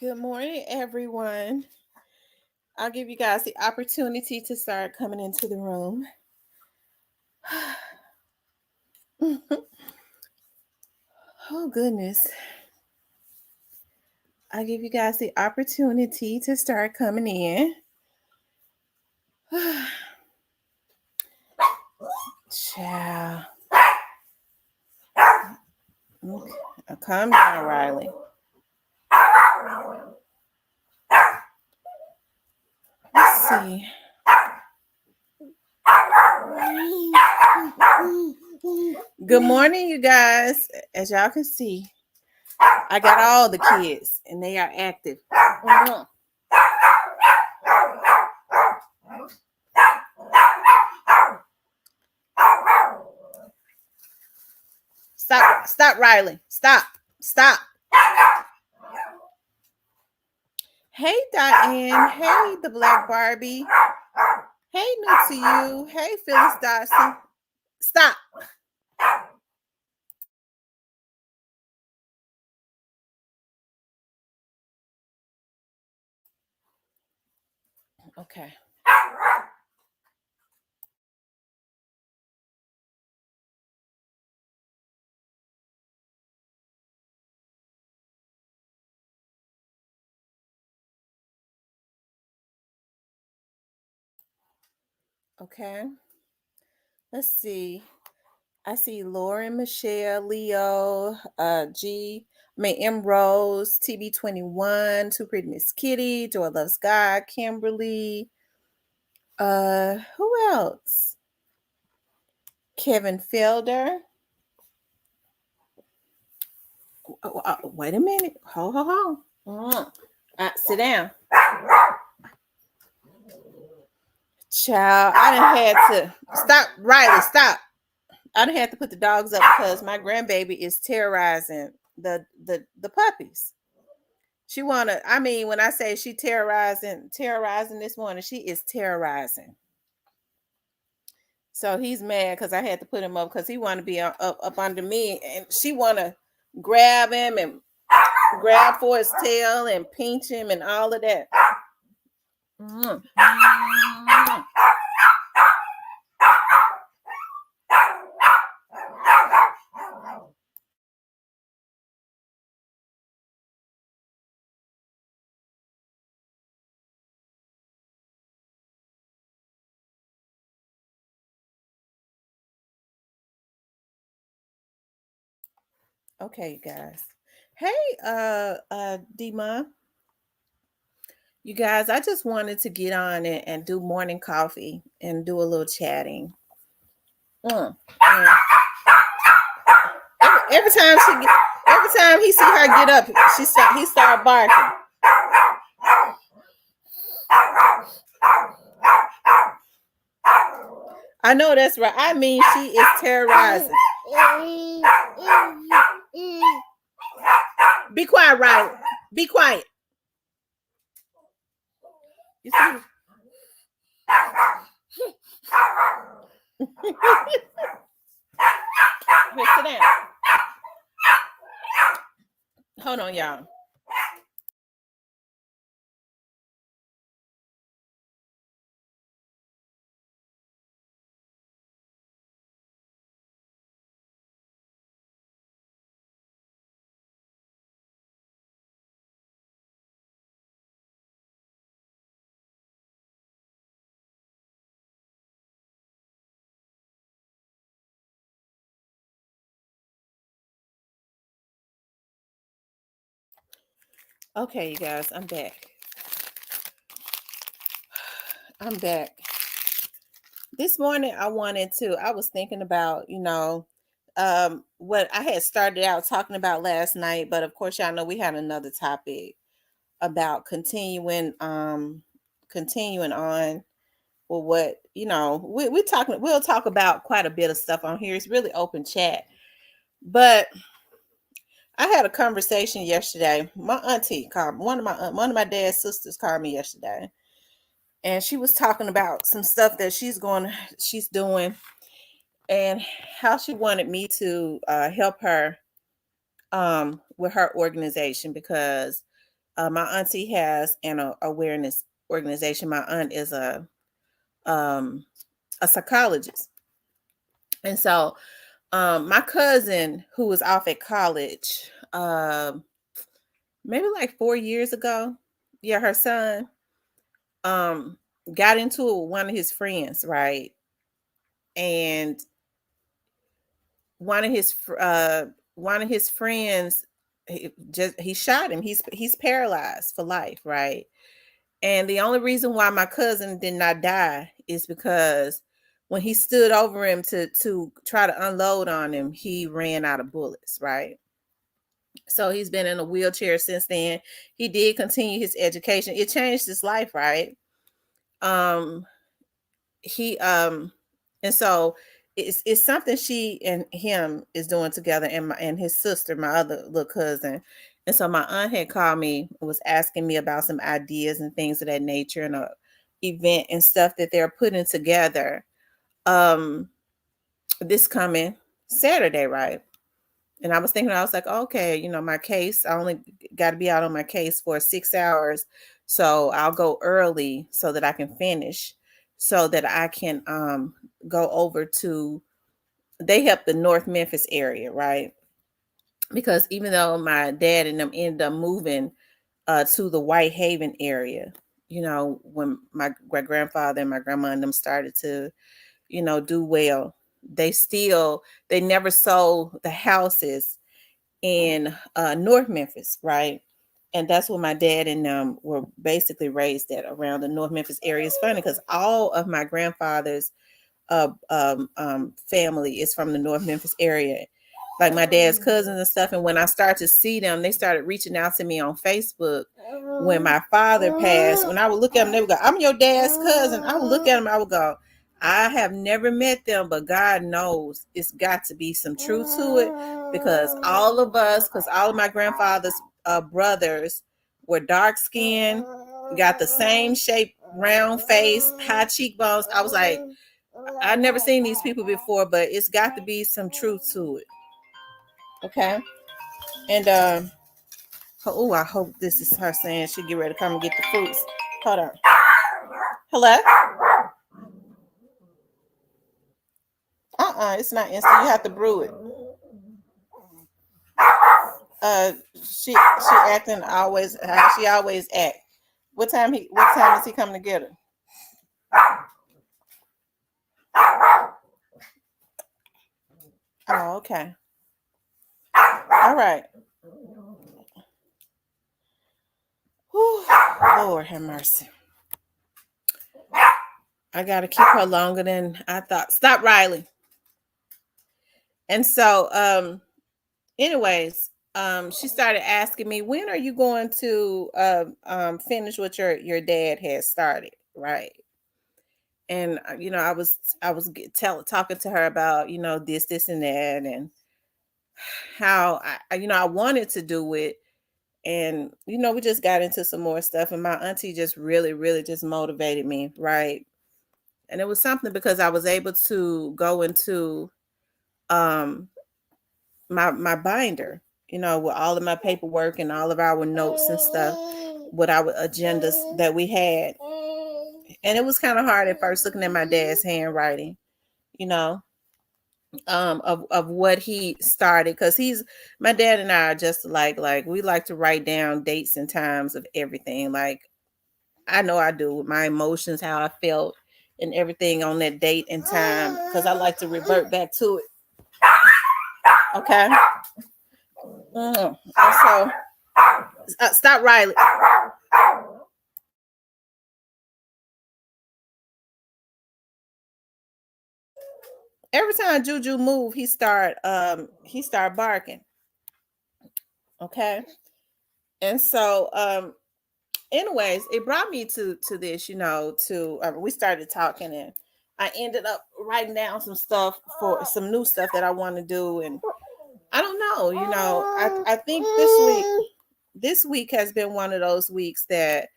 Good morning, everyone. I'll give you guys the opportunity to start coming into the room. Oh, goodness. I'll give you guys the opportunity to start coming in. Ciao. Okay. Calm down, Riley. Let's see. Good morning, you guys. As y'all can see, I got all the kids and they are active. Stop, Riley. Stop. Hey, Diane. Hey, the Black Barbie. Hey, new to you. Hey, Phyllis Dodson. Stop. Okay. Okay. Let's see. I see Lauren, Michelle, Leo, M Rose, TB21, Too Pretty Miss Kitty, Joy Loves God, Kimberly. Who else? Kevin Felder. Wait a minute. Hold. Sit down. Child, I done had to stop. Riley, stop. I done had to put the dogs up because my grandbaby is terrorizing the puppies. She when I say she terrorizing this morning, she is terrorizing. So he's mad because I had to put him up because he want to be up under me, and she want to grab him and grab for his tail and pinch him and all of that. Okay, guys. Hey, Dima. You guys, I just wanted to get on and do morning coffee and do a little chatting. Every time he see her get up, he start barking. I know that's right. I mean, she is terrorizing. Be quiet, Riley. Be quiet. You see? Here, sit down. Hold on, y'all. Okay, you guys, I'm back. This morning I was thinking about, what I had started out talking about last night, but of course y'all know we had another topic about continuing on with what, we'll talk about quite a bit of stuff on here. It's really open chat. But I had a conversation yesterday. My auntie called one of my dad's sisters called me yesterday. And she was talking about some stuff that she's doing and how she wanted me to help her with her organization because My auntie has an awareness organization. My aunt is um, a psychologist, and so my cousin who was off at college, maybe like 4 years ago, yeah, her son um got into it with one of his friends, right? And one of his one of his friends, he shot him. He's paralyzed for life, right? And the only reason why my cousin did not die is because when he stood over him to try to unload on him, he ran out of bullets, right? So he's been in a wheelchair since then. He did continue his education. It changed his life, right? Um he and so it's something she and him is doing together, and his sister, my other little cousin. And so my aunt had called me and was asking me about some ideas and things of that nature, and a event and stuff that they're putting together um this coming Saturday, right? And I was thinking, I was like, okay, my case, I only got to be out on my case for 6 hours. So I'll go early so that I can finish, so that I can go over to, they help the North Memphis area, right? Because even though my dad and them ended up moving to the Whitehaven area, when my great grandfather and my grandma and them started to, do well, they never sold the houses in North Memphis, right? And that's where my dad and them were basically raised at, around the North Memphis area. It's funny because all of my grandfather's family is from the North Memphis area, like my dad's cousins and stuff. And when I started to see them, they started reaching out to me on Facebook. When my father passed, when I would look at them, they would go, "I'm your dad's cousin." I would look at them, I would go, "I have never met them, but God knows it's got to be some truth to it," because all of us, because all of my grandfather's brothers were dark skinned, got the same shape, round face, high cheekbones. I was like, I've never seen these people before, but it's got to be some truth to it. Okay. And oh, I hope this is her saying she get ready to come and get the fruits. Hold on. Hello? It's not instant. You have to brew it. She acting always how she always act. What time is he coming to get her? Oh, okay. All right. Whew. Lord have mercy. I gotta keep her longer than I thought. Stop, Riley. And so, anyways, she started asking me, when are you going to finish what your dad has started, right? And talking to her about this and that, and how I wanted to do it. And we just got into some more stuff, and my auntie just really really just motivated me, right? And it was something because I was able to go into um my binder, with all of my paperwork and all of our notes and stuff, with our agendas that we had. And it was kind of hard at first looking at my dad's handwriting, you know, of what he started, because my dad and I are just like we like to write down dates and times of everything. Like, I know I do, with my emotions, how I felt and everything on that date and time, because I like to revert back to it. Okay. And so stop, Riley. Every time Juju move, he start barking. Okay. And so anyways, it brought me to this, to we started talking, and I ended up writing down some stuff, for some new stuff that I want to do. And I don't know, I think this week has been one of those weeks that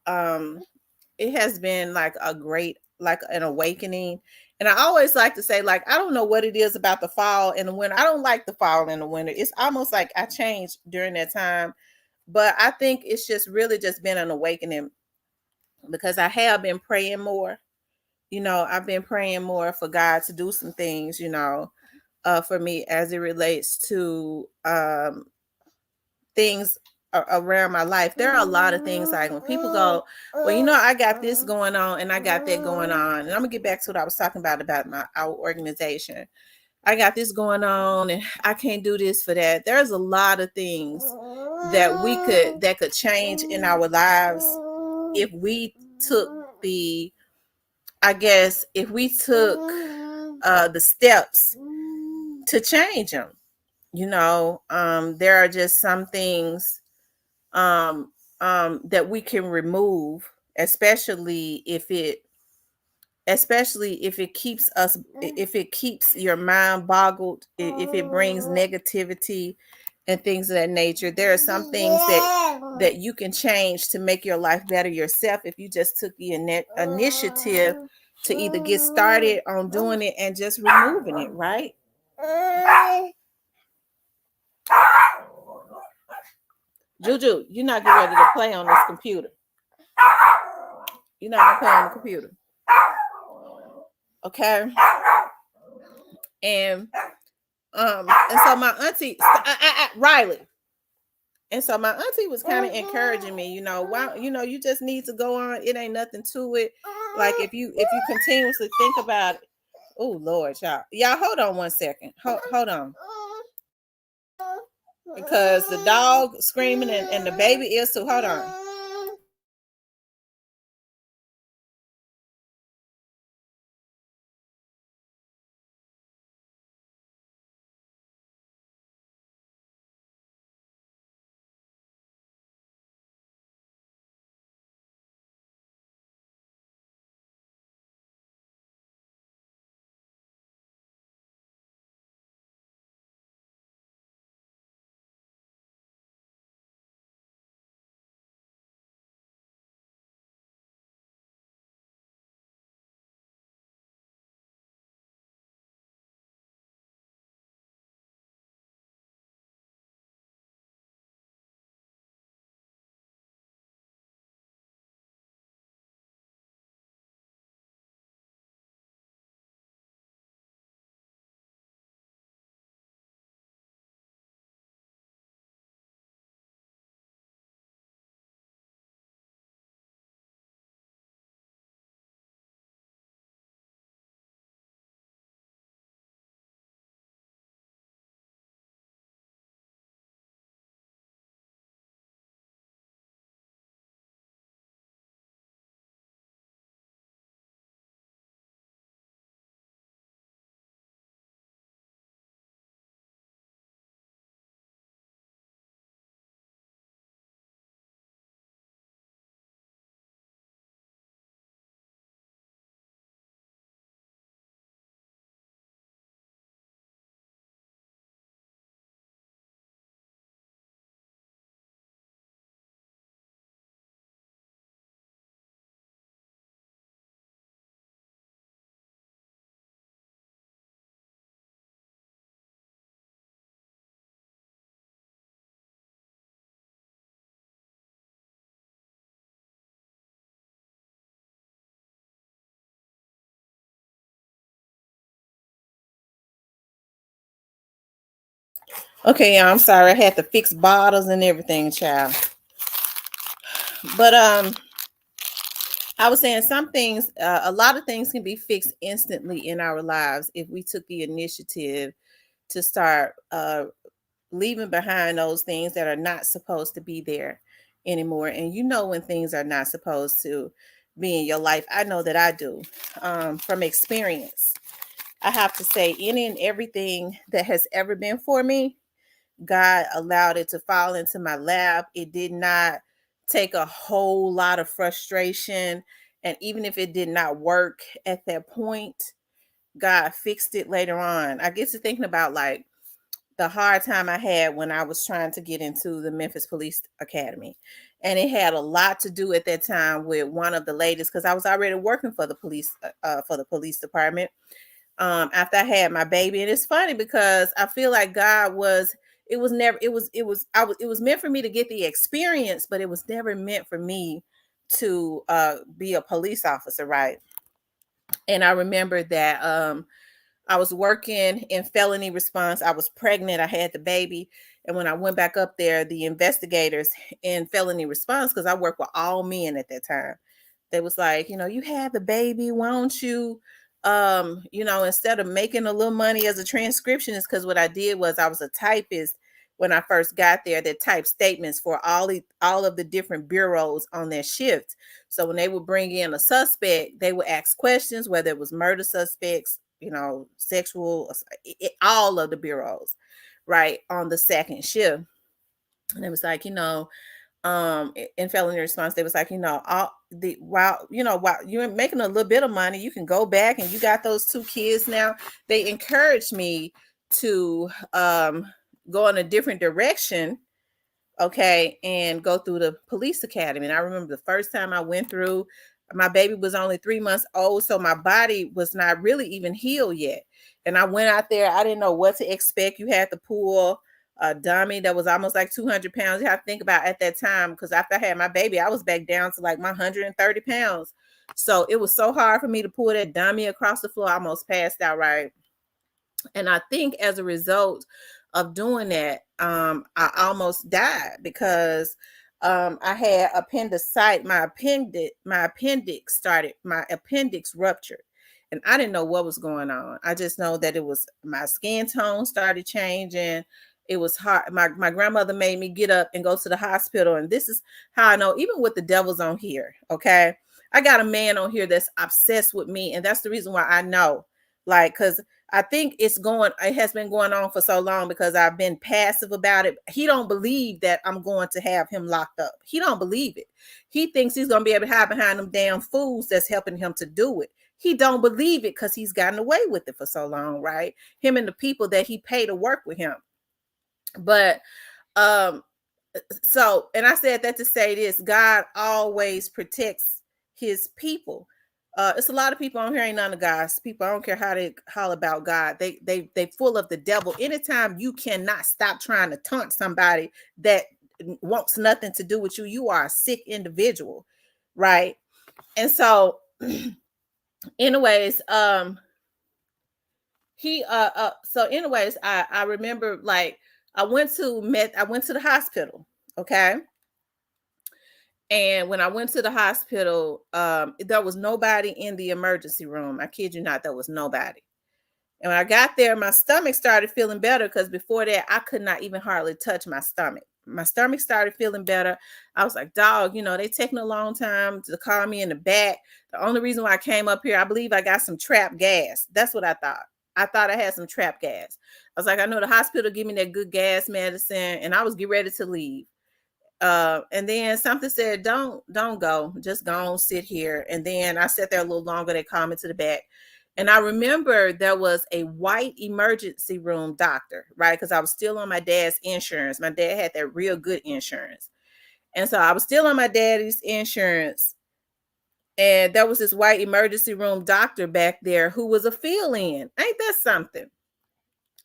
it has been like a great, like an awakening. And I always like to say, like, I don't know what it is about the fall and the winter. I don't like the fall and the winter. It's almost like I changed during that time But I think it's just really just been an awakening because I have been praying more. I've been praying more for God to do some things, for me as it relates to things around my life. There are a lot of things like when people go, well, I got this going on and I got that going on. And I'm gonna get back to what I was talking about our organization. I got this going on and I can't do this for that. There's a lot of things that could change in our lives if we took if we took the steps to change them. There are just some things that we can remove, especially if it keeps us, if it keeps your mind boggled, if it brings negativity and things of that nature. There are some things that you can change to make your life better yourself if you just took the initiative to either get started on doing it and just removing it, right? Juju, you're not getting ready to play on this computer. You're not gonna play on the computer. Okay. And so my auntie, Riley. And so my auntie was kind of encouraging me, why, you just need to go on. It ain't nothing to it. Like if you continuously think about it. Oh Lord, y'all hold on one second. Hold on. Because the dog screaming and the baby is too. Hold on. Okay, yeah, I'm sorry. I had to fix bottles and everything, child. But I was saying some things, a lot of things can be fixed instantly in our lives if we took the initiative to start leaving behind those things that are not supposed to be there anymore. And when things are not supposed to be in your life. I know that I do, from experience. I have to say, any and everything that has ever been for me, God allowed it to fall into my lap. It did not take a whole lot of frustration. And even if it did not work at that point, God fixed it later on. I get to thinking about like the hard time I had when I was trying to get into the Memphis Police Academy. And it had a lot to do at that time with one of the ladies, because I was already working for the police department after I had my baby. And it's funny because I feel like God was, it was never, it was meant for me to get the experience, but it was never meant for me to be a police officer, right? And I remember that I was working in felony response. I was pregnant. I had the baby. And when I went back up there, the investigators in felony response, because I worked with all men at that time, they was like, you had the baby. Why don't you, instead of making a little money as a transcriptionist, because what I did was I was a typist when I first got there that typed statements for all of the different bureaus on their shift. So when they would bring in a suspect, they would ask questions, whether it was murder suspects, sexual, all of the bureaus, right, on the second shift. And it was like, in felony response, they was like, while you're making a little bit of money, you can go back and you got those 2 kids now. They encouraged me to go in a different direction, okay, and go through the police academy. And I remember the first time I went through, my baby was only 3 months old, so my body was not really even healed yet. And I went out there, I didn't know what to expect. You had to pull a dummy that was almost like 200 pounds. You have to think about at that time, because after I had my baby, I was back down to like my 130 pounds. So it was so hard for me to pull that dummy across the floor. I almost passed out, right? And I think as a result of doing that, I almost died because I had appendicitis. My appendix ruptured, and I didn't know what was going on. I just know that it was my skin tone started changing. It was hard. My grandmother made me get up and go to the hospital, and this is how I know. Even with the devil's on here, okay, I got a man on here that's obsessed with me, and that's the reason why I know, like, because I think it has been going on for so long because I've been passive about it. He don't believe that I'm going to have him locked up. He don't believe it. He thinks he's going to be able to hide behind them damn fools that's helping him to do it. He don't believe it because he's gotten away with it for so long, right? Him and the people that he paid to work with him. But and I said that to say this: God always protects his people. It's a lot of people on here ain't none of God's people. I don't care how they holler about God. They full of the devil. Anytime you cannot stop trying to taunt somebody that wants nothing to do with you, you are a sick individual, right? And so, anyways, I remember, like, I went to the hospital, okay? And when I went to the hospital, there was nobody in the emergency room. I kid you not, there was nobody. And when I got there, my stomach started feeling better, because before that, I could not even hardly touch my stomach. My stomach started feeling better. I was like, dog, they taking a long time to call me in the back. The only reason why I came up here, I believe I got some trapped gas. That's what I thought. I thought I had some trapped gas. I was like, I know the hospital give me that good gas medicine, and I was getting ready to leave. And then something said, don't go, just go and sit here. And then I sat there a little longer. They called me to the back. And I remember there was a white emergency room doctor, right? Because I was still on my dad's insurance. My dad had that real good insurance. And so I was still on my daddy's insurance. And there was this white emergency room doctor back there who was a fill-in. Ain't that something?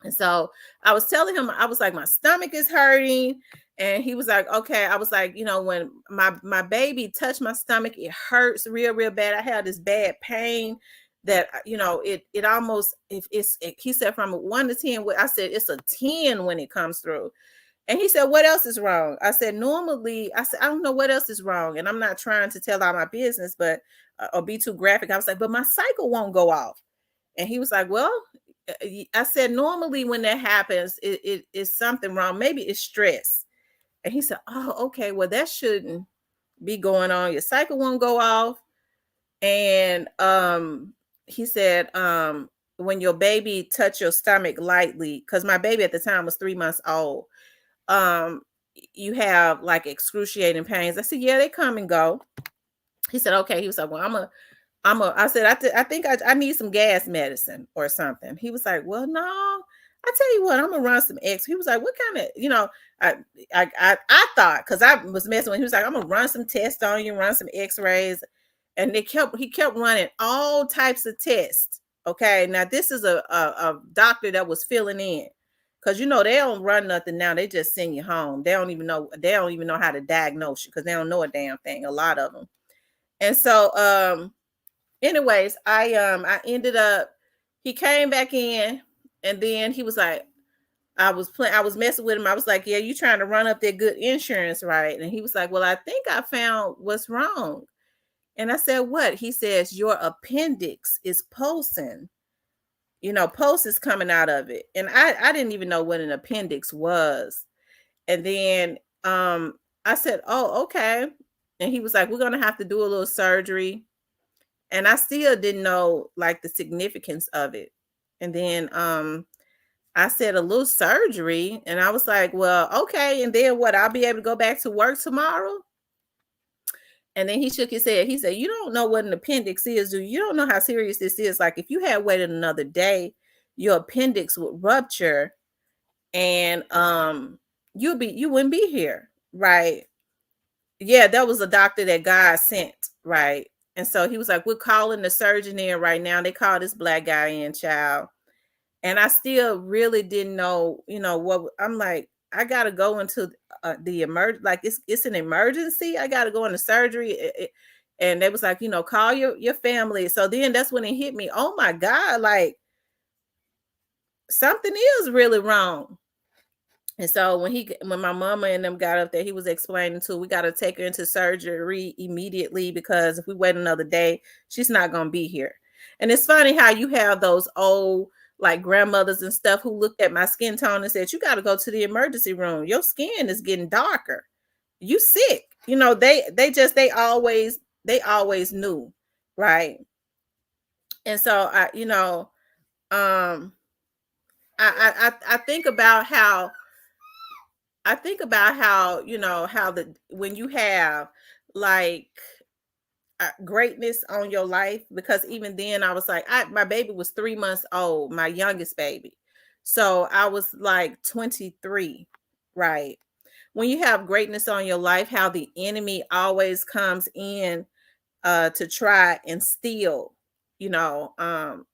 And so I was telling him, I was like, my stomach is hurting. And he was like, okay. I was like, when my baby touched my stomach, it hurts real, real bad. I had this bad pain that, it almost, he said from 1 to 10, I said, it's a 10 when it comes through. And he said, what else is wrong? I said, I don't know what else is wrong. And I'm not trying to tell all my business, but, or be too graphic. I was like, but my cycle won't go off. And he was like, well, I said, normally when that happens, it is something wrong. Maybe it's stress. And he said, oh, okay, well, that shouldn't be going on. Your cycle won't go off. And he said, when your baby touch your stomach lightly, because my baby at the time was 3 months old, you have like excruciating pains. I said, yeah, they come and go. He said, okay. He was like, well, I said, I think I need some gas medicine or something. He was like, well, no, I tell you what, I'm gonna run some X. He was like, what kind of, I thought, because I was messing with him. He was like, I'm gonna run some tests on you, run some X-rays. And he kept running all types of tests. Okay. Now this is a doctor that was filling in, Because they don't run nothing now. They just send you home. They don't even know how to diagnose you because they don't know a damn thing, a lot of them. And so anyways, I ended up, he came back in, and then he was like, I was messing with him. I was like, yeah, you trying to run up that good insurance, right? And he was like, well, I think I found what's wrong. And I said, what? He says, your appendix is pulsing. Pulse is coming out of it. And I didn't even know what an appendix was. And then I said, oh, okay. And he was like, we're going to have to do a little surgery. And I still didn't know like the significance of it. And then I said, a little surgery. And I was like, well, okay. And then what? I'll be able to go back to work tomorrow? And then he shook his head. He said, you don't know what an appendix is, do you? You don't know how serious this is. Like, if you had waited another day, your appendix would rupture and you wouldn't be here. Right. Yeah, that was a doctor that God sent. Right. And so he was like, we're calling the surgeon in right now. They called this black guy in, child. And I still really didn't know, what I'm like, I got to go into the like it's an emergency. I got to go into surgery. And they was like, call your family. So then that's when it hit me. Oh my God, like something is really wrong. And so when my mama and them got up there, he was explaining to, we got to take her into surgery immediately because if we wait another day, she's not going to be here. And it's funny how you have those old like grandmothers and stuff who looked at my skin tone and said, you got to go to the emergency room. Your skin is getting darker. You sick. They always knew. Right. And so I think about how when you have like greatness on your life, because even then I was like, my baby was 3 months old, my youngest baby. So I was like 23, right? When you have greatness on your life, how the enemy always comes in to try and steal, to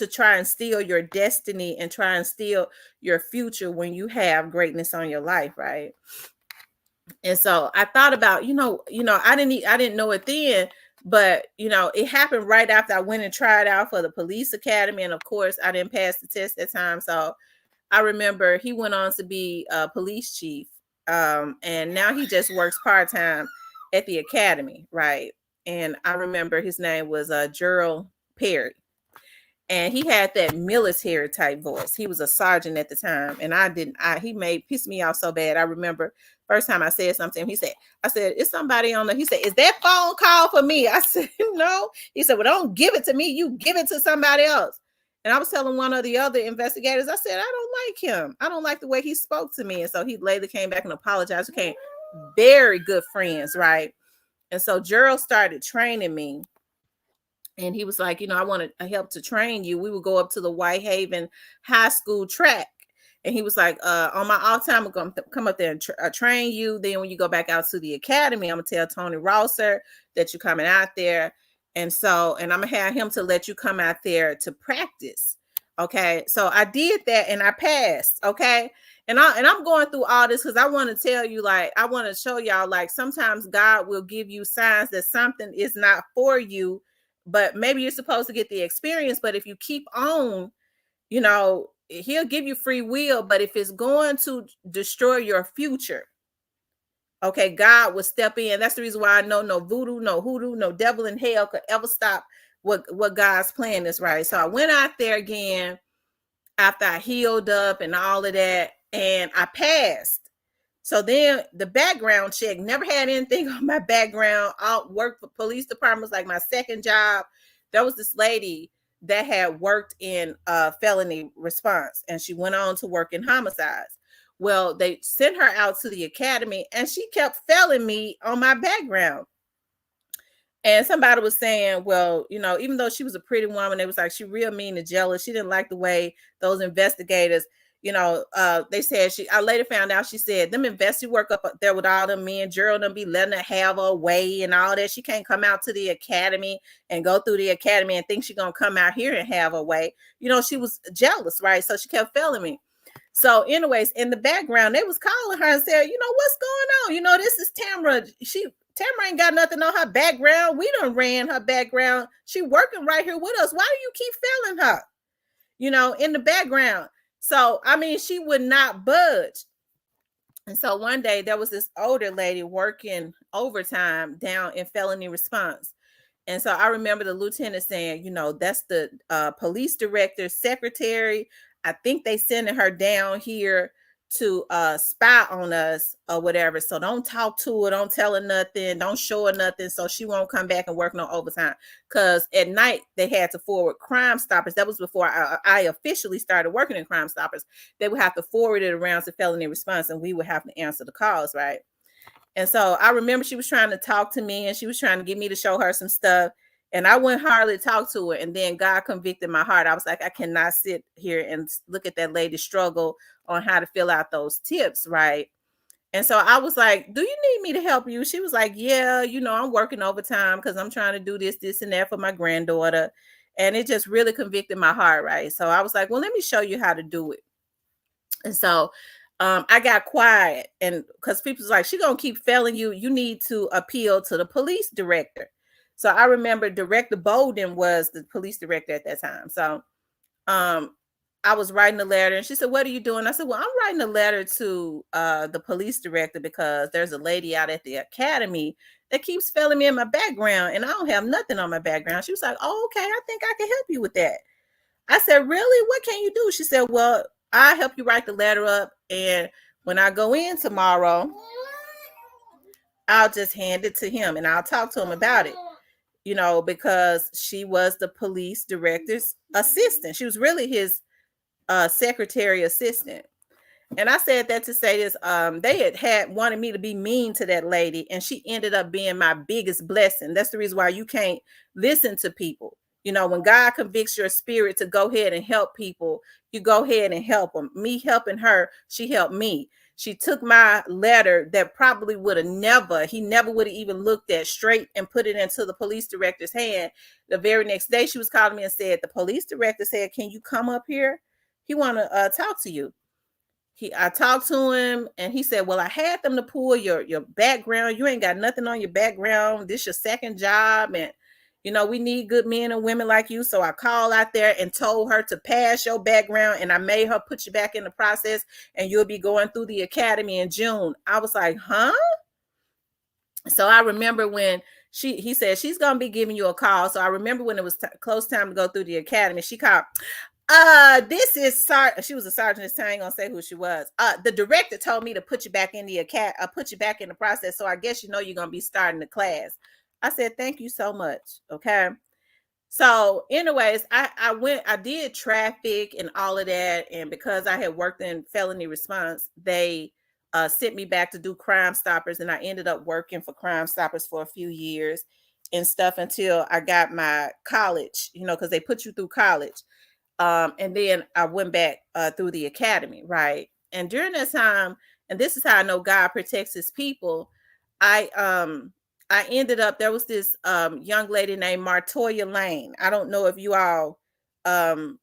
try and steal your destiny and try and steal your future when you have greatness on your life, right? And so I thought about, I didn't know it then, but it happened right after I went and tried out for the police academy. And of course I didn't pass the test that time. So I remember he went on to be a police chief. And now he just works part-time at the academy. Right. And I remember his name was Gerald Perry. And he had that military type voice. He was a sergeant at the time. And he pissed me off so bad. I remember first time I said something, I said, it's somebody on there. He said, is that phone call for me? I said, no. He said, well, don't give it to me. You give it to somebody else. And I was telling one of the other investigators, I said, I don't like him. I don't like the way he spoke to me. And so he later came back and apologized. We became very good friends, right? And so Gerald started training me. And he was like, I want to help to train you. We would go up to the Whitehaven High School track. And he was like, on my off time, I'm going to come up there and train you. Then when you go back out to the academy, I'm going to tell Tony Rosser that you're coming out there. And I'm going to have him to let you come out there to practice. Okay. So I did that and I passed. Okay. And I'm going through all this because I want to tell you, like, I want to show y'all, like, sometimes God will give you signs that something is not for you, but maybe you're supposed to get the experience. But if you keep on, he'll give you free will. But if it's going to destroy your future, okay, God will step in. That's the reason why I know no voodoo, no hoodoo, no devil in hell could ever stop what God's plan is, right? So I went out there again after I healed up and all of that, and I passed. So then the background check, never had anything on my background. I worked for police departments, like my second job. There was this lady that had worked in felony response, and she went on to work in homicides. Well, they sent her out to the academy, and she kept failing me on my background. And somebody was saying, well, even though she was a pretty woman, it was like she real mean and jealous. She didn't like the way those investigators, they said I later found out, she said, them investigators work up there with all them men, Gerald, them be letting her have her way and all that. She can't come out to the academy and go through the academy and think she's going to come out here and have her way. She was jealous, right? So she kept failing me. So, anyways, in the background, they was calling her and said, what's going on? This is Tamara. Tamara ain't got nothing on her background. We done ran her background. She working right here with us. Why do you keep failing her? In the background. So, I mean, she would not budge. And so one day there was this older lady working overtime down in felony response. And so I remember the lieutenant saying, that's the police director's secretary. I think they sending her down here to spy on us or whatever. So don't talk to her. Don't tell her nothing. Don't show her nothing. So she won't come back and work no overtime. Because at night they had to forward Crime Stoppers. That was before I officially started working in Crime Stoppers. They would have to forward it around to felony response and we would have to answer the calls, right? And so I remember she was trying to talk to me and she was trying to get me to show her some stuff. And I wouldn't hardly talk to her. And then God convicted my heart. I was like, I cannot sit here and look at that lady struggle on how to fill out those tips, right? And so I was like, do you need me to help you? She was like, yeah, I'm working overtime because I'm trying to do this, and that for my granddaughter. And it just really convicted my heart, right? So I was like, well, let me show you how to do it. And so I got quiet, and because people's like, she gonna keep failing you. You need to appeal to the police director. So I remember Director Bolden was the police director at that time. So I was writing a letter, and she said, what are you doing? I said, well, I'm writing a letter to the police director because there's a lady out at the academy that keeps failing me in my background, and I don't have nothing on my background. She was like, oh, okay, I think I can help you with that. I said, really? What can you do? She said, well, I'll help you write the letter up. And when I go in tomorrow, I'll just hand it to him and I'll talk to him about it, because she was the police director's assistant. She was really his secretary assistant. And I said that to say this, they had wanted me to be mean to that lady, and she ended up being my biggest blessing. That's the reason why you can't listen to people. When God convicts your spirit to go ahead and help people, you go ahead and help them. Me helping her, she helped me. She took my letter that probably he never would have even looked at straight and put it into the police director's hand. The very next day, she was calling me and said, the police director said, can you come up here? He want to talk to you. I talked to him and he said, well, I had them to pull your background. You ain't got nothing on your background. This your second job. And, we need good men and women like you. So I called out there and told her to pass your background. And I made her put you back in the process and you'll be going through the academy in June. I was like, huh? So I remember when he said, she's going to be giving you a call. So I remember when it was close time to go through the academy, she called, this is she was a sergeant this time. I ain't gonna say who she was. The director told me to put you back in the put you back in the process. So I guess you're gonna be starting the class. I said, thank you so much. Okay. So, anyways, I did traffic and all of that. And because I had worked in felony response, they sent me back to do Crime Stoppers, and I ended up working for Crime Stoppers for a few years and stuff until I got my college, because they put you through college. And then I went back through the academy, right? And during that time, and this is how I know God protects his people, I ended up, there was this young lady named Martoya Lane. I don't know if you all remember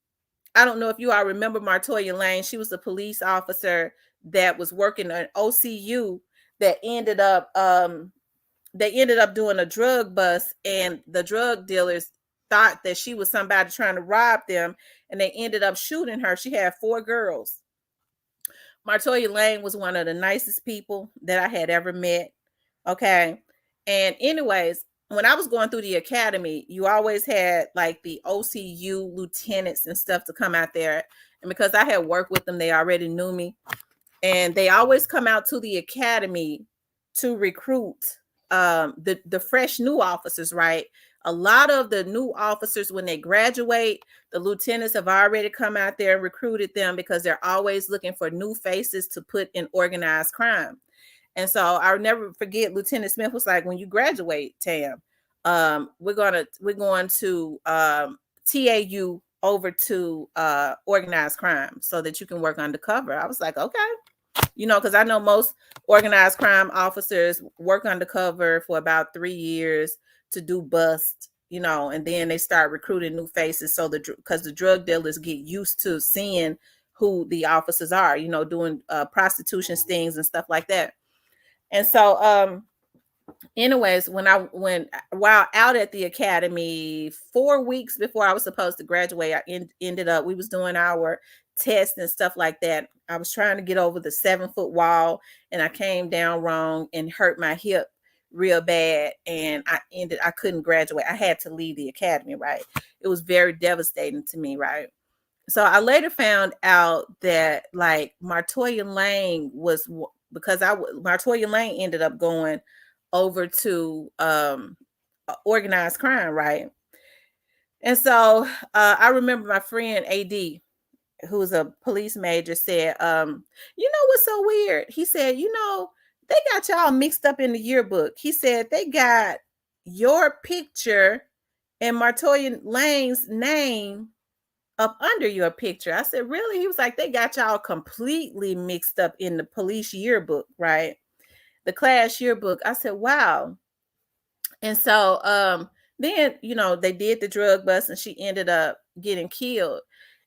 Martoya Lane. She was a police officer that was working at OCU that ended up doing a drug bust, and the drug dealers thought that she was somebody trying to rob them, and they ended up shooting her. She had 4 girls. Martoya Lane was one of the nicest people that I had ever met. Okay. And anyways, when I was going through the academy, you always had like the OCU lieutenants and stuff to come out there. And because I had worked with them, they already knew me. And they always come out to the academy to recruit the fresh new officers, right? A lot of the new officers, when they graduate, the lieutenants have already come out there and recruited them because they're always looking for new faces to put in organized crime. And so I'll never forget, Lieutenant Smith was like, when you graduate, Tam, we're going to TA you over to organized crime so that you can work undercover. I was like, okay. Because I know most organized crime officers work undercover for about 3 years to do bust, and then they start recruiting new faces. So because the drug dealers get used to seeing who the officers are, doing prostitution stings and stuff like that. And so anyways, when while out at the academy 4 weeks before I was supposed to graduate, ended up, we was doing our test and stuff like that. I was trying to get over the 7-foot wall, and I came down wrong and hurt my hip real bad, and I couldn't graduate. I had to leave the academy, right? It was very devastating to me, right? So I later found out that like Martoya Lane was, because Martoya Lane ended up going over to organized crime, right? And so I remember my friend AD, who was a police major, said, you know what's so weird? He said, they got y'all mixed up in the yearbook. He said they got your picture and Martoya Lane's name up under your picture. I said, really? He was like, they got y'all completely mixed up in the police yearbook, right? The class yearbook. I said, wow. And so then, they did the drug bust and she ended up getting killed.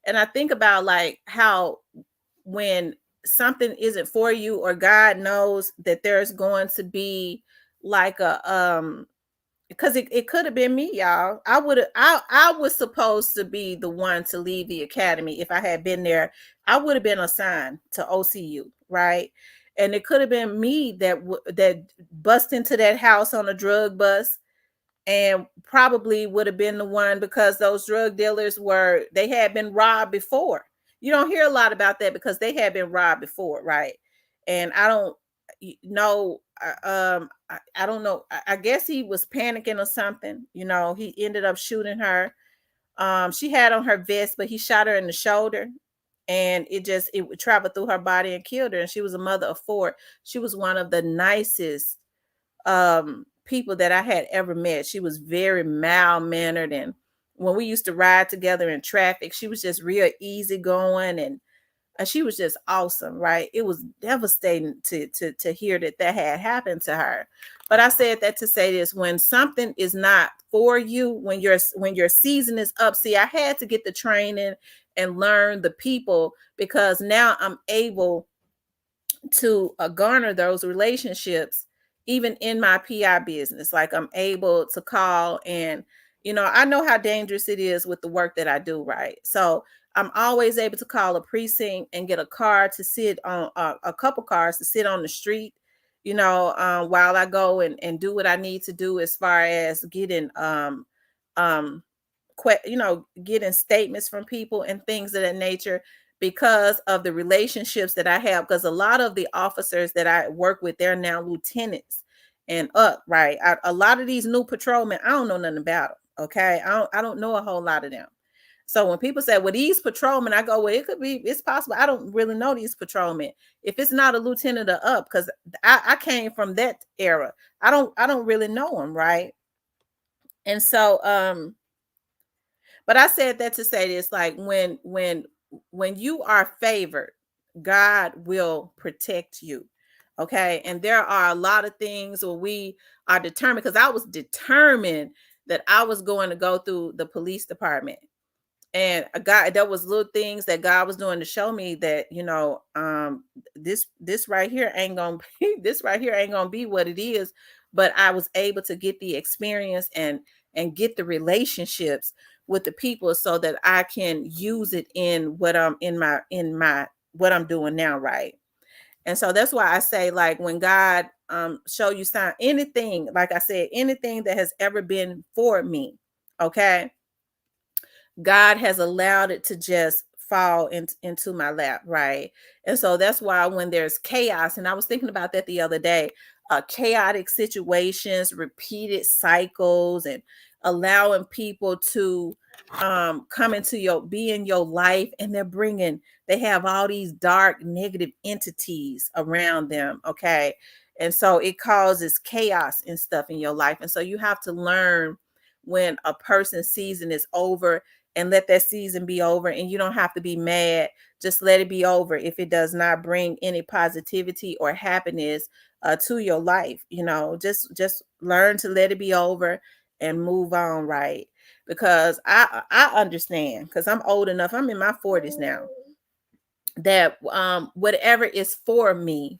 And I think about like how when something isn't for you, or God knows that there's going to be like a because it could have been me, y'all. I was supposed to be the one to leave the academy. If I had been there, I would have been assigned to OCU, right? And it could have been me that bust into that house on a drug bus, and probably would have been the one, because those drug dealers they had been robbed before. You don't hear a lot about that because they had been robbed before, right? And I don't know. I don't know. I guess he was panicking or something. He ended up shooting her. She had on her vest, but he shot her in the shoulder, and it traveled through her body and killed her. And she was a mother of 4. She was one of the nicest people that I had ever met. She was very mild mannered, and when we used to ride together in traffic, she was just real easygoing, and she was just awesome, right? It was devastating to hear that had happened to her. But I said that to say this: when something is not for you, when your season is up. See, I had to get the training and learn the people, because now I'm able to garner those relationships even in my PI business. Like, I'm able to call, and I know how dangerous it is with the work that I do, right? So I'm always able to call a precinct and get a car to sit on, a couple cars to sit on the street, while I go and do what I need to do, as far as getting getting statements from people and things of that nature, because of the relationships that I have. Because a lot of the officers that I work with, they're now lieutenants and up, right? A lot of these new patrolmen, I don't know nothing about them. Okay, I don't know a whole lot of them. So when people say, well, these patrolmen, I go, well, it's possible. I don't really know these patrolmen. If it's not a lieutenant or up, because I came from that era, I don't really know them, right? And so but I said that to say this: like, when you are favored, God will protect you. Okay. And there are a lot of things where we are determined, because I was determined that I was going to go through the police department. And God, there was little things that God was doing to show me that, this right here ain't gonna be this right here ain't gonna be what it is. But I was able to get the experience and get the relationships with the people, so that I can use it in what I'm in my what I'm doing now, right? And so that's why I say, like, when God show you sign, anything, like I said, anything that has ever been for me, okay, God has allowed it to just fall into my lap, right? And so that's why when there's chaos, and I was thinking about that the other day, chaotic situations, repeated cycles, and allowing people to come be in your life, and they have all these dark negative entities around them, okay? And so it causes chaos and stuff in your life. And so you have to learn when a person's season is over, and let that season be over. And you don't have to be mad. Just let it be over if it does not bring any positivity or happiness to your life. Just learn to let it be over and move on, right? Because I understand, because I'm old enough. I'm in my 40s now. that whatever is for me,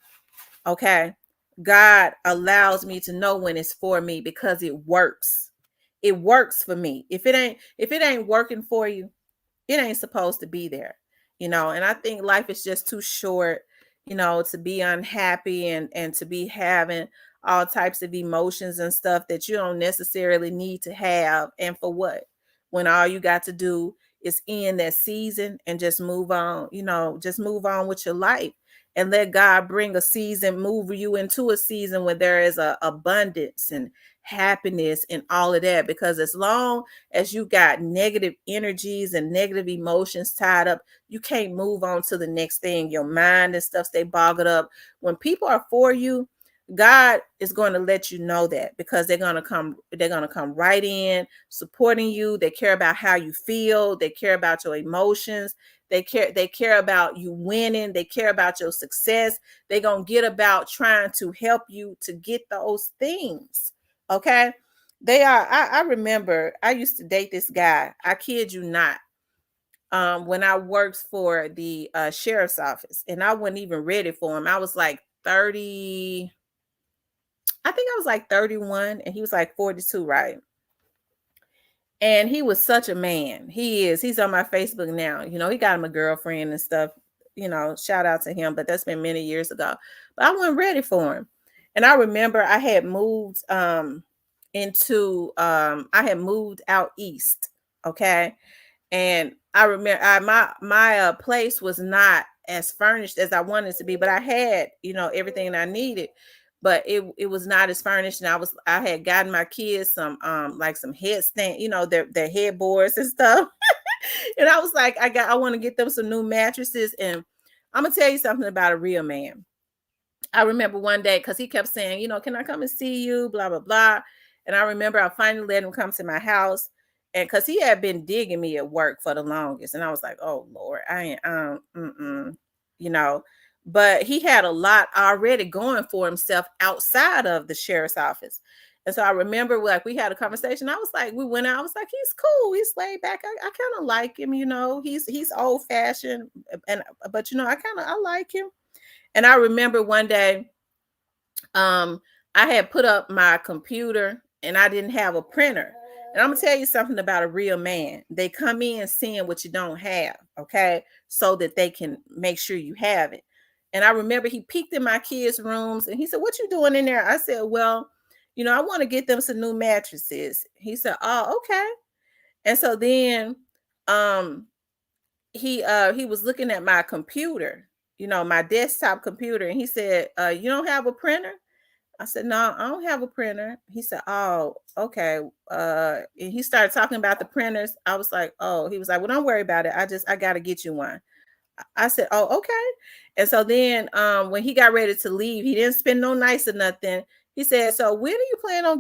okay, God allows me to know when it's for me because it works. It works for me. If it ain't working for you, it ain't supposed to be there, and I think life is just too short, to be unhappy and to be having all types of emotions and stuff that you don't necessarily need to have. And for what, when all you got to do is end that season and just move on, just move on with your life and let God bring a season, move you into a season where there is a abundance and happiness and all of that. Because as long as you got negative energies and negative emotions tied up, you can't move on to the next thing. Your mind and stuff stay boggled up. When people are for you, God is going to let you know that, because they're going to come right in supporting you. They care about how you feel, they care about your emotions, they care about you winning, they care about your success. They're going to get about trying to help you to get those things. Okay? They are. I remember I used to date this guy. I kid you not. When I worked for the sheriff's office, and I wasn't even ready for him. I was like 30. I think I was like 31, and he was like 42, right? And he was such a man. He is. He's on my Facebook now. He got him a girlfriend and stuff. Shout out to him. But that's been many years ago. But I wasn't ready for him. And I remember I had moved I had moved out east. Okay. And I remember my place was not as furnished as I wanted to be, but I had, everything I needed, but it was not as furnished. And I had gotten my kids some like some headstand, their headboards and stuff. And I was like, I want to get them some new mattresses. And I'm gonna tell you something about a real man. I remember one day, because he kept saying, can I come and see you? Blah, blah, blah. And I remember I finally let him come to my house. And because he had been digging me at work for the longest. And I was like, oh Lord, I ain't you know. But he had a lot already going for himself outside of the sheriff's office. And so I remember, like, we had a conversation. I was like, we went out. I was like, he's cool. He's laid back. I kind of like him, He's old fashioned, but I like him. And I remember one day, I had put up my computer and I didn't have a printer. And I'm gonna tell you something about a real man. They come in seeing what you don't have, okay, so that they can make sure you have it. And I remember he peeked in my kids' rooms and he said, "What you doing in there?" I said, "Well, I want to get them some new mattresses." He said, "Oh, okay." And so then, um, he was looking at my computer, my desktop computer, and he said, "You don't have a printer?" I said, "No, I don't have a printer." He said, "Oh, okay." And he started talking about the printers. I was like, "Oh," he was like, "Well, don't worry about it. I got to get you one." I said, "Oh, okay." And so then, when he got ready to leave, he didn't spend no nights or nothing. He said, "So when are you planning on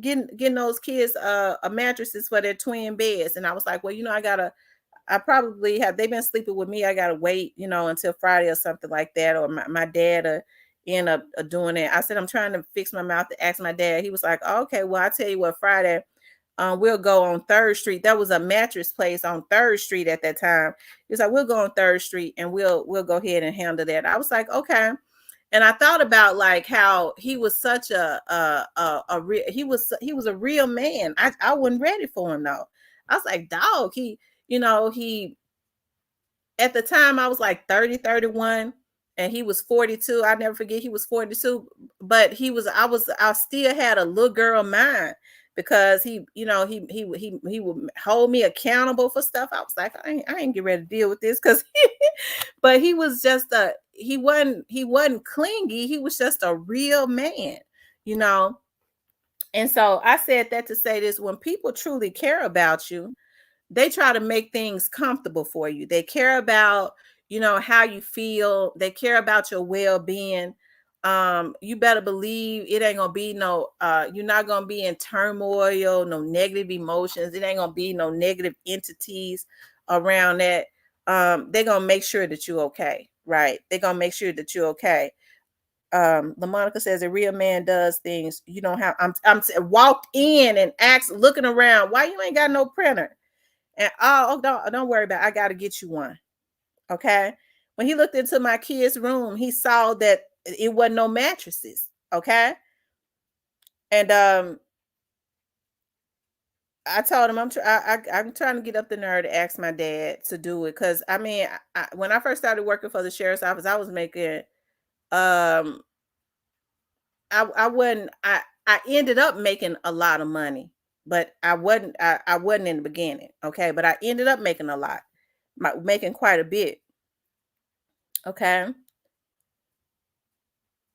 getting those kids a mattresses for their twin beds?" And I was like, "Well, I probably have. They've been sleeping with me. I gotta wait, until Friday or something like that, or my dad end up doing it." I said, "I'm trying to fix my mouth to ask my dad." He was like, "Oh, okay, well, I tell you what, Friday, we'll go on Third Street." That was a mattress place on Third Street at that time. He's like, "We'll go on Third Street and we'll go ahead and handle that." I was like, "Okay." And I thought about, like, how he was such he was a real man. I wasn't ready for him though. I was like, "Dog, he at the time I was like 30, 31, and he was 42. I never forget, he was 42, but I still had a little girl mind, because he would hold me accountable for stuff. I was like, I ain't get ready to deal with this, because but he was just he wasn't clingy. He was just a real man, you know. And so I said that to say this: when people truly care about you, they try to make things comfortable for you. They care about, how you feel. They care about your well-being. You better believe it ain't gonna be no you're not gonna be in turmoil, no negative emotions. It ain't gonna be no negative entities around that. They're gonna make sure that you're okay, right? They're gonna make sure that you're okay. LaMonica says a real man does things you don't have. Walked in and asked, looking around, why you ain't got no printer? And don't worry about it. I got to get you one. Okay. When he looked into my kids' room, he saw that it wasn't no mattresses. Okay. And I told him I'm trying to get up the nerve to ask my dad to do it, because I mean, when I first started working for the sheriff's office, I was making um I wasn't I ended up making a lot of money, but I wasn't in the beginning, okay? But I ended up making a lot, making quite a bit, okay?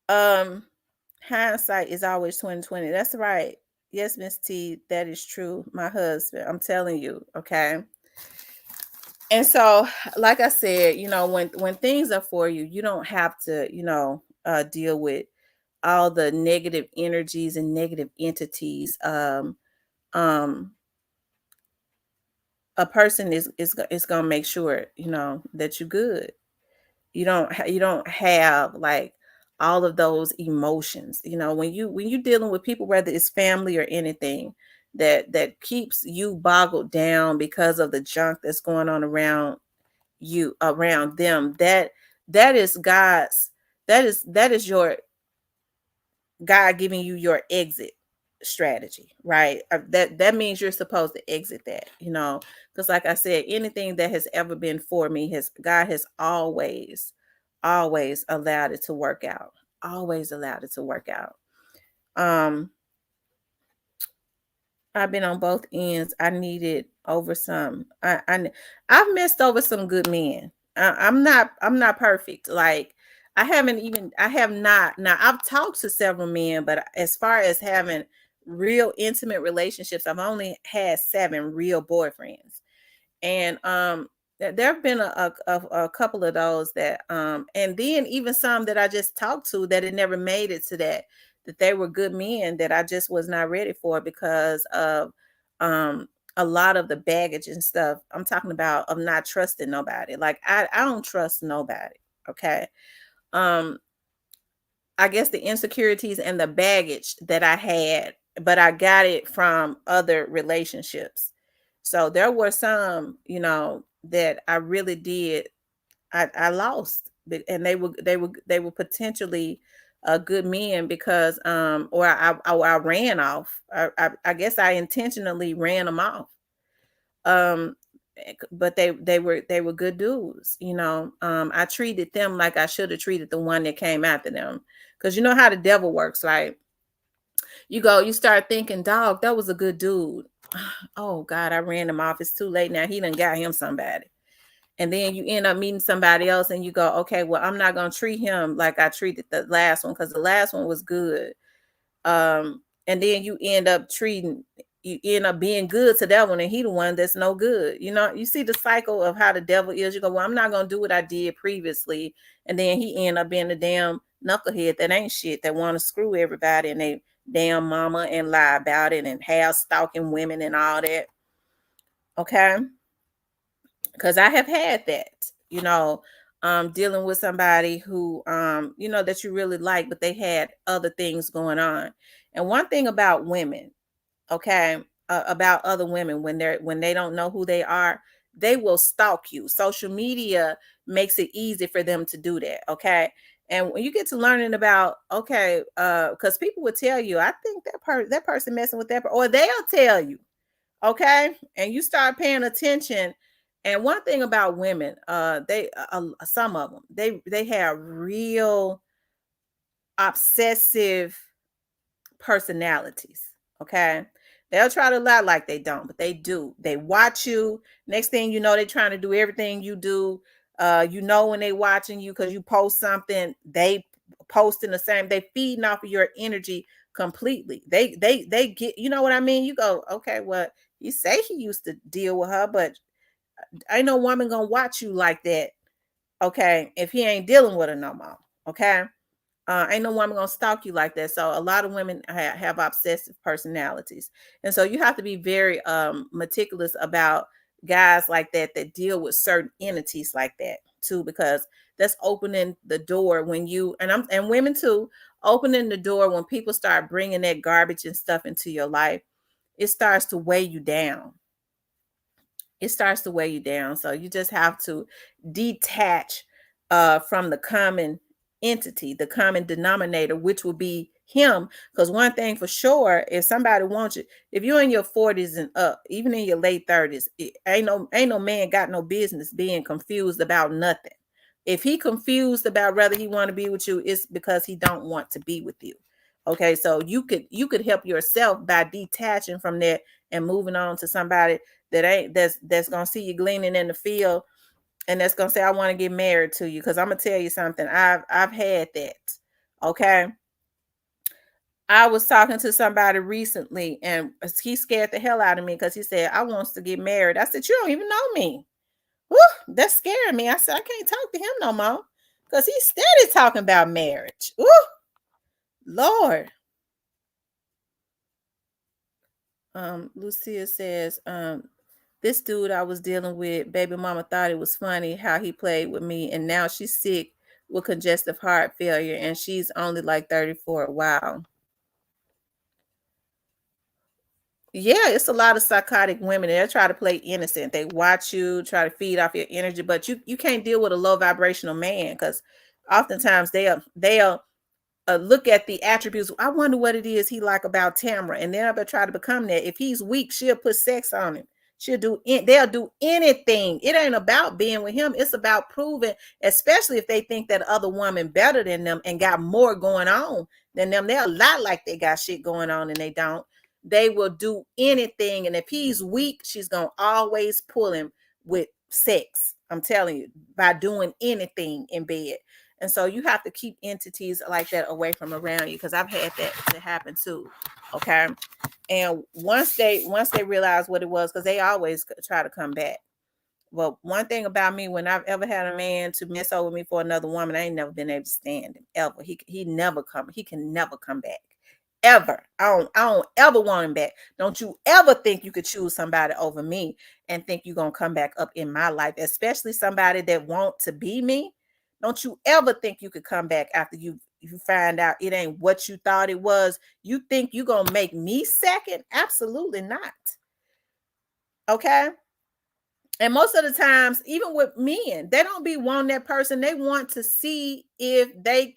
Um Hindsight is always 2020. That's right. Yes, Miss T, that is true. My husband, I'm telling you, okay? And so, like I said, when things are for you, you don't have to, deal with all the negative energies and negative entities. Um a person is gonna make sure, that you're good. You don't have like all of those emotions. When you're dealing with people, whether it's family or anything, that keeps you boggled down because of the junk that's going on around them. That is God's, that is your God giving you your exit strategy, right? That means you're supposed to exit that, because like I said, anything that has ever been for me, has God has always allowed it to work out. Always allowed it to work out. Um, I've been on both ends. I needed over some. I've missed over some good men. I'm not perfect. Like, I have not. Now I've talked to several men, but as far as having real intimate relationships, I've only had 7 real boyfriends. And there have been a couple of those that and then even some that I just talked to that it never made it to that they were good men that I just was not ready for because of um a lot of the baggage and stuff. I'm talking about of not trusting nobody. Like, I don't trust nobody. Okay. um I guess the insecurities and the baggage that I had, but I got it from other relationships. So there were some, that I really did. I lost, and they were potentially good men because or I ran off. I guess I intentionally ran them off. Um, but they were good dudes. I treated them like I should have treated the one that came after them, because you know how the devil works. Like, you start thinking, dog, that was a good dude. Oh God, I ran him off. It's too late now. He done got him somebody. And then you end up meeting somebody else and you go, okay, well, I'm not gonna treat him like I treated the last one because the last one was good. And then you end up being good to that one, and he the one that's no good. You see the cycle of how the devil is. You go, well, I'm not gonna do what I did previously, and then he end up being the damn knucklehead that ain't shit, that want to screw everybody and they damn mama and lie about it and have stalking women and all that. Okay, because I have had that, dealing with somebody who, that you really like, but they had other things going on. And one thing about women, okay, about other women, when they don't know who they are, they will stalk you. Social media makes it easy for them to do that, okay. And when you get to learning about, okay, because people would tell you, I think that person messing with or they'll tell you, okay, and you start paying attention. And one thing about women, they some of them, they have real obsessive personalities. Okay, they'll try to lie like they don't, but they do. They watch you. Next thing you know, they're trying to do everything you do. When they watching you because you post something, they posting the same. They feeding off of your energy completely. They get, you know what I mean? You go, okay, well, you say he used to deal with her, but ain't no woman gonna watch you like that. Okay, if he ain't dealing with her no more. Okay. Ain't no woman gonna stalk you like that. So a lot of women have obsessive personalities, and so you have to be very meticulous about guys like that deal with certain entities like that too, because that's opening the door when you and women too, opening the door when people start bringing that garbage and stuff into your life. It starts to weigh you down. It starts to weigh you down. So you just have to detach from the common entity, the common denominator, which will be him. Because one thing for sure, if somebody wants you, if you're in your 40s and up, even in your late 30s, ain't no man got no business being confused about nothing. If he confused about whether he want to be with you, it's because he don't want to be with you. Okay, so you could help yourself by detaching from that and moving on to somebody that's gonna see you gleaning in the field, and that's gonna say, I want to get married to you. Because I'm gonna tell you something, I've had that. Okay, I was talking to somebody recently, and he scared the hell out of me because he said, I wants to get married. I said, you don't even know me. Whew, that scared me. I said, I can't talk to him no more because he's steady talking about marriage. Ooh, Lord. Lucia says, this dude I was dealing with, baby mama thought it was funny how he played with me, and now she's sick with congestive heart failure, and she's only like 34. Wow. Yeah, it's a lot of psychotic women. They'll try to play innocent. They watch you, try to feed off your energy, but you can't deal with a low vibrational man because oftentimes they'll look at the attributes. I wonder what it is he like about Tamara, and they'll try to become that. If he's weak, she'll put sex on him. They'll do anything. It ain't about being with him. It's about proving, especially if they think that other woman better than them and got more going on than them. They'll lie like they got shit going on and they don't. They will do anything. And if he's weak, she's gonna always pull him with sex. I'm telling you, by doing anything in bed. And so you have to keep entities like that away from around you, because I've had that to happen too. Okay. And once they realize what it was, because they always try to come back. Well, one thing about me, when I've ever had a man to mess over me for another woman, I ain't never been able to stand him ever. He can never come back. Ever. I don't ever want him back. Don't you ever think you could choose somebody over me and think you're gonna come back up in my life, especially somebody that want to be me. Don't you ever think you could come back after you find out it ain't what you thought it was. You think you gonna make me second? Absolutely not. Okay. And most of the times, even with men, they don't be wanting that person. They want to see if they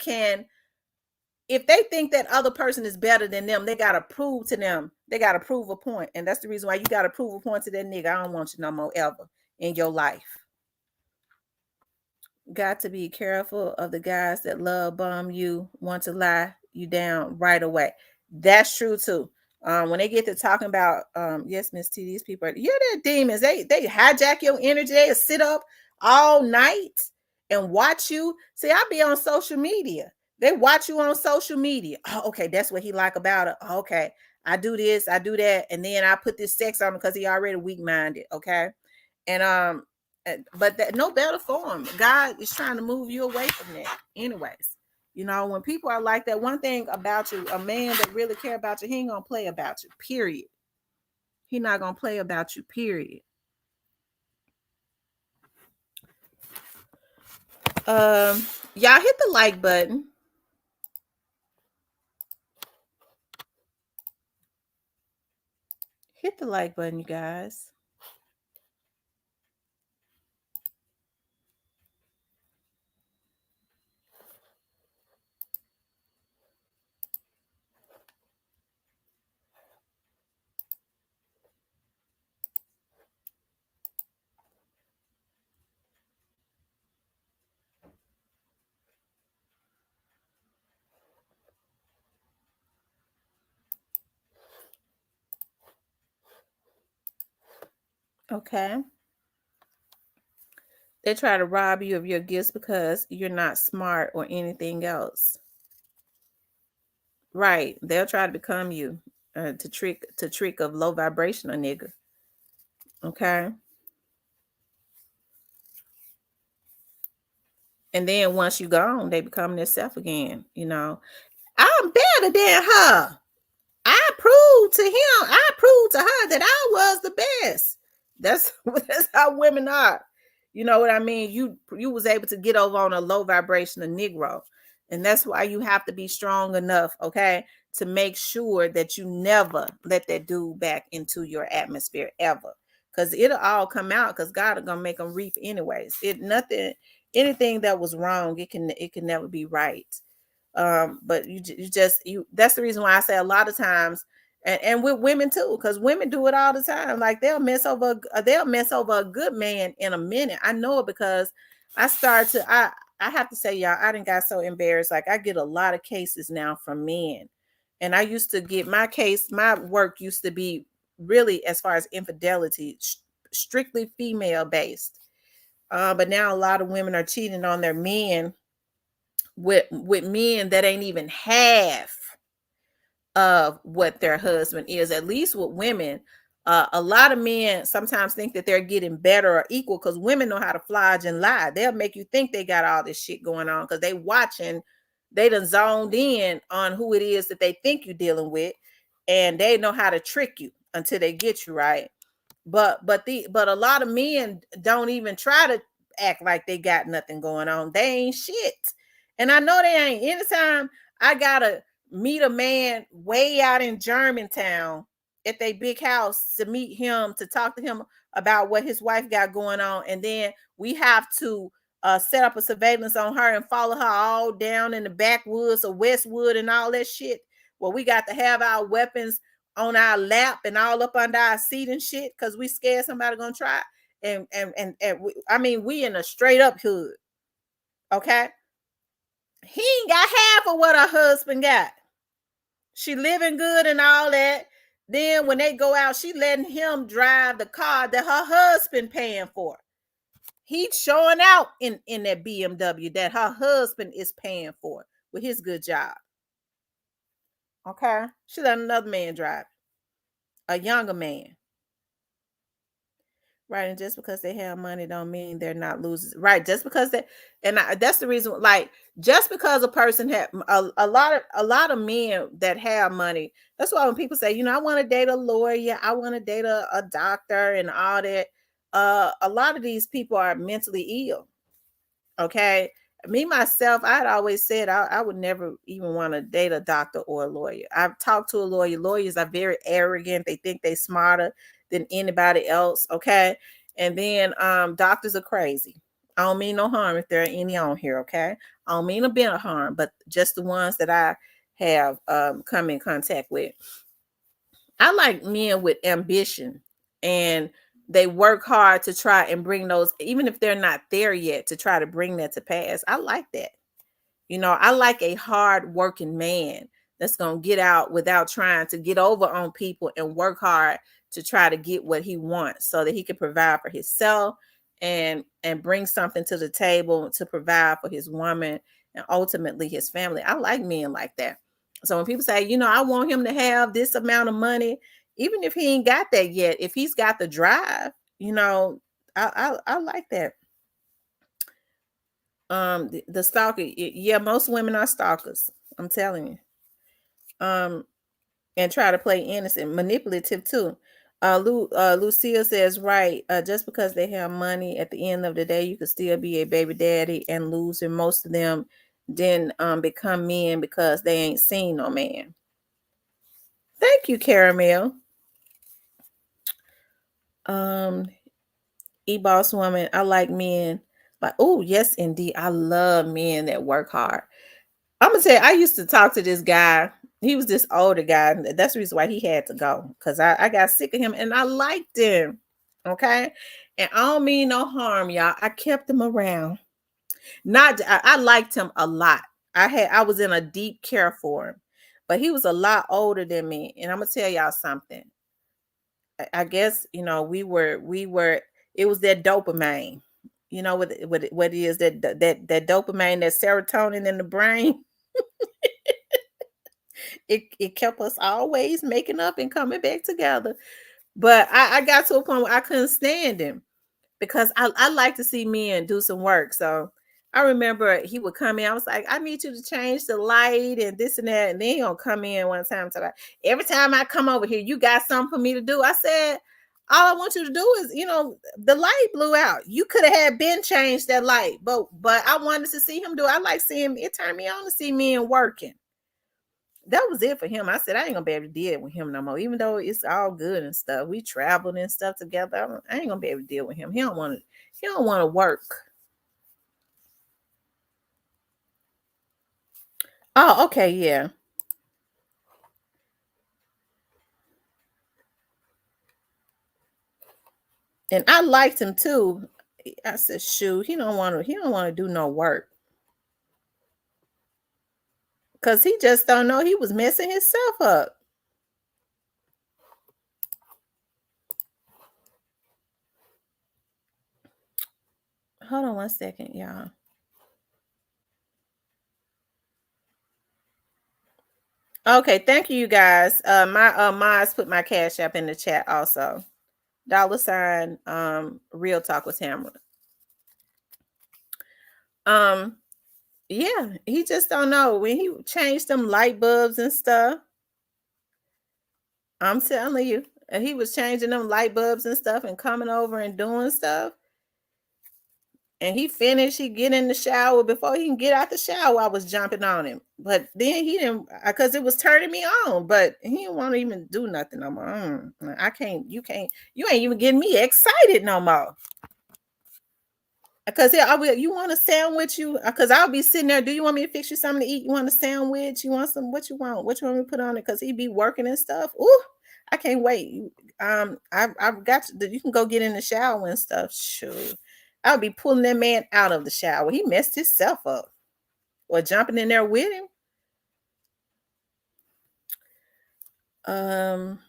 think that other person is better than them, they gotta prove to them. They gotta prove a point. And that's the reason why you gotta prove a point to that nigga. I don't want you no more ever in your life. Got to be careful of the guys that love bomb you, want to lie you down right away. That's true too. When they get to talking about, yes, Miss T, these people you're their demons. They hijack your energy. They sit up all night and watch you. See, I be on social media. They watch you on social media. Oh, okay, that's what he like about it. Okay, I do this, I do that, and then I put this sex on him because he already weak minded. Okay, and but that no better for him. God is trying to move you away from that. Anyways, when people are like that, one thing about you, a man that really care about you, he ain't gonna play about you. Period. He not gonna play about you. Period. Y'all hit the like button. Hit the like button, you guys. Okay. They try to rob you of your gifts because you're not smart or anything else. Right. They'll try to become you, to trick of low vibrational nigga. Okay. And then once you gone, they become themselves again. I'm better than her. I proved to him, I proved to her that I was the best. That's how women are. You know what I mean? You was able to get over on a low vibrational Negro. And that's why you have to be strong enough, okay, to make sure that you never let that dude back into your atmosphere ever. Because it'll all come out, because God is gonna make them reap anyways. anything that was wrong, it can never be right. But you that's the reason why I say a lot of times, and with women too, because women do it all the time. Like they'll mess over a good man in a minute. I know it because I have to say, y'all, I didn't got so embarrassed. Like I get a lot of cases now from men. And I used to get my work used to be really, as far as infidelity, strictly female based. But now a lot of women are cheating on their men with men that ain't even half of what their husband is. At least with women, a lot of men sometimes think that they're getting better or equal because women know how to flodge and lie. They'll make you think they got all this shit going on because they done zoned in on who it is that they think you're dealing with, and they know how to trick you until they get you right. But a lot of men don't even try to act like they got nothing going on. They ain't shit. And I know they ain't. Anytime I gotta meet a man way out in Germantown at their big house to meet him, to talk to him about what his wife got going on, and then we have to set up a surveillance on her and follow her all down in the backwoods of Westwood and all that shit. Well, we got to have our weapons on our lap and all up under our seat and shit because we scared somebody gonna try. I mean, we in a straight up hood. Okay, he ain't got half of what her husband got. She living good and all that. Then when they go out, she letting him drive the car that her husband paying for. He's showing out in that BMW that her husband is paying for with his good job. Okay, she let another man drive, a younger man. Right, and just because they have money don't mean they're not losers. Right, just because that's the reason. Like, just because a person had a lot of men that have money. That's why when people say, I want to date a lawyer, I want to date a doctor, and all that. A lot of these people are mentally ill. Okay, me myself, I had always said I would never even want to date a doctor or a lawyer. I've talked to a lawyer. Lawyers are very arrogant. They think they're smarter than anybody else. Okay, and then doctors are crazy. I don't mean no harm if there are any on here. Okay, I don't mean a bit of harm, but just the ones that I have come in contact with. I like men with ambition, and they work hard to try and bring those, even if they're not there yet, to try to bring that to pass. I like that. I like a hard working man that's going to get out without trying to get over on people and work hard to try to get what he wants so that he can provide for himself and bring something to the table to provide for his woman and ultimately his family. I like men like that. So when people say, I want him to have this amount of money, even if he ain't got that yet, if he's got the drive, I like that. The stalker, yeah, most women are stalkers. I'm telling you. And try to play innocent, manipulative too. Lucille says, right, just because they have money, at the end of the day, you could still be a baby daddy and lose, and most of them then become men because they ain't seen no man. Thank you, Caramel. E-boss woman, I like men. Like, oh, yes, indeed. I love men that work hard. I'm gonna say I used to talk to this guy. He was this older guy. That's the reason why he had to go. Because I got sick of him and I liked him. Okay. And I don't mean no harm, y'all. I kept him around. I liked him a lot. I was in a deep care for him. But he was a lot older than me. And I'm gonna tell y'all something. I guess we were it was that dopamine. What it is, that dopamine, that serotonin in the brain. It kept us always making up and coming back together. But I got to a point where I couldn't stand him because I like to see men do some work. So I remember he would come in. I was like, I need you to change the light and this and that. And then he'll come in one time to like, every time I come over here, you got something for me to do. I said, all I want you to do is, the light blew out. You could have had been changed that light, but I wanted to see him do it. I like seeing it. Turned me on to see men working. That was it for him. I said, I ain't gonna be able to deal with him no more. Even though it's all good and stuff, we traveled and stuff together. I ain't gonna be able to deal with him. He don't want to work. Oh, okay, yeah. And I liked him too. I said, shoot, he don't want to do no work. Cause he just don't know he was messing himself up. Hold on one second, y'all. Okay, thank you, you guys. My Miles put my cash app in the chat also. $ real talk with Tamara. Um, yeah, he just don't know when he changed them light bulbs and stuff. I'm telling you, and he was changing them light bulbs and stuff and coming over and doing stuff. And he finished, he get in the shower. Before he can get out the shower, I was jumping on him. But then he didn't, because it was turning me on. But he didn't want to even do nothing no more. I can't, you ain't even getting me excited no more. Because yeah, you want a sandwich? Because I'll be sitting there. Do you want me to fix you something to eat? You want a sandwich? You want some? What you want? What you want me to put on it? Because he be working and stuff. Ooh, I can't wait. I've got you can go get in the shower and stuff. Sure, I'll be pulling that man out of the shower. He messed himself up. Or jumping in there with him. Um,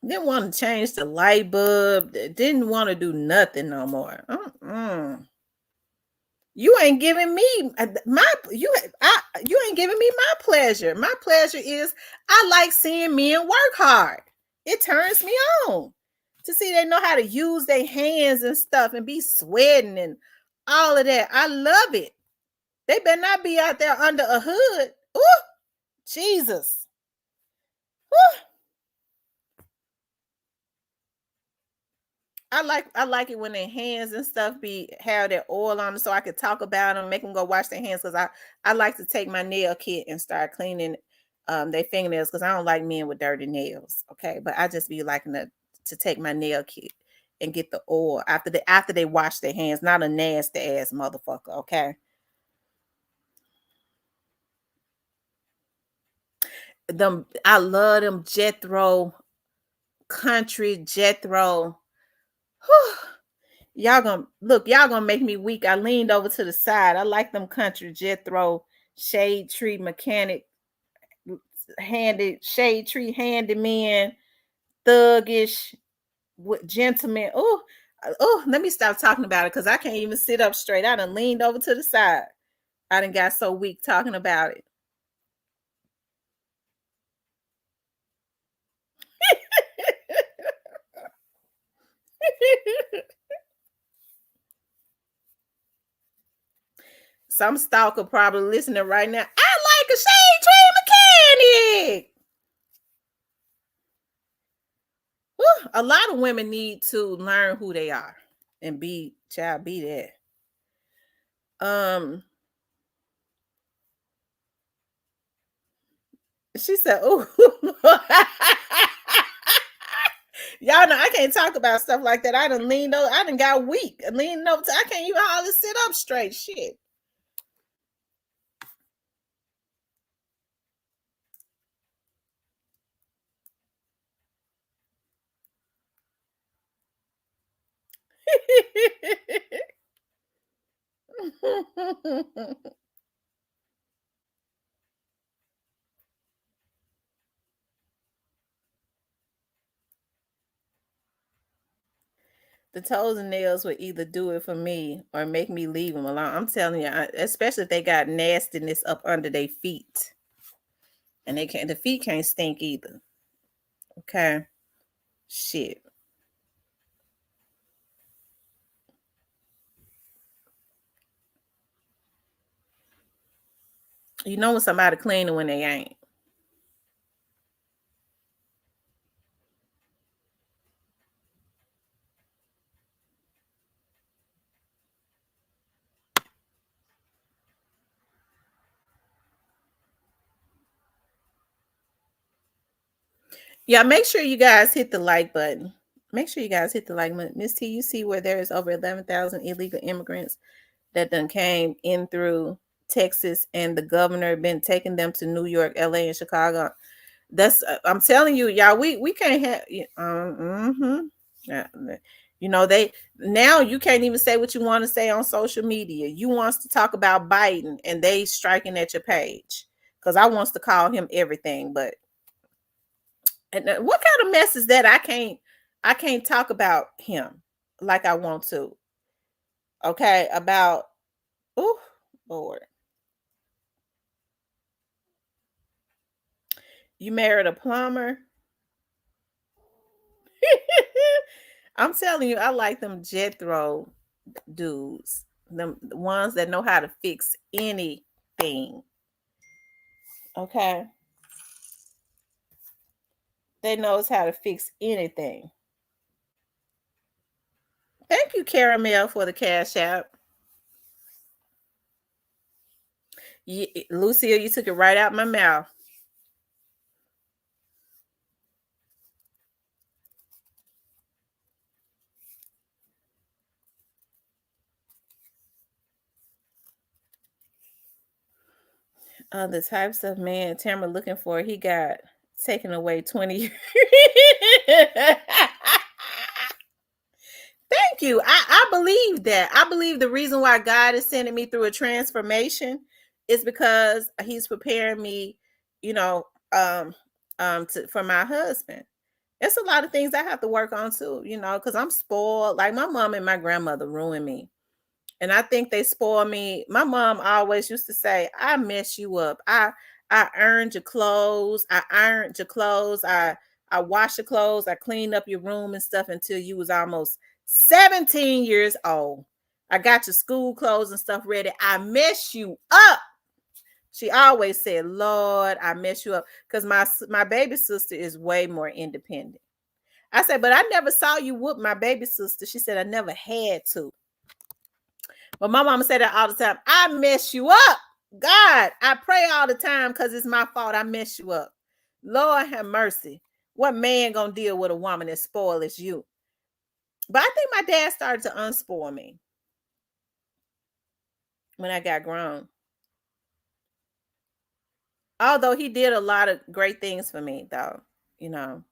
didn't want to change the light bulb. Didn't want to do nothing no more. You ain't giving me you ain't giving me my pleasure. My pleasure is I like seeing men work hard. It turns me on to see they know how to use their hands and stuff and be sweating and all of that. I love it. They better not be out there under a hood. Ooh, Jesus. Ooh. I like it when their hands and stuff be have their oil on them so I could talk about them, make them go wash their hands because I like to take my nail kit and start cleaning their fingernails because I don't like men with dirty nails. Okay, but I just be liking to take my nail kit and get the oil after they wash their hands, not a nasty ass motherfucker. Okay, them I love them Jethro country Jethro. Whew. Y'all gonna make me weak. I leaned over to the side. I like them country Jethro shade tree mechanic handed shade tree handyman thuggish gentleman. Oh, let me stop talking about it because I can't even sit up straight. I done leaned over to the side. I done got so weak talking about it. Some stalker probably listening right now. I like a shade tree mechanic. Whew, a lot of women need to learn who they are and be that. She said, "Oh, y'all know I can't talk about stuff like that. I done leaned over. I done got weak. Leaning over. I can't even hardly sit up straight. Shit." The toes and nails would either do it for me or make me leave them alone. I'm telling you, especially if they got nastiness up under their feet, and the feet can't stink either. Okay, shit. You know when somebody cleaning when they ain't. Yeah, make sure you guys hit the like button. Make sure you guys hit the like button. Miss T, you see where there is over 11,000 illegal immigrants that done came in through Texas, and the governor been taking them to New York, LA, and Chicago. That's I'm telling you, y'all. We can't have. Yeah, you know they now you can't even say what you want to say on social media. You wants to talk about Biden, and they striking at your page because I wants to call him everything, but and what kind of mess is that? I can't talk about him like I want to. Okay, about oh Lord, you married a plumber. I'm telling you, I like them Jethro dudes, them the ones that know how to fix anything. Okay, they knows how to fix anything. Thank you, Caramel, for the cash app. Lucille, you took it right out my mouth. The types of man Tamara looking for, he got taken away 20 years. Thank you. I believe that. I believe the reason why God is sending me through a transformation is because he's preparing me, you know, for my husband. It's a lot of things I have to work on too, because I'm spoiled. Like my mom and my grandmother ruined me. And I think they spoil me. My mom always used to say, "I mess you up. I earned your clothes. I ironed your clothes. I washed your clothes. I cleaned up your room and stuff until you was almost 17 years old. I got your school clothes and stuff ready. I mess you up." She always said, "Lord, I mess you up," because my baby sister is way more independent. I said, "But I never saw you whoop my baby sister." She said, "I never had to." But my mama said that all the time. I mess you up. God, I pray all the time because it's my fault. I mess you up. Lord have mercy. What man gonna deal with a woman as spoiled as you? But I think my dad started to unspoil me when I got grown. Although he did a lot of great things for me, though. You know,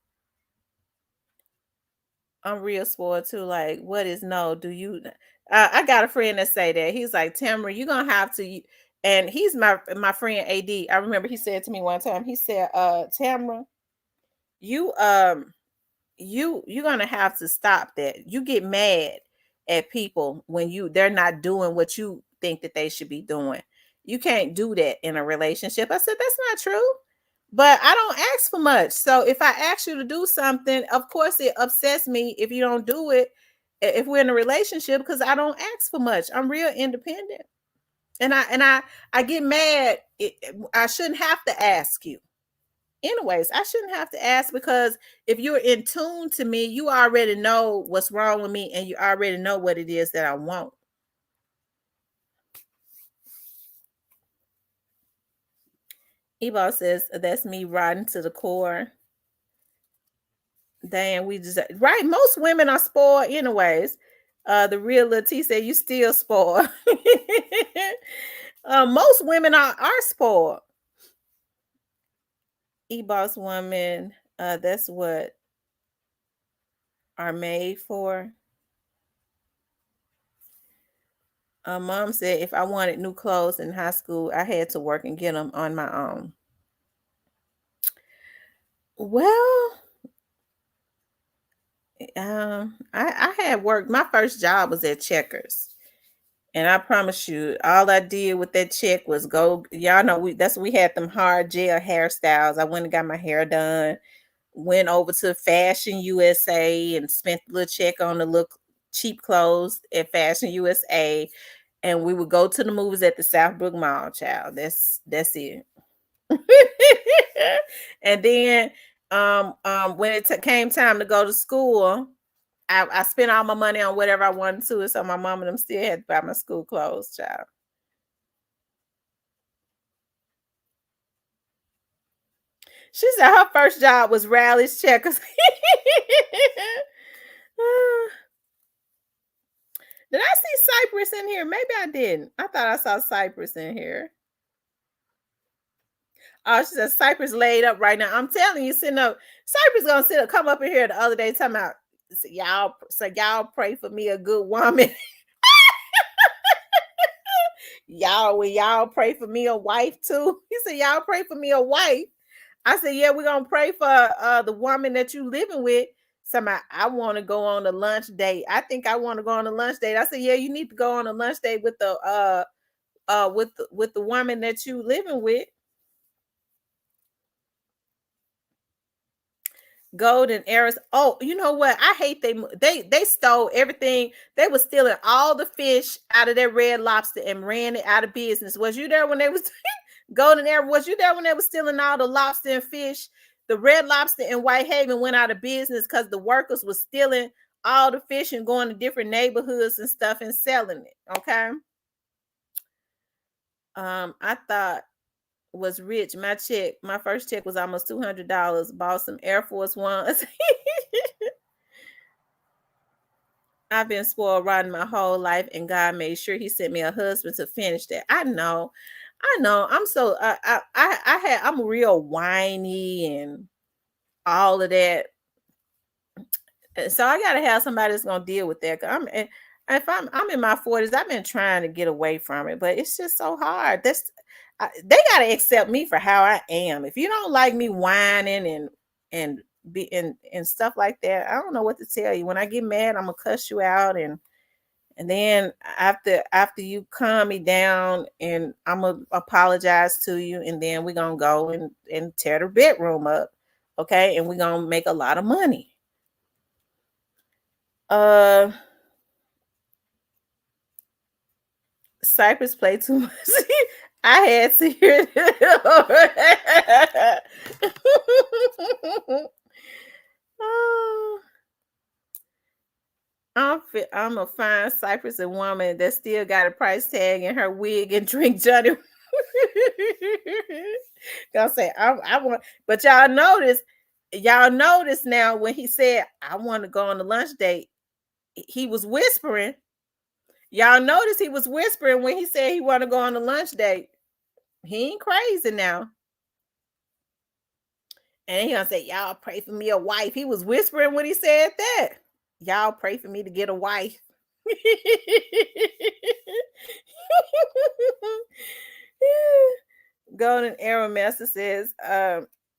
I'm real spoiled too. Like, what is no? Do you? I got a friend that say that he's like, Tamara, you're gonna have to. And he's my friend AD. I remember he said to me one time. He said, Tamara, you you're gonna have to stop that. You get mad at people when they're not doing what you think that they should be doing. You can't do that in a relationship. I said, that's not true. But I don't ask for much. So if I ask you to do something, of course it upsets me if you don't do it, if we're in a relationship, because I don't ask for much. I'm real independent. And I get mad. I shouldn't have to ask you. Anyways, I shouldn't have to ask because if you're in tune to me, you already know what's wrong with me and you already know what it is that I want. Ebo says that's me riding to the core. Damn, we just right. Most women are spoiled, anyways. The real T said you still spoiled. Most women are spoiled. E-boss woman, that's what are made for. Mom said if I wanted new clothes in high school, I had to work and get them on my own. Well, I had worked. My first job was at Checkers, and I promise you, all I did with that check was go. Y'all know we had them hard gel hairstyles. I went and got my hair done. Went over to Fashion USA and spent the little check on the look cheap clothes at Fashion USA, and we would go to the movies at the Southbrook Mall. Child, that's it. And then when came time to go to school, I spent all my money on whatever I wanted to, so my mom and them still had to buy my school clothes, child. She said her first job was Rally's Checkers. Did I see Cypress in here? Maybe I didn't. I thought I saw Cypress in here. Oh, she said Cypress laid up right now. I'm telling you, sitting up. Cypress gonna come up in here the other day talking about y'all pray for me a good woman. When y'all pray for me a wife too. He said, y'all pray for me a wife. I said, yeah, we're gonna pray for the woman that you living with. Somebody, I want to go on a lunch date. I think I want to go on a lunch date. I said, yeah, you need to go on a lunch date with the with the woman that you living with. Golden Arrows. Oh, you know what? I hate they stole everything. They were stealing all the fish out of their Red Lobster and ran it out of business. Was you there when they was Golden Arrow? Was you there when they were stealing all the lobster and fish? The Red Lobster in Whitehaven went out of business because the workers were stealing all the fish and going to different neighborhoods and stuff and selling it. Okay. I thought was rich. My first check was almost $200. Bought some Air Force Ones. I've been spoiled rotten my whole life, and God made sure He sent me a husband to finish that. I know. I'm so I'm real whiny and all of that. So I gotta have somebody that's gonna deal with that. If I'm in my 40s, I've been trying to get away from it, but it's just so hard. They gotta accept me for how I am. If you don't like me whining and be and stuff like that, I don't know what to tell you. When I get mad, I'm gonna cuss you out, and then after you calm me down, and I'm gonna apologize to you, and then we're gonna go and tear the bedroom up, okay? And we're gonna make a lot of money. Cypress played too much. I had to hear it. Oh, I'm a fine Cypress a woman that still got a price tag in her wig and drink Johnny. Gonna say I want, but y'all notice now when he said I want to go on the lunch date, he was whispering. Y'all notice he was whispering when he said he want to go on the lunch date. He ain't crazy now. And he gonna say, y'all pray for me a wife. He was whispering when he said that. Y'all pray for me to get a wife. Golden Arrow Master says,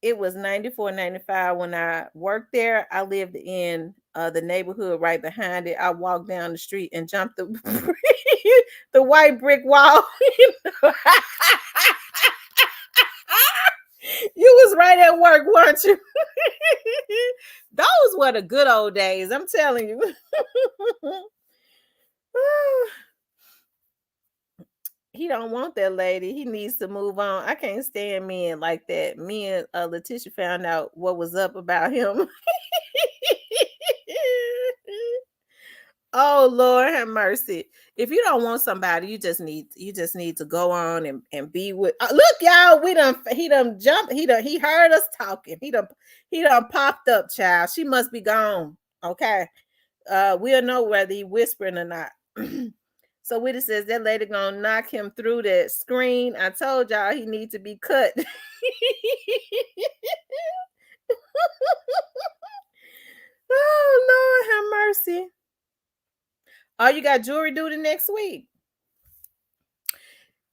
it was 94.95 when I worked there. I lived in the neighborhood right behind it. I walked down the street and jumped the the white brick wall. You was right at work, weren't you? Those were the good old days, I'm telling you. He don't want that lady. He needs to move on. I can't stand men like that. Me and Letitia found out what was up about him. Oh Lord have mercy. If you don't want somebody, you just need to go on and be with look, y'all, he done jumped, he heard us talking. He done popped up, child. She must be gone. Okay. We'll know whether he whispering or not. So Whitty says that lady gonna knock him through that screen. I told y'all he need to be cut. Oh Lord have mercy. Oh, you got jewelry due the next week.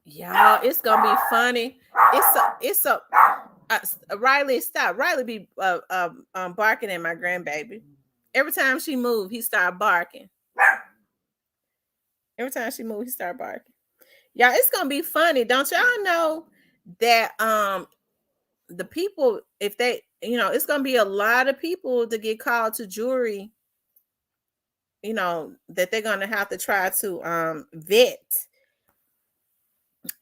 Y'all, it's gonna be funny. It's a Riley, stop. Riley be barking at my grandbaby. Every time she move, he start barking. Every time she move, he start barking. Y'all, it's gonna be funny. Don't y'all know that the people, if they, it's gonna be a lot of people to get called to jury, that they're gonna have to try to vet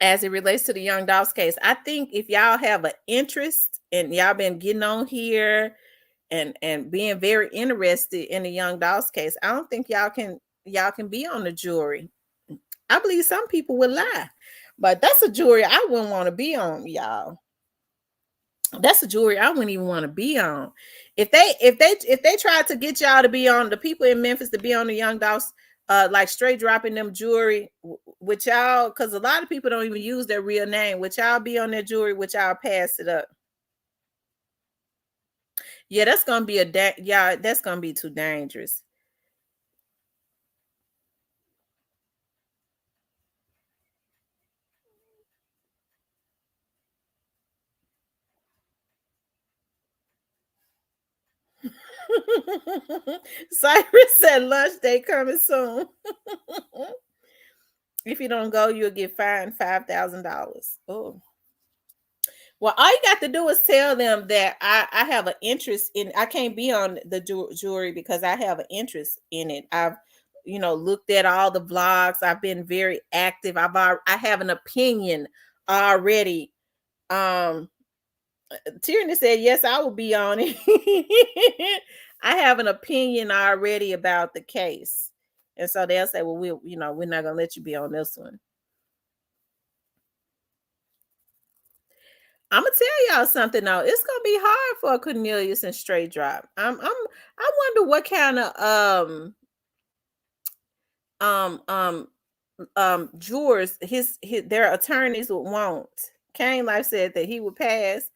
as it relates to the Young Dolph's case. I think if y'all have an interest and y'all been getting on here and being very interested in the Young Dolph's case, I don't think y'all can be on the jury. I believe some people would lie, but that's a jury I wouldn't want to be on, y'all. That's the jewelry I wouldn't even want to be on. If they tried to get y'all to be on, the people in Memphis to be on the Young Dogs, like straight dropping them jewelry with y'all, because a lot of people don't even use their real name. Would y'all be on their jewelry? Would y'all pass it up? Yeah, that's gonna be yeah, that's gonna be too dangerous. Cyrus said lunch day coming soon. If you don't go, you'll get fined $5,000. Oh. Well, all you got to do is tell them that I have an interest in. I can't be on the jewelry because I have an interest in it. I've looked at all the vlogs. I've been very active. I have an opinion already. Tierney said yes, I will be on it. I have an opinion already about the case, and so they'll say, well, we're not gonna let you be on this one. I'm gonna tell y'all something though. It's gonna be hard for Cornelius and Straight Drop. I wonder what kind of um um jurors his their attorneys would want. Kane Life said that he would pass.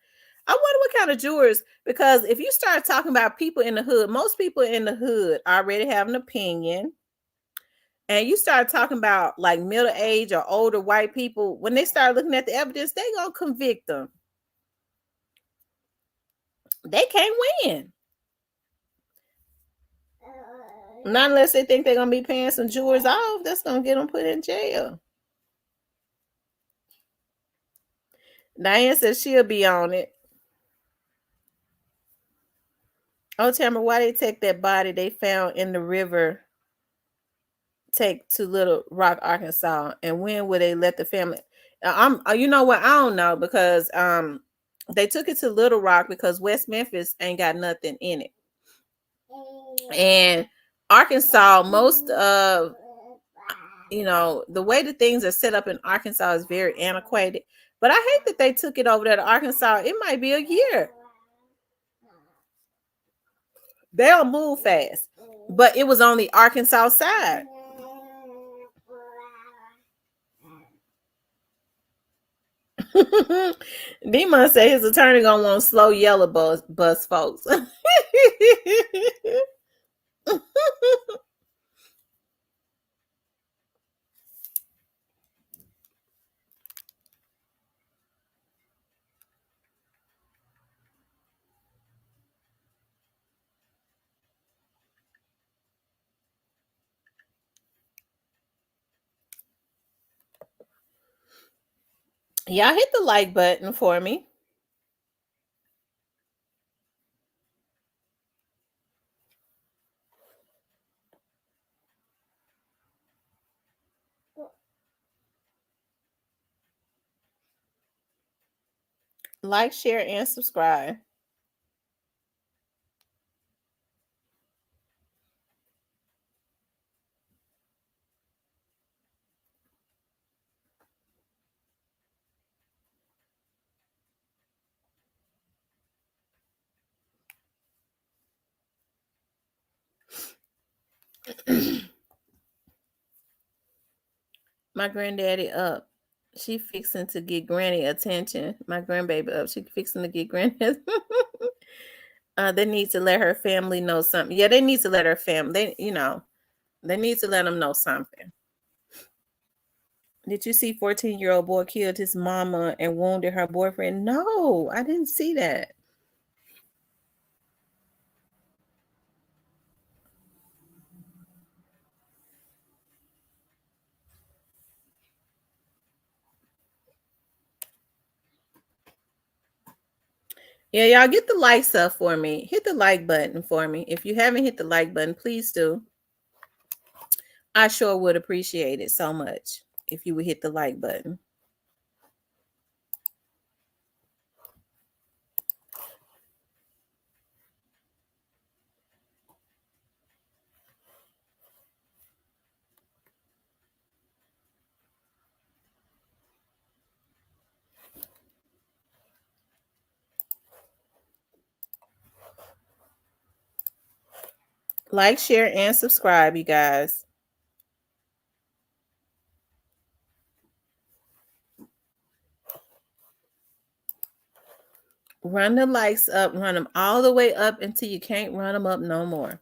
I wonder what kind of jurors, because if you start talking about people in the hood, most people in the hood already have an opinion. And you start talking about like middle age or older white people, when they start looking at the evidence, they gonna convict them. They can't win. Not unless they think they're gonna be paying some jurors off. That's gonna get them put in jail. Diane says she'll be on it. Oh, Tamara, why they take that body they found in the river, take to Little Rock, Arkansas, and when will they let the family? You know what? I don't know, because they took it to Little Rock because West Memphis ain't got nothing in it, and Arkansas, most of the way that things are set up in Arkansas is very antiquated. But I hate that they took it over there to Arkansas. It might be a year. They'll move fast, but it was on the Arkansas side. Demon said his attorney gonna want slow yellow bus folks. Y'all hit the like button for me. Like, share, and subscribe. My granddaddy up. She fixing to get granny attention. My grandbaby up. She fixing to get granny. They need to let her family know something. Yeah, they need to let her family. They need to let them know something. Did you see 14-year-old boy killed his mama and wounded her boyfriend? No, I didn't see that. Yeah, y'all get the likes up for me. Hit the like button for me. If you haven't hit the like button, please do. I sure would appreciate it so much if you would hit the like button. Like, share, and subscribe, you guys. Run the likes up, run them all the way up until you can't run them up no more.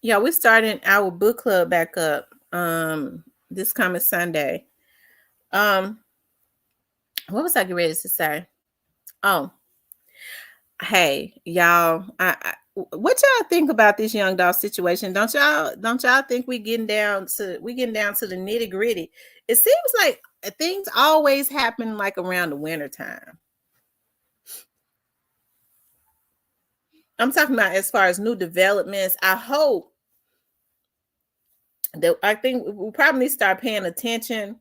Yeah, we're starting our book club back up this coming Sunday. What was I getting ready to say? Oh, hey, y'all. What y'all think about this young dog situation? Don't y'all think we getting down to the nitty-gritty? It seems like things always happen like around the winter time. I'm talking about as far as new developments. I think we probably need to start paying attention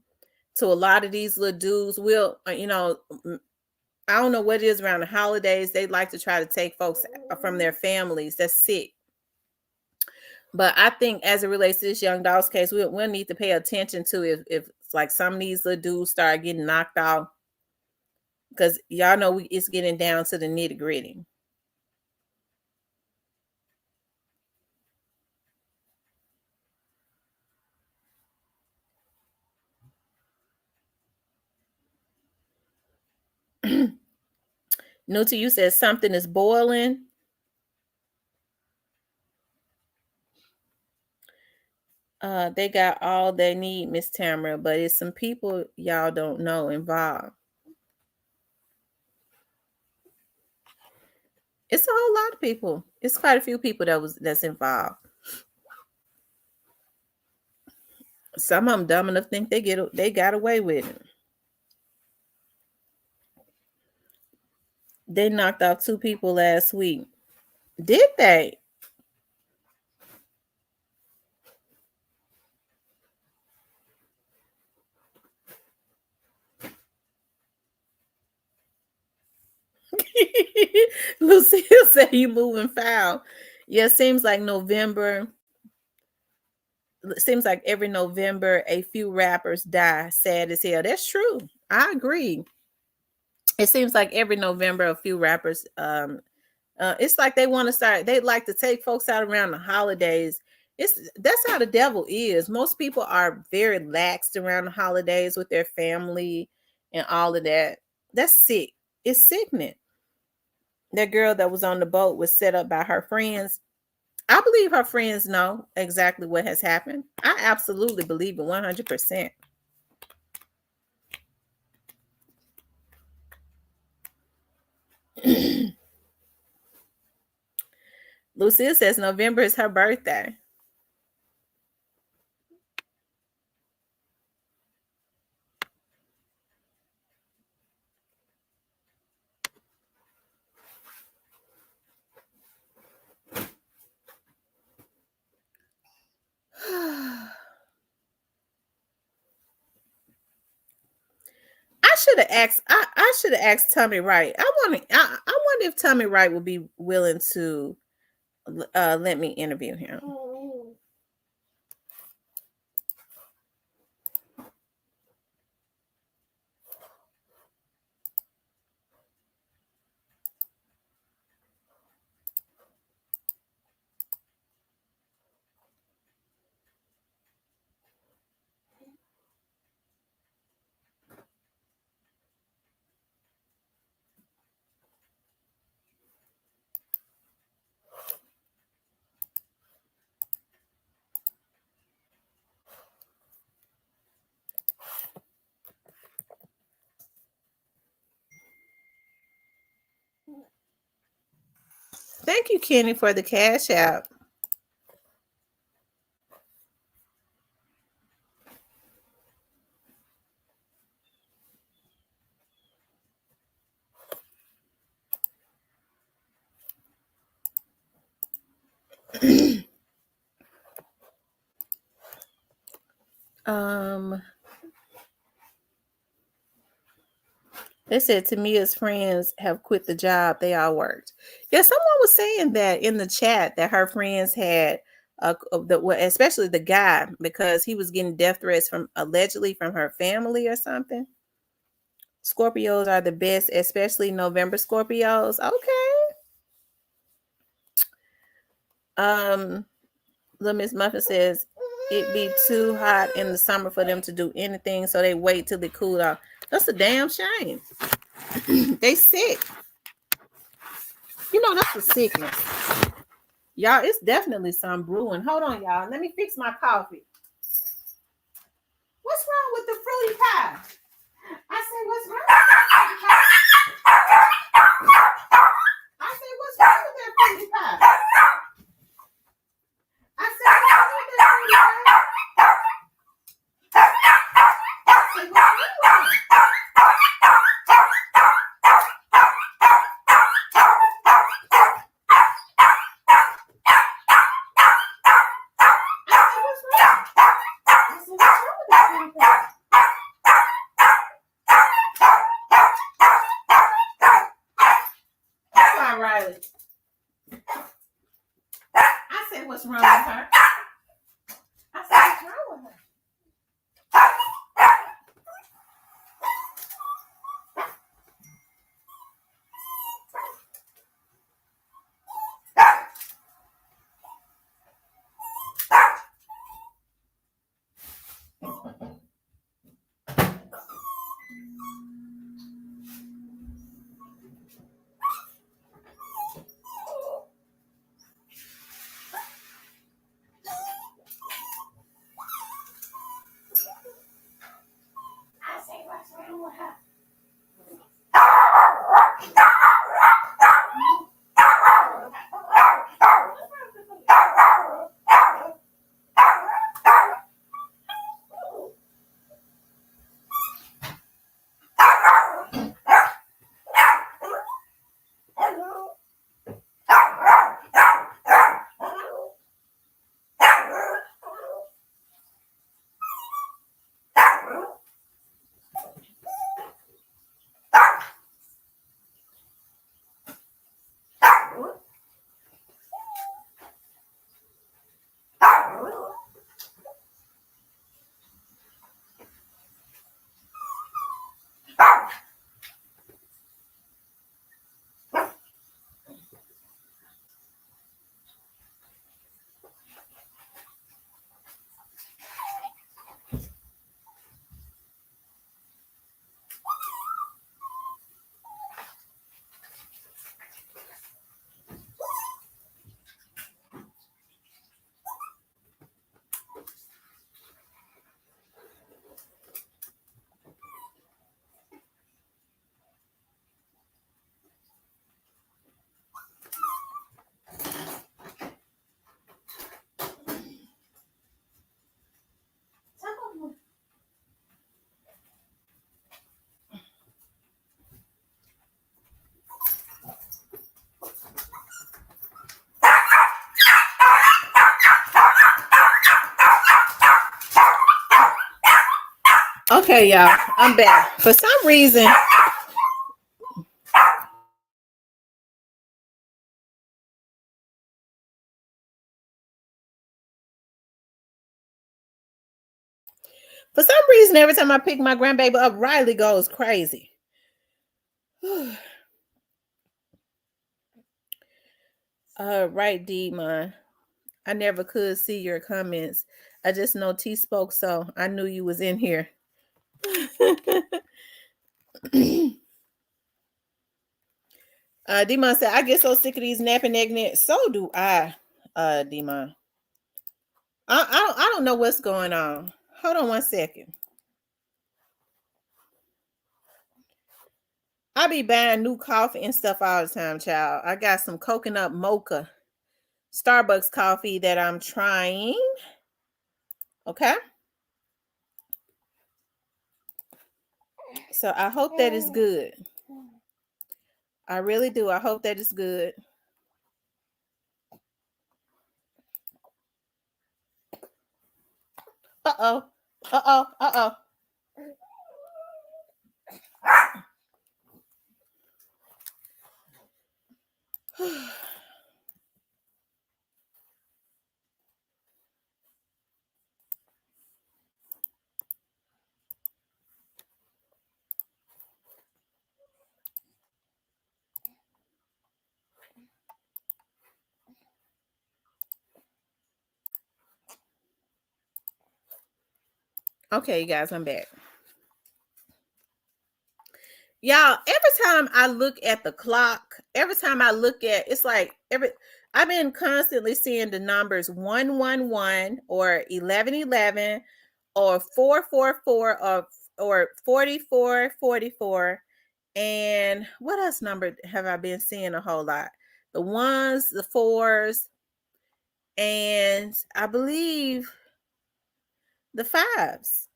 to a lot of these little dudes. I don't know what it is around the holidays. They like to try to take folks from their families that's sick. But I think as it relates to this young dog's case, we'll need to pay attention to if like some of these little dudes start getting knocked out, because y'all know it's getting down to the nitty gritty. New to you says something is boiling. They got all they need, Miss Tamara, but it's some people y'all don't know involved. It's a whole lot of people. It's quite a few people that's involved. Some of them dumb enough think they got away with it. They knocked off 2 people last week. Did they? Lucille said you moving foul. Yeah, it seems like November. It seems like every November a few rappers die. Sad as hell. That's true. I agree. It seems like every November a few rappers. It's like they want to start. They like to take folks out around the holidays. That's how the devil is. Most people are very laxed around the holidays with their family and all of that. That's sick. It's sickening. That girl that was on the boat was set up by her friends. I believe her friends know exactly what has happened. I absolutely believe it 100%. Lucille says November is her birthday. I should have asked. I should have asked Tommy Wright. I wonder if Tommy Wright would be willing to let me interview him. Thank you, Kenny, for the cash out. um They said Tamia's friends have quit the job they all worked. Yeah, someone was saying that in the chat that her friends had, especially the guy, because he was getting death threats from allegedly from her family or something. Scorpios are the best, especially November Scorpios. Okay. Little Miss Muffin says it be too hot in the summer for them to do anything, so they wait till it cool off. That's a damn shame. They sick. You know, that's a sickness. Y'all, it's definitely some brewing. Hold on, y'all. Let me fix my coffee. What's wrong with the fruity pie? I say, what's wrong with that fruity pie? I say, what's wrong with that fruity pie? I said, what's wrong with that fruity pie? I said, what's wrong with it? What's wrong with her? I said, what's wrong with her? Okay, y'all, I'm back. For some reason, every time I pick my grandbaby up, Riley goes crazy. Right, Demon. I never could see your comments. I just know T spoke, so I knew you was in here. Demon said, I get so sick of these napping neck. So do I, Demon. I don't know what's going on. Hold on one second. I be buying new coffee and stuff all the time, child. I got some coconut mocha Starbucks coffee that I'm trying. Okay. So I hope that is good. I really do. I hope that is good. Uh-oh. Uh-oh. Uh-oh. Okay, you guys, I'm back. Y'all, every time I look at the clock, every time I look at it's like I've been constantly seeing the numbers 111 or 1111 or 444 or 4444. And what else number have I been seeing a whole lot? The ones, the fours, and I believe the fives.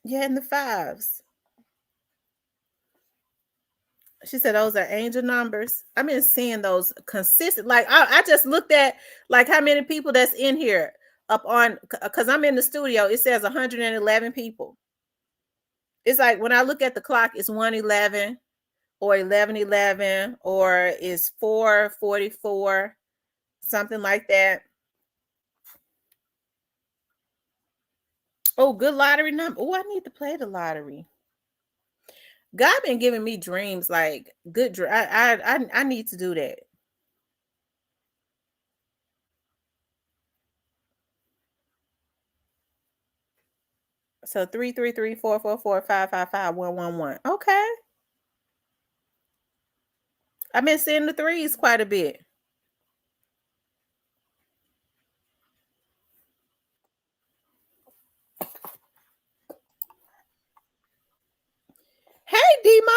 Yeah, and the fives. She said those are angel numbers. I've been seeing those consistent. Like I just looked at like how many people that's in here up on because I'm in the studio. It says 111 people. It's like when I look at the clock, it's 111 or 1111 or it's 444, something like that. Oh, good lottery number. Oh, I need to play the lottery. God been giving me dreams like good. I need to do that. So 333 444 555 111. Okay. I've been seeing the threes quite a bit. Hey, Demon.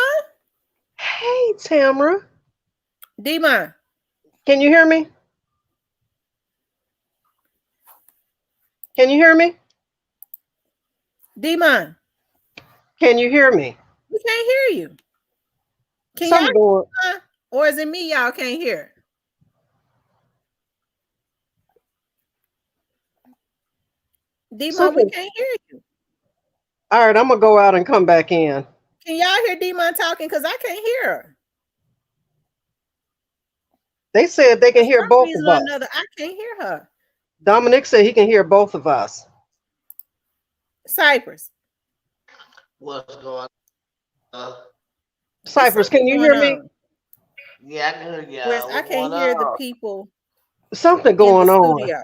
Hey, Tamara. Demon. Can you hear me? Can you hear me? Demon. Can you hear me? We can't hear you. Can y'all Something going. hear? Or is it me y'all can't hear? Demon, we Something. can't hear you. All right, I'm gonna go out and come back in. Can y'all hear Demon talking? Because I can't hear her. They said they For can hear some both reason of or us. another, I can't hear her. Dominic said he can hear both of us. Cypress. What's going on? It's Cypress, something can you going hear me? on. Yeah, I can hear Whereas y'all. I What's can't going hear the on? people Something in the going on. studio.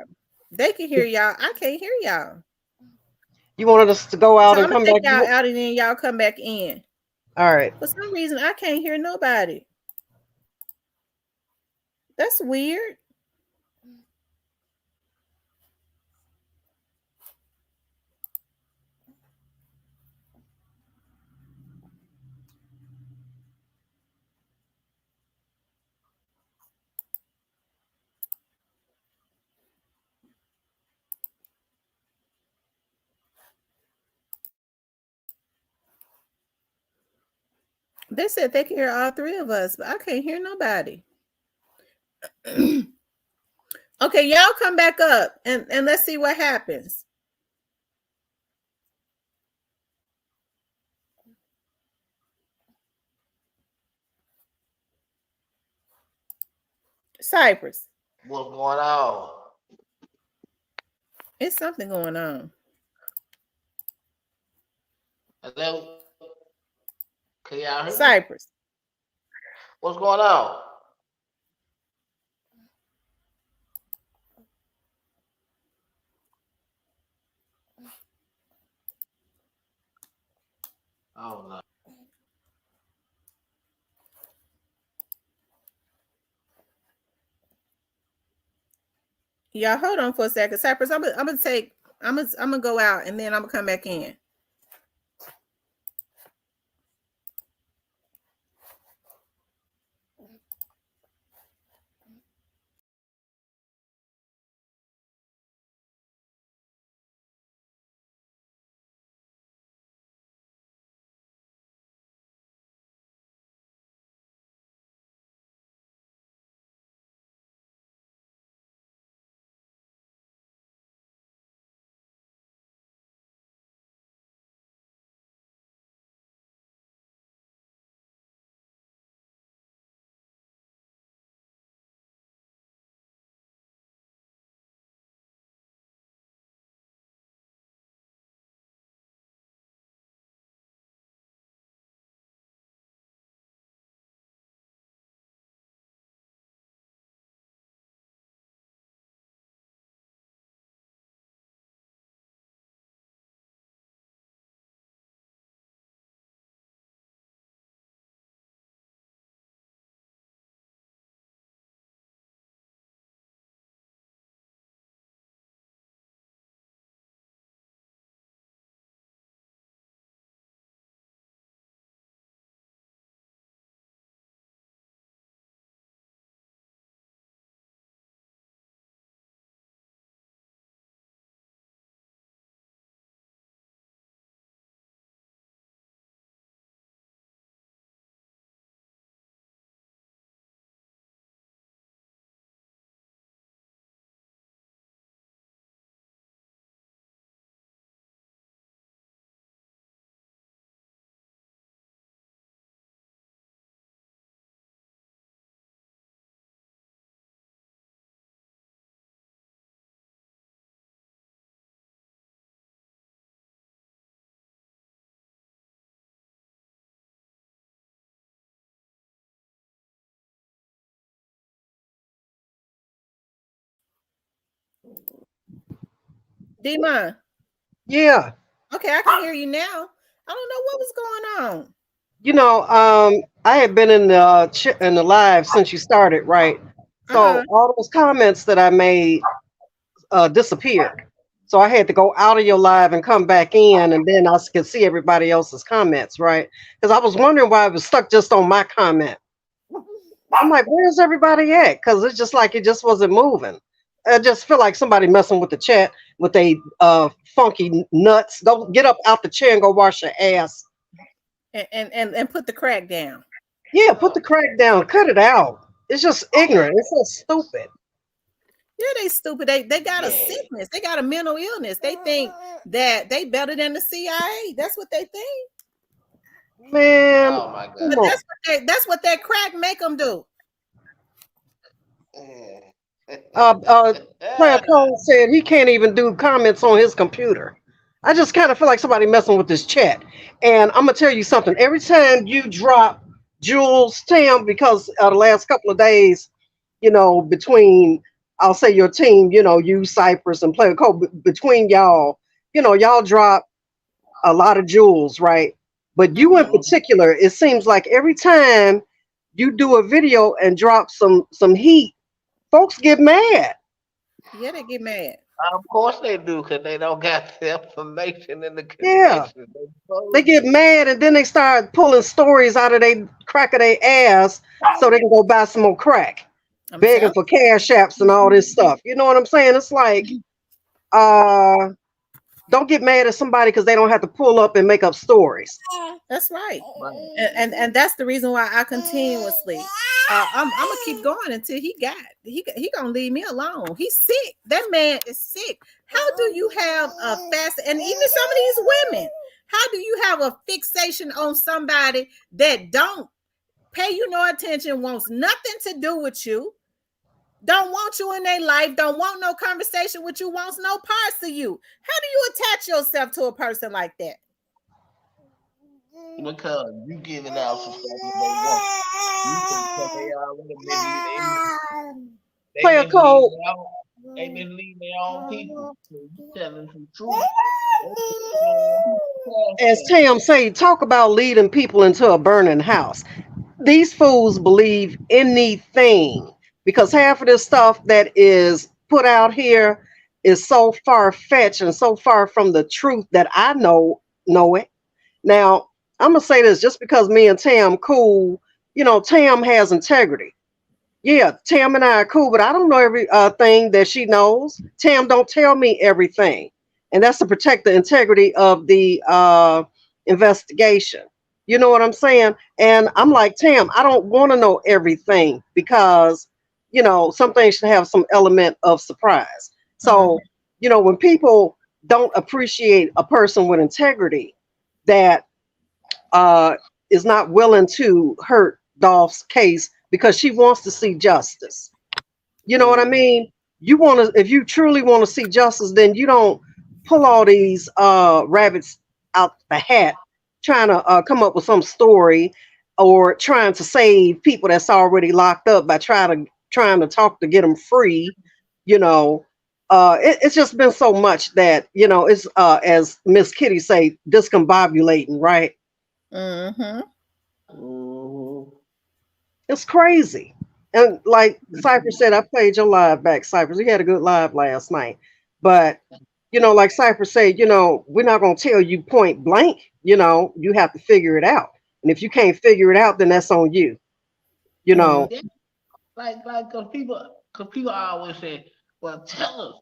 They can hear y'all. I can't hear y'all. You wanted us to go So out I'm and gonna come take back y'all in? out and then y'all come back in. All right. For some reason, I can't hear nobody. That's weird. They said they can hear all three of us, but I can't hear nobody. Okay, y'all come back up and let's see what happens. Cypress, What's going on? it's something going on. Hello? Can y'all hear me? Cypress. What's going on? Oh no. Y'all hold on for a second. Cypress, I'm gonna go out and then I'm gonna come back in. Demon. Yeah. Okay, I can hear you now. I don't know what was going on. I had been in the live since you started, right? So all those comments that I made disappeared. So I had to go out of your live and come back in, and then I could see everybody else's comments, right? Because I was wondering why it was stuck just on my comment. I'm like, where's everybody at? Because it's just like it just wasn't moving. I just feel like somebody messing with the chat with they funky nuts. Go get up out the chair and go wash your ass. And put the crack down. Yeah, put the crack down. Cut it out. It's just ignorant. It's so stupid. Yeah, they stupid. They got a sickness. They got a mental illness. They think that they better than the CIA. That's what they think. Man, oh my But God. that's what that crack make them do. Player Cole said he can't even do comments on his computer. I just kind of feel like somebody messing with this chat. And I'm gonna tell you something. Every time you drop Jules, Tim, because the last couple of days, between I'll say your team, you Cypress and Player Cole, between y'all, y'all drop a lot of jewels, right? But you in particular, it seems like every time you do a video and drop some heat, folks get mad. Yeah, they get mad. Of course they do, because they don't got the information in the Yeah. They get mad and then they start pulling stories out of their crack of their ass so they can go buy some more crack. Begging for cash apps and all this stuff. You know what I'm saying? It's like, don't get mad at somebody because they don't have to pull up and make up stories. That's right. And that's the reason why I continuously I'm gonna keep going until he gonna leave me alone. He's sick. That man is sick. How do you have a fast, and even some of these women, how do you have a fixation on somebody that don't pay you no attention, wants nothing to do with you, don't want you in their life, don't want no conversation with you, wants no parts of you? How do you attach yourself to a person like that? Because you giving out some stuff that they want. Player Cole. They misleading their own people. So you telling some truth. As Tam say, talk about leading people into a burning house. These fools believe anything because half of this stuff that is put out here is so far-fetched and so far from the truth that I know it. Now, I'm gonna say this, just because me and Tam cool, Tam has integrity. Yeah, Tam and I are cool, but I don't know every thing that she knows. Tam don't tell me everything, and that's to protect the integrity of the investigation. You know what I'm saying? And I'm like, Tam, I don't want to know everything because, some things should have some element of surprise. So, when people don't appreciate a person with integrity that is not willing to hurt Dolph's case because she wants to see justice. You know what I mean? If you truly want to see justice, then you don't pull all these rabbits out the hat trying to come up with some story or trying to save people that's already locked up by trying to talk to get them free. It's just been so much that it's as Miss Kitty say, discombobulating, right? It's crazy. And like Cypress said, I played your live back, Cypress. We had a good live last night. But, like Cypress said, we're not going to tell you point blank. You have to figure it out. And if you can't figure it out, then that's on you. Because people always say, well, tell us.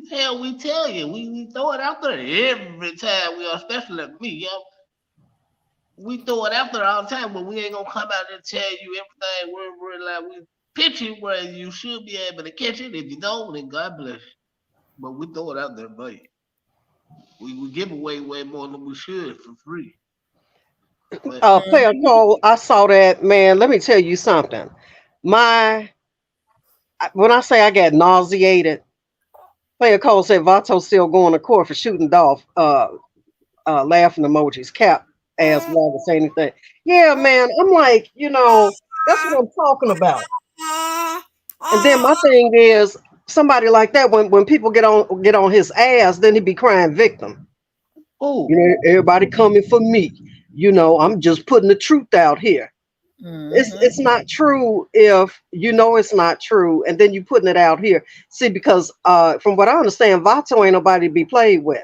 Hell, we tell you. We throw it out there every time especially me, we throw it out there all the time, but we ain't gonna come out and tell you everything. We're like we pitch it where you should be able to catch it. If you don't, then God bless you. But we throw it out there, buddy. We give away way more than we should for free. Player Cole, I saw that, man. Let me tell you something. When I say I got nauseated, Player Cole said Vato's still going to court for shooting Dolph. Laughing emojis, cap. Ask Love to say anything. Yeah, man. I'm like, that's what I'm talking about. And then my thing is, somebody like that, when people get on his ass, then he be crying victim. Oh, You know, everybody coming for me. You know, I'm just putting the truth out here. Mm-hmm. It's not true if you know it's not true, and then you putting it out here. See, because from what I understand, Vato ain't nobody to be played with.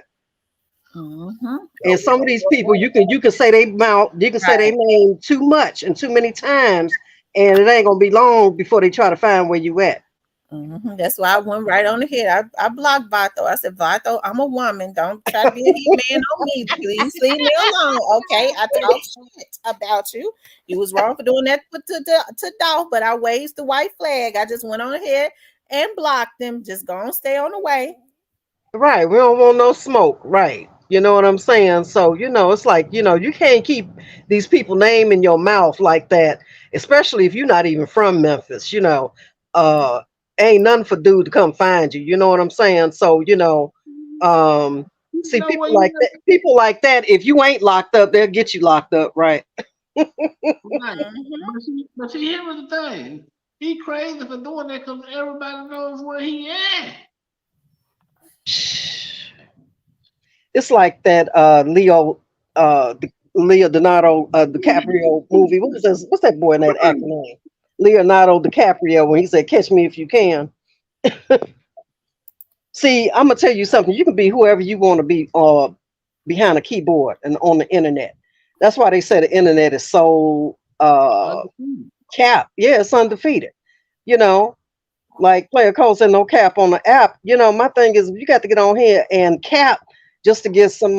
Mm-hmm. And some of these people, you can say they mouth, you can say they Right. name too much and too many times, and it ain't gonna be long before they try to find where you at. Mm-hmm. That's why I went right on ahead. I blocked Vato. I said, Vato, I'm a woman. Don't try to be a hitman on me. Please leave me alone. Okay. I talk shit about you. You was wrong for doing that to Dolph, but I waved the white flag. I just went on ahead and blocked them. Just gonna stay on the way. Right. We don't want no smoke. Right. You know what I'm saying? So, it's like, you can't keep these people name in your mouth like that, especially if you're not even from Memphis, uh, ain't nothing for dude to come find you. You know what I'm saying? So, um, you see, know what? You people like that, if you ain't locked up, they'll get you locked up. Right. right. Mm-hmm. But see, here was the thing. He crazy for doing that because everybody knows where he at. It's like that Leonardo DiCaprio movie. What was this? What's that boy in that actor name? Leonardo DiCaprio when he said, "Catch me if you can." See, I'm gonna tell you something. You can be whoever you want to be behind a keyboard and on the internet. That's why they say the internet is so Undefeated. cap. Yeah, it's undefeated. You know, like Player Cole said, no cap on the app. My thing is you got to get on here and cap just to get some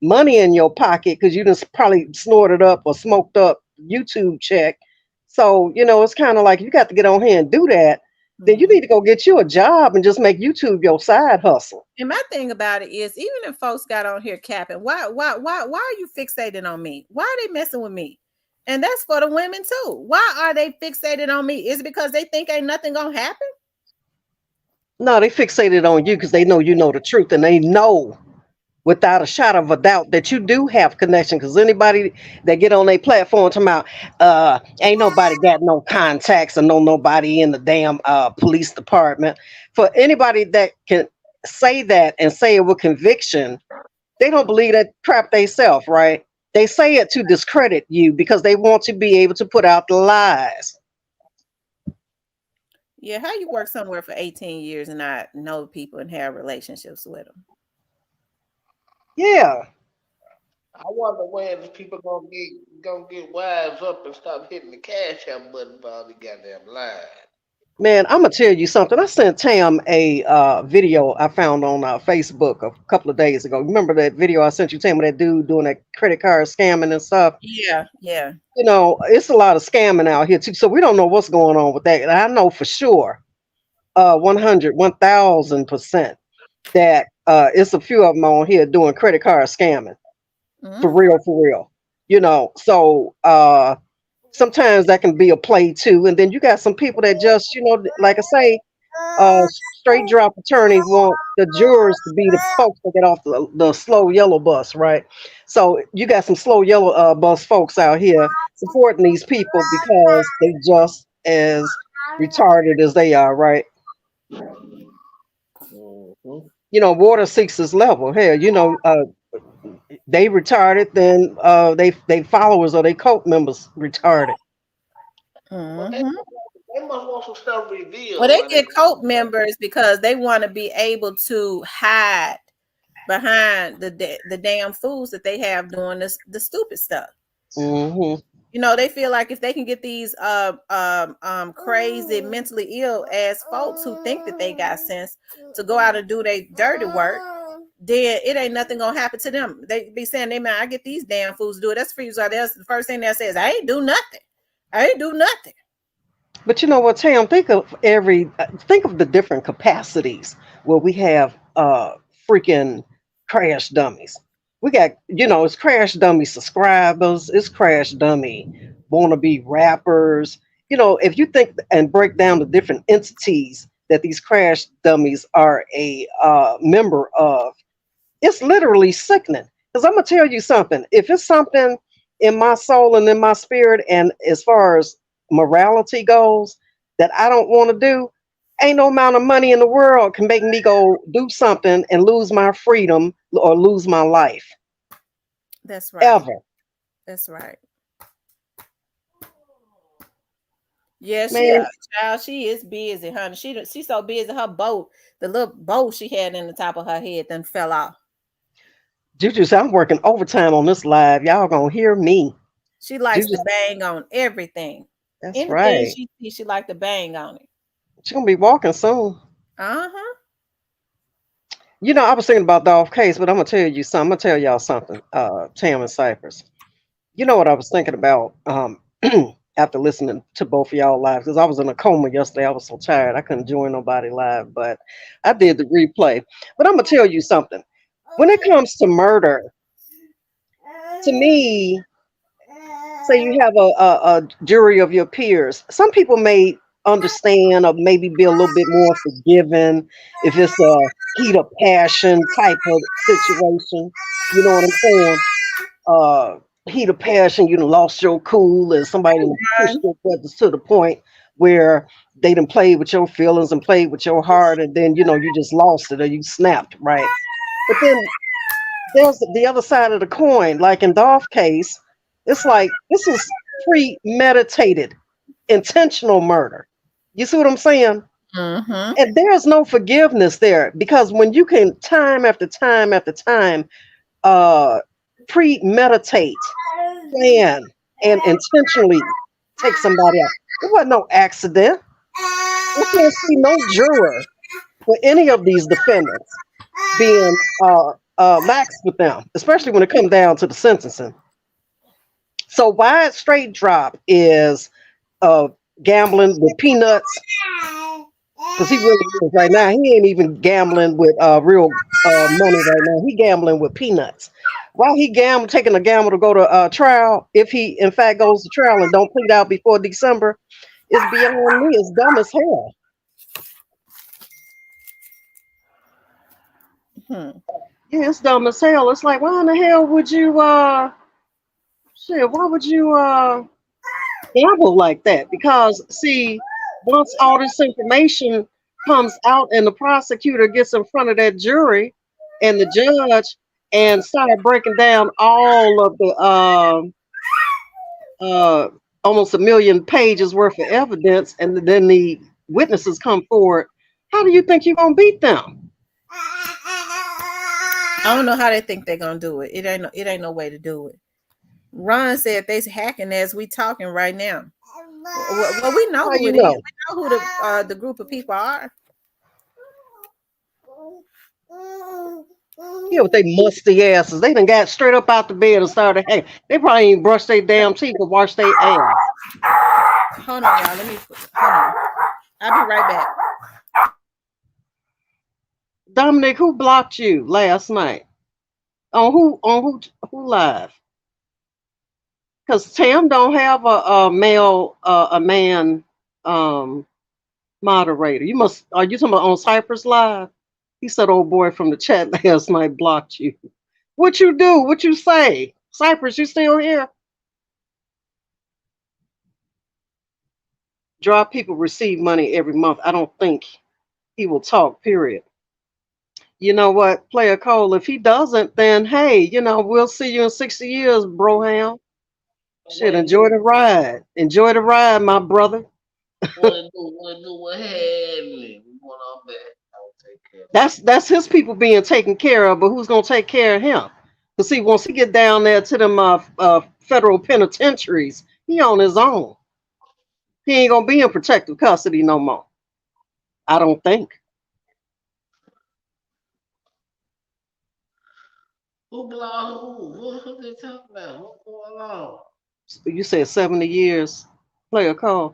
money in your pocket because you just probably snorted up or smoked up YouTube check. So, it's kind of like you got to get on here and do that. Then you need to go get you a job and just make YouTube your side hustle. And my thing about it is, even if folks got on here capping, why are you fixated on me? Why are they messing with me? And that's for the women too. Why are they fixated on me? Is it because they think ain't nothing gonna happen? No, they fixated on you because they know you know the truth and they know without a shot of a doubt that you do have connection because anybody that get on a platform talking about ain't nobody got no contacts or nobody in the damn police department. For anybody that can say that and say it with conviction, they don't believe that crap they self, right? They say it to discredit you because they want to be able to put out the lies. Yeah, how you work somewhere for 18 years and not know people and have relationships with them? Yeah. I wonder when the people gonna get wise up and stop hitting the cash out button for all the goddamn lies. Man, I'm gonna tell you something. I sent Tam a video I found on Facebook a couple of days ago. Remember that video I sent you, Tam, of that dude doing that credit card scamming and stuff? Yeah, yeah. It's a lot of scamming out here too. So we don't know what's going on with that. And I know for sure, 1000% that it's a few of them on here doing credit card scamming for Mhm. real, for real. So sometimes that can be a play too. And then you got some people that just, like I say, straight drop attorneys want the jurors to be the folks that get off the slow yellow bus, right? So you got some slow yellow bus folks out here supporting these people because they just as retarded as they are, right? Mhm. Water seeks its level. Hell, they retarded, then they followers or they cult members retarded. But they, Mhm. they must want some stuff Well, revealed they while they get cult members because they want to be able to hide behind the damn fools that they have doing the stupid stuff. Hmm. They feel like if they can get these crazy, mentally ill ass folks who think that they got sense to go out and do their dirty work, then it ain't nothing gonna happen to them. They be saying, "They man, I get these damn fools to do it." That's for you. So that's the first thing that says, "I ain't do nothing. I ain't do nothing." But you know what, Tam? Think of the different capacities where we have freaking crash dummies. We got, it's crash dummy subscribers, it's crash dummy wannabe rappers. If you think and break down the different entities that these crash dummies are a member of, it's literally sickening. Because I'm gonna tell you something. If it's something in my soul and in my spirit, and as far as morality goes, that I don't want to do, Ain't no amount of money in the world can make me go do something and lose my freedom or lose my life. That's right. Ever. That's right. Yeah, Man, child, she is busy, honey. She's so busy. Her boat, the little boat she had in the top of her head, then fell off. Juju said, I'm working overtime on this live. Y'all gonna hear me. She likes Juju, to bang on everything. that's Anything right. she sees, she like to bang on it. She's gonna be walking soon. Uh-huh. You know, I was thinking about Dolph Case, but I'm gonna tell you something. I'm gonna tell y'all something, Tam and Cypress. You know what I was thinking about after listening to both of y'all live, because I was in a coma yesterday. I was so tired I couldn't join nobody live, but I did the replay. But I'm gonna tell you something. When it comes to murder, to me, say you have a jury of your peers. Some people may understand or maybe be a little bit more forgiving if it's a heat of passion type of situation. You know what I'm saying? Heat of passion, you done lost your cool, and somebody done pushed Run. your buttons to the point where they done played with your feelings and played with your heart, and then you just lost it or you snapped, right? But then there's the other side of the coin. Like in Dolph's case, it's like this is premeditated, intentional murder. You see what I'm saying? Mm-hmm. And there's no forgiveness there because when you can time after time after time uh premeditate, plan, and intentionally take somebody out. It wasn't no accident. I can't see no juror for any of these defendants being lax with them, especially when it comes down to the sentencing. So wide straight drop is uh, gambling with peanuts because he really is right now. He ain't even gambling with real money right now. He gambling with peanuts. While he taking a gamble to go to trial, if he in fact goes to trial and don't plead out before December, it's beyond me. It's dumb as hell. Hmm. Yeah, it's dumb as hell. It's like, why in the hell would you shit, why would you gamble like that? Because see, once all this information comes out and the prosecutor gets in front of that jury and the judge and start breaking down all of the uh almost a million pages worth of evidence and then the witnesses come forward, how do you think you're gonna beat them? I don't know how they think they're gonna do it. It ain't no way to do it. Ron said they's hacking as we talking right now. Well, we know How who you it is. know? We know who the group of people are. Yeah, with they musty asses. They done got straight up out the bed and started hanging. They probably ain't brushed their damn teeth or washed their ass. Hold on, y'all. Hold on. I'll be right back. Dominic, who blocked you last night? On who live? Because Tam don't have a man um moderator. You must are you talking about on Cypress Live? He said old boy from the chat last night blocked you. What you do? What you say? Cypress, you still here? Draw people receive money every month. I don't think he will talk, period. You know what, Player Cole, if he doesn't, then hey, we'll see you in 60 years, broham. Shit, What enjoy do? the ride. Enjoy the ride, my brother. What do? What do? What happened? We going on back. I'll take care of That's his people being taken care of, but who's gonna take care of him? Cause see, once he get down there to them federal penitentiaries, he on his own. He ain't gonna be in protective custody no more. I don't think. who blocked who? What they talking about? What's going on? You said 70 years. Player call.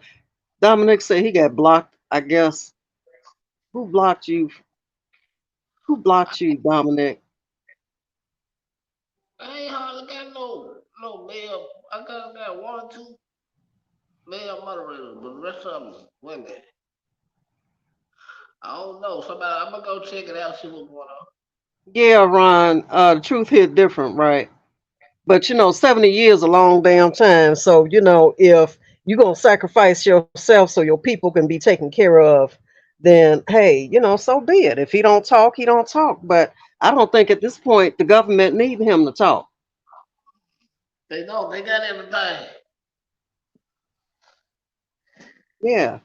Dominic said he got blocked. I guess. Who blocked you? Who blocked you, Dominic? I ain't hardly got no male. I got one or two male moderators, but the rest of them women. I don't know. Somebody, I'm gonna go check it out. See what's going on. Yeah, Ron. The truth hit different, right? But 70 years a long damn time. So if you're gonna sacrifice yourself so your people can be taken care of, then hey, so be it. If he don't talk, he don't talk. But I don't think at this point the government need him to talk. They don't. They got everything. Yeah.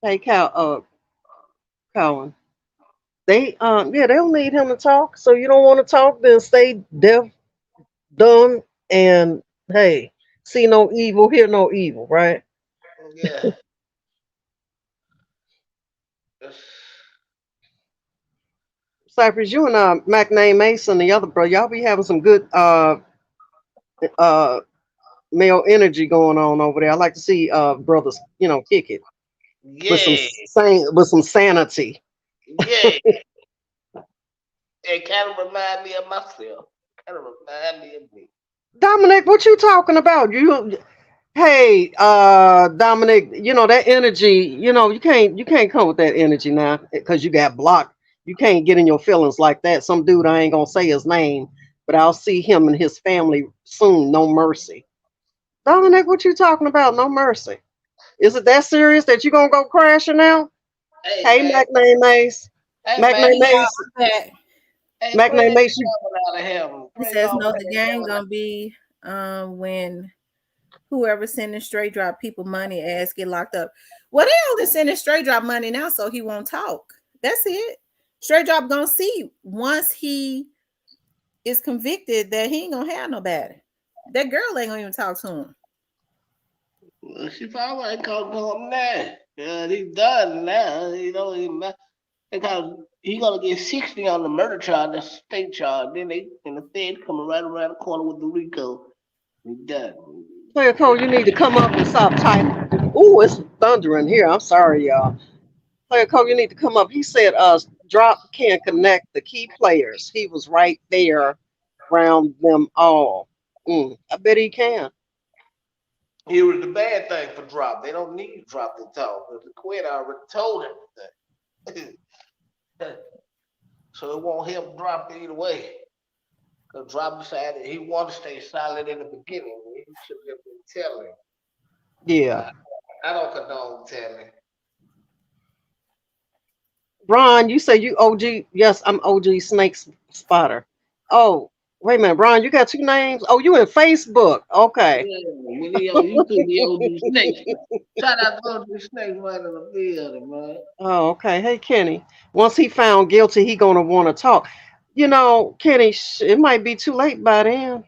Hey, Colin. They don't need him to talk. So you don't want to talk, then stay deaf, dumb, and hey, see no evil, hear no evil, right? Yeah. Cypress, you and McName Mason, the other bro, y'all be having some good uh male energy going on over there. I like to see brothers, kick it with some Yeah. sanity. Yeah. It kind of remind me of myself. Kind of remind me of me. Dominic, what you talking about? Hey, Dominic, that energy, you can't come with that energy now because you got blocked. You can't get in your feelings like that. Some dude, I ain't gonna say his name, but I'll see him and his family soon. No mercy. Dominic, what you talking about? No mercy. Is it that serious that you gonna go crashing now? Hey Hey, man. McName Mace. Hey man. McName Hey y'all, Mace. I'm back. Hey, pray McName that Mace, you devil out of heaven. It Pray says God no, pray the that game devil out. gonna be when whoever sending straight drop people money ass get locked up. Well, they only sending straight drop money now, so he won't talk. That's it. Straight drop gonna see once he is convicted that he ain't gonna have nobody. That girl ain't gonna even talk to him. Well, she probably ain't called him now. Yeah, he's done now. Because he gonna get 60 on the murder charge, the state charge. Then they and the Fed coming right around the corner with the RICO. He done. Player Cole, you need to come up and stop typing. Ooh, it's thundering here. I'm sorry, y'all. Player Cole, you need to come up. He said drop can connect the key players. He was right there around them all. I bet he can. Here was the bad thing for drop. They don't need drop to talk. Because the quit already told everything. So it won't help drop either way. Because drop decided he wanted to stay silent in the beginning. He should have been telling. Yeah. I, I don't condone telling. Ron, you say you OG. Yes, I'm OG Snake Spotter. Oh, wait a minute, Ron, you got two names? Oh, you in Facebook. Okay. Yeah, when he on YouTube, the OG Snakes. Shout out to OG Snakes right in the building, man. Oh, okay. Hey, Kenny. Once he found guilty, he gonna want to talk. Kenny, it might be too late by then.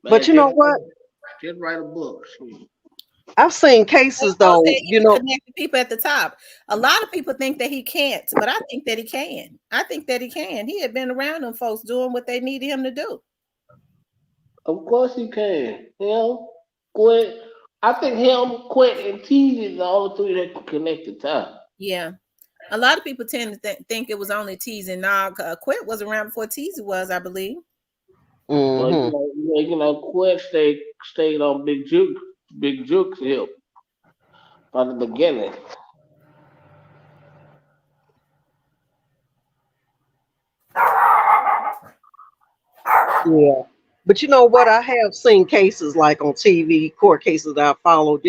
But Man, you know what? just write a book. Shoot. I've seen cases Cole said though. he can connect the people at the top. A lot of people think that he can't, but I think that he can. I think that he can. He had been around them folks doing what they needed him to do. Of course he can. Him, Quit. I think him, Quit, and Teasy the only three that can connect the top. Yeah. A lot of people tend to think it was only Teasy. Nah, Quit was around before Teasy was, I believe. But Hmm. Quit stayed on Big Juke's hip from the beginning. Yeah. But you know what? I have seen cases like on TV, court cases that I followed,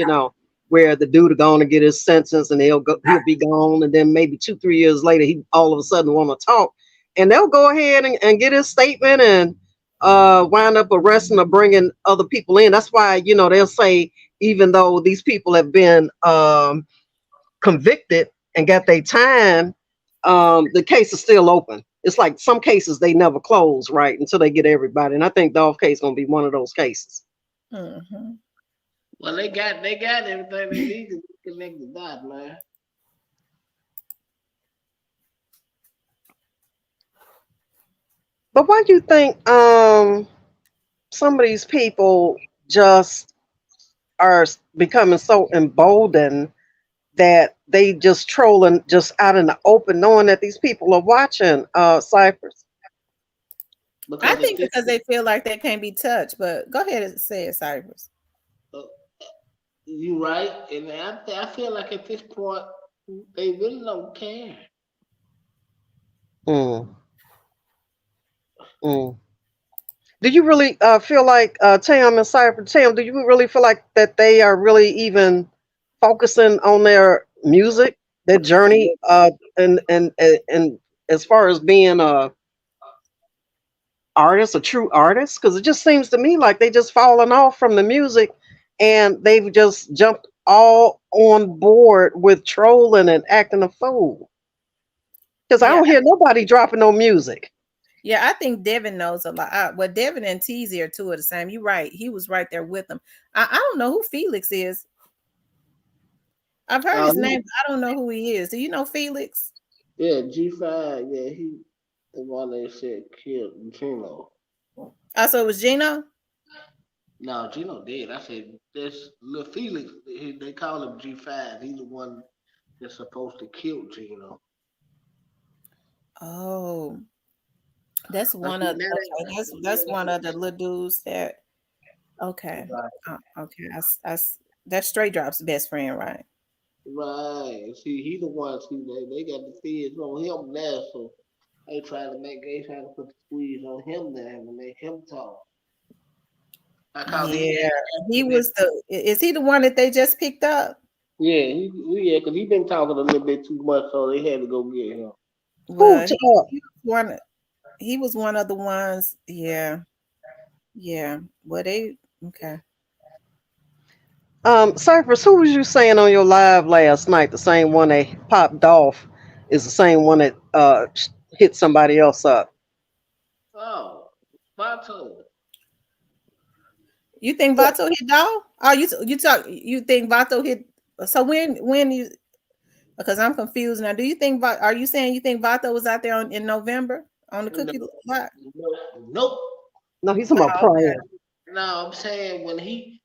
where the dude are going to get his sentence and he'll be gone. And then maybe 2, 3 years later, he all of a sudden want to talk. And they'll go ahead and get his statement and wind up arresting or bringing other people in. That's why, they'll say, even though these people have been convicted and got their time, the case is still open. It's like some cases they never close, right, until they get everybody. And I think Dolph case is gonna be one of those cases. Mm-hmm. Well, they got everything they need to connect the dots, man. But why do you think some of these people just are becoming so emboldened that they just trolling just out in the open, knowing that these people are watching ciphers? I Because at think this, because they feel like they can't be touched. But go ahead and say it, Cyrus. uh, you right, and I feel like at this point they really don't care. Mm, mm. Do you really feel like Tam and Cypher Tam? Do you really feel like that they are really even focusing on their music, their journey, and as far as being a artist, a true artist? Because it just seems to me like they just fallen off from the music, and they've just jumped all on board with trolling and acting a fool. Because I Yeah, don't hear nobody dropping no music. yeah, I think Devin knows a lot. Well, Devin and Teasy are two of the same. You're right. He was right there with them. I don't know who Felix is. I've heard his name, but I don't know who he is. Do you know Felix? Yeah, G5. Yeah, he the one they said killed Gino. Oh, so it was Gino? No, Gino did. I said this little Felix. They call him G5. He's the one that's supposed to kill Gino. Oh, that's Like, one of that's one of the little dudes that okay. Okay. That's Straight Drop's best friend, right? Right. See, he the one. See, they got the feds on him now, so they trying to put the squeeze on him now and make him talk. I call Yeah, he was is he the one that they just picked up? Yeah, because he been talking a little bit too much, so they had to go get him. Well, he was one of the ones. Yeah. Yeah. Well, they okay. Cypress, who was you saying on your live last night? The same one they popped off is the same one that hit somebody else up. Oh, Vato. You think Vato hit Doll? Oh, you think Vato hit? So when you? Because I'm confused now. Do you think? Are you saying you think Vato was out there in November on the cookie lot? Nope. No, he's talking about prior. No, I'm saying when he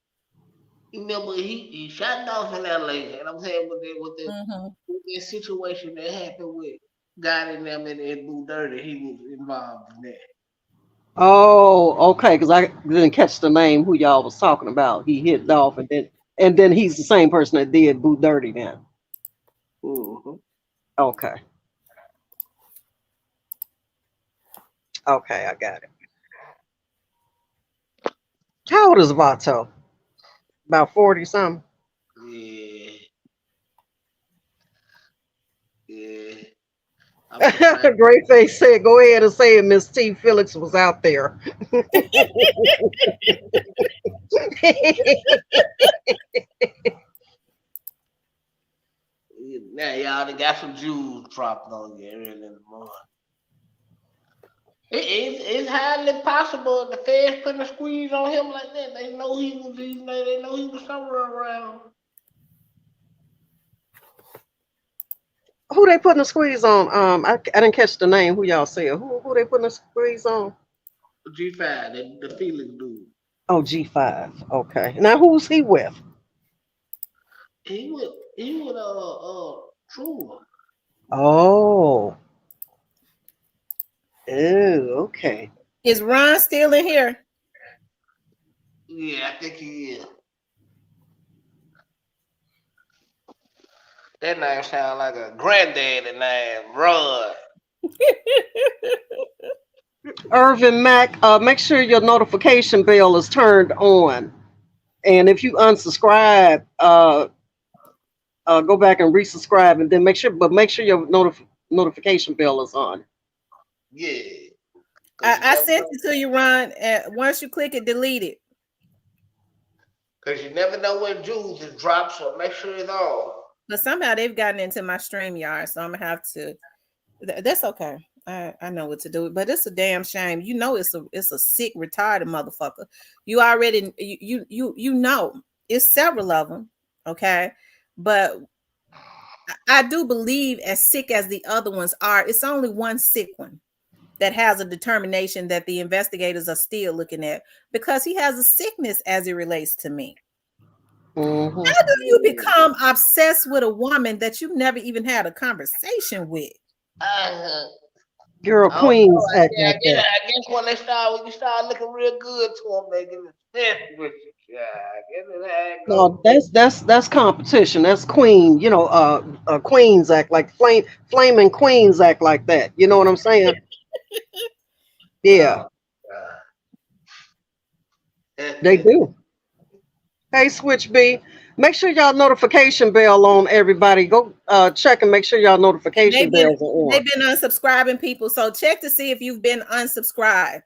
remember he shot off in LA, and I'm saying with the situation that happened with God and them and Boo Dirty, he was involved in that. Oh, okay, because I didn't catch the name who y'all was talking about. He hit off, and then he's the same person that did Boo Dirty then. Okay. Okay, I got it. How old is Vato? About 40 something. Yeah. Yeah. Great Face said, "Go ahead and say it." Miss T. Felix was out there. Now y'all done got some jewels dropped on you early in the morning. It's highly possible the feds putting a squeeze on him like that. They know he was somewhere around. Who they putting a squeeze on? I didn't catch the name. Who y'all said? Who they putting a squeeze on? G5, the Felix dude. Oh, G5. Okay. Now who's he with? He with True. Oh. Oh, okay. Is Ron still in here? Yeah, I think he is. That name sounds like a granddaddy name, Ron. Irvin Mack, make sure your notification bell is turned on. And if you unsubscribe, go back and resubscribe, and then make sure your notification bell is on. Yeah. I sent it to you, Ron. Once you click it, delete it. Because you never know when jewels is dropped, so make sure it's on. But somehow they've gotten into my StreamYard, so I'm gonna have to. That's okay. I know what to do, but it's a damn shame. You know, it's a sick, retarded motherfucker. You already you know it's several of them, okay? But I do believe, as sick as the other ones are, it's only one sick one that has a determination that the investigators are still looking at, because he has a sickness as it relates to me. Mm-hmm. How do you become obsessed with a woman that you never even had a conversation with? Girl, Queens act I like that. guess when you start looking real good to them, they get obsessed with you. Yeah, I guess No, that's competition. That's Queen. You know, Queens act like flaming Queens act like that. You know what I'm saying? Yeah. They do. Hey, Switch B, make sure y'all notification bell on everybody. Go check and make sure y'all notification bells are on. They've been unsubscribing people, so check to see if you've been unsubscribed.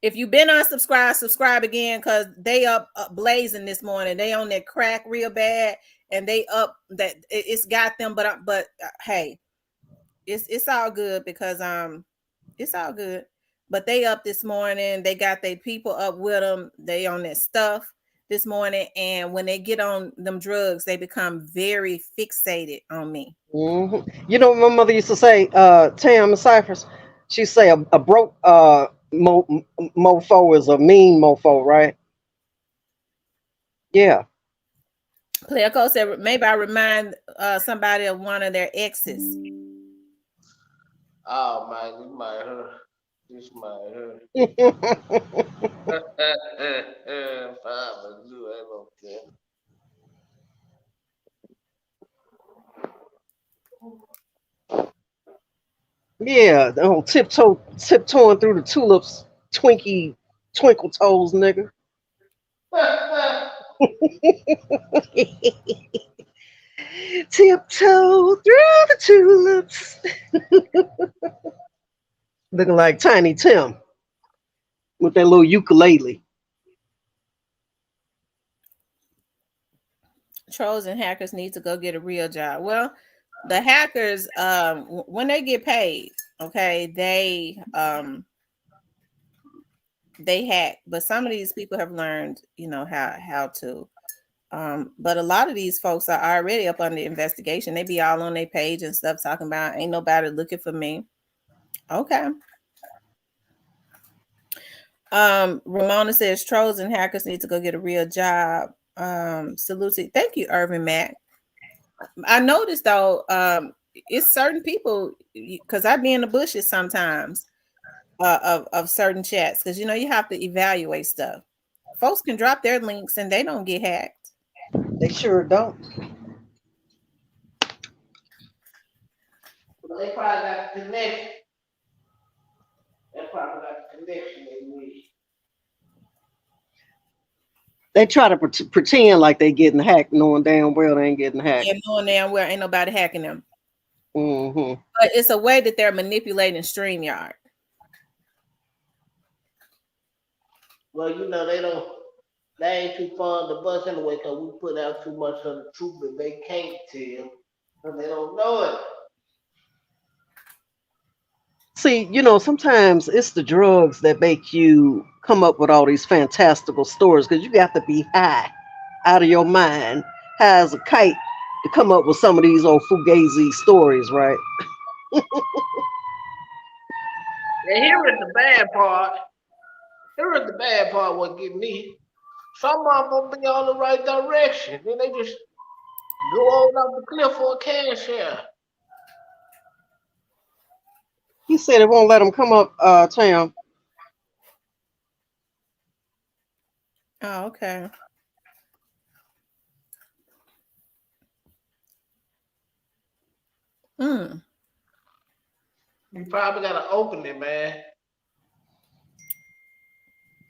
If you've been unsubscribed, subscribe again because they up blazing this morning. They on that crack real bad, and they up that it's got them. But hey, it's all good because it's all good. But they up this morning. They got their people up with them. They on their stuff this morning, and when they get on them drugs, they become very fixated on me. Mm-hmm. You know what my mother used to say, Tam and Cyphers? She'd say a broke mofo is a mean mofo, right? Yeah. Player Coach said maybe I remind somebody of one of their exes. Oh man, this might hurt. This might hurt. Yeah, tiptoeing through the tulips, twinkle toes, nigga. Tiptoe through the tulips. Looking like Tiny Tim with that little ukulele. Trolls and hackers need to go get a real job. Well, the hackers, when they get paid, okay, they hack, but some of these people have learned, how to. But a lot of these folks are already up on the investigation. They be all on their page and stuff talking about ain't nobody looking for me. Okay. Ramona says trolls and hackers need to go get a real job. Salute. Thank you, Irvin Mack. I noticed though, it's certain people because I be in the bushes sometimes of certain chats because you have to evaluate stuff. Folks can drop their links and they don't get hacked. They sure don't. They probably got the connection. They probably got the connection they need. They try to pretend like they getting hacked, knowing damn well they ain't getting hacked. Yeah, knowing damn well ain't nobody hacking them. Mm-hmm. But it's a way that they're manipulating StreamYard. Well, they ain't too fond of us anyway because we put out too much of the truth that they can't tell and they don't know it. See, sometimes it's the drugs that make you come up with all these fantastical stories because you got to be high out of your mind, high as a kite, to come up with some of these old fugazi stories, right? And here is the bad part. Here is the bad part what get me. Some of them will be on the right direction. Then they just go on up the cliff for a cash share. He said it won't let him come up, Tam. Oh, okay. You probably gotta open it, man.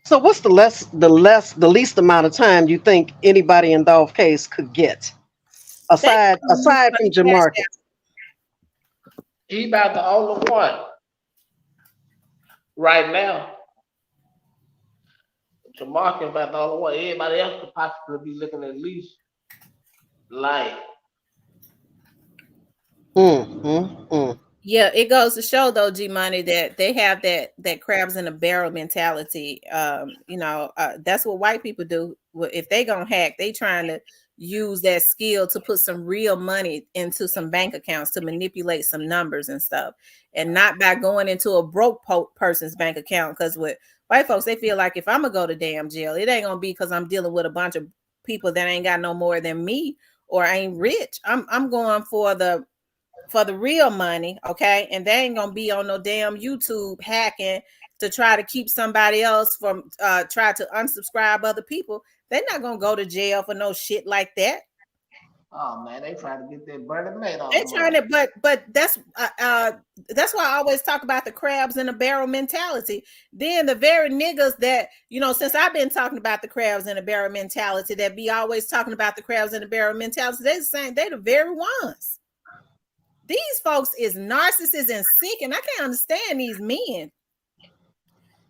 So what's the least amount of time you think anybody in Dolph case could get? Aside from Jamarcus. He about the only one right now. Jamarcus about the only one. Everybody else could possibly be looking at least like. Yeah, it goes to show though, G Money, that they have that crabs in a barrel mentality. That's what white people do. If they gonna hack, they trying to use that skill to put some real money into some bank accounts to manipulate some numbers and stuff, and not by going into a broke person's bank account. Because with white folks, they feel like if I'm gonna go to damn jail, it ain't gonna be because I'm dealing with a bunch of people that ain't got no more than me or ain't rich. I'm going for the real money, okay? And they ain't gonna be on no damn YouTube hacking to try to keep somebody else from try to unsubscribe other people. They're not gonna go to jail for no shit like that. Oh man, they trying to get that Bernie Madoff They trying money. to, but that's why I always talk about the crabs in a barrel mentality. Then the very niggas that, you know, since I've been talking about the crabs in a barrel mentality, that be always talking about the crabs in a barrel mentality, they the same, they the very ones. These folks is narcissists and sick, and I can't understand these men.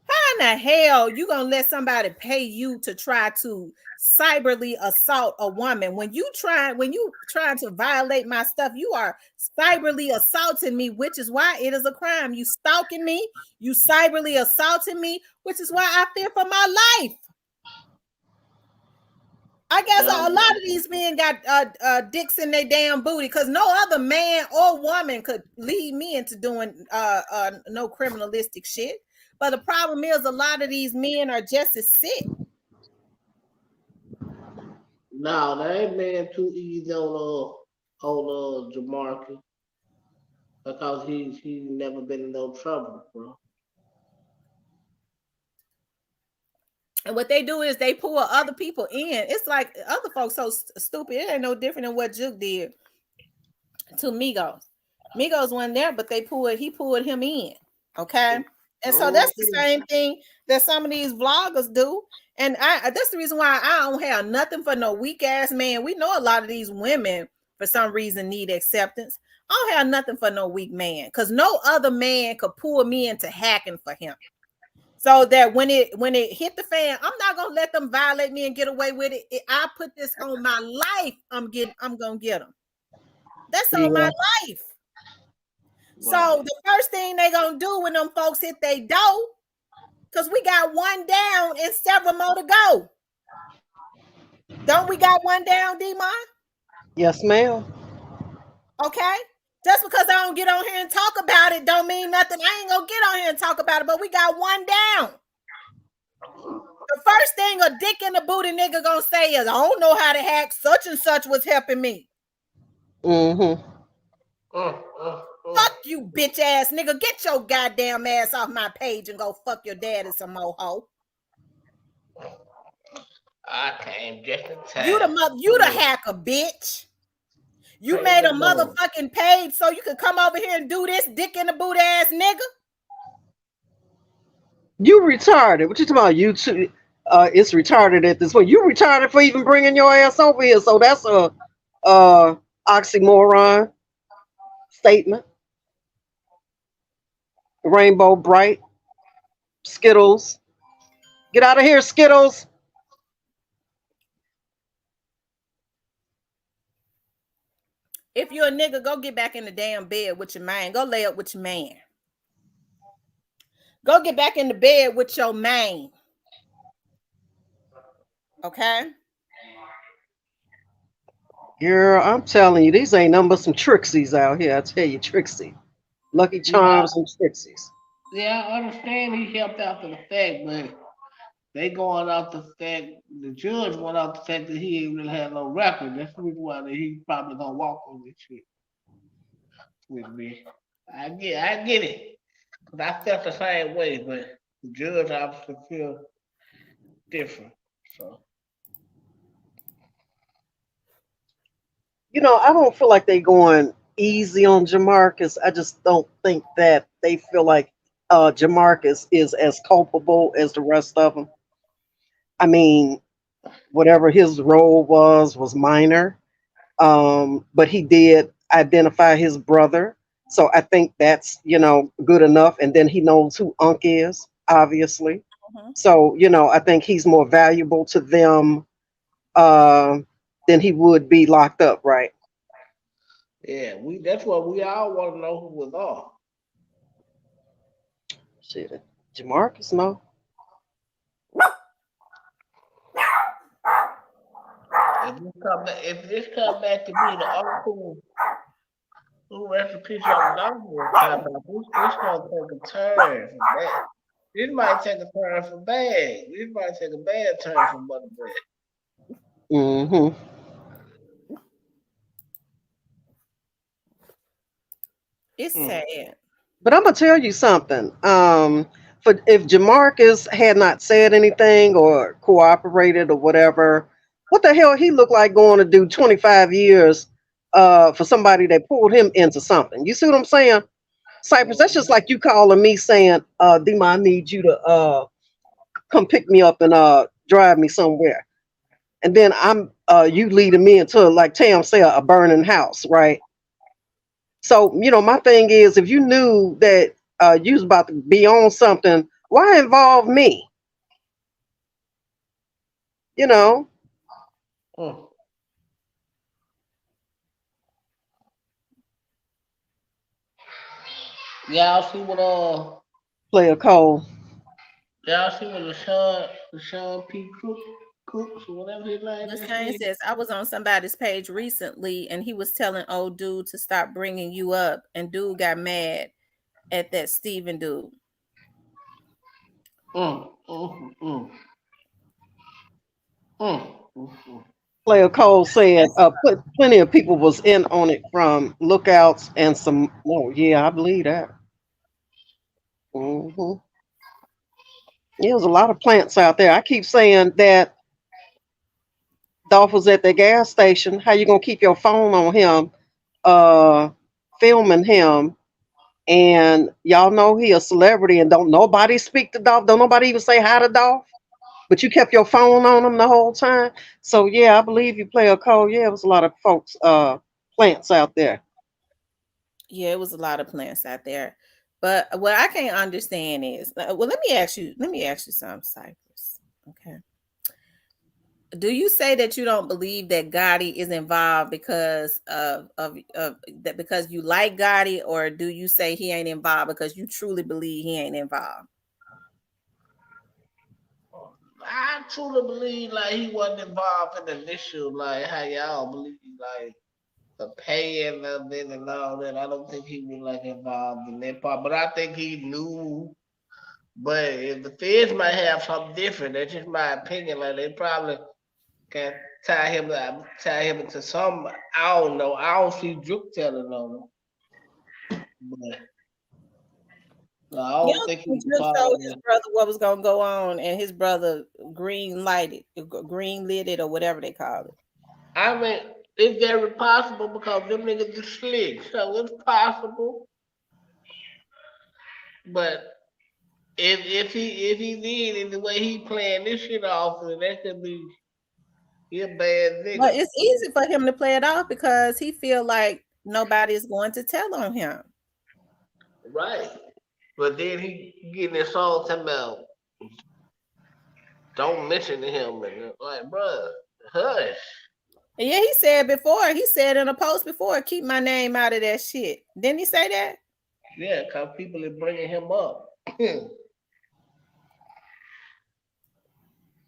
How in the hell you gonna let somebody pay you to try to cyberly assault a woman? When you trying to violate my stuff, you are cyberly assaulting me, which is why it is a crime. You stalking me, you cyberly assaulting me, which is why I fear for my life. I guess a lot of these men got dicks in their damn booty, because no other man or woman could lead me into doing no criminalistic shit. But the problem is, a lot of these men are just as sick. No, that ain't man too easy on Jamarcus, because he's never been in no trouble, bro. And what they do is they pull other people in. It's like other folks so stupid. It ain't no different than what Juke did to Migos. Migos wasn't there, but he pulled him in. Okay. And so that's the same thing that some of these vloggers do. And that's the reason why I don't have nothing for no weak ass man. We know a lot of these women for some reason need acceptance. I don't have nothing for no weak man, because no other man could pull me into hacking for him. So that when it hit the fan, I'm not gonna let them violate me and get away with it. I put this on my life. I'm gonna get them. That's on my life. So the first thing they gonna do when them folks hit they door, because we got one down and several more to go. Don't we got one down, D-Mon? Yes, ma'am. Okay. Just because I don't get on here and talk about it don't mean nothing. I ain't gonna get on here and talk about it, but we got one down. The first thing a dick in the booty nigga gonna say is, I don't know how to hack. Such and such was helping me. Fuck you, bitch ass nigga. Get your goddamn ass off my page and go fuck your daddy some more hoe. I came just in time. You the hacker, bitch. You made a motherfucking page so you could come over here and do this, dick in the boot ass nigga. You retarded. What you talking about? YouTube? It's retarded at this point. You retarded for even bringing your ass over here. So that's a oxymoron statement. Rainbow Bright, Skittles. Get out of here, Skittles. If you're a nigga, go get back in the damn bed with your man. Go lay up with your man. Go get back in the bed with your man. Okay? Girl, I'm telling you, these ain't nothing but some Trixies out here. I tell you, Trixie. Lucky Charms and Trixies. Yeah, I understand he helped out for the fact, but they going off the fact, the judge went off the fact that he ain't really had no record. That's the reason why he probably gonna walk on this shit with me. I get it. Cause I felt the same way, but the judge obviously feel different. So You know, I don't feel like they going easy on Jamarcus. I just don't think that they feel like Jamarcus is as culpable as the rest of them. I mean, whatever his role was minor, but he did identify his brother. So I think that's, good enough. And then he knows who Unc is, obviously. So, I think he's more valuable to them than he would be locked up, right? yeah, that's what we all want to know who was off. Shit, Jamarcus, no. If this come back to be the uncle who recipe on the number, this gonna take a turn for bad. This might take a turn for bad. This might take a bad turn for Mother Bread. Mm-hmm. It's sad. But I'm gonna tell you something. If Jamarcus had not said anything or cooperated or whatever, What the hell he look like going to do 25 years for somebody that pulled him into something? You see what I'm saying? Cypress, that's just like you calling me saying, Dima, I need you to come pick me up and drive me somewhere. And then I'm you leading me into, like Tam said, a burning house, right? So, my thing is, if you knew that you was about to be on something, why involve me? You know, Mm. Y'all see what play a Cole. y'all see what the Sean P. Crooks or whatever his name The is same said? says I was on somebody's page recently, and he was telling old dude to stop bringing you up, and dude got mad at that Steven dude. Mm, mm, mm, mm. Player Cole said plenty of people was in on it from lookouts and some. Oh yeah, I believe that. hmm There's a lot of plants out there. I keep saying that Dolph was at the gas station. How you gonna keep your phone on him, uh, filming him? And y'all know he a celebrity, and don't nobody speak to Dolph. Don't nobody even say hi to Dolph. But you kept your phone on him the whole time. So yeah, I believe you play a code. Yeah, it was a lot of folks, plants out there. Yeah, it was a lot of plants out there. But what I can't understand is, well, let me ask you something, Cypress. Okay. Do you say that you don't believe that Gotti is involved because of that, because you like Gotti, or do you say he ain't involved because you truly believe he ain't involved? I truly believe like he wasn't involved in the initial, like how y'all believe like the paying of it and all that. I don't think he was like involved in that part, but I think he knew. But if the feds might have something different, that's just my opinion. Like they probably can tie him into some. I don't know. I don't see Druk telling on him, but no, I You don't don't think he think was Drip part told of his it. brother what was gonna go on, and his brother green lit it, or whatever they call it. I mean, it's very possible because them niggas is slick, so it's possible. But if he did in the way he playing this shit off, then that could be he a bad But nigga. it's easy for him to play it off because he feel like nobody is going to tell on him. Right. But then he getting this song talking about don't mention him and like, bruh, hush. And yeah, he said before, he said in a post before, keep my name out of that shit. Didn't he say that? Yeah, cause people are bringing him up.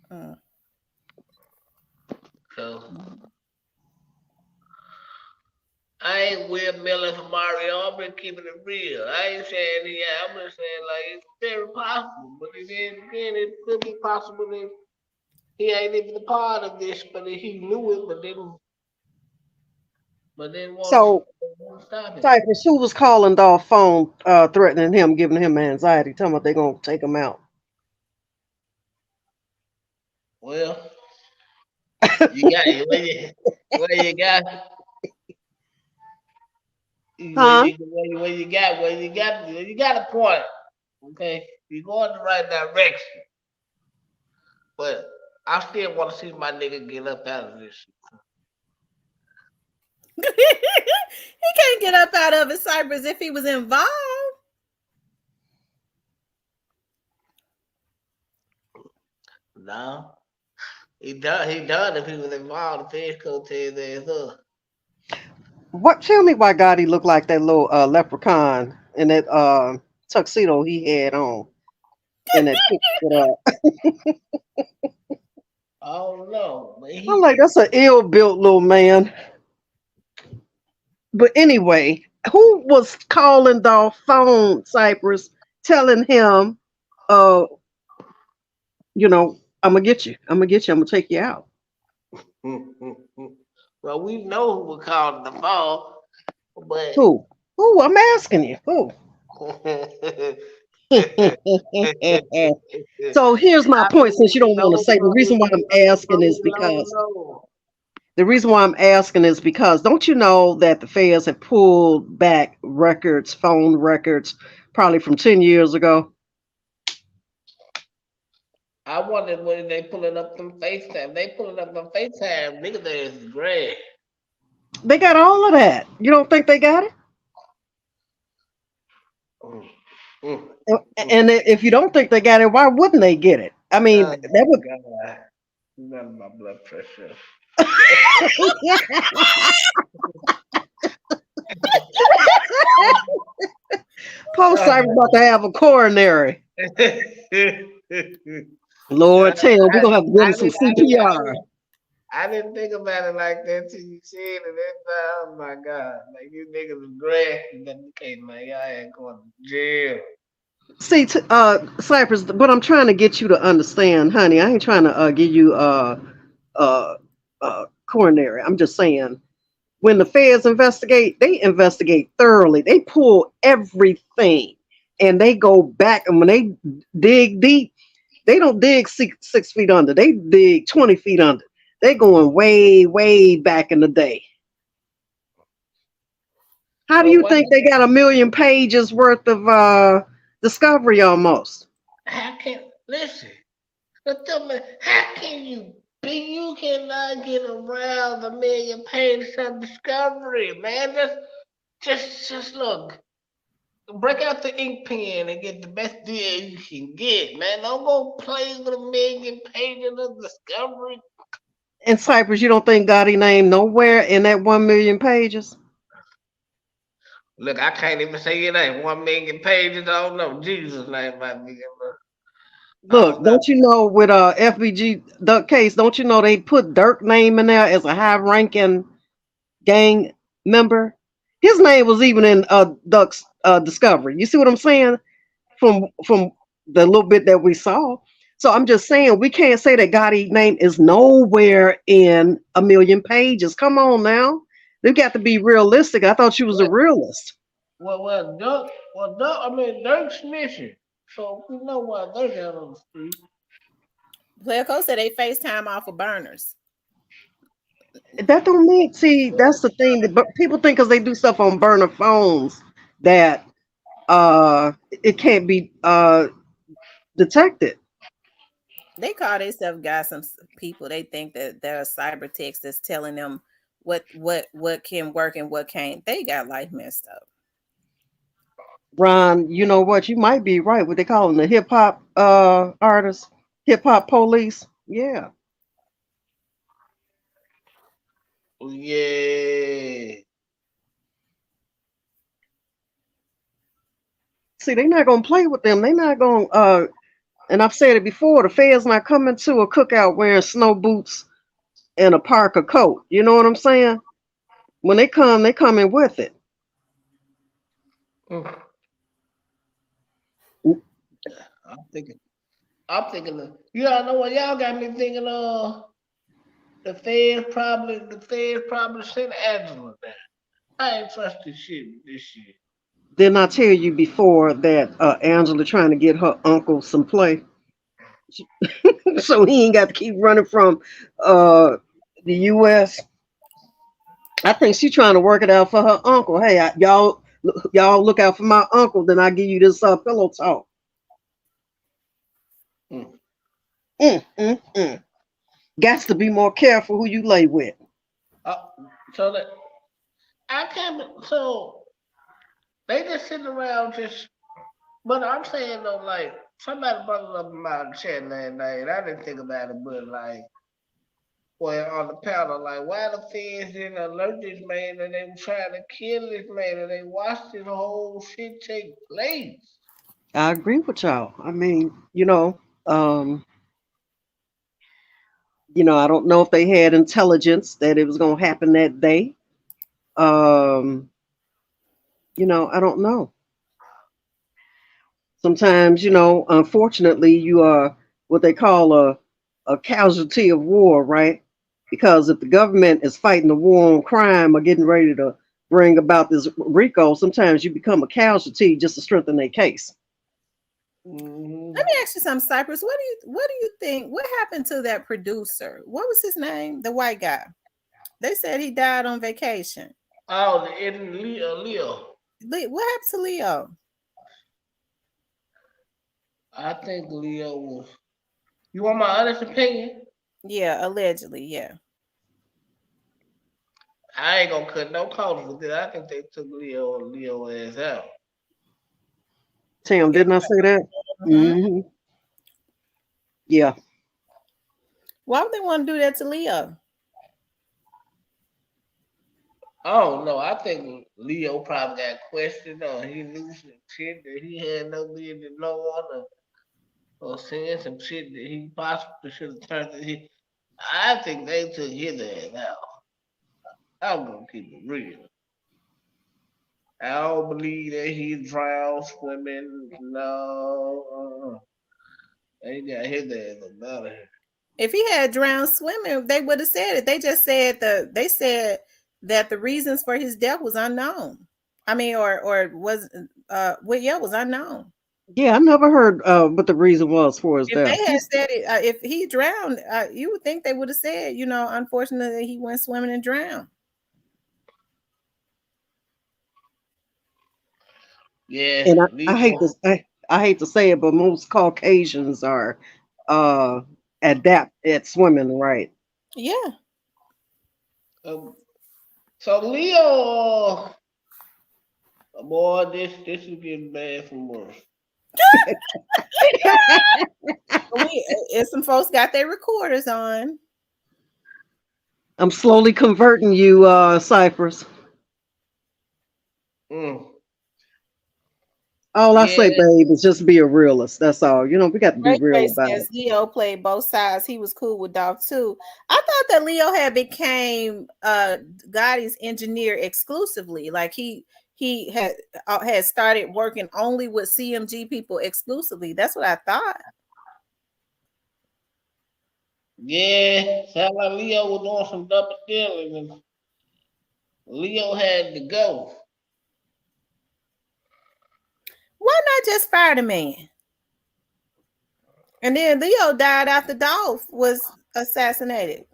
Uh, So I ain't Will Miller for Mario. I've been keeping it real. I ain't saying yeah. I'm just saying like it's very possible, but then again, it could be possible that he ain't even a part of this, but he knew it, but then want So to stop it. Cypress, who was calling Dolph phone, threatening him, giving him anxiety, telling him they're gonna take him out. Well, you got it. Where you got Huh? where you got a point. Okay, you go in the right direction, but I still want to see my nigga get up out of this. he can't get up out of it, Cypress, if he was involved. No, he done. He done. If he was involved, the feds could tell his ass up. What? Tell me why Gotti looked like that little leprechaun in that tuxedo he had on in that picture. I don't know, but I'm like, that's an ill-built little man. But anyway, who was calling Dolph phone, Cypress, telling him, uh, I'm gonna get you. I'm gonna get you. I'm gonna take you out. well, we know who was calling the phone, but Who? Who? I'm asking you. Who? So here's my I point. mean, Since you don't want to no, say, no, no. the reason why I'm asking is because don't you know that the feds have pulled back records, phone records, probably from 10 years ago? I wonder when they pulling up them FaceTime. They pulling up them FaceTime. Nigga, there is great. They got all of that. You don't think they got it? Mm, mm, And if you don't think they got it, why wouldn't they get it? I mean, oh that my would. God. None my blood pressure. Post I'm about to have a coronary. I, Lord, tell we're I, gonna have to give him I, some didn't, I, didn't, I, CPR. didn't, I didn't think about it like that till you said it. Oh my God. Like you niggas is grass and then you can't, man. Y'all ain't going to jail. See, Cypress, what I'm trying to get you to understand, honey, I ain't trying to give you uh, coronary. I'm just saying, when the feds investigate, they investigate thoroughly. They pull everything, and they go back. And when they dig deep, they don't dig 6 feet under. They dig 20 feet under. They going way, way back in the day. How do Well, you what? think they got a million pages worth of discovery almost? How can, listen, but tell me, how can you be, you cannot get around the million pages of discovery, man. Just look. Break out the ink pen and get the best deal you can get, man. Don't go play with a million pages of discovery. In Cyprus, you don't think Gotti name nowhere in that 1 million pages? Look, I can't even say your name. 1 million pages. I don't know. Jesus' name might be in there. I Look, don't know. don't you know with FBG Duck case, don't you know they put Dirk name in there as a high ranking gang member? His name was even in Duck's discovery. You see what I'm saying? From the little bit that we saw. So I'm just saying we can't say that Gotti name is nowhere in a million pages. Come on now. They got to be realistic. I thought you was a Well, realist. Duck, I mean, Dirk's missing. So we know why Dirk out on the street. Playco said they FaceTime off of burners. That don't mean, see, that's the thing that but people think because they do stuff on burner phones that it can't be detected. They call themselves guys some people. They think that they're a cyber text that's telling them what can work and what can't. They got life messed up. Ron, you know what? You might be right. What they call them, the hip hop artists, hip hop police. Yeah. Yeah. See, they're not gonna play with them. They're not gonna and I've said it before, the feds not coming to a cookout wearing snow boots and a parka coat. You know what I'm saying? When they come in with it. Mm. I'm thinking. Y'all know what y'all got me thinking of? The feds probably sent Angela there. I ain't trust this shit. Didn't I tell you before that Angela trying to get her uncle some play, so he ain't got to keep running from uh, the U.S. I think she's trying to work it out for her uncle. Hey, y'all look out for my uncle, then I give you this pillow talk. Mm. Mm, mm, mm. Got to be more careful who you lay with. Uh, so that I can't. So they just sitting around just. But I'm saying though, like somebody brought it up in my chat last night. I didn't think about it, but like, well, on the panel, like, why the feds didn't alert this man and they were trying to kill this man and they watched this whole shit take place. I agree with y'all. I mean, um, I don't know if they had intelligence that it was going to happen that day. Um, I don't know. Sometimes, unfortunately, you are what they call a casualty of war, right? Because if the government is fighting the war on crime or getting ready to bring about this RICO, sometimes you become a casualty just to strengthen their case. Let me ask you something, Cypress. What do you think? What happened to that producer? What was his name? The white guy. They said he died on vacation. Oh, and Leo. What happened to Leo? I think Leo was. You want my honest opinion? Yeah, allegedly, yeah. I ain't gonna cut no corners with it. I think they took Leo ass out. Tim, didn't I say that? Mhm. Yeah. Why would they want to do that to Leo? Oh no, I think Leo probably got questioned or he knew some shit that he had no business knowing or saying some shit that he possibly should have turned to his. I think they took his ass out. I'm gonna keep it real. I don't believe that he drowned swimming. No, they got his ass up out of here. If he had drowned swimming, they would have said it. They just said they said that the reasons for his death was unknown. I mean, or was well, yeah, was unknown. Yeah, I never heard what the reason was for his If they death. had said it, if he drowned, you would think they would have said, unfortunately, he went swimming and drowned. Yeah, And I hate Leo. I hate to say it, but most Caucasians are uh adept at swimming, right? Yeah. So Leo, boy, this is getting bad from worse. If some folks got their recorders on. I'm slowly converting you, Cyphers. Mm. All I Yeah, say, babe, is just be a realist. That's all. We got to be Ray real Ray about says it. Leo played both sides. He was cool with Dolph too. I thought that Leo had became Gotti's engineer exclusively. Like he had started working only with CMG people exclusively. That's what I thought. yeah. Sound like Leo was doing some double dealing, and Leo had to go. Why not just fire the man? And then Leo died after Dolph was assassinated.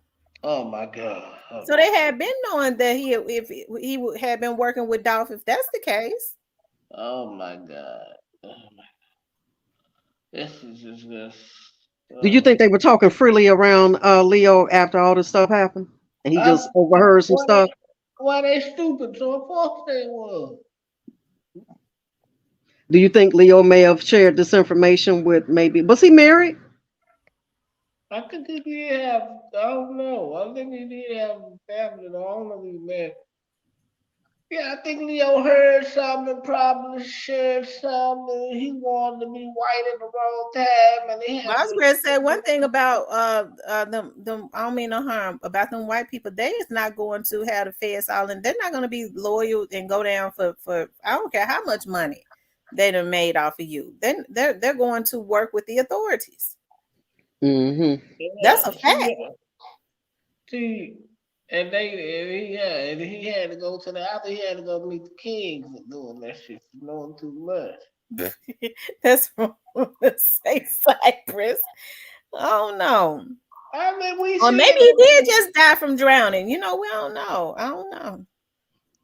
Oh my god. Oh So my they had been knowing that if he had been working with Dolph, if that's the case. Oh my god. Oh my, this is just. Do you Uh, think they were talking freely around Leo after all this stuff happened, and he I, just overheard some why stuff? they stupid? So of course they was. Do you think Leo may have shared this information with maybe? Was he married? I think he did have. I don't know. I think he did have a family. Though. I don't know if he married. Yeah, I think Leo heard something, probably shared something. He wanted to be white at the wrong time, and he Well, had I was to. going to say one thing about them. I don't mean no harm about them white people. They is not going to have the feds all, and they're not going to be loyal and go down for. I don't care how much money they done made off of you. Then they're going to work with the authorities. Mm-hmm. That's a Yeah, fact. see, and he had to go to the after he had to go meet the king for doing that shit, for knowing too much. That's from the say Cypress. Oh no. I mean, we Or see maybe it. he did just die from drowning. We don't know. I don't know.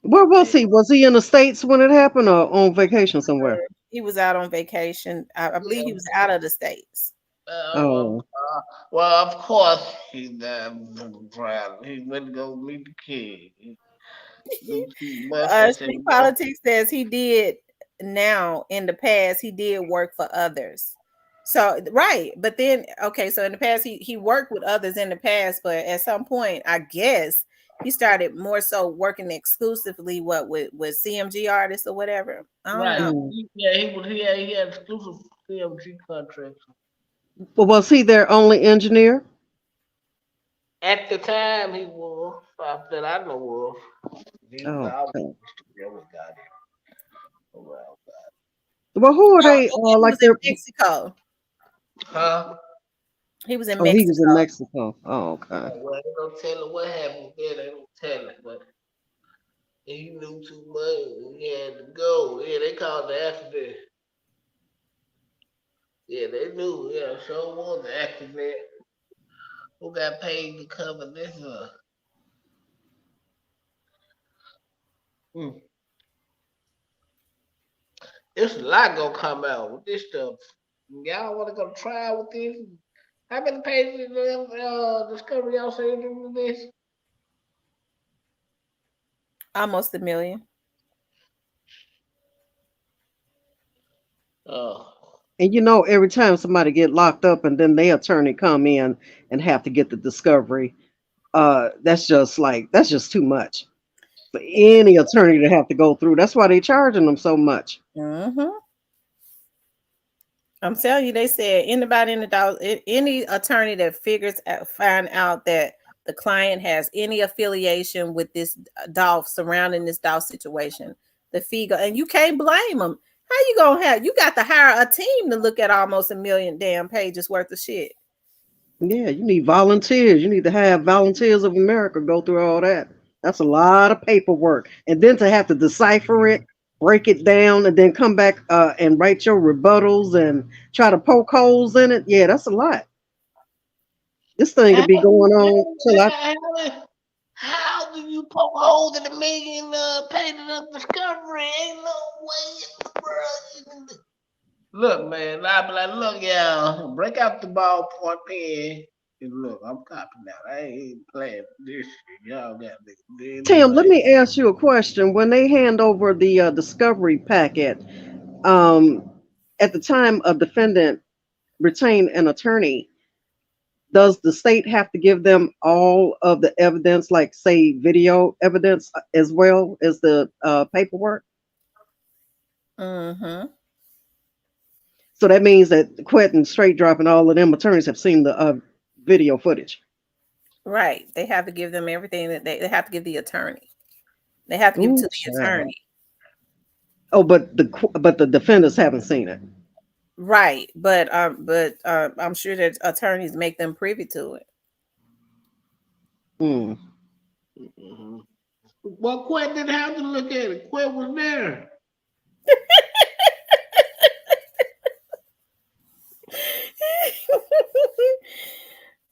Where was he? Was he in the States when it happened, or on vacation somewhere? He was out on vacation. I believe he was out of the states. Well, Oh, well, of course he died from drowning. He went to go meet the king. He knew too much. They said, Street Politics says he did now in the past, he did work for others. So right, but then okay, so in the past he worked with others in the past, but at some point, I guess he started more so working exclusively with CMG artists or whatever. I don't right. know. mm. Yeah, he had exclusive CMG contracts. But was he their only engineer? At the time, he was, that I know of. He was Oh, always okay. together, got it around. Well, who are they? He Like was in they're. Mexico. Huh? He was in Oh, he was Mexico. in Mexico. Oh, okay. Well, they don't tell her what happened there. They don't tell it, but he knew too much. He had to go. Yeah, they called the accident. Yeah, they do. Yeah, sure was the accident. Who got paid to cover this? Hmm. There's a lot gonna come out with this stuff. Y'all want to go try with this? How many pages of discovery y'all say in this? Almost a million. Oh, And you know, every time somebody get locked up and then their attorney come in and have to get the discovery, that's just too much for any attorney to have to go through. That's why they charging them so much. Mm-hmm. I'm telling you, they said anybody in the any attorney that find out that the client has any affiliation with this Dolph surrounding this Dolph situation, the fee go, and you can't blame them. How you gonna have? You got to hire a team to look at almost a million damn pages worth of shit. Yeah, you need volunteers. You need to have Volunteers of America go through all that. That's a lot of paperwork. And then to have to decipher it, break it down, and then come back and write your rebuttals and try to poke holes in it. Yeah, that's a lot. This thing how, could be going on till I. how do you poke holes in a million pages of discovery? Ain't no way in the world you can do. Look, man, I be like, look, y'all, break out the ballpoint pen. And look, I'm copying now. I ain't playing this shit. Y'all got this Tim, let like me ask you a question. When they hand over the discovery packet, um, at the time a defendant retain an attorney, does the state have to give them all of the evidence, like say video evidence, as well as the paperwork? Mm-hmm. So that means that Quentin, Straight Drop, and all of them attorneys have seen the video footage. Right. They have to give them everything that they have to give the attorney. They have to give it Ooh, to the child. attorney. Oh, but the defendants haven't seen it. Right. But I'm sure that attorneys make them privy to it. Mm. mm-hmm. Well, Quinn didn't have to look at it. Quinn was there.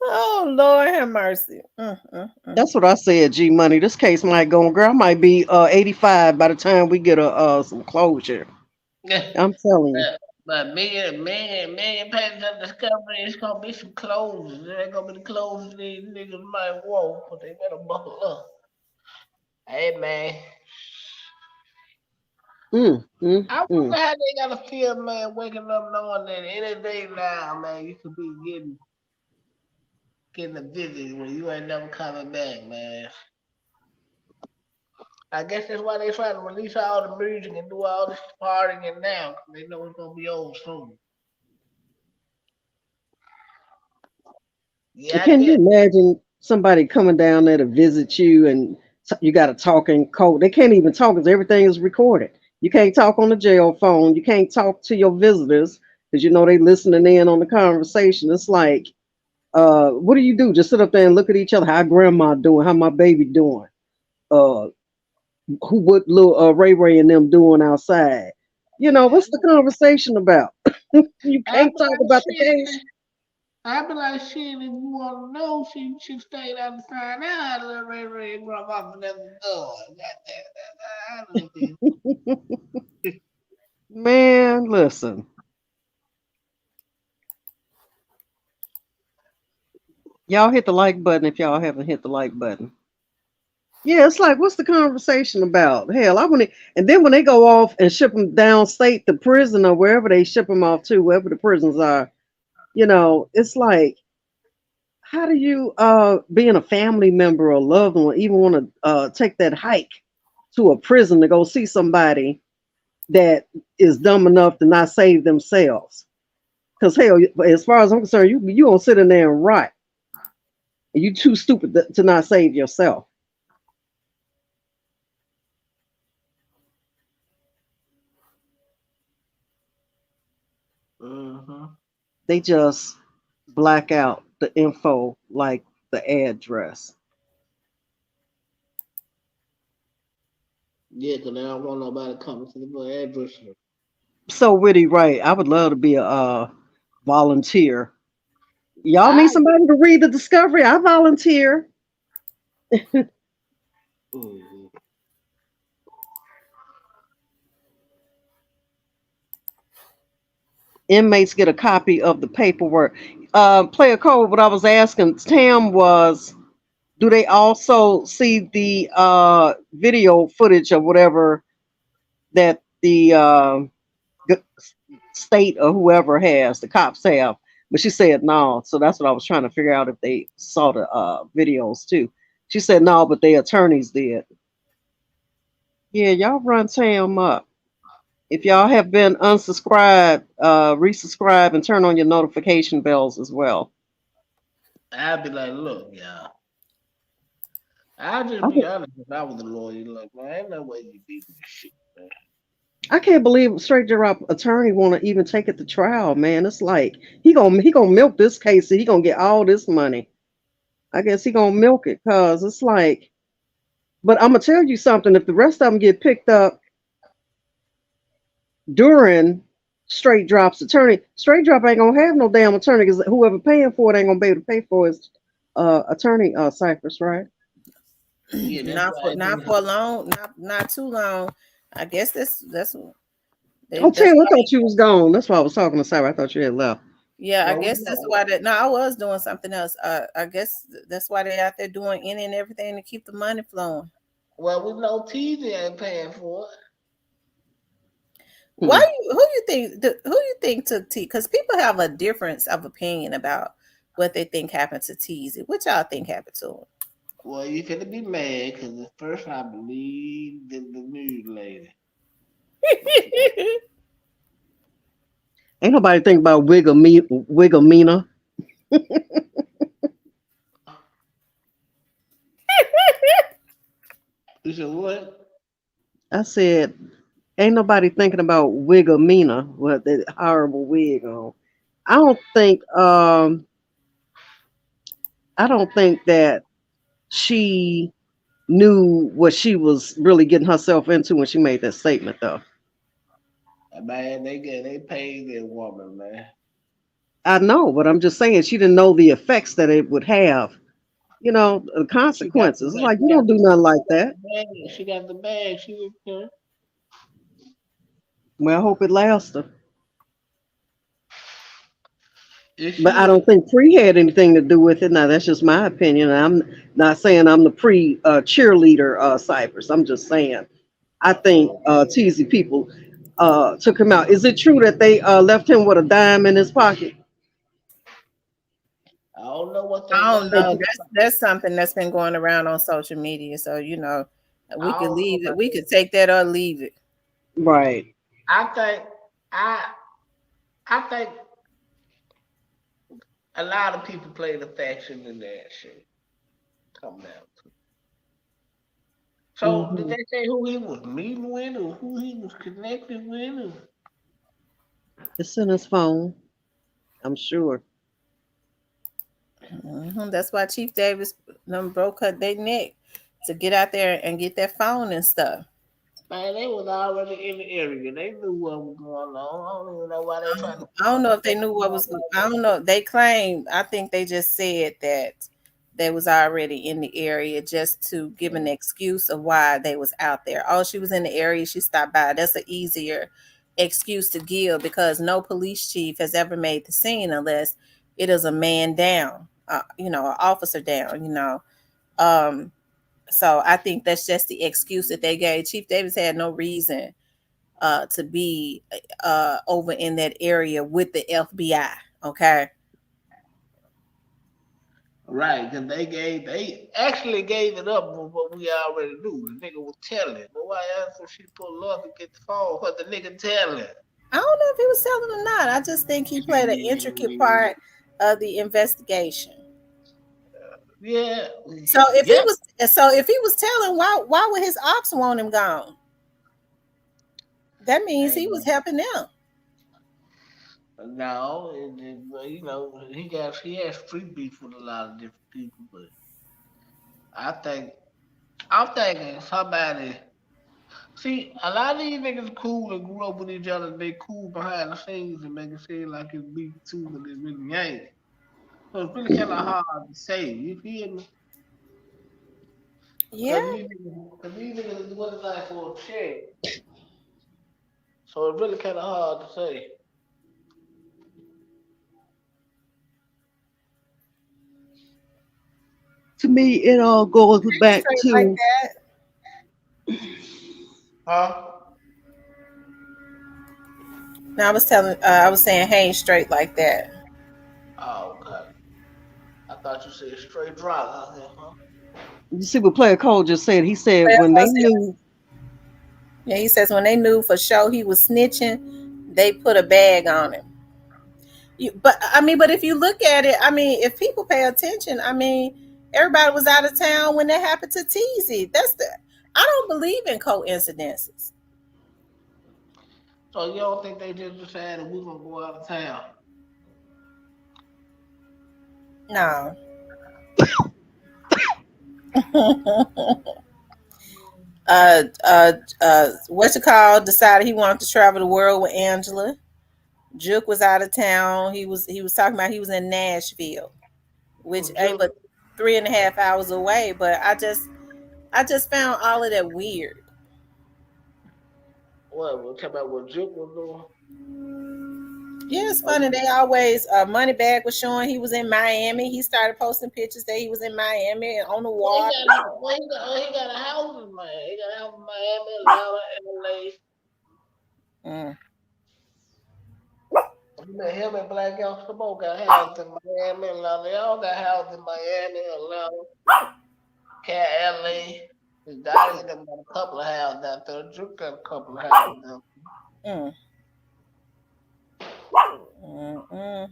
Oh Lord have mercy. That's what I said, G Money. This case might go, girl, might be 85 by the time we get a some closure. I'm telling you. But million pages of discovery, it's gonna be some clothes. There ain't gonna be the clothes these niggas might want, but they better buckle up. Hey man, I wonder Mm. how they gotta feel, man, waking up knowing that any day now, man, you could be getting a visit when you ain't never coming back, man. I guess that's why they try to release all the music and do all this partying now, 'cause they know it's gonna be over soon. Yeah, I Can you guess. imagine somebody coming down there to visit you and you got to talk in code? They can't even talk because everything is recorded. You can't talk on the jail phone. You can't talk to your visitors because you know they listening in on the conversation. It's like, what do you do? Just sit up there and look at each other. How grandma doing? How my baby doing? Uh, who what little Ray Ray and them doing outside? You know, what's the conversation about? You I can't be talk like, about the case. shit. I be like, shit, if you want to know, she stayed out to find out. Little Ray Ray and Grandma never know. Man, listen. Y'all hit the like button if y'all haven't hit the like button. Yeah, it's like, what's the conversation about? Hell, I want to, and then when they go off and ship them downstate to prison or wherever they ship them off to, wherever the prisons are, it's like, how do you, being a family member or loved one, even want to take that hike to a prison to go see somebody that is dumb enough to not save themselves? Because hell, as far as I'm concerned, you gonna sit in there and rot. You too stupid to not save yourself. Mm-hmm. They just black out the info like the address. Yeah, 'cause they don't want nobody coming to the address. So witty, right? I would love to be a Volunteer. Y'all need I somebody to read the discovery. I volunteer. Mhm. Inmates get a copy of the paperwork. Player code. What I was asking Tam was, do they also see the video footage or whatever that the g- state or whoever has, the cops have? But she said no. So that's what I was trying to figure out if they saw the videos too. She said no, but the attorneys did. Yeah, y'all run Tam up. If y'all have been unsubscribed, resubscribe and turn on your notification bells as well. I'd be like, look, y'all. I'll just I, be honest. If I was a lawyer, like, man, ain't no way you beat this shit, man. I can't believe straight drop attorney want to even take it to trial, man. It's like he gonna milk this case. He gonna get all this money. I guess he gonna milk it because it's like. But I'm gonna tell you something. If the rest of them get picked up during straight drop's attorney, straight drop ain't gonna have no damn attorney because whoever paying for it ain't gonna be able to pay for his attorney ciphers, right? Yeah, that's Not for why. not for long, not too long. I guess that's Oh, that's Tim, I why. thought you was gone. That's why I was talking to Sarah. I thought you had left. Yeah, I Well, we guess that's know. why that. No, I was doing something else. I guess that's why they out there doing any and everything to keep the money flowing. Well, we know TJ ain't paying for it. Why Hmm. who you think who you think took T? Because people have a difference of opinion about what they think happened to Teasy. What y'all think happened to Well, you finna be mad because at first I believed in the news lady. him? Ain't nobody think about Wiggle You said what? I said, ain't nobody thinking about Wiggle with that horrible wig on. I don't think I don't think that she knew what she was really getting herself into when she made that statement though. Man, they paid that woman, man. I know, but I'm just saying she didn't know the effects that it would have. The She got the consequences. It's bag. like you don't do nothing like that. She got the bag. She was there. Well, I hope it lasts her. It But I should. don't think Pre had anything to do with it. Now that's just my opinion. I'm not saying I'm the Pre cheerleader, Cypress. I'm just saying I think TZ people took him out. Is it true that they left him with a dime in his pocket? I don't know what they I don't left. They know. took- That's something that's been going around on social media. So we I could don't know leave it. about We that. could take that or leave it. right. I think I I think a lot of people played a faction in that shit. Come down. So did Hmm. they say who he was meeting with or who he was connected with? Or? It's in his phone. I'm sure. That's why Chief Davis them broke her their neck to get out there and get that phone and stuff. Man, they was already in the area. They knew what was going on. I don't even know why they trying to I don't know if they make knew it what sound was. like I that. don't know. They claim. I think they just said that they was already in the area just to give an excuse of why they was out there. Oh, she was in the area. She stopped by. That's an easier excuse to give because no police chief has ever made the scene unless it is a man down. An officer down. Um, so I think that's just the excuse that they gave. Chief Davis had no reason to be over in that area with the FBI. Okay. Right, because they actually gave it up with what we already knew. The nigga was telling. But why else would she pull up and get the phone? What the nigga telling? I don't know if he was telling or not. I just think he played an intricate part of the investigation. Yeah. So if he Yep. was, so if he was telling, why would his ops want him gone? That means he was And helping them. no, well, he has free beef with a lot of different people, but I think I'm thinking somebody See, a lot of these niggas cool and grew up with each other. They cool behind the scenes and make it seem like it's beef too, but it really ain't. So it's really kind of hard to say. You feel me? Yeah. Cause these niggas is doing it like for a check. So it's really kind of hard to say. To me, it all goes back Straight like to that. Huh? No, I was saying, hey, straight like that. Oh, okay. I thought you said straight drop out here, huh? you see what Player Cole just said. He said Well, when they knew. yeah, he says when they knew for sure he was snitching, they put a bag on him. But if you look at it, I mean, if people pay attention, I mean, everybody was out of town when that happened to Teasy. I don't believe in coincidences. So you don't think they just decided we gonna go out of town? No. What's it called? Decided he wanted to travel the world with Angela. Juke was out of town. He was talking about he was in Nashville, which Well, ain't but 3.5 hours away. But I just found all of that weird. what? We'll talk about what Juke was doing. Yeah, it's Oh, funny. They always Moneybag was showing he was in Miami. He started posting pictures that he was in Miami and on the well, water. he got a house in Miami. He got a house in Miami, Atlanta, LA. Mm. You met him and Black Youngster both got housed in Miami, Atlanta. They all got housed in Miami, Atlanta, LA. His daddy them got a couple of houses out there. Juke got a couple of houses out Mm. Mm-mm.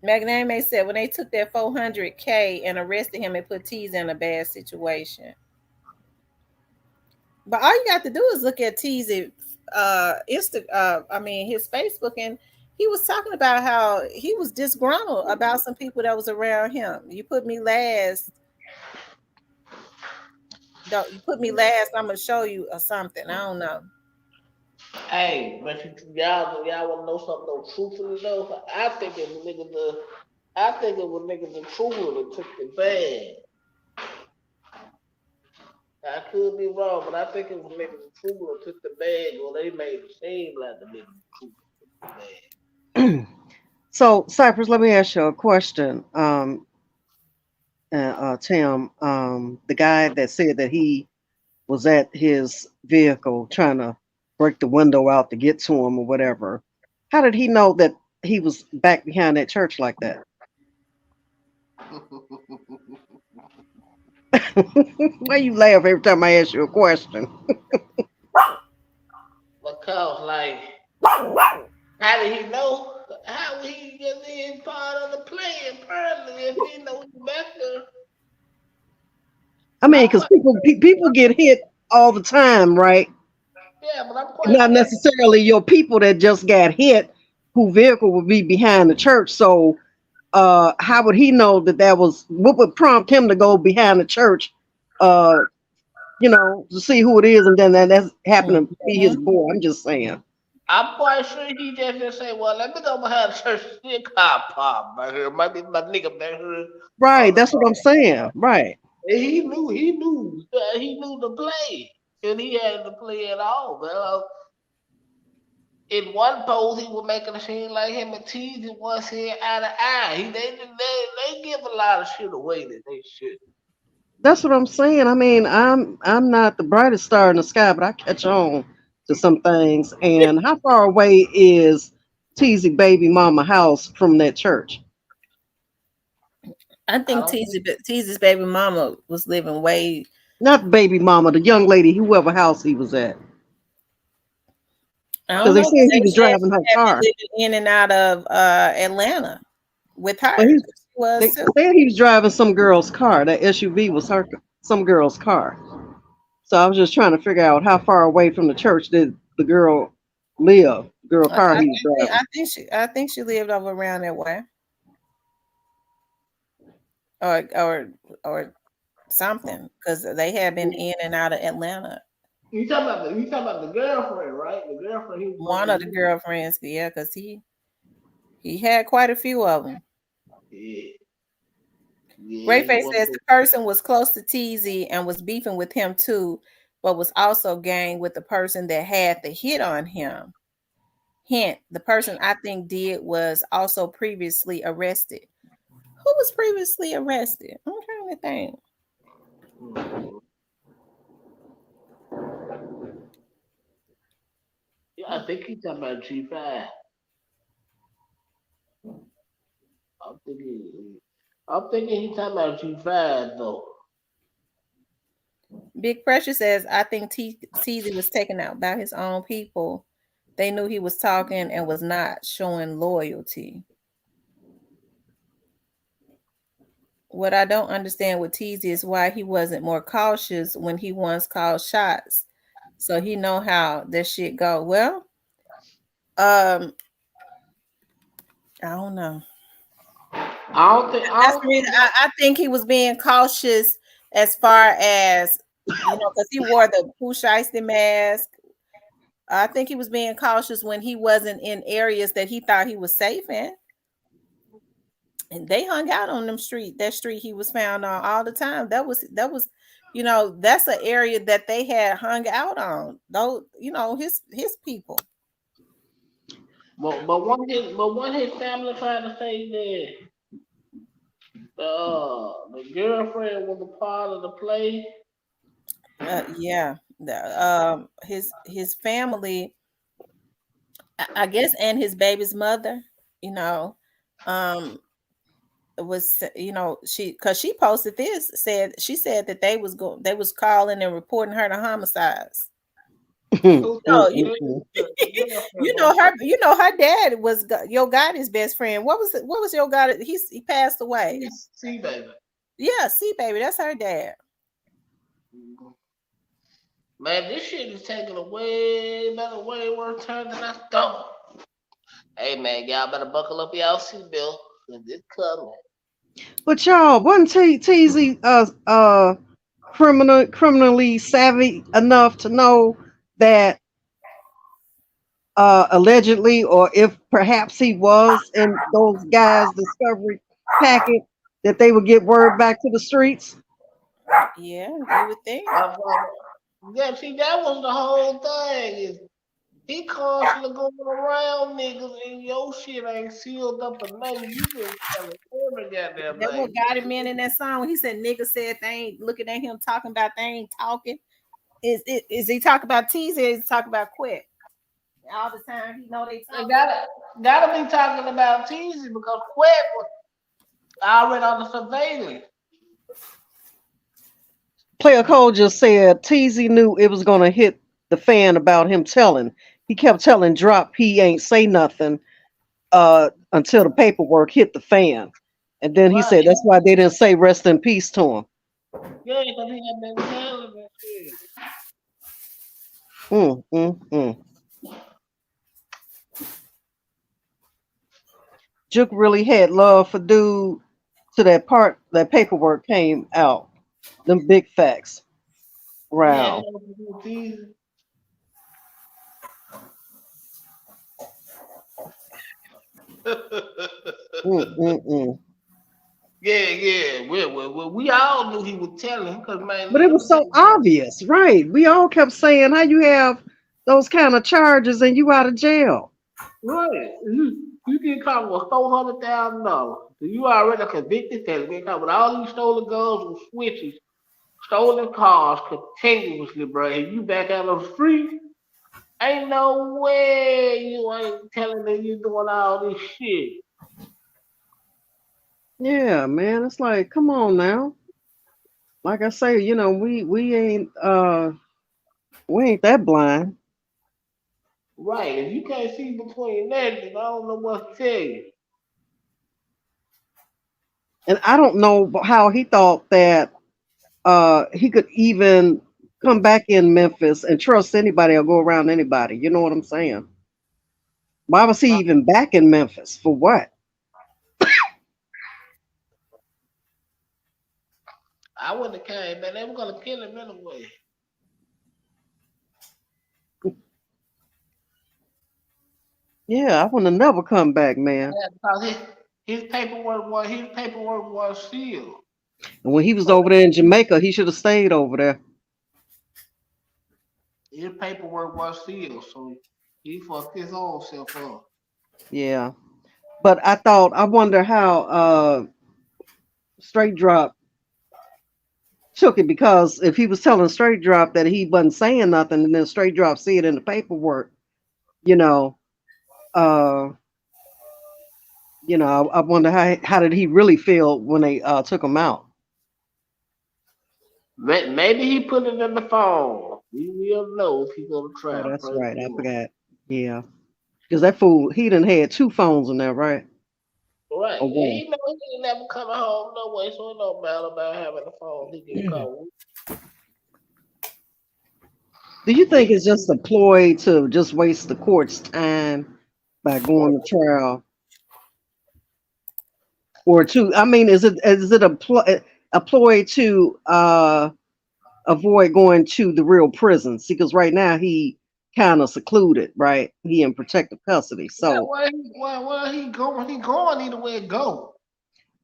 Magname said when they took that 400K and arrested him, it put Tease in a bad situation. But all you got to do is look at Tease his Facebook, and he was talking about how he was disgruntled about some people that was around him. You put me last. Don't you put me last? I'm gonna show you or something. I don't know. Hey, but y'all want to know something though? Truthfully though, I think it was niggas the truthful that took the bag. I could be wrong, but I think it was niggas the truthful that took the bag, or they made it seem like the niggas the truthful took the bag. So, Cypress, let me ask you a question. Tim, the guy that said that he was at his vehicle trying to break the window out to get to him or whatever. How did he know that he was back behind that church like that? Why you laugh every time I ask you a question? Because like, how did he know? How would he get in part of the plan? Apparently, if he know he back there. I mean, because people get hit all the time, right? Yeah, but I'm quite Not sure. necessarily your people that just got hit, who vehicle would be behind the church. So, how would he know that was what would prompt him to go behind the church? Uh, to see who it is, and then that's happened to be his Mm-hmm. boy. I'm just saying. I'm quite sure he just say, well, let me go behind the church. See a car pop back here. Might be my nigga back here. Right, that's what I'm saying. Right. He knew the play. And he had to play it all, man. In one pose, he was making it seem like him and Teasy was here eye to eye. They give a lot of shit away that they should. That's what I'm saying. I mean, I'm not the brightest star in the sky, but I catch on to some things. And how far away is Teasy baby mama house from that church? I I think don't think Tease's baby mama was living way. Not baby mama, the young lady, whoever house he was at. I Because don't they know, said but he they was said driving she her had been car. living in and out of Atlanta with But her. he She was they too. said he was driving some girl's car. That SUV was some girl's car. So I was just trying to figure out how far away from the church did the girl live, girl I, car I he was think driving. I think she lived over around that way, or something, because they had been in and out of Atlanta. You talking about the girlfriend, right? The girlfriend he was One of the fucking. girlfriends, yeah, because he had quite a few of them. Yeah, yeah, he Grayface was. says the person was close to TZ and was beefing with him too, but was also gang with the person that had the hit on him. Hint, the person I think did was also previously arrested. Who was previously arrested? I'm trying to think. Mhm. Yeah, I think he's talking about G5. I'm thinking, I'm thinking he's talking about G5 though. Big Pressure says, I think TZ was taken out by his own people. They knew he was talking and was not showing loyalty. What I don't understand with TZ is why he wasn't more cautious when he once called shots. So he know how this shit go. Well, I don't know. I That's don't the reason think that. I think he was being cautious as far as because he wore the Pooh Shiesty mask. I think he was being cautious when he wasn't in areas that he thought he was safe in. And they hung out on that street he was found on all the time. That was that's an area that they had hung out on. Though, his people. But his family trying to say that the girlfriend was a part of the play. Yeah. His family, I guess, and his baby's mother, you know, um was she because she posted this said that they was calling and reporting her to homicides. Who No, said you the girlfriend you was know her dad was your Gotti's best friend. What was your Gotti? He passed away. see baby. Yeah, see, baby, that's her dad. Man, this shit is taking a way better, way worse turn than I thought. Hey man, y'all better buckle up y'all seatbelt. Cause it's coming. But y'all, wasn't TZ criminally savvy enough to know that allegedly, or if perhaps he was in those guys' discovery packet, that they would get word back to the streets? Yeah, you would think. That's why- Yeah, see, that was the whole thing. Is he constantly going around niggas and your shit ain't sealed up or nothing. You been telling every goddamn That what thing. got him in that song. He said niggas said they ain't looking at him talking about they ain't talking. Is he talking about teasing or is he talking about quit? All the time he know they They talking. gotta be talking about teasing because Quet was already on the surveillance. Player Cole just said TZ knew it was going to hit the fan about him telling. He kept telling Drop he ain't say nothing until the paperwork hit the fan. And then he Right. said that's why they didn't say rest in peace to him. Yeah, because he had been telling that shit. Mm, mm, mm. Juke really had love for dude to that part that paperwork came out. Them big facts. He had Wow. something to do with teasing. Mm, mm, mm. Yeah, yeah. We all knew he was telling because man, But it let me was tell so you something. obvious, right? We all kept saying how you have those kind of charges and you out of jail. Right. You get caught with $400,000. So you already a convicted felon. Get caught with all these stolen guns and switches, stolen cars continuously, bro. And you back out on the street. Ain't no way you ain't telling me you doing all this shit. Yeah, man. It's like, come on now. Like I say, we ain't that blind. Right. If you can't see between that, then I don't know what to tell you. And I don't know how he thought that he could even come back in Memphis and trust anybody or go around anybody. You know what I'm saying? Why was he even back in Memphis? For what? I wouldn't have came, man. They were gonna kill him anyway. Yeah, I want to never come back, man. Yeah, because his paperwork was sealed. And when he was So over there in Jamaica, he should have stayed over there. his paperwork was sealed. So he fucked his own self up. Yeah. But I wonder how Straight Drop took it, because if he was telling Straight Drop that he wasn't saying nothing, and then Straight Drop see it in the paperwork, you know, uh, I wonder how did he really feel when they took him out. Maybe he put it in the phone. We will know if he go to Oh, trial. that's Praise right. the I Lord. forgot. Yeah, because that fool, he done had two phones in there, right? Right. Or one. He know he ain't never coming home no way, so it don't matter about having the phone. He can call. Do you think We it's just a ploy to just waste the court's time by going to trial, or to? I mean, is it a ploy to avoid going to the real prison? See, because right now he kind of secluded, right? He in protective custody. yeah, So where he going? He going either way it go.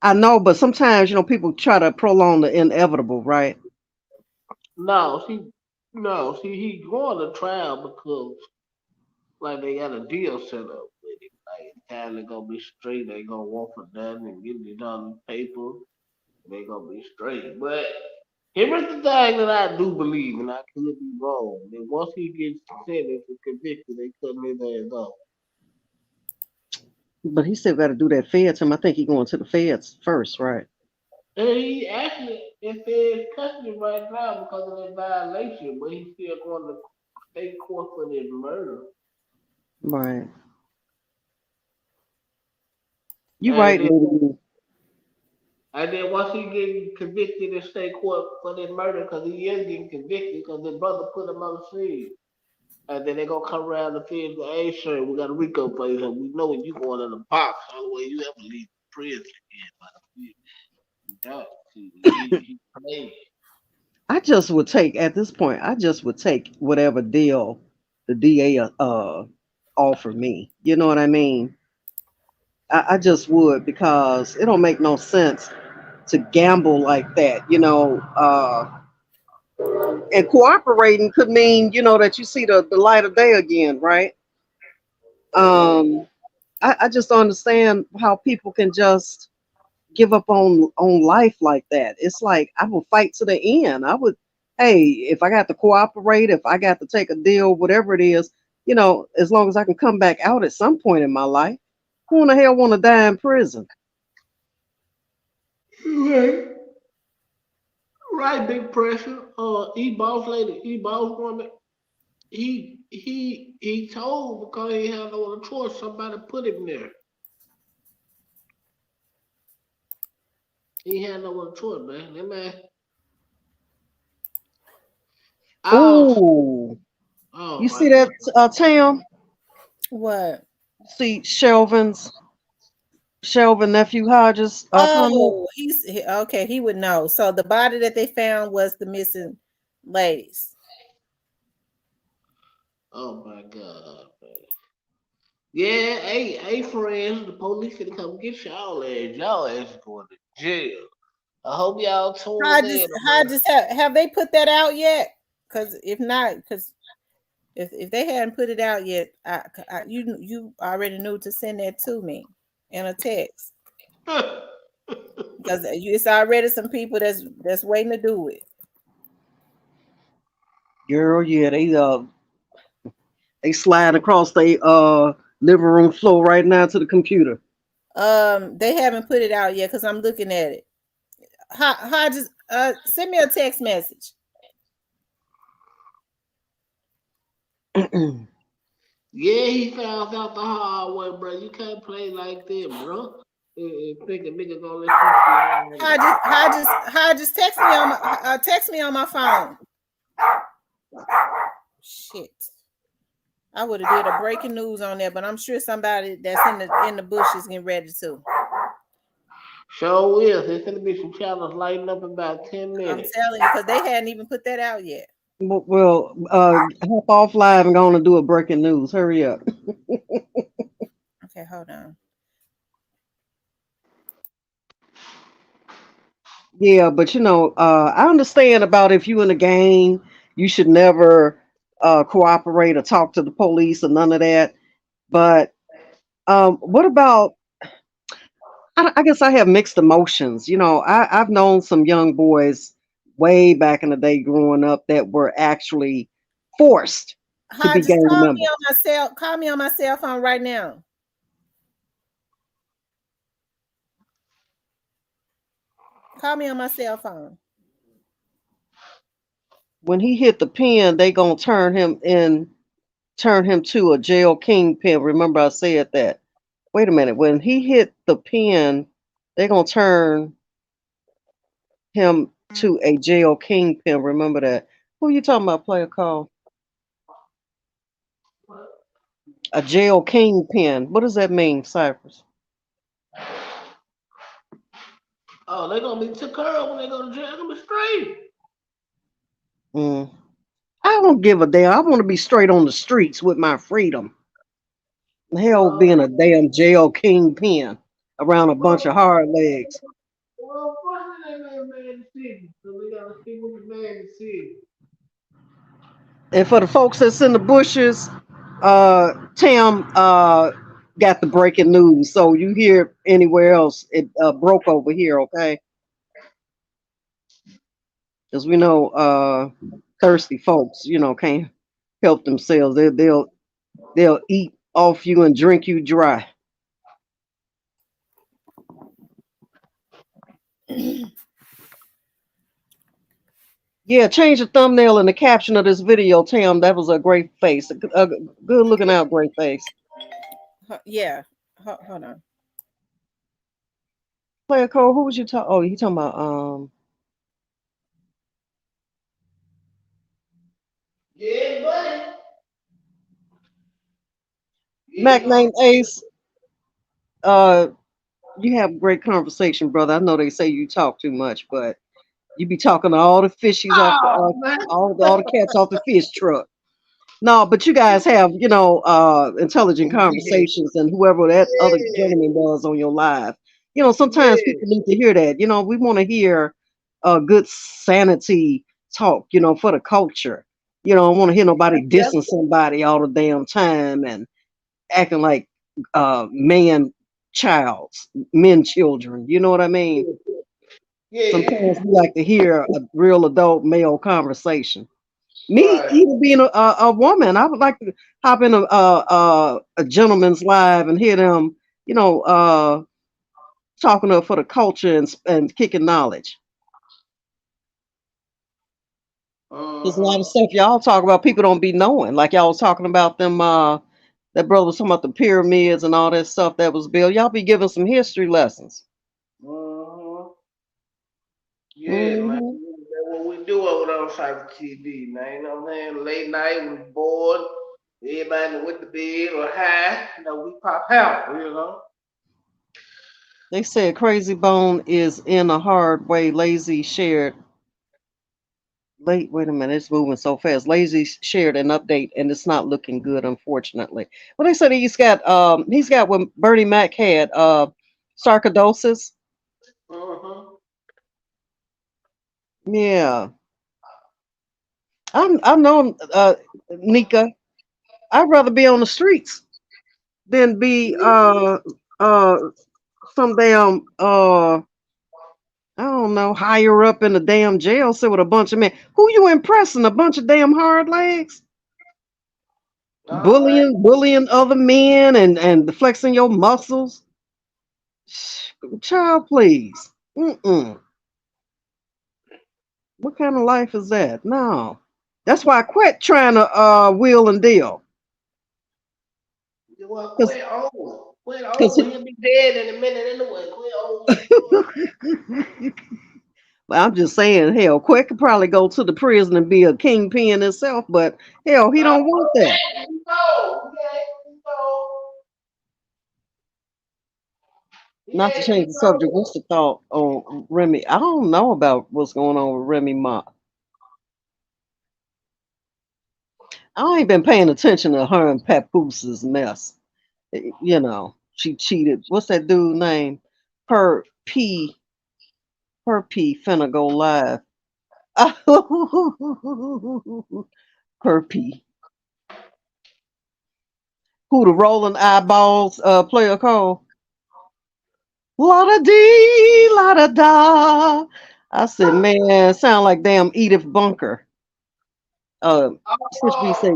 I know, but sometimes people try to prolong the inevitable, right? No, see, he going to trial because like they got a deal set up with it. Like time they gonna be straight, they gonna want for nothing and getting it on paper. They gonna be straight. But here's the thing that I do believe, and I could be wrong. That once he gets sentenced and convicted, they cut his ass off. But he still got to do that fed time. I think he going to the feds first, right? And he actually in Fed custody right now because of that violation, but he's still going to state court for this murder. Right. You And right, then, lady. and then once he get convicted in state court for this murder, because he is getting convicted because his brother put him on the scene. And then they gonna come around the field and go, hey, sure, we got a Rico for you. We know when you going in the box. Otherwise, you ever leave prison again. But you don't. He played. I just would take at this point. I just would take whatever deal the DA offer me. You know what I mean? I just would, because it don't make no sense to gamble like that. And cooperating could mean that you see the light of day again, right? Um, I just don't understand how people can just give up on life like that. It's like I will fight to the end. I would, hey, if I got to cooperate, if I got to take a deal, whatever it is, as long as I can come back out at some point in my life. Who in the hell want to die in prison? Right, right, big pressure. E-boss lady, E-boss woman. He told because he had no other choice. Somebody put him there. He had no other choice, man. That man. Oh, Oh, oh you see my that, Tam? What? See Shelvin nephew Hodges comment? Oh, okay. He would know. So the body that they found was the missing ladies. Oh my God, man. Yeah, hey, friends, the police gonna come get y'all ass. Y'all ass going to jail. I hope y'all tuned in, man. Hodges have they put that out yet? Because if not, because if they hadn't put it out yet, you already knew to send that to me in a text, because it's already some people that's waiting to do it. Girl, yeah, they slide across the living room floor right now to the computer. They haven't put it out yet because I'm looking at it. Hodges, send me a text message. Yeah, he found out the hard way, bro. You can't play like that, bro. Think a nigga gonna let you slide. Hodges, text me on my phone. Shit. I would have did a breaking news on there, but I'm sure somebody that's in the bushes getting ready to. Sure is. There's gonna be some channels lighting up in about 10 I'm minutes. telling you, because they hadn't even put that out yet. Well, hop off live and going to do a breaking news. Hurry up. hold on. Yeah, but I understand about if you in a gang, you should never cooperate or talk to the police or none of that. But what about? I guess I have mixed emotions. I've known some young boys way back in the day growing up that were actually forced to Hi, be just gang call me members. on my call me on my cell phone right now. Call me on my cell phone. When he hit the pen, they gonna turn him to a jail kingpin. Remember I said that. Wait a minute. When he hit the pen, they gonna turn him to a jail kingpin. Remember that. Who you talking about, player call? A jail kingpin. What does that mean, Cypress? Oh, they gonna be took care of when they go to jail. They gonna be straight. Mm. I don't give a damn. I want to be straight on the streets with my freedom. Hell, Well, being a damn jail kingpin around a bunch of well, hard legs. well, unfortunately, they made the city, so we gotta see what the man city. And for the folks that's in the bushes, Tam got the breaking news. So you hear anywhere else, it broke over here, okay? Because we know thirsty folks, can't help themselves. They'll eat off you and drink you dry. Yeah, change the thumbnail and the caption of this video, Tam. That was a great face, a good looking out, great face. Yeah. Hold on. Player Cole, who was you talking? Oh, you talking about Yeah, buddy. Mac Yeah, named Ace. Uh, you have great conversation, brother. I know they say you talk too much, but you be talking to all the fishies off the oh man. all the cats off the fish truck. No, but you guys have intelligent Yeah, conversations, and whoever that other yeah, gentleman was on your live. Sometimes yeah. people need to hear that. We want to hear good sanity talk. For the culture. I don't want to hear nobody That's dissing somebody all the damn time and acting like man childs, men children. You know what I mean? yeah. Sometimes we like to hear a real adult male conversation. Me, Right. even being a woman, I would like to hop in a gentleman's live and hear them, talking up for the culture and kicking knowledge. There's a lot of Uh-huh. stuff y'all talk about people don't be knowing. Like y'all was talking about them, that brother was talking about the pyramids and all that stuff that was built. Y'all be giving some history lessons. Uh-huh. Yeah, man. Hmm. That's what we do over there on Cyber TV, man. You know what I'm saying? Late night when we're bored, everybody went to bed or high, we pop out. They said Crazy Bone is in a hard way. Lazy shared late. Wait a minute, it's moving so fast. Lazy shared an update, and it's not looking good, unfortunately. Well, they said he's got what Bernie Mac had sarcoidosis. Uh-huh. Yeah, I know, Nika. I'd rather be on the streets than be uh some damn I don't know, higher up in the damn jail cell with a bunch of men. Who you impressing? A bunch of damn hard legs? All right. Bullying other men and flexing your muscles. Child, please. Mm-mm. What kind of life is that? No. That's why I quit trying to wheel and deal. Well, Cause, quit over. Quit 'cause over. He'll be dead in a minute anyway. Quit over. well, I'm just saying, hell, Quet could probably go to the prison and be a kingpin himself, but hell, he don't want that. No. No. Not to change the subject, what's the thought on Remy? I don't know about what's going on with Remy Ma. I ain't been paying attention to her and Papooses mess. She cheated. What's that dude name? Per P. Per P finna go live. Per P. Who the rolling eyeballs player called? La da dee, la da da. I said, man, sound like damn Edith Bunker. Since we say,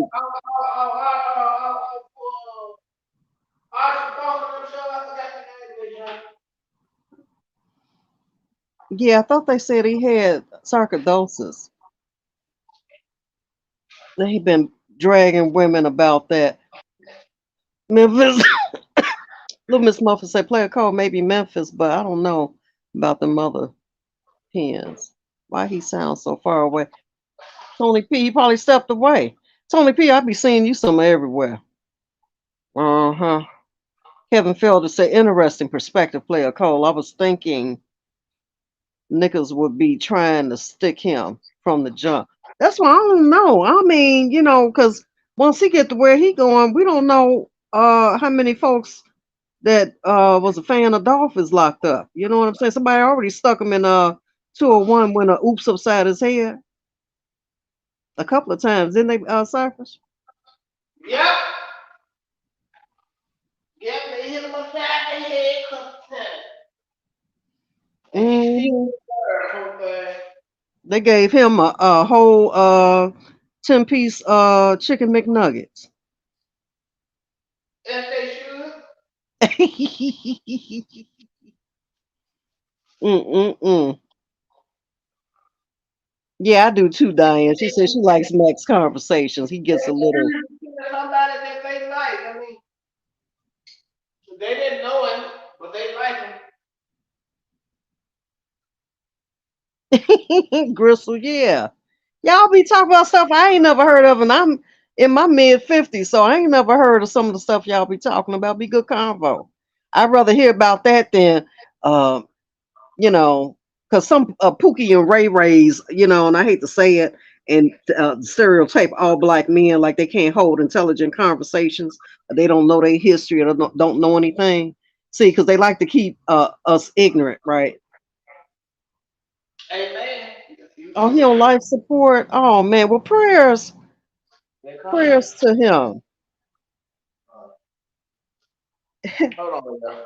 yeah, I thought they said he had sarcoidosis. He been dragging women about that. Memphis, little Miss Muffin said, play a call, maybe Memphis, but I don't know about the mother pins. Why he sounds so far away? Tony P, he probably stepped away. Tony P, I be seeing you somewhere everywhere. Uh-huh. Kevin Felder said, interesting perspective, player Cole. I was thinking Nichols would be trying to stick him from the jump. That's why I don't know. I mean, because once he get to where he going, we don't know how many folks that was a fan of Dolph is locked up. You know what I'm saying? Somebody already stuck him in 201 when a oops upside his head a couple of times. Didn't they, Cyphers? Yep. Yep, they hit him upside the head a couple times. And he Mhm. so fast. They gave him a whole 10-piece chicken McNuggets. If they should. Mm-mm-mm. Yeah, I do too, Diane. She says she likes Max conversations. He gets a little. Somebody that they like. I mean, they didn't know him, but they like him. Gristle, yeah. Y'all be talking about stuff I ain't never heard of, and I'm in my mid-50s, so I ain't never heard of some of the stuff y'all be talking about. Be good convo. I'd rather hear about that than, uh, you know, because some Pookie and Ray Rays, and I hate to say it, and stereotype all black men like they can't hold intelligent conversations. They don't know their history or don't know anything. See, because they like to keep us ignorant, right? Amen. Oh, he on life support. Oh man, well prayers to him. Hold on, y'all.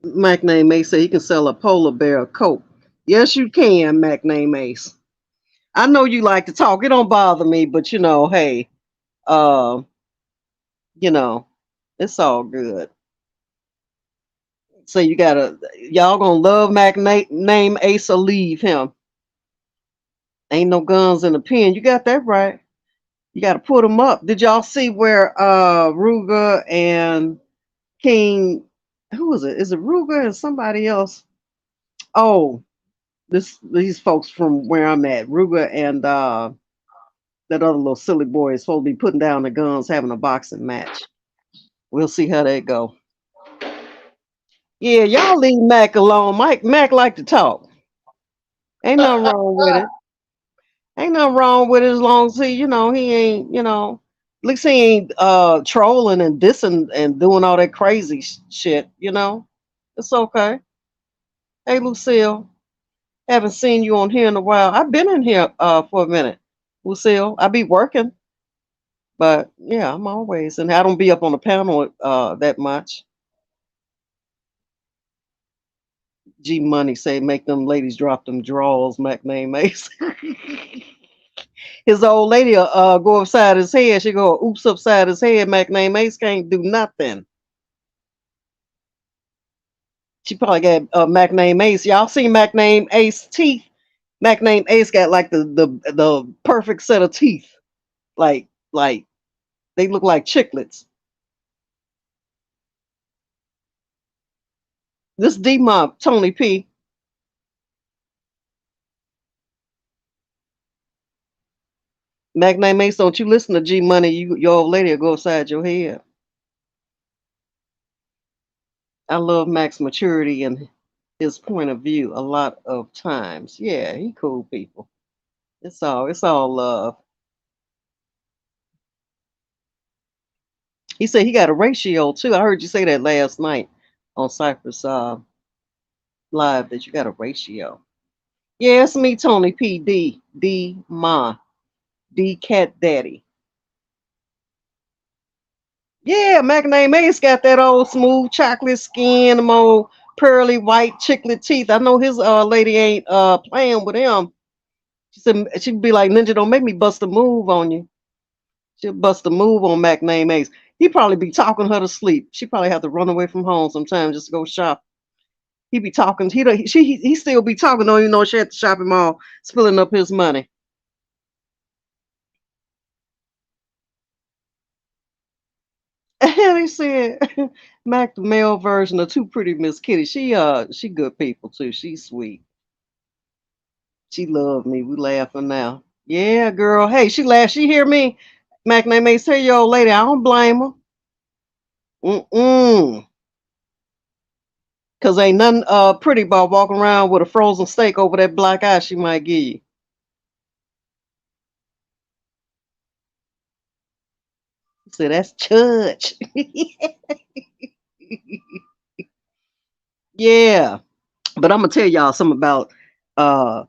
Mac Name Ace said he can sell a polar bear a coat. Yes, you can, Mac Name Ace. I know you like to talk. It don't bother me, but hey, uh, you know, it's all good. So y'all gonna love Name Ace or leave him. Ain't no guns in the pen. You got that right. You got to put them up. Did y'all see where Ruger and King? Who is it? Is it Ruger and somebody else? Oh, these folks from where I'm at, Ruger and that other little silly boy is supposed to be putting down the guns, having a boxing match. We'll see how that go. Yeah, y'all leave Mac alone. Mac like to talk. Ain't nothing wrong with it. Ain't nothing wrong with it as long as he ain't, at least he ain't trolling and dissing and doing all that crazy shit. It's okay. Hey Lucille, haven't seen you on here in a while. I've been in here for a minute. Lucille, I be working, but yeah, I'm always, and I don't be up on the panel that much. G Money say make them ladies drop them draws, Mac name Ace. His old lady go upside his head. She go oops upside his head. Mac name Ace can't do nothing. She probably got Mac name Ace. Y'all see Mac name Ace teeth? Mac name Ace got like the perfect set of teeth. Like they look like chiclets. This D Mob, Tony P. Mac name Ace, don't you listen to G Money, your old lady will go upside your head. I love Mac's maturity and his point of view a lot of times. Yeah, he cool people. It's all love. He said he got a ratio too. I heard you say that last night. on Cypress Live that you got a ratio. Yeah, it's me, Tony P. D. Ma. D. Cat Daddy. Yeah, Magnum Ace got that old smooth chocolate skin, them old pearly white chiclet teeth. I know his lady ain't playing with him. She said she'd be like, Ninja, don't make me bust a move on you. She'll bust a move on Magnum Ace. He probably be talking her to sleep. She probably have to run away from home sometimes just to go shop. He be talking. He still be talking. Don't even know she at the shopping mall, spilling up his money. And he said, Mac the male version of Too Pretty Miss Kitty. She good people too. She's sweet. She loved me. We laughing now. Yeah, girl. Hey, she laughed. She hear me. Mac may say your old lady. I don't blame her. Mm-mm. Cause ain't nothing pretty about walking around with a frozen steak over that black eye she might give you. So that's church. Yeah. But I'm gonna tell y'all something about uh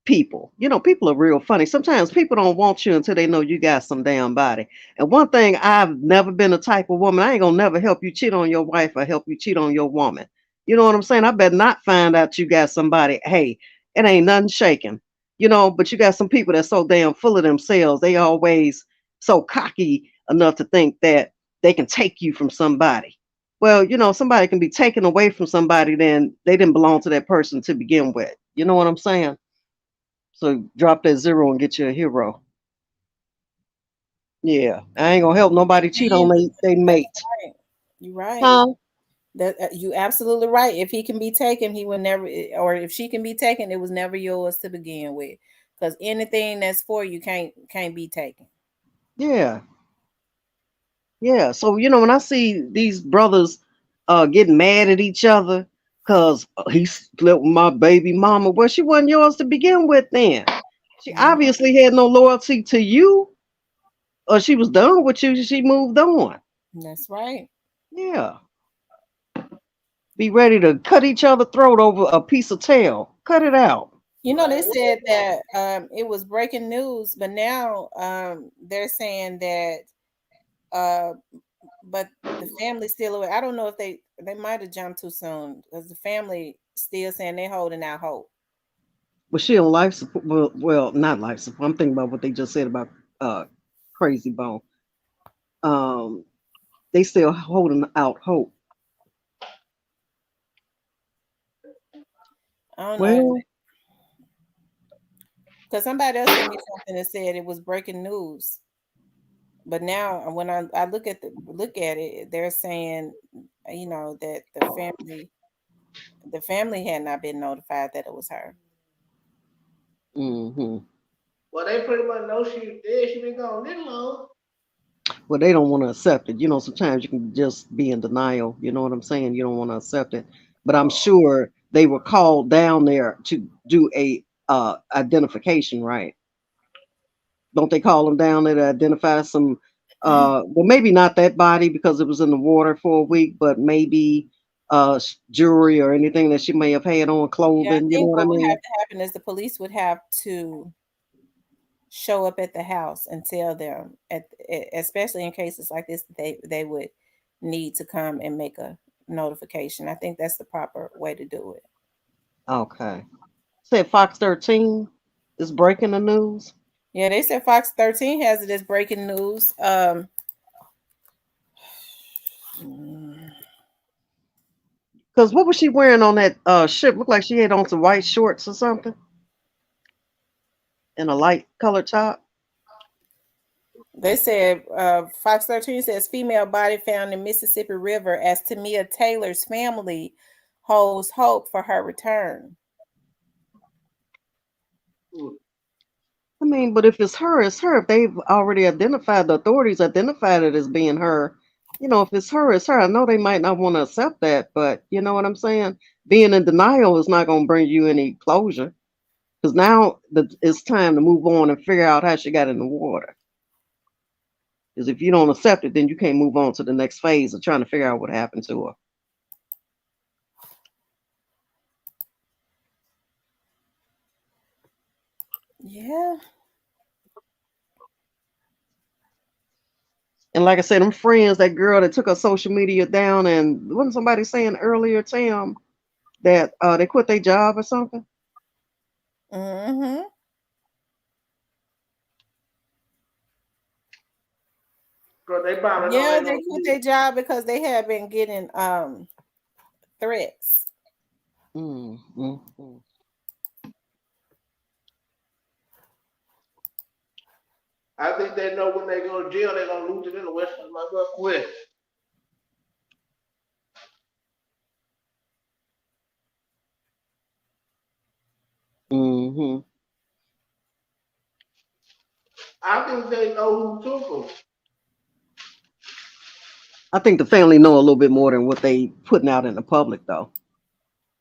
people. You know, people are real funny. Sometimes people don't want you until they know you got some damn body. And one thing, I've never been the type of woman, I ain't gonna never help you cheat on your wife or help you cheat on your woman. You know what I'm saying? I better not find out you got somebody. Hey, it ain't nothing shaking. You know, but you got some people that's so damn full of themselves. They always so cocky enough to think that they can take you from somebody. Well, you know, somebody can be taken away from somebody, then they didn't belong to that person to begin with. You know what I'm saying? So drop that zero and get you a hero. Yeah, I ain't gonna help nobody cheat on they mate. Right. You're right. Huh? That you absolutely right. If he can be taken, he will never, or if she can be taken, it was never yours to begin with. Because anything that's for you can't be taken. Yeah, yeah. So you know, when I see these brothers getting mad at each other because he slept with my baby mama, well, she wasn't yours to begin with. Then she Mhm. obviously had no loyalty to you, or she was done with you. She moved on. That's right. Yeah, be ready to cut each other throat over a piece of tail. Cut it out. You know, they said that it was breaking news, but now they're saying that uh, but the family still away. I don't know if they might have jumped too soon because the family still saying they're holding out hope. Was she on life support? Well, not life support. I'm thinking about what they just said about uh, Crazy Bone. Um, they still holding out hope. I don't know Well, because somebody else sent me something that said it was breaking news. But now when I look at it, they're saying, that the family had not been notified that it was her. hmm Well, they pretty much know she dead. She been gone this long. well, they don't want to accept it. You know, sometimes you can just be in denial. You know what I'm saying? You don't want to accept it. But I'm Oh, sure they were called down there to do a identification, right? Don't they call them down there to identify some? Well, maybe not that body because it was in the water for a week, but maybe jewelry or anything that she may have had on, Yeah, I clothing. You know think what I what would have mean? to happen is the police would have to show up at the house and tell them, especially in cases like this, that they would need to come and make a notification. I think that's the proper way to do it. Okay. Said Fox 13 is breaking the news. Yeah, they said Fox 13 has it as breaking news. Mm, Because what was she wearing on that ship? Looked like she had on some white shorts or something and a light colored top. They said Fox 13 says female body found in Mississippi River as Tamia Taylor's family holds hope for her return. hmm. I mean, but if it's her, it's her. If they've already identified, the authorities identified it as being her, you know, if it's her, it's her. I know they might not want to accept that, but you know what I'm saying? Being in denial is not going to bring you any closure because now it's time to move on and figure out how she got in the water. Because if you don't accept it, then you can't move on to the next phase of trying to figure out what happened to her. Yeah. And like I said, them friends, that girl that took her social media down, and wasn't somebody saying earlier, Tim, that they quit their job or something? Mm-hmm. Cause they probably know Yeah, they they gonna quit do their it. job because they have been getting threats. Mm, mm, mm. I think they know when they go to jail, they're gonna lose it in the West. My God, quit. Hmm. I think they know who took them. I think the family know a little bit more than what they putting out in the public, though,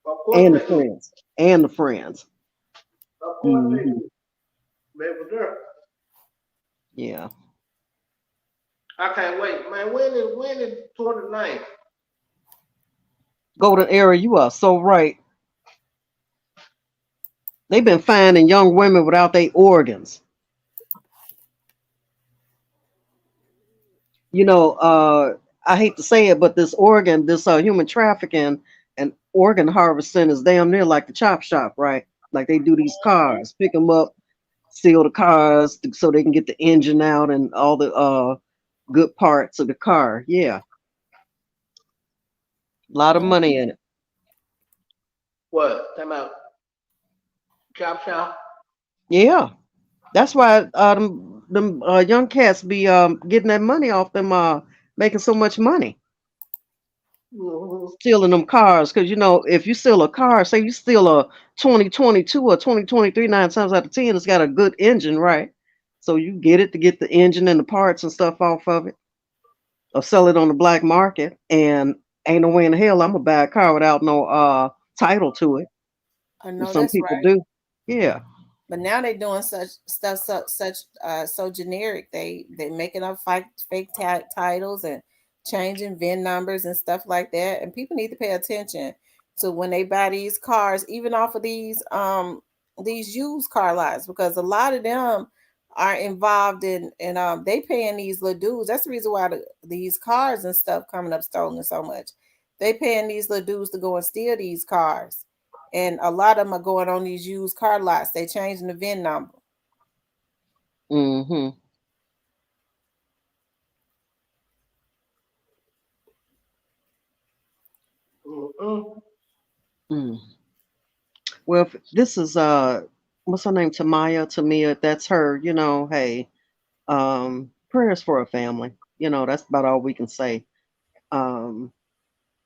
Of course and the they do. friends, and the friends. Of course they Hmm. do. They were there. Yeah, I can't wait, man. When is 29th? Golden Era, you are so right. They've been finding young women without their organs. You know, I hate to say it, but this human trafficking and organ harvesting is damn near like the chop shop, right? Like they do these cars, pick them up, seal the cars so they can get the engine out and all the good parts of the car. Yeah, a lot of money in it. What? Time out. Chop chop. Yeah, that's why them young cats be getting that money off them making so much money. Mm-hmm. Stealing them cars, because you know, if you steal a car, say you steal a 2022 or 2023, 9 times out of 10 it's got a good engine, right? So you get it to get the engine and the parts and stuff off of it, or sell it on the black market, and ain't no way in hell I'm gonna buy a car without no title to it. I And know some that's people right. do. Yeah. But now they're doing such stuff so generic. They making up fake titles and changing VIN numbers and stuff like that. And people need to pay attention to when they buy these cars, even off of these used car lots, because a lot of them are involved in they paying these little dudes. That's the reason why these cars and stuff coming up stolen so much. They paying these little dudes to go and steal these cars, and a lot of them are going on these used car lots. They changing the VIN number. Mm-hmm. Mm-hmm. Mm. Well, if this is what's her name, Tamia, if that's her, you know, hey, prayers for her family. You know, that's about all we can say. Um,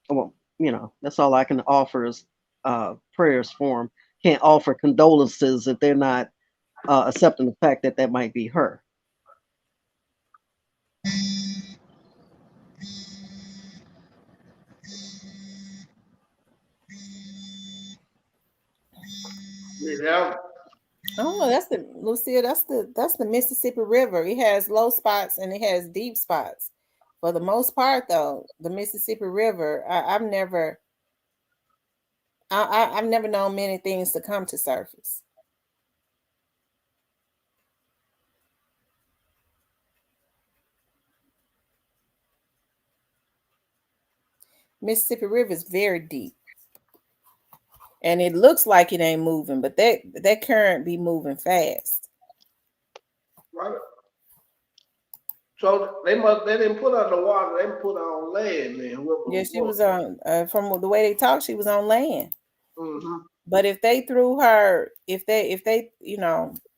well, you know, that's all I can offer is prayers for them. Can't offer condolences if they're not accepting the fact that that might be her. Yeah. Oh, that's the Lucia. That's the Mississippi River. It has low spots and it has deep spots. For the most part, though, the Mississippi River, I've never known many things to come to surface. Mississippi River is very deep, and it looks like it ain't moving, but that current be moving fast. Right. So they didn't put her on the water, they put her on land then, whoever Yeah, it she was. was on. From the way they talk, she was on land. Mm-hmm. But if they threw her, if they,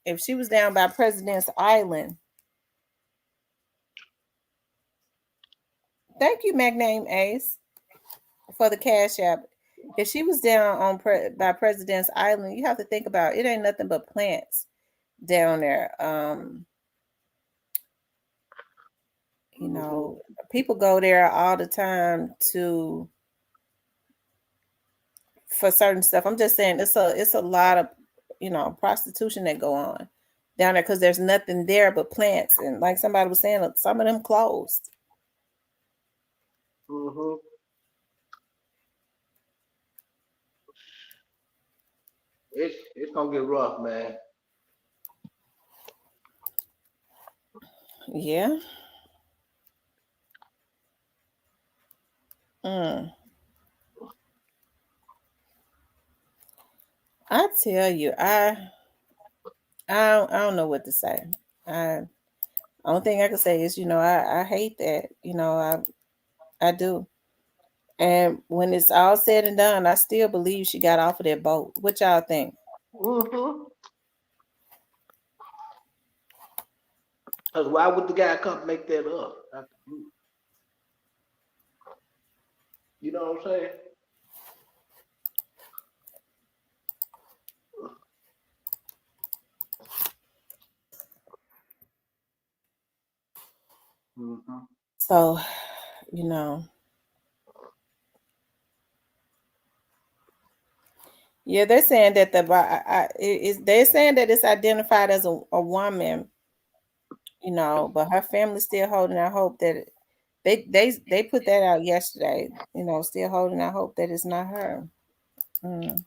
if she was down by President's Island, thank you, Magname Ace, for the cash app. If she was down on by President's Island, you have to think about it. Ain't nothing but plants down there. You Mm-hmm. know, people go there all the time to for certain stuff. I'm just saying it's a lot of prostitution that go on down there because there's nothing there but plants, and like somebody was saying, some of them closed. Mm-hmm. It's gonna get rough, man. Yeah. Mm. I tell you, I don't know what to say. I only thing I can say is, I hate that. I do. And when it's all said and done, I still believe she got off of that boat. What y'all think? Mm-hmm. Cause why would the guy come make that up? You know what I'm saying? Mm-hmm. So, you know, yeah, they're saying that they're saying that it's identified as a woman, but her family's still holding out hope that they put that out yesterday, still holding out hope that it's not her. Mm.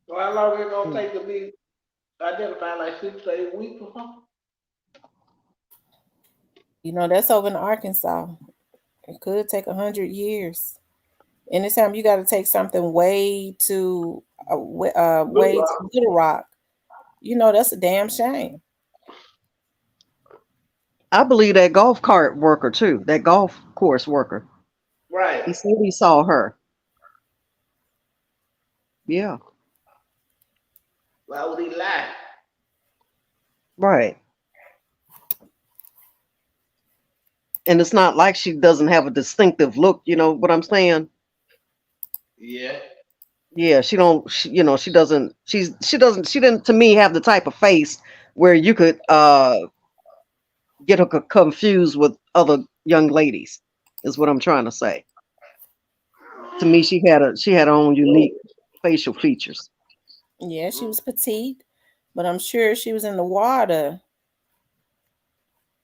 So how long it gonna take to be identified? Like 6 to 8 weeks or something? That's over in Arkansas. It could take 100 years. Anytime you got to take something way to Little Rock, that's a damn shame. I believe that golf cart worker too, that golf course worker. Right. He said he saw her. Yeah. Why would he lie? Right. And it's not like she doesn't have a distinctive look, you know what I'm saying? Yeah. Yeah, she don't she doesn't she didn't to me have the type of face where you could get her confused with other young ladies is what I'm trying to say. To me she had her own unique facial features. Yeah, she was petite, but I'm sure she was in the water.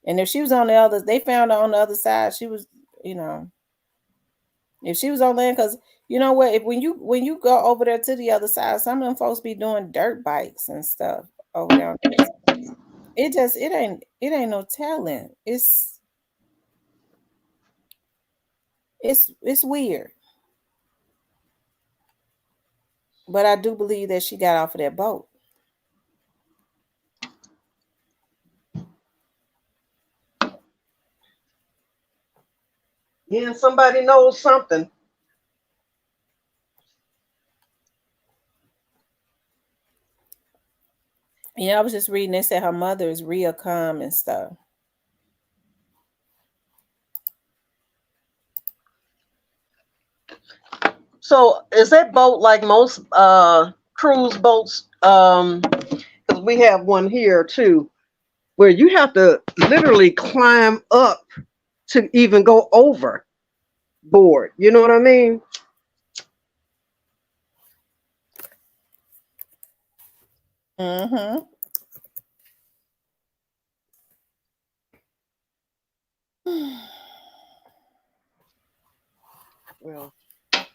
And if she was on the other, they found her on the other side. She was, if she was on land, because you know what, if when you go over there to the other side, some of them folks be doing dirt bikes and stuff over there on there. It ain't no telling. It's weird. But I do believe that she got off of that boat. Yeah, somebody knows something. Yeah, I was just reading. They said her mother is real calm and stuff. So is that boat like most cruise boats? Because we have one here too, where you have to literally climb up to even go over board. You know what I mean? Mm-hmm. Well, I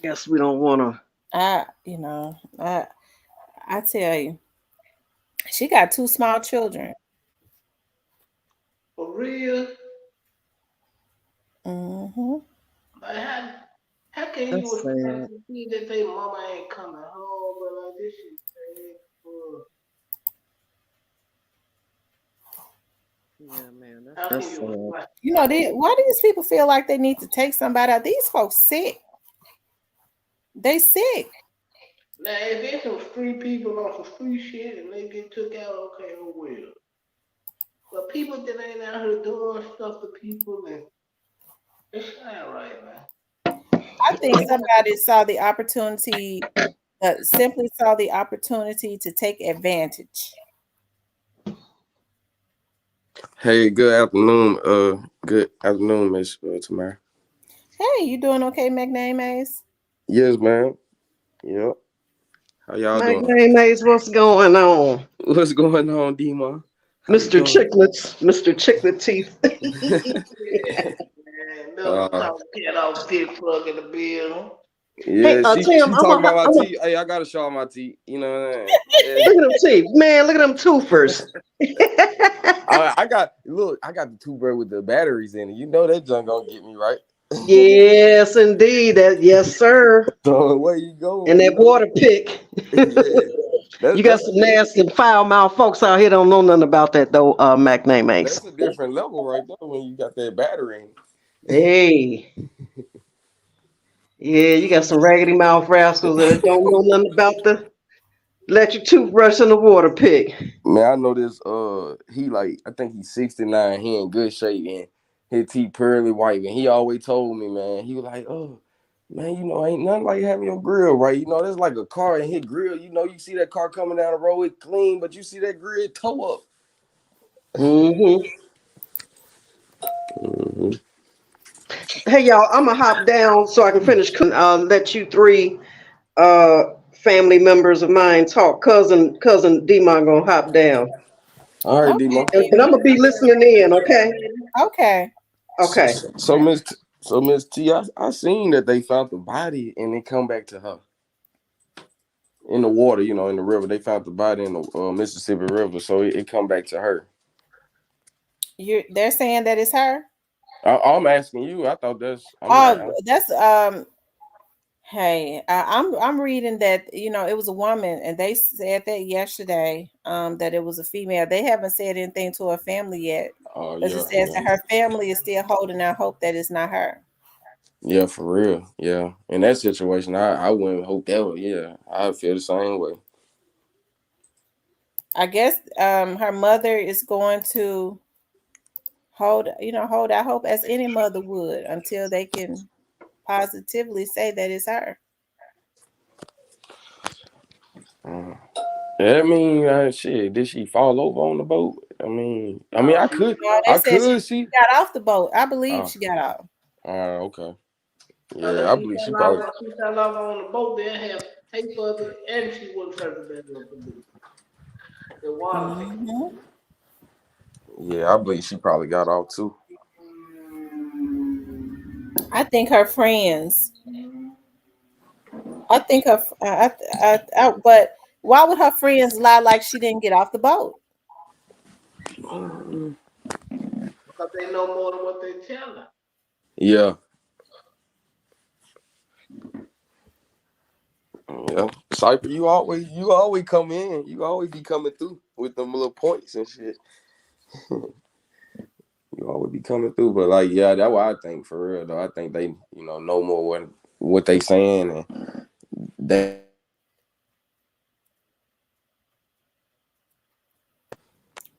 guess we don't want to. I tell you, she got two small children. For real? Mm-hmm. Like how can you That's expect sad. to see that they mama ain't coming home, but like this shit sad for Yeah, man, how can that's you sad. expect? Why do these people feel like they need to take somebody out? These folks sick. They sick. Now if there's some street people on some street shit and they get took out, okay, oh well. But people that ain't out here doing stuff to people and it's not right, man. I think somebody saw the opportunity, simply saw the opportunity to take advantage. Hey, good afternoon, Miss Tamara. Hey, you doing okay, McNames? Yes, ma'am. Yep. How y'all My doing? name is what's going on, What's going on, D-Ma? How you Mr. doing? Chicklets, Mr. Chicklet Teeth. Yeah, man. Milk uh, talk cat off pit plug in the bill. Yeah, Hey, she Tim, talking about my teeth. Hey, I gotta show her my teeth. You know what I'm saying? look at them teeth, man. Look at them toothers. I got the toothbrush with the batteries in it. You know that junk gonna get me right. Yes, indeed. Yes, sir. So where you go? And that water pick. Yeah, You got some nasty foul mouth folks out here don't know nothing about that though, Mac that's a different level right there when you got that battery in it. Hey. Yeah, you got some raggedy mouth rascals that don't know nothing about the let your toothbrush in the water pick. Man, I know this. He I think he's 69. He in good shape and his teeth pearly white. And he always told me, man, he was like, oh, man, ain't nothing like having your grill right. There's like a car and his grill. You see that car coming down the road, it clean, but you see that grill toe up. Mm-hmm. Mm-hmm. Hey y'all, I'm gonna hop down so I can finish. Let you three family members of mine talk. Cousin D-Mon gonna hop down. All right, Okay, D-Mo. And I'm gonna be listening in, okay? okay. Okay. So Miss T, I seen that they found the body and they come back to her in the water. In the river. They found the body in the Mississippi River, so it come back to her. They're saying that it's her. I'm asking you. I thought That's Hey, I'm reading that it was a woman, and they said that yesterday. That it was a female. They haven't said anything to her family yet, because it says that her family is still holding out hope that it's not her. Yeah, for real. Yeah, in that situation, I wouldn't hope that would. Yeah, I feel the same way. I guess her mother is going to hold out hope as any mother would until they can positively say that it's her. I mean, shit. Did she fall over on the boat? I could No, they said she see. got off the boat. I believe she got off. Okay. Yeah, I believe she probably. She fell off on the boat. They have tape of it, and she was trying to the water. Mhm. Yeah, I believe she probably got off too. I think her friends. I think her. But why would her friends lie like she didn't get off the boat? Because they know more than what they tell her. Yeah. Yeah. Cypher, you always come in. You always be coming through with them little points and shit. You always be coming through. But yeah, that's what I think for real though. I think they, know more what they saying and they.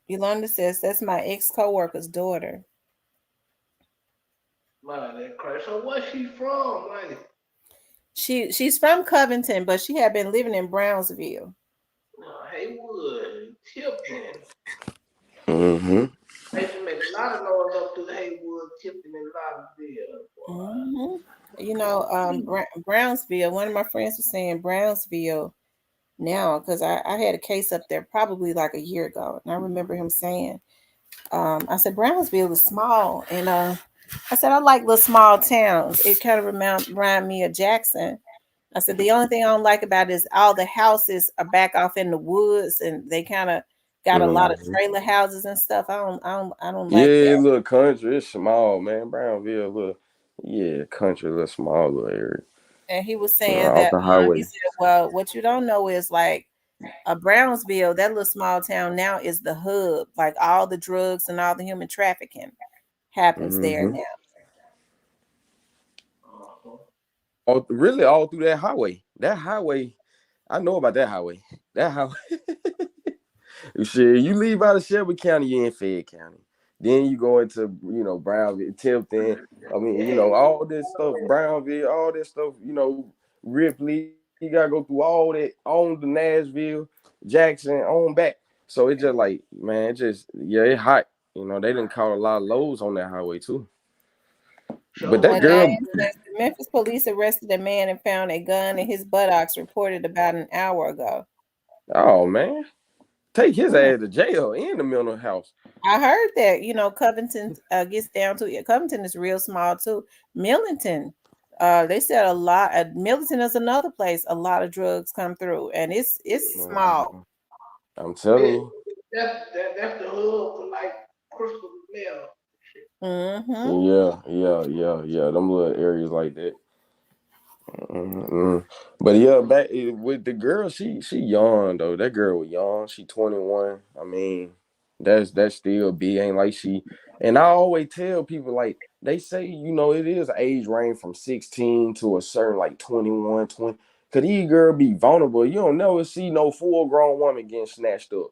Yolanda says that's my ex-co-worker's daughter. So where's she from? She's from Covington, but she had been living in Brownsville. Haywood, Tipton. Mm-hmm. They should make a lot of noise up through Haywood, Tipton, and Loudonville. Brownsville. One of my friends was saying Brownsville now, because I had a case up there probably like a year ago, and I remember him saying, I said Brownsville is small, and I said I like little small towns. It kind of remind me of Jackson. I said the only thing I don't like about it is all the houses are back off in the woods, and they kind of got a lot of trailer houses and stuff. I don't like that. Yeah, little country, it's small, man. Brownville, country, little small little area. And he was saying off that the highway. he said, well, what you don't know is like a Brownsville, that little small town now is the hub. Like all the drugs and all the human trafficking happens there now. Really all through that highway. That highway, I know about that highway. That highway. Shit, you leave out of Shelby County, you're in Fayette County. Then you go into, Brownville, Tipton. All this stuff, Brownville, all this stuff, Ripley. You gotta go through all that on to Nashville, Jackson, on back. So it's just like, man, it's hot. They didn't call a lot of loads on that highway too. But that girl, Memphis police arrested a man and found a gun in his buttocks, reported about an hour ago. Oh man, take his ass to jail in the mental house. I heard that Covington gets down to it. Covington is real small too. Millington, They said a lot at Milton is another place a lot of drugs come through, and it's small. I'm telling you. That's the hub for like crystal meth. Mm-hmm. Yeah. Them little areas like that. But yeah, back with the girl, she young though. That girl was young. She 21. I mean, that's still big. Ain't like she. And I always tell people like they say, it is age range from 16 to a certain like 21, 20. Cause these girl be vulnerable. You don't never see no full grown woman getting snatched up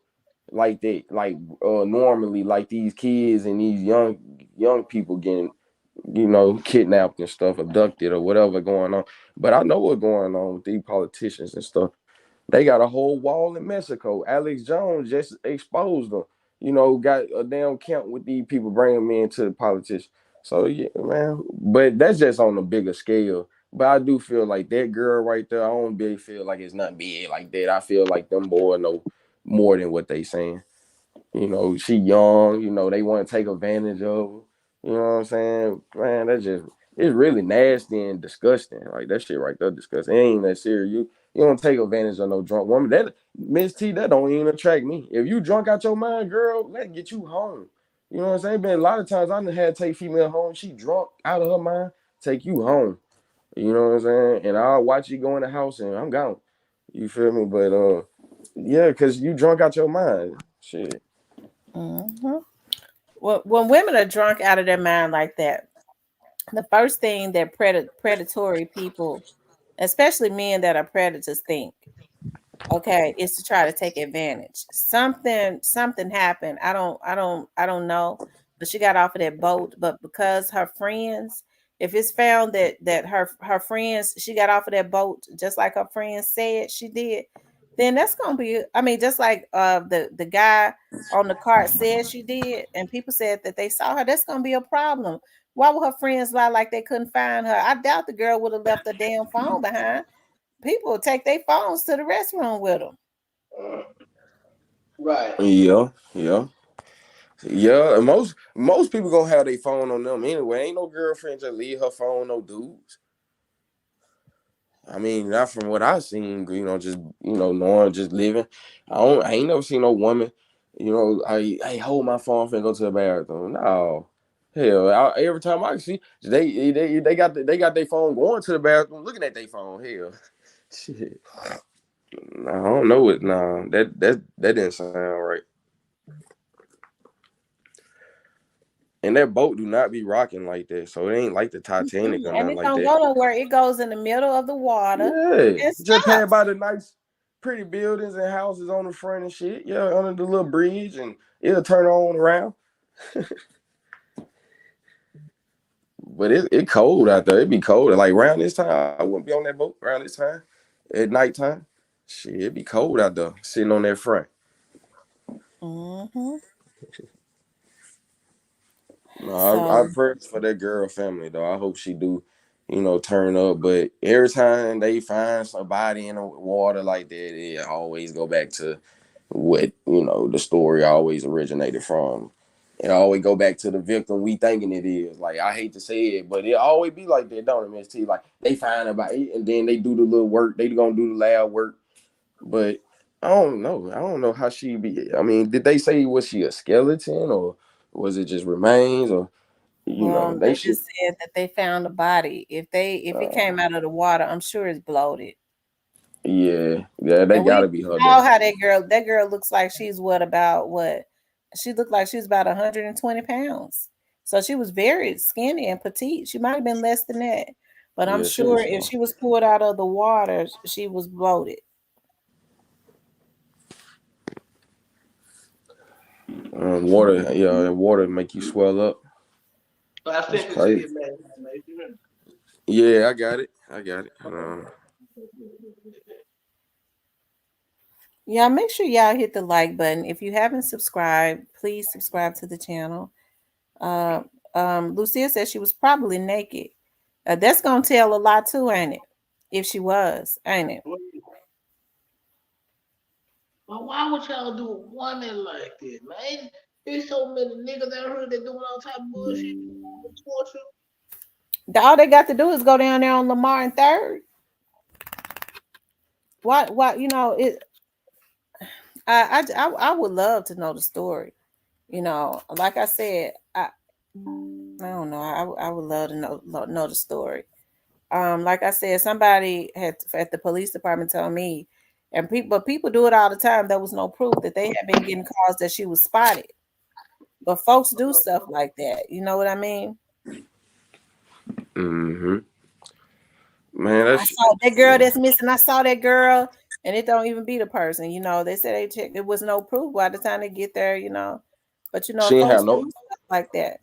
like that. Like normally, like these kids and these young people getting kidnapped and stuff, abducted or whatever going on. But I know what's going on with these politicians and stuff. They got a whole wall in Mexico. Alex Jones just exposed them. Got a damn count with these people bringing them into the politics. So yeah, man. But that's just on a bigger scale. But I do feel like that girl right there. I don't really feel like it's not big like that. I feel like them boys know more than what they saying. She young, they want to take advantage of her. You know what I'm saying? Man, it's really nasty and disgusting. Like that shit right there, disgusting. It ain't that serious. You don't take advantage of no drunk woman. That Miss T, that don't even attract me. If you drunk out your mind, girl, let get you home. You know what I'm saying? Been a lot of times I done had to take female home. She drunk out of her mind, take you home. You know what I'm saying? And I'll watch you go in the house and I'm gone. You feel me? But yeah, cause you drunk out your mind. Shit. Mm-hmm. When women are drunk out of their mind like that, the first thing that predatory people, especially men that are predators, think, okay, is to try to take advantage. Something happened. I don't know. But she got off of that boat. But because her friends, if it's found that her friends, she got off of that boat just like her friends said she did, then that's gonna be. I mean, just like the guy on the cart said she did, and people said that they saw her. That's gonna be a problem. Why would her friends lie like they couldn't find her? I doubt the girl would have left her damn phone behind. People will take their phones to the restroom with them. Right. Yeah. And most people gonna have their phone on them anyway. Ain't no girlfriend just leave her phone, no dudes. I mean, not from what I seen, just knowing, just living. I ain't never seen no woman, I hold my phone and go to the bathroom. No. Hell, every time I see they got their phone going to the bathroom, looking at their phone. Hell, shit. I don't know it. Nah, that didn't sound right. And that boat do not be rocking like that. So it ain't like the Titanic or And nothing it like don't that. go nowhere. It goes in the middle of the water Yeah. and Just pass stops. by the nice, pretty buildings and houses on the front and shit. Yeah, under the little bridge and it'll turn on around. But it cold out there. It be cold. Like around this time, I wouldn't be on that boat around this time. At nighttime. Shit, it be cold out there, sitting on that front. Mm-hmm. No, I So, pray for that girl family though. I hope she do, turn up. But every time they find somebody in the water like that, it always go back to what the story always originated from. It always go back to the victim we thinking it is. Like I hate to say it, but it always be like that, don't it, Miss T? Like they find somebody and then they do the little work. They gonna do the lab work, but I don't know. I don't know how she be. I mean, did they say was she a skeleton or was it just remains or? They they should. just said that they found a body. If it came out of the water, I'm sure it's bloated. Yeah, they And we gotta be her saw though. how that girl looks like she's what? She looked like she was about 120 pounds. So she was very skinny and petite. She might have been less than that. But I'm Yeah, she sure was if small. she was pulled out of the water, she was bloated. Water, yeah, water make you swell up. But I That's sent it to crazy. you, man. Yeah, I got it. I got it. Y'all make sure y'all hit the like button. If you haven't subscribed, please subscribe to the channel. Uh, Lucia said she was probably naked. That's gonna tell a lot too, ain't it? If she was, ain't it? But why would y'all do a woman like that, man? There's so many niggas out here that doing all type of bullshit, torture. All they got to do is go down there on Lamar and Third. What it I would love to know the story. Like I said, I don't know. I would love to know the story. Like I said, somebody had at the police department told me, and people do it all the time. There was no proof that they had been getting calls that she was spotted. But folks do stuff like that. You know what I mean? Mm-hmm. Man, I that's saw that girl that's missing. I saw that girl, and it don't even be the person. They said they checked. There was no proof by the time they get there. But she ain't folks have do no, stuff like that.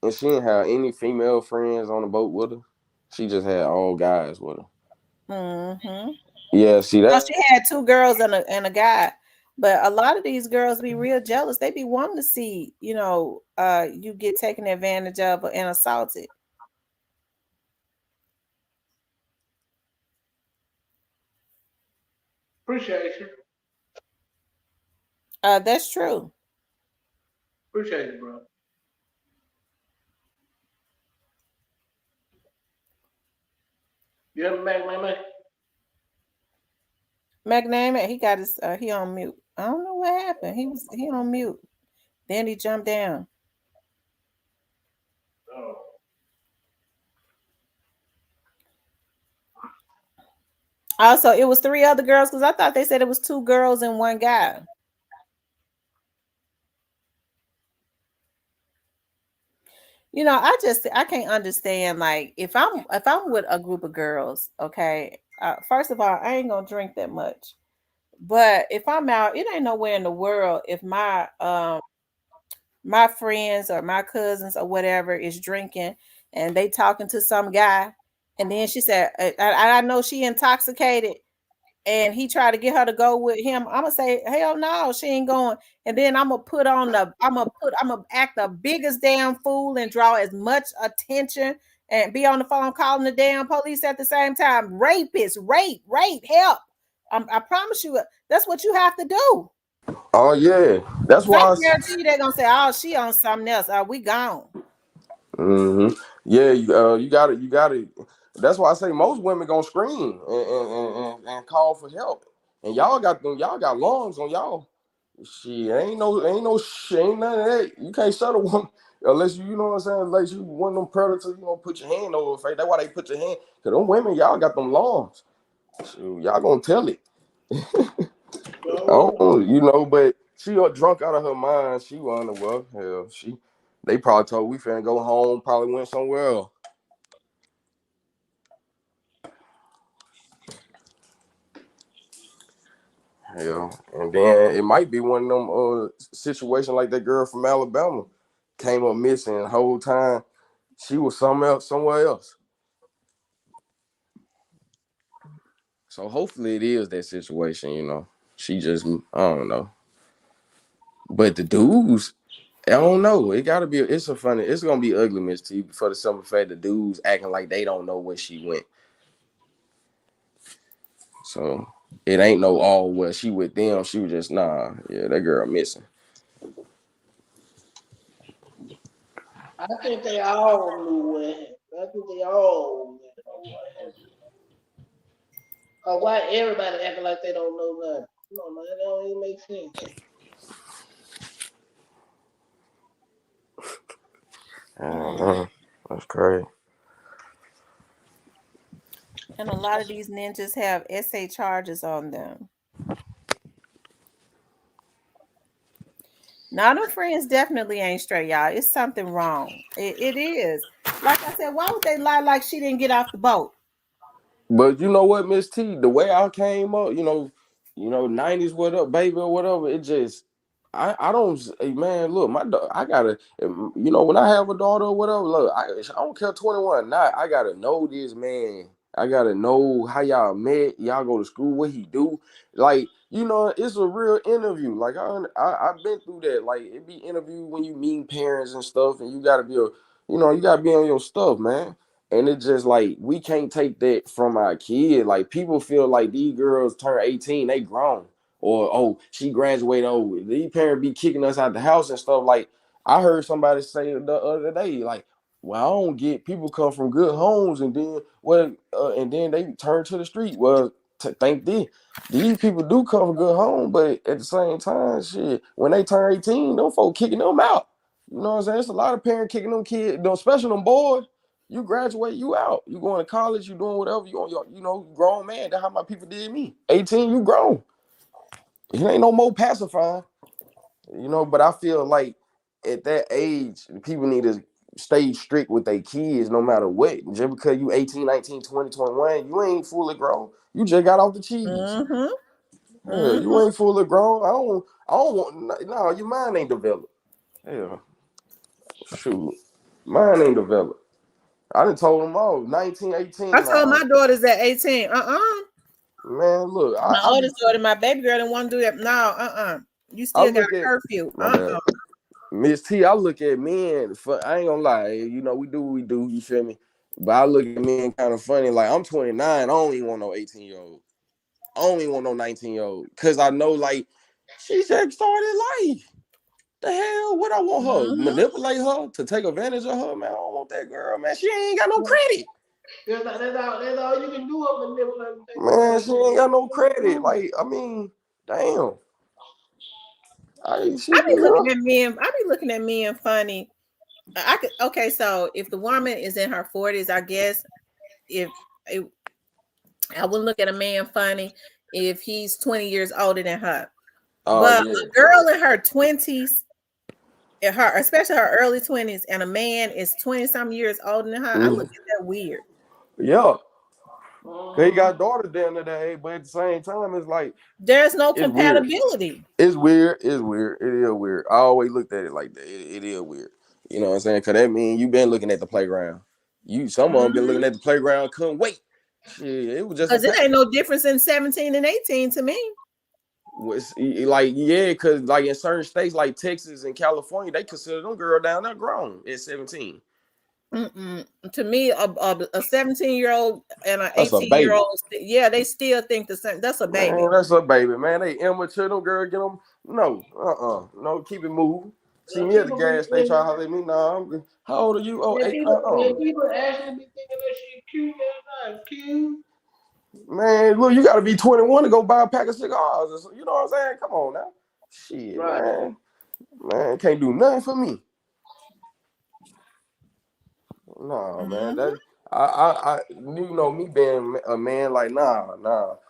and she didn't have any female friends on the boat with her. She just had all guys with her. Mm-hmm. Yeah, see Well, that. she had two girls and a guy. But a lot of these girls be real jealous. They be wanting to see, you get taken advantage of and assaulted. Appreciate you. That's true. Appreciate you, bro. You ever Mac, man? McNamee, he got his he on mute. I don't know what happened. He on mute. Then he jumped down. Oh. Also, it was 3 other girls because I thought they said it was 2 girls and 1 guy. I can't understand, like, if I'm with a group of girls, okay. First of all, I ain't gonna drink that much. But if I'm out, it ain't nowhere in the world if my friends or my cousins or whatever is drinking and they talking to some guy, and then she said, I know she intoxicated, and he tried to get her to go with him. I'm gonna say, hell no, she ain't going. And then I'm gonna act the biggest damn fool and draw as much attention and be on the phone calling the damn police at the same time. Rapists, rape, help. I promise you, that's what you have to do. Oh yeah, that's 'Cause I why. guarantee you they're gonna say, "Oh, she on something else. We gone." Mm-hmm. Yeah, you got it. You got it. That's why I say most women gonna scream and call for help. And y'all got them. Y'all got lungs on y'all. Shit, ain't none of that. You can't shut a woman unless you know what I'm saying. Unless you one of them predators, put your hand over her face. That's why they put your hand. Cause them women, y'all got them lungs. Shoot, y'all gonna tell it. But she got drunk out of her mind. She wonder, well, hell, they probably told we finna go home, probably went somewhere else. Hell, and then it might be one of them situations like that girl from Alabama came up missing the whole time. She was somewhere else. So hopefully it is that situation. She just, I don't know. But the dudes, I don't know. It's gonna be ugly, Miss T, for the simple fact the dudes acting like they don't know where she went. So it ain't no all well, she with them. She was just that girl missing. I think they all knew what happened. I think they all know what happened. Why everybody acting like they don't know nothing? Come on, man, that don't even make sense. That's crazy. And a lot of these ninjas have SA charges on them. Now, them friends definitely ain't straight, y'all. It's something wrong. It is. Like I said, why would they lie like she didn't get off the boat? But you know what, Miss T, the way I came up, 90s, what up, baby, or whatever, it just, I don't, hey, man, look, I gotta, when I have a daughter or whatever, look, I don't care 21, not, I gotta know this man. I gotta know how y'all met, y'all go to school, what he do. Like, it's a real interview. Like, I've been through that. Like, it be interview when you meet parents and stuff, and you gotta be you gotta be on your stuff, man. And it's just like we can't take that from our kid. Like people feel like these girls turn 18, they grown. Or she graduated. These parents be kicking us out the house and stuff. Like I heard somebody say the other day, like, Well, I don't get people come from good homes and then they turn to the street. Well, thank these people do come from good homes, but at the same time, shit, when they turn 18, them folk kicking them out. You know what I'm saying? It's a lot of parents kicking them kids, especially them boys. You graduate, you out. You going to college, you doing whatever you on your, grown man. That's how my people did me. 18, you grown. It ain't no more pacifying. But I feel like at that age, people need to stay strict with their kids no matter what. Just because you 18, 19, 20, 21, you ain't fully grown. You just got off the cheese. Mm-hmm. Yeah, you ain't fully grown. I don't want, no, your mind ain't developed. Yeah. Shoot. Mine ain't developed. I done told them all, 19, 18. I told my daughters at 18, Man, look. My oldest daughter, my baby girl, didn't want to do that. No, You still got a curfew. Miss T, I look at men, I ain't gonna lie, we do what we do, you feel me? But I look at men kind of funny, like I'm 29, I don't even want no 18-year-old. I don't even want no 19-year-old. Cause I know, like, she just started life. The hell, what I want her? Manipulate her to take advantage of her? Man, I don't want that girl, man. She ain't got no credit. That's all you can do up manipulate. Man, she ain't got no credit. Like, I mean, damn. I be looking at men funny. So if the woman is in her 40s, I guess I wouldn't look at a man funny if he's 20 years older than her. But a girl in her 20s, especially her early 20s, and a man is 20-some years older than her, I look at that weird. Yeah. They got daughters down today, but at the same time, it's like there's no compatibility. It's weird. It is weird. I always looked at it like that. It is weird. You know what I'm saying? Because that means you've been looking at the playground. Some of them been looking at the playground, couldn't wait. Shit, it was just because it ain't no difference in 17 and 18 to me. Like, yeah, because like in certain states like Texas and California, they consider them girl down there grown at 17. To me, a 17-year-old and an 18-year-old, they still think the same. That's a baby. Man, that's a baby, man. They immature. Them girl get them. No, keep it moving. See me at the gas station, try to holler at me. Nah, how old are you? Oh, 8. People actually be thinking that shit cute. That's not cute. Man, look, you gotta be 21 to go buy a pack of cigars. You know what I'm saying? Come on now. Shit, right. Man, can't do nothing for me. No, man. That I me being a man, like, nah.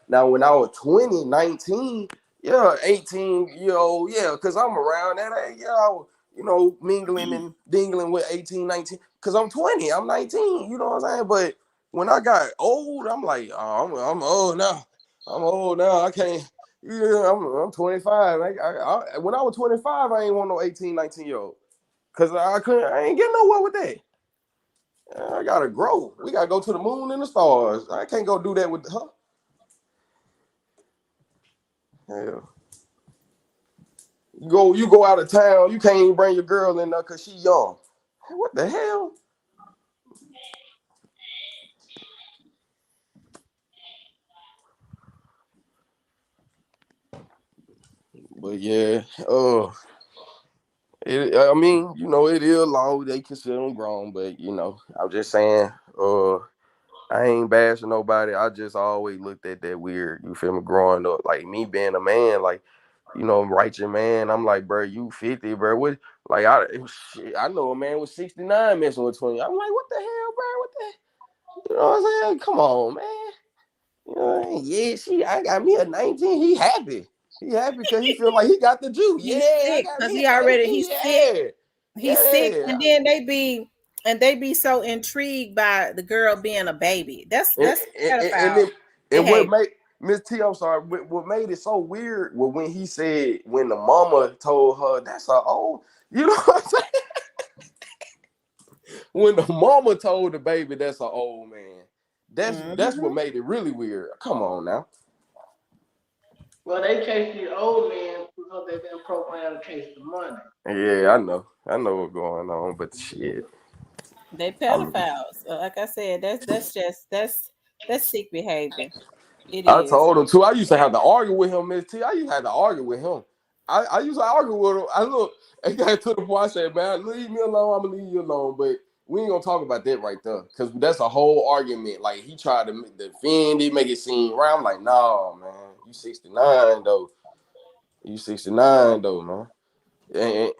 Now when I was 20, 19, 18-year-old, because I'm around that age, I was, mingling and dingling with 18, 19, because I'm 20, I'm 19, you know what I'm saying? But when I got old, I'm like, oh, I'm old now. I'm old now. I can't, I'm 25. When I was 25, I ain't want no 18, 19-year-old. Because I ain't getting nowhere with that. I gotta grow. We gotta go to the moon and the stars. I can't go do that with her. Hell. You go out of town, you can't even bring your girl in there because she young. What the hell? But yeah, I mean, it is law. They consider them grown, but I'm just saying, I ain't bashing nobody. I just always looked at that weird. You feel me? Growing up, like me being a man, like, righteous man. I'm like, bro, you 50, bro. What? Like, I know a man was 69 messing with 20. I'm like, what the hell, bro? What the? You know what I'm saying? Come on, man. I got me a 19. He happy. He happy because he feel like he got the juice. He's sick because he's sick. He's sick, and then they be so intrigued by the girl being a baby. That's pedophile. And what made Miss T, I'm sorry, what made it so weird was when he said, when the mama told her that's her old, you know what I'm saying? When the mama told the baby that's an old man, that's what made it really weird. Come on now. Well, they chase the old man because they've been programmed to chase the money. Yeah, I know what's going on, but shit. They pedophiles. Like I said, that's sick behavior. I told him too. I used to have to argue with him, Miss T. I used to have to argue with him. I used to argue with him. I got to the point I said, man, leave me alone. I'm gonna leave you alone. But we ain't gonna talk about that right there, because that's a whole argument. Like, he tried to defend it, make it seem right. I'm like, nah, man, you 69 though. You 69 though, man.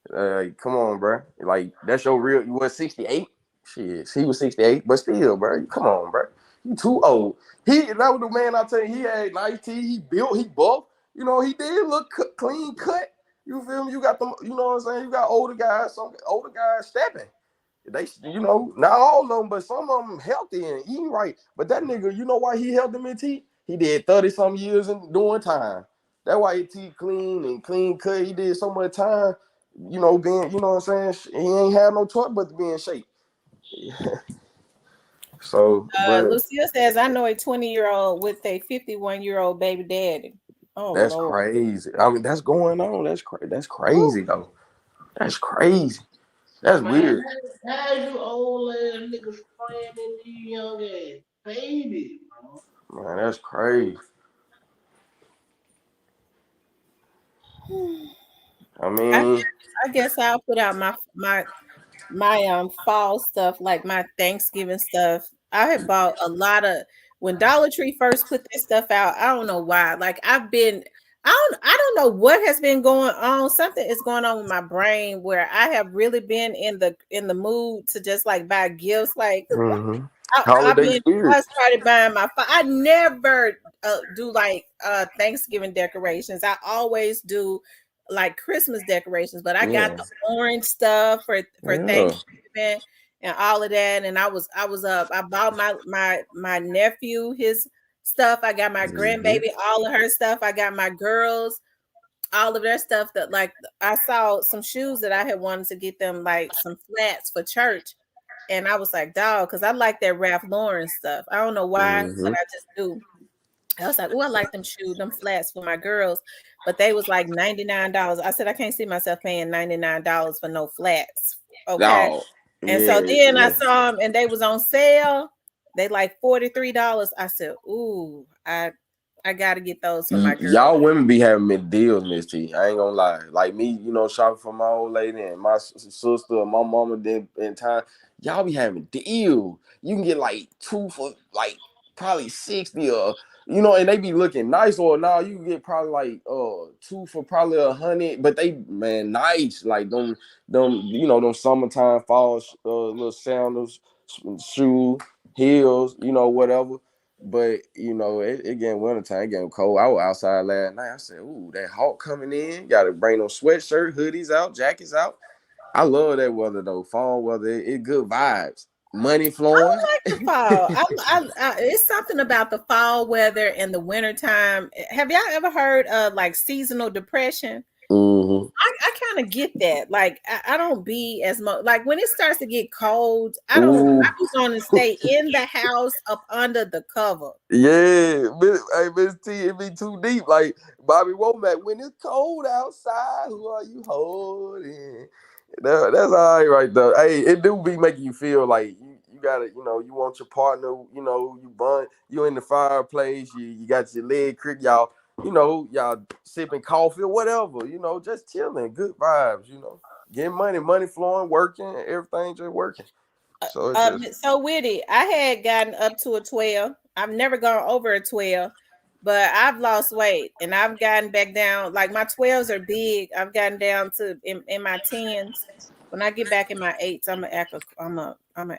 Like, come on, bro. Like, that's your real. You was 68. Shit, he was 68, but still, bro. Come on, bro. You too old. That was the man I tell you. He had nice teeth. He built. He buffed. You know, he did look clean cut. You feel me? You got them. You know what I'm saying? You got older guys. Some older guys stepping. They, you know, not all of them, but some of them healthy and eating right. But that nigga, you know why he held them in teeth? He did 30-some years in doing time. That's why his teeth clean and clean cut. He did so much time, you know, being, you know what I'm saying? He ain't have no choice but to be in shape. So, but Lucille says, I know a 20-year-old with a 51-year-old baby daddy. Oh, that's Lord. crazy. I mean, that's going on. That's crazy, though. That's crazy. That's weird. How you old ass niggas spraying in these young ass babies, bro? Man, that's crazy. I mean, I guess I'll put out my fall stuff, like my Thanksgiving stuff. I had bought a lot of, when Dollar Tree first put this stuff out. I don't know why. Like, I don't know what has been going on. Something is going on with my brain where I have really been in the mood to just like buy gifts. Like, holiday spirit. I started buying I never do like Thanksgiving decorations. I always do like Christmas decorations, but I got the orange stuff for Thanksgiving and all of that. And I was up. I bought my nephew his stuff. I got my grandbaby all of her stuff. I got my girls all of their stuff. That, like, I saw some shoes that I had wanted to get them, like some flats for church. And I was like, dog, because I like that Ralph Lauren stuff. I don't know why, but I just do. I was like, oh, I like them shoes, them flats for my girls. But they was like $99. I said, I can't see myself paying $99 for no flats. Okay. No. And so then I saw them and they was on sale. They like $43. I said, ooh, I gotta get those for my girls. Y'all women be having me deals, Miss T. I ain't gonna lie. Like me, you know, shopping for my old lady and my sister and my mama did in time. Y'all be having deals. You can get like 2 for like probably 60, or you know, and they be looking nice. Or now you can get probably like 2 for probably 100. But they, man, nice. Like them you know, them summertime fall little sandals, shoes, heels, you know, whatever. But you know, it getting wintertime, it getting cold. I was outside last night. I said, "Ooh, that hawk coming in. Got to bring them sweatshirt, hoodies out, jackets out." I love that weather though. Fall weather, it good vibes. Money flowing. I like the fall. It's something about the fall weather and the wintertime. Have y'all ever heard of like seasonal depression? Mm-hmm. I kind of get that. Like, I don't be as much, like when it starts to get cold, I be going to stay in the house up under the cover. Yeah, hey, Miss T, it be too deep. Like Bobby Womack, when it's cold outside, who are you holding? That's all right there. Hey, it do be making you feel like you gotta, you know, you want your partner, you know, you in the fireplace, you got your leg crick, y'all, you know, y'all sipping coffee or whatever, you know, just chilling, good vibes, you know, getting money flowing, working, everything just working. So it's so witty. I had gotten up to a 12. I've never gone over a 12, but I've lost weight and I've gotten back down. Like my 12s are big. I've gotten down to in my 10s. When I get back in my 8s, I'm an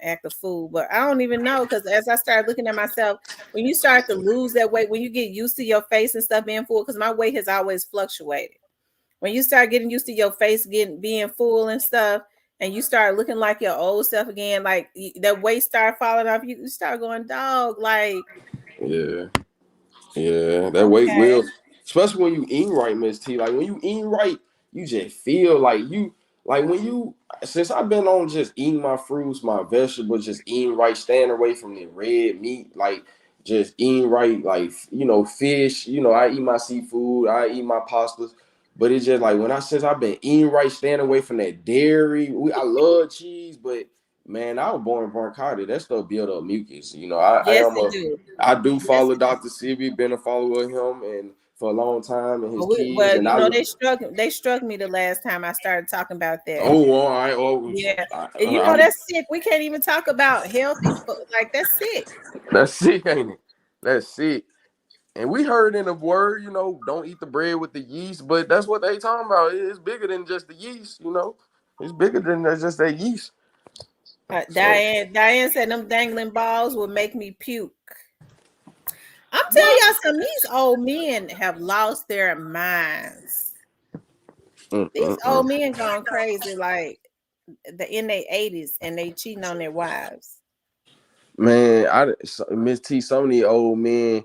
act a fool. But I don't even know, because as I start looking at myself, when you start to lose that weight, when you get used to your face and stuff being full, because my weight has always fluctuated. When you start getting used to your face being full and stuff, and you start looking like your old self again, like that weight start falling off, you start going, dog, like, yeah, that weight will, especially when you eat right, Miss T. Like when you eat right, you just feel like since I've been on just eating my fruits, my vegetables, just eating right, staying away from the red meat, like just eating right, like, you know, fish, you know, I eat my seafood, I eat my pastas. But it's just like since I've been eating right, staying away from that dairy. I love cheese, but man, I was born in bronchitis. That stuff build up mucus. You know, I do follow Dr. Sebi, been a follower of him, and for a long time and his Well, kids, and they struck me the last time I started talking about that. Oh, all right. Oh, Yeah, and you know that's sick. We can't even talk about healthy food. Like that's sick. That's sick, ain't it? That's sick. And we heard in the word, don't eat the bread with the yeast, but that's what they talking about. It's bigger than just the yeast, It's bigger than just that yeast. Diane said them dangling balls would make me puke. I'm telling y'all some, these old men have lost their minds. These old men gone crazy, like in their 80s, and they cheating on their wives. Man, Miss T, some of these old men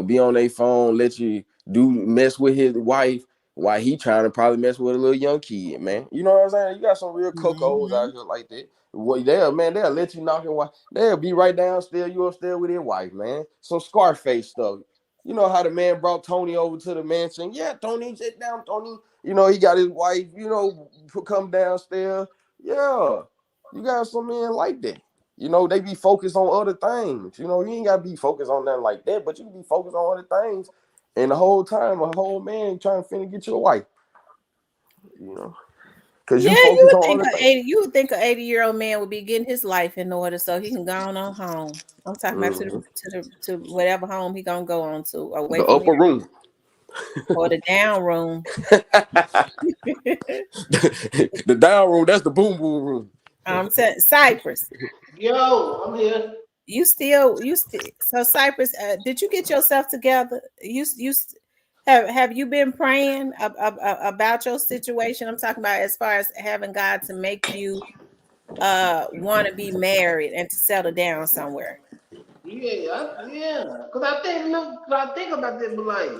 be on their phone, let you mess with his wife while he trying to probably mess with a little young kid, man. You know what I'm saying? You got some real cocos out here like that. Well, they'll let you knock and they'll be right downstairs, you upstairs with his wife, man. Some Scarface stuff. You know how the man brought Tony over to the mansion? Yeah, Tony, sit down, Tony. He got his wife, come downstairs. Yeah, you got some men like that. They be focused on other things. You ain't got to be focused on nothing like that, but you can be focused on other things. And the whole time, a whole man trying to finna get you a wife. Because you would think you would think an 80-year-old man would be getting his life in order so he can go on home. I'm talking about to whatever home he gonna go on to, away the from upper room or the down room. The down room, that's the boom boom room. I'm saying Cypress. Yo, I'm here. You still so Cypress, did you get yourself together? You have you been praying about your situation? I'm talking about as far as having God to make you want to be married and to settle down somewhere. Yeah. Cause I think about this, but like,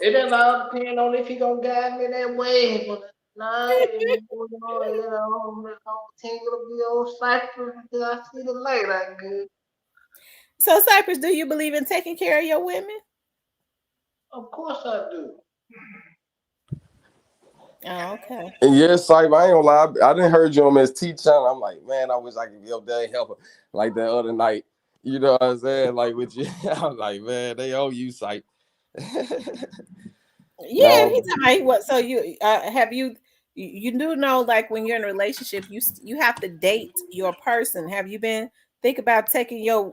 it doesn't all depend on if he gonna guide me that way. But continue to be old Cypress until I see the light. I good. So Cypress, do you believe in taking care of your women? Of course I do. Oh, okay. And yes, Cypher, I ain't gonna lie. I didn't heard you on Miss T channel. I'm like, man, I wish I could be up there and help her like that other night. You know what I'm saying? Like with you, I'm like, man, they owe you, Cypher. Yeah, no. He's talking what? So you have you do know, like when you're in a relationship, you have to date your person. Have you been think about taking your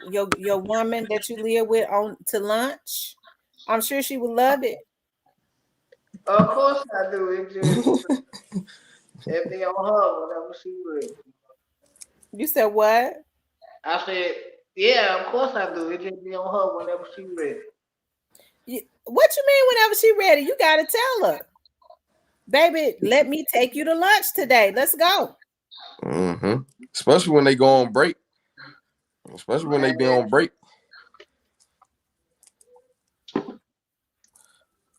woman that you live with on to lunch? I'm sure she would love it. Of course I do. It just if they on her whenever she ready. You said what? I said, yeah, of course I do. It just be on her whenever she ready. What you mean whenever she ready? You gotta tell her, baby, let me take you to lunch today. Let's go. Mm-hmm. Especially when they go on break. Especially when they be on break.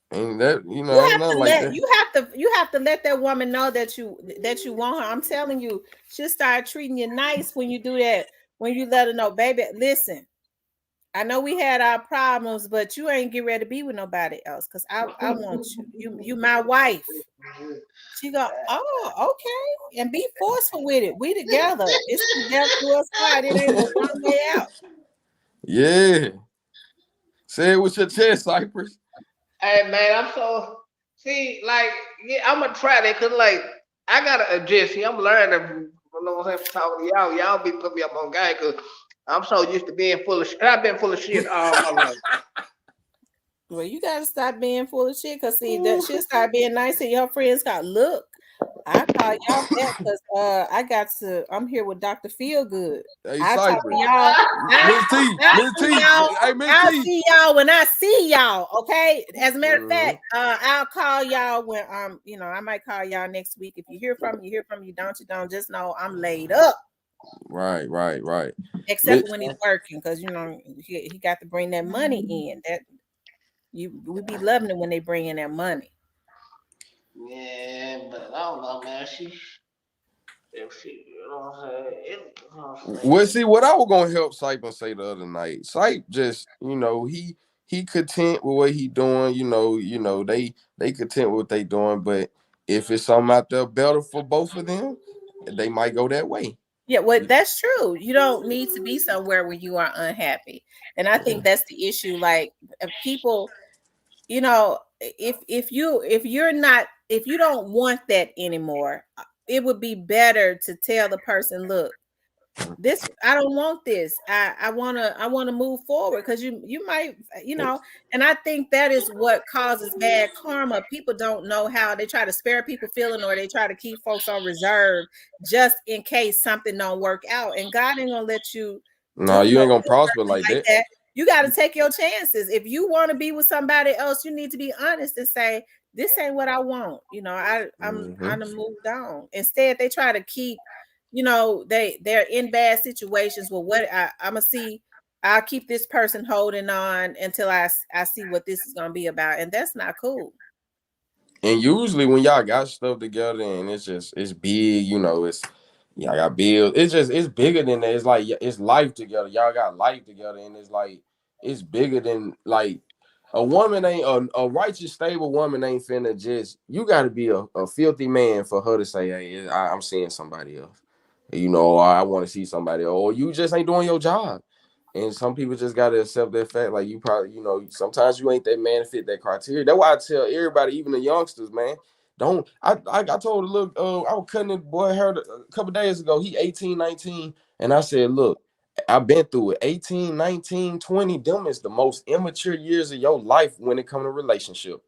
And that you have to let that woman know that you want her. I'm telling you, she'll start treating you nice when you do that. When you let her know, baby, listen, I know we had our problems, but you ain't get ready to be with nobody else because I want you. You my wife. She go, oh, okay, and be forceful with it. We together. It's together to us side. It ain't no one way out. Yeah. Say it with your chest, Cypress. Hey man, I'm gonna try that because like I gotta adjust. See, I'm learning. You know what I'm saying? Talking to y'all, y'all be putting me up on guy because I'm so used to being full of shit. I've been full of shit all my life. Well, you gotta stop being full of shit because see that shit start being nice and your friends got look. I call y'all that because I'm here with Dr. Feelgood. Hey, I talk to y'all. I'll see y'all when I see y'all. Okay. As a matter of fact, I'll call y'all when I might call y'all next week. If you hear from me, you hear from me. Don't you don't just know I'm laid up. Right. Except when he's working, because he got to bring that money in. That we be loving it when they bring in that money. Yeah, but I don't know, man. Well, see, what I was gonna help Cypher say the other night. Cypher just, he content with what he doing. They content with what they doing. But if it's something out there better for both of them, they might go that way. Yeah, well, that's true. You don't need to be somewhere where you are unhappy, and I think that's the issue. Like people. you know, if you don't want that anymore, it would be better to tell the person, look, this, I don't want this. I wanna move forward, because you might, and I think that is what causes bad karma. People don't know how they try to spare people feeling, or they try to keep folks on reserve just in case something don't work out. And God ain't gonna let you No, do you no ain't gonna prosper like like that. that. You got to take your chances. If you want to be with somebody else, you need to be honest and say, this ain't what I want. I'm moved on. Instead, they try to keep, they're in bad situations. Well, what I'm gonna see, I'll keep this person holding on until I see what this is gonna be about, and that's not cool. And usually when y'all got stuff together and it's big, it's y'all got bills. It's bigger than that. It's like it's life together. Y'all got life together, and it's like it's bigger than like a woman ain't a righteous, stable woman ain't finna just. You got to be a filthy man for her to say, "Hey, I'm seeing somebody else." Or I want to see somebody, or you just ain't doing your job. And some people just gotta accept that fact. Like you probably, sometimes you ain't that man to fit that criteria. That's why I tell everybody, even the youngsters, man, don't. I told a little, I was cutting the boy hair a couple days ago. He 18, 19, and I said, look, I've been through it. 18, 19, 20. Them is the most immature years of your life when it comes to relationship.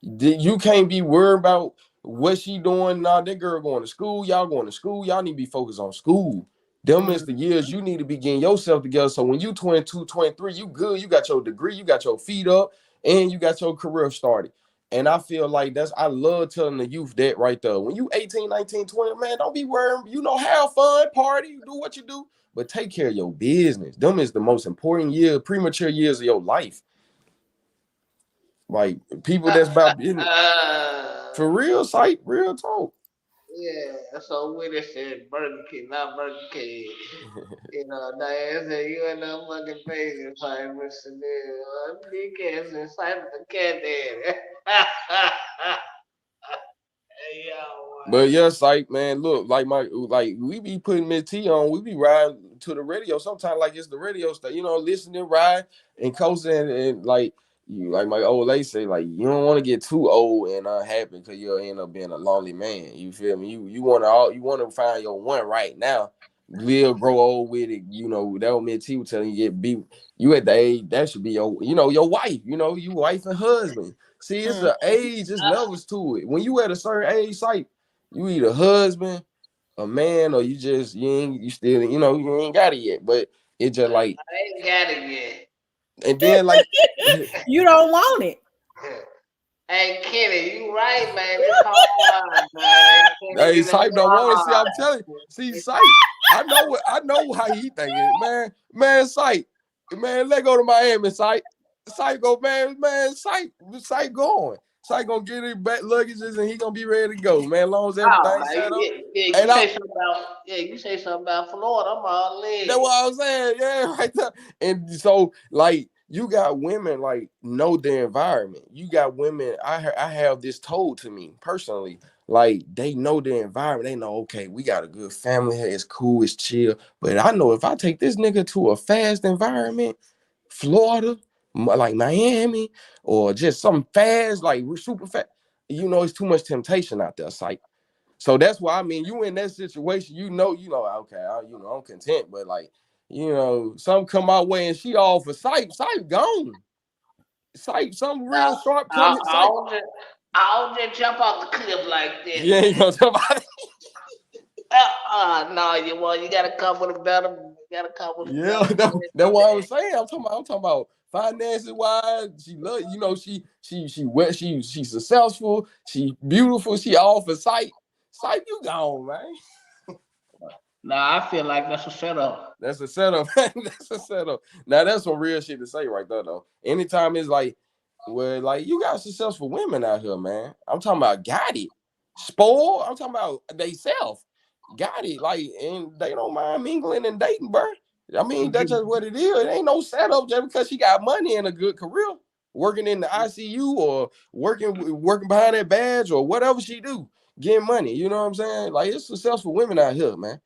You can't be worried about what she doing. Nah, that girl going to school. Y'all going to school. Y'all need to be focused on school. Them is the years you need to be getting yourself together. So when you 22, 23, you good. You got your degree. You got your feet up. And you got your career started. And I feel like I love telling the youth that right there. When you 18, 19, 20, man, don't be worried. Have fun, party, do what you do. But take care of your business. Them is the most important premature years of your life. Like people that's about business. For real, real talk. Yeah, so Winnie said Burger King, not Burger King. Diane said you in the fucking Vegas, like Mr. Neil. DK said Simon the Cat Daddy. Hey, yo, but yeah, Sight, man, look, like we be putting Miss T on, we be riding to the radio sometimes like it's the radio station, listening, ride and coasting and like my old lady say, like you don't want to get too old and unhappy because you'll end up being a lonely man. You feel me? You want to find your one right now. Live, grow old with it. That what Miss T was telling you, get beat. You at the age that should be your wife. You wife and husband. See, it's the age, it's levels to it. When you at a certain age, Sight, you either husband, a man, or you still, you ain't got it yet. But it just like I ain't got it yet. And then like you don't want it. Hey Kenny, you right, man. It's hard, man. Hey, Sight don't want to see. I'm telling you. See, Sight, I know how he thinking, man. Man, Sight, man, let go to Miami, Sight. Sight go, man, Sight going. Sight gonna get his back luggages and he gonna be ready to go, man. As long as everything set up. You say something about Florida, I'm all in. That's what I was saying, yeah, right there. And so, like, you got women like know their environment. You got women. I have this told to me personally. Like they know their environment. They know, okay, we got a good family here. It's cool. It's chill. But I know if I take this nigga to a fast environment, Florida, like Miami, or just something fast, like super fast, it's too much temptation out there, Sight. So that's why you in that situation, okay, I'm content, but like, some come our way and she all for Sight gone. Sight, some real sharp coming. I'll just jump off the cliff like this. You ain't gonna jump out. No, you gotta come with a better. You gotta come with a better. That's what I was saying. I'm talking about finances wise. She love, she's successful. She beautiful. She all for Sight. Sight, you gone, man. Nah, I feel like that's a setup. That's a setup. That's a setup. Now that's some real shit to say right there, though. Anytime it's like, well, like you got successful women out here, man. I'm talking about got it. Spoiled. I'm talking about they self. Got it. Like, and they don't mind mingling and dating, bro. That's just what it is. It ain't no setup just because she got money and a good career. Working in the ICU or working behind that badge or whatever she do. Getting money. You know what I'm saying? Like, it's successful women out here, man.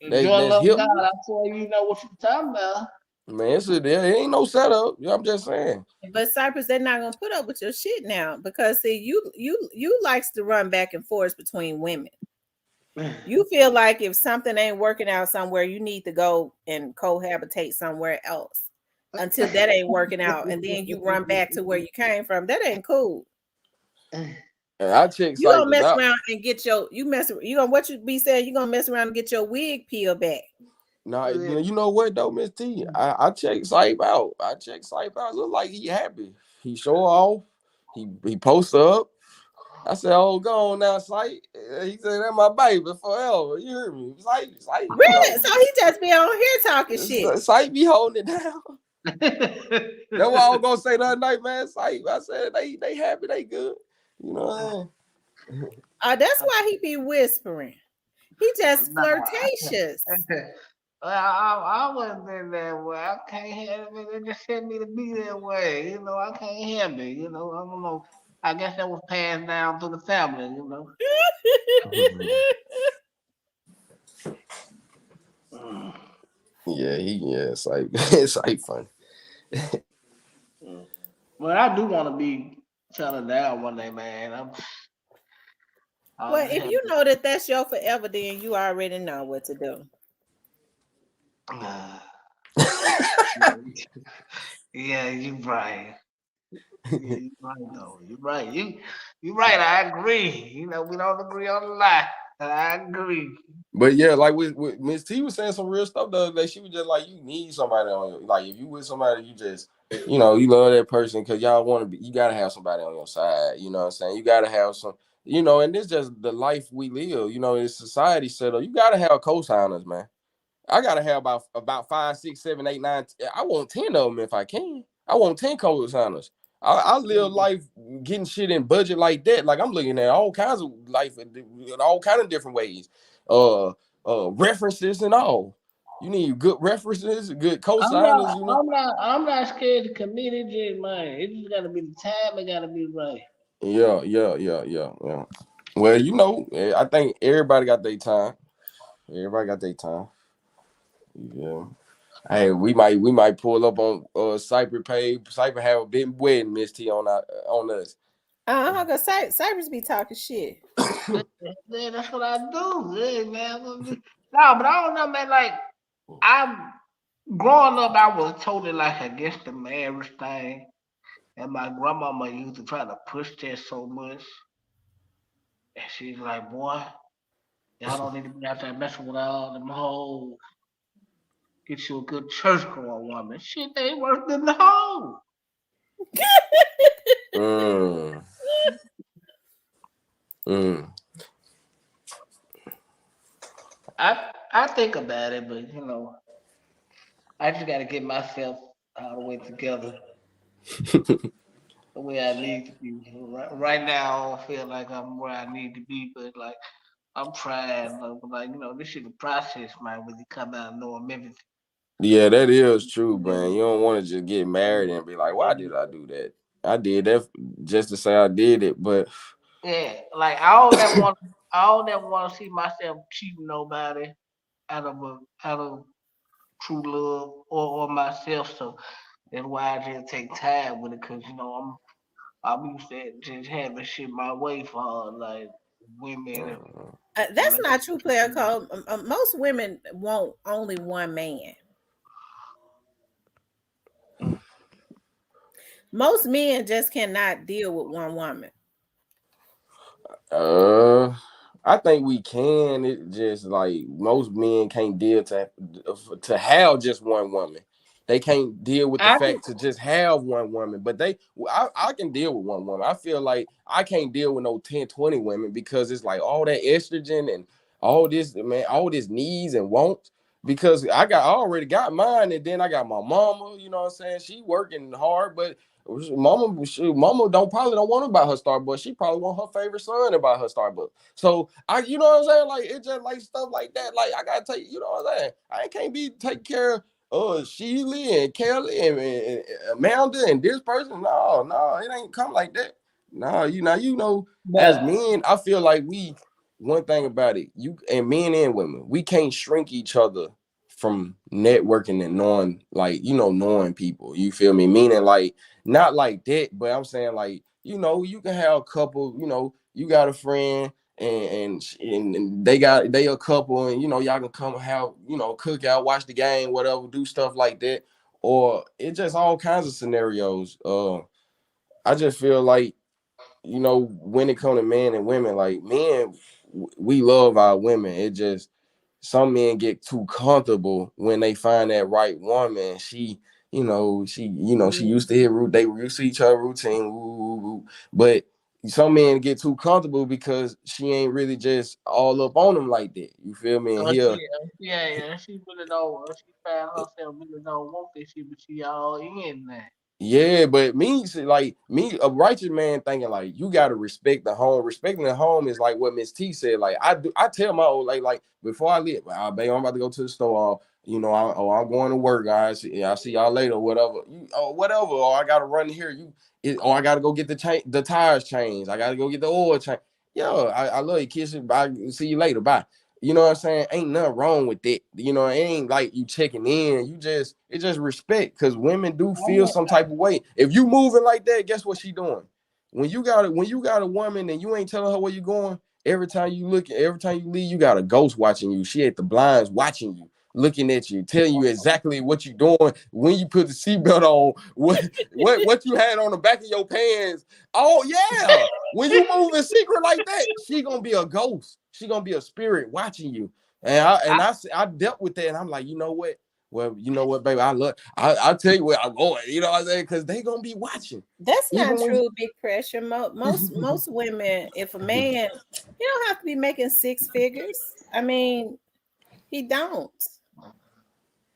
That's God, I tell you, know what you're talking about. Man, there ain't no setup. I'm just saying. But Cypress, they're not gonna put up with your shit now because see, you likes to run back and forth between women. You feel like if something ain't working out somewhere, you need to go and cohabitate somewhere else until that ain't working out, and then you run back to where you came from. That ain't cool. And I check You gonna mess out. around and get your what you be saying? You gonna mess around and get your wig peeled back. Nah, you know what though, Miss T? I checked Sype out. Look like he happy. He show off. He posts up. I said, "Oh, go on now, Sype." He said, "That's my baby forever." You hear me? Sype. Really? So he just be on here talking shit. Sype be holding it down. That's what I was gonna say the other night, man. Sype. I said they happy, they good. You know what I mean? That's why he be whispering. He just flirtatious. I wasn't been that way. I can't have it. They just sent me to be that way. You know, I can't have it. You know, I don't know. I guess that was passed down through the family. You know. It's like funny. But I do want to be settled down one day, man. Well, if you know that that's your forever, then you already know what to do. Yeah, you're right. You're right, though. You're right. You're right. I agree. You know, we don't agree on a lot. I agree. But yeah, like with Miss T was saying some real stuff the other day. She was just like, you need somebody on you. Like if you with somebody, you just, you know, you love that person because y'all want to be. You gotta have somebody on your side. You know what I'm saying? You gotta have some. You know, and this just the life we live. You know, in society set up. You gotta have co-signers, man. I gotta have about 5, 6, 7, 8, 9. I want 10 of them if I can. I want 10 co-signers. I live life getting shit in budget like that. Like I'm looking at all kinds of life in all kind of different ways. References and all. You need good references, good co-signers. You know. I'm not scared to commit it, just man. It just gotta be the time. It gotta be right. Yeah. Well, you know, I think everybody got their time. Yeah. Hey, we might pull up on Cypher page. Cypher have a big wedding, Miss T on us. Cause Cypress be talking shit. Yeah, that's what I do. Yeah, man. No, but I don't know, man. Like I'm growing up, I was totally like against the marriage thing, and my grandmama used to try to push that so much, and she's like, "Boy, y'all don't need to be out there messing with all them hoes. Get you a good church going woman. Shit, they ain't worse than the hoe." I think about it, but you know, I just gotta get myself all the way together the way I need to be. Right now, I don't feel like I'm where I need to be, but like I'm trying. Like you know, this shit a process, man. When you come out knowing everything. Yeah, that is true, man. You don't want to just get married and be like, "Why did I do that?" I did that just to say I did it, but yeah, like I don't ever want to see myself cheating nobody out of true love or myself. So that's why I just take time with it, cause you know I'm used to just having shit my way for her, like women. That's not true, player code. Most women want only one man. Most men just cannot deal with one woman. I think we can. It just like most men can't deal to have just one woman. They can't deal with the fact to just have one woman, but I can deal with one woman. I feel like I can't deal with no 10, 20 women because it's like all that estrogen and all this, man, all this needs and wants. Because I already got mine, and then I got my mama, you know what I'm saying? She working hard, but mama probably don't want to buy her Starbucks. She probably want her favorite son to buy her Starbucks. So you know what I'm saying? Like it's just like stuff like that. Like I gotta take, you know what I'm saying? I can't be taking care of Sheila and Kelly and Amanda and this person. No, it ain't come like that. No, you know, as men, I feel like one thing about it, you and men and women, we can't shrink each other from networking and knowing, like, knowing people. You feel me? Meaning, like, not like that, but I'm saying, like, you can have a couple, you got a friend and they a couple, and y'all can come have, cook out, watch the game, whatever, do stuff like that. Or it's just all kinds of scenarios. I just feel like, when it comes to men and women, like, men, we love our women. It just, some men get too comfortable when they find that right woman. She used to they used to each her routine, woo, woo, woo. But some men get too comfortable because she ain't really just all up on them like that. You feel me? And She really don't. She found herself really don't want this shit, but she all in that. yeah, but a righteous man thinking, like, you gotta respect the home. Respecting the home is like what Miss T said. Like, I tell my old lady, like, before I leave, babe, I'm about to go to the store. I'm going to work, guys. I see y'all later, whatever. Whatever. Or I gotta run here. Or I gotta go get the tires changed. I gotta go get the oil changed. Yo, I love you, kiss you. Bye. See you later. Bye. You know what I'm saying? Ain't nothing wrong with that. It ain't like you checking in. It's just respect, because women do feel some type of way. If you moving like that, guess what she doing? When you got a woman and you ain't telling her where you going, every time you leave, you got a ghost watching you. She at the blinds watching you, looking at you, telling you exactly what you doing, when you put the seatbelt on, what you had on the back of your pants. Oh yeah. When you move in secret like that, she gonna be a ghost. She gonna be a spirit watching you. And I dealt with that, and I'm like, you know what? Well, you know what, baby? I'll tell you where I'm going. You know what I'm saying? Because they gonna be watching. That's not true, Big Pressure. Most women, if a man, you don't have to be making six figures. I mean, he don't.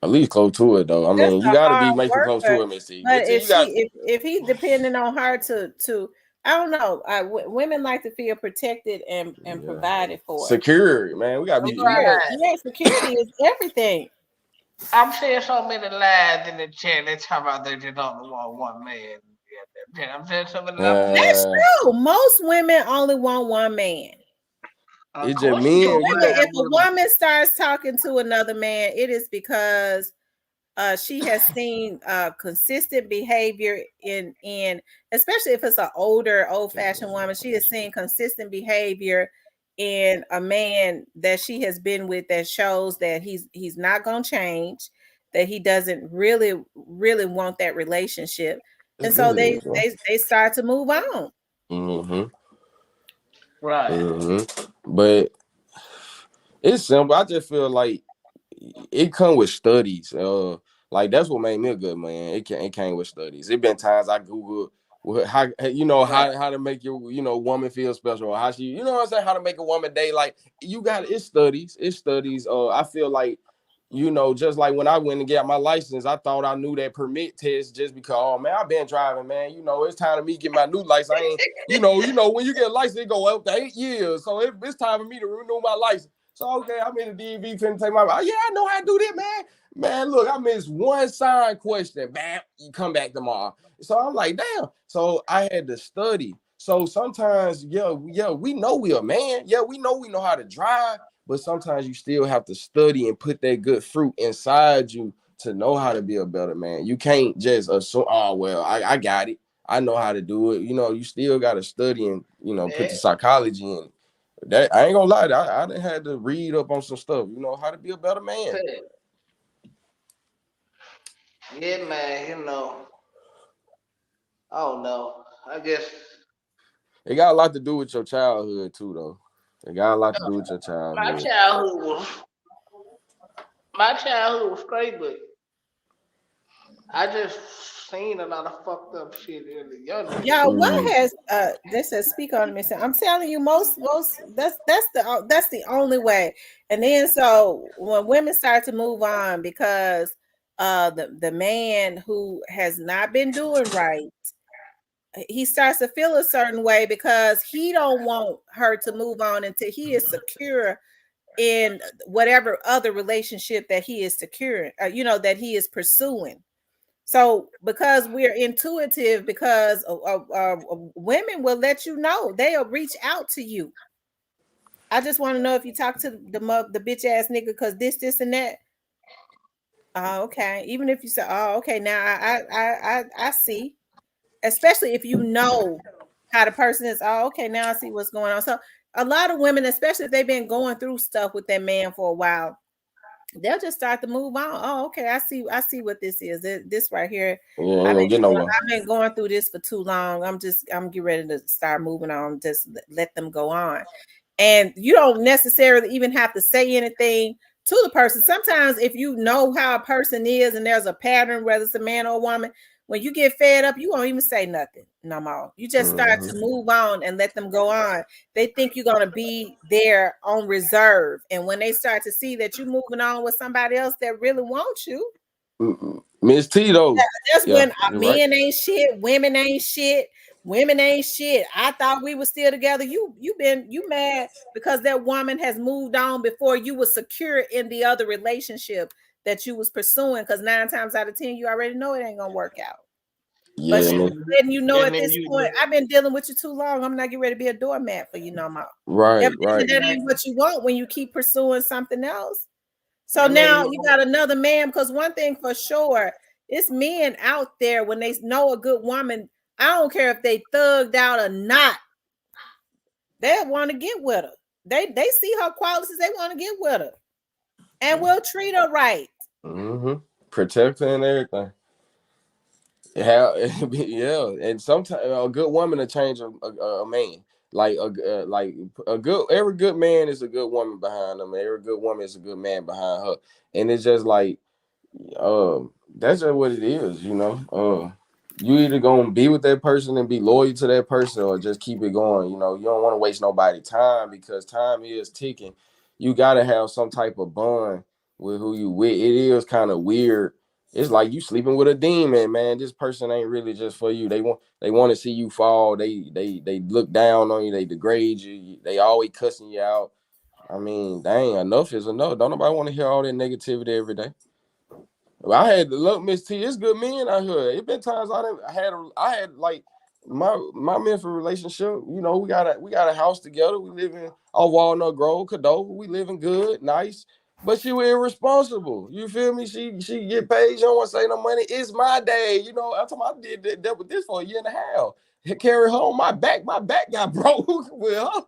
At least close to it, though. I mean, you got to be making close to it, Miss T. But if he's depending on her to I don't know. Women like to feel protected and provided for. Secure, man. We gotta be right. Yeah, security is everything. I'm seeing so many lies in the chat. They talk about they just only want one man. I'm saying something. That's true. Most women only want one man. It's just men. If a woman starts talking to another man, it is because she has seen consistent behavior in especially if it's an old-fashioned woman. She has seen consistent behavior in a man that she has been with that shows that he's not gonna change, that he doesn't really want that relationship, and so they start to move on. Mm-hmm. Right. Mm-hmm. But it's simple. I just feel like it come with studies. Like, that's what made me a good man. It came with studies. It been times I Googled how to make your woman feel special, or how she, what I'm saying, how to make a woman day. Like, it's studies. I feel like, just like when I went and got my license, I thought I knew that permit test just because, oh man, I've been driving, man. It's time for me to get my new license. I ain't, when you get a license, it go up to 8 years. So it's time for me to renew my license. So, okay, I'm in the DMV finna take my, yeah, I know how to do that, man. Man, look, I missed one sign question. Bam, you come back tomorrow. So I'm like, damn. So I had to study. So sometimes, we know we a man. Yeah, we know how to drive. But sometimes you still have to study and put that good fruit inside you to know how to be a better man. You can't just assume, oh, well, I got it. I know how to do it. You still got to study and, put the psychology in. That I ain't gonna lie, I done had to read up on some stuff, how to be a better man. Yeah, man, I don't know. I guess it got a lot to do with your childhood too, though. It got a lot to do with your childhood. My childhood was great, but I just seen a lot of fucked up shit early. Y'all, what has this says speak on me? I'm telling you, most that's the only way. And then so when women start to move on because the man who has not been doing right, he starts to feel a certain way because he don't want her to move on until he is secure in whatever other relationship that he is secure, that he is pursuing. So because we're intuitive, because women will let you know, they'll reach out to you. I just want to know if you talk to the bitch ass nigga because this and that. Oh, okay. Even if you say, "Oh, okay," now I see. Especially if you know how the person is. Oh, okay, now I see what's going on. So a lot of women, especially if they've been going through stuff with their man for a while, they'll just start to move on. Oh, okay, I see what this is. This right here. Yeah, ain't gonna get no more. I've been going through this for too long. I'm getting ready to start moving on. Just let them go on. And you don't necessarily even have to say anything to the person. Sometimes if you know how a person is and there's a pattern, whether it's a man or a woman, when you get fed up, you won't even say nothing no more. You just start to move on and let them go on. They think you're going to be there on reserve. And when they start to see that you're moving on with somebody else that really wants you, Miss T though. that's when men right. ain't shit, women ain't shit. Women ain't shit. I thought we were still together. You mad because that woman has moved on before you were secure in the other relationship that you was pursuing. Because 9 times out of 10, you already know it ain't gonna work out. Yeah, But she's letting you know at then this point, I've been dealing with you too long. I'm not getting ready to be a doormat for you no more. right. That ain't what you want when you keep pursuing something else. So And now then you got another man, because one thing for sure, it's men out there when they know a good woman. I don't care if they thugged out or not. They want to get with her. They see her qualities. They want to get with her, and we'll treat her right. Protect her and everything. Yeah, and sometimes a good woman to change a man. Like a good, every good man is a good woman behind them. Every good woman is a good man behind her, and it's just like, that's just what it is, you know. You either gonna be with that person and be loyal to that person, or just keep it going. You know, you don't want to waste nobody's time, because time is ticking. You gotta have some type of bond with who you with. It is kind of weird. It's like you sleeping with a demon, man. This person ain't really just for you. They want to see you fall. They look down on you. They degrade you. They always cussing you out. I mean, dang, enough is enough. Don't nobody want to hear all that negativity every day. Well, I had to look, Miss T. It's good men out here. It been times I had like my men for relationship. You know, we got a house together. We live in Walnut Grove, Cadova. We living good, nice. But she was irresponsible. You feel me? She get paid. She don't want to say no money. It's my day. You know, I told her I did that with this for a year and a half. Carry her on my back. My back got broke with her.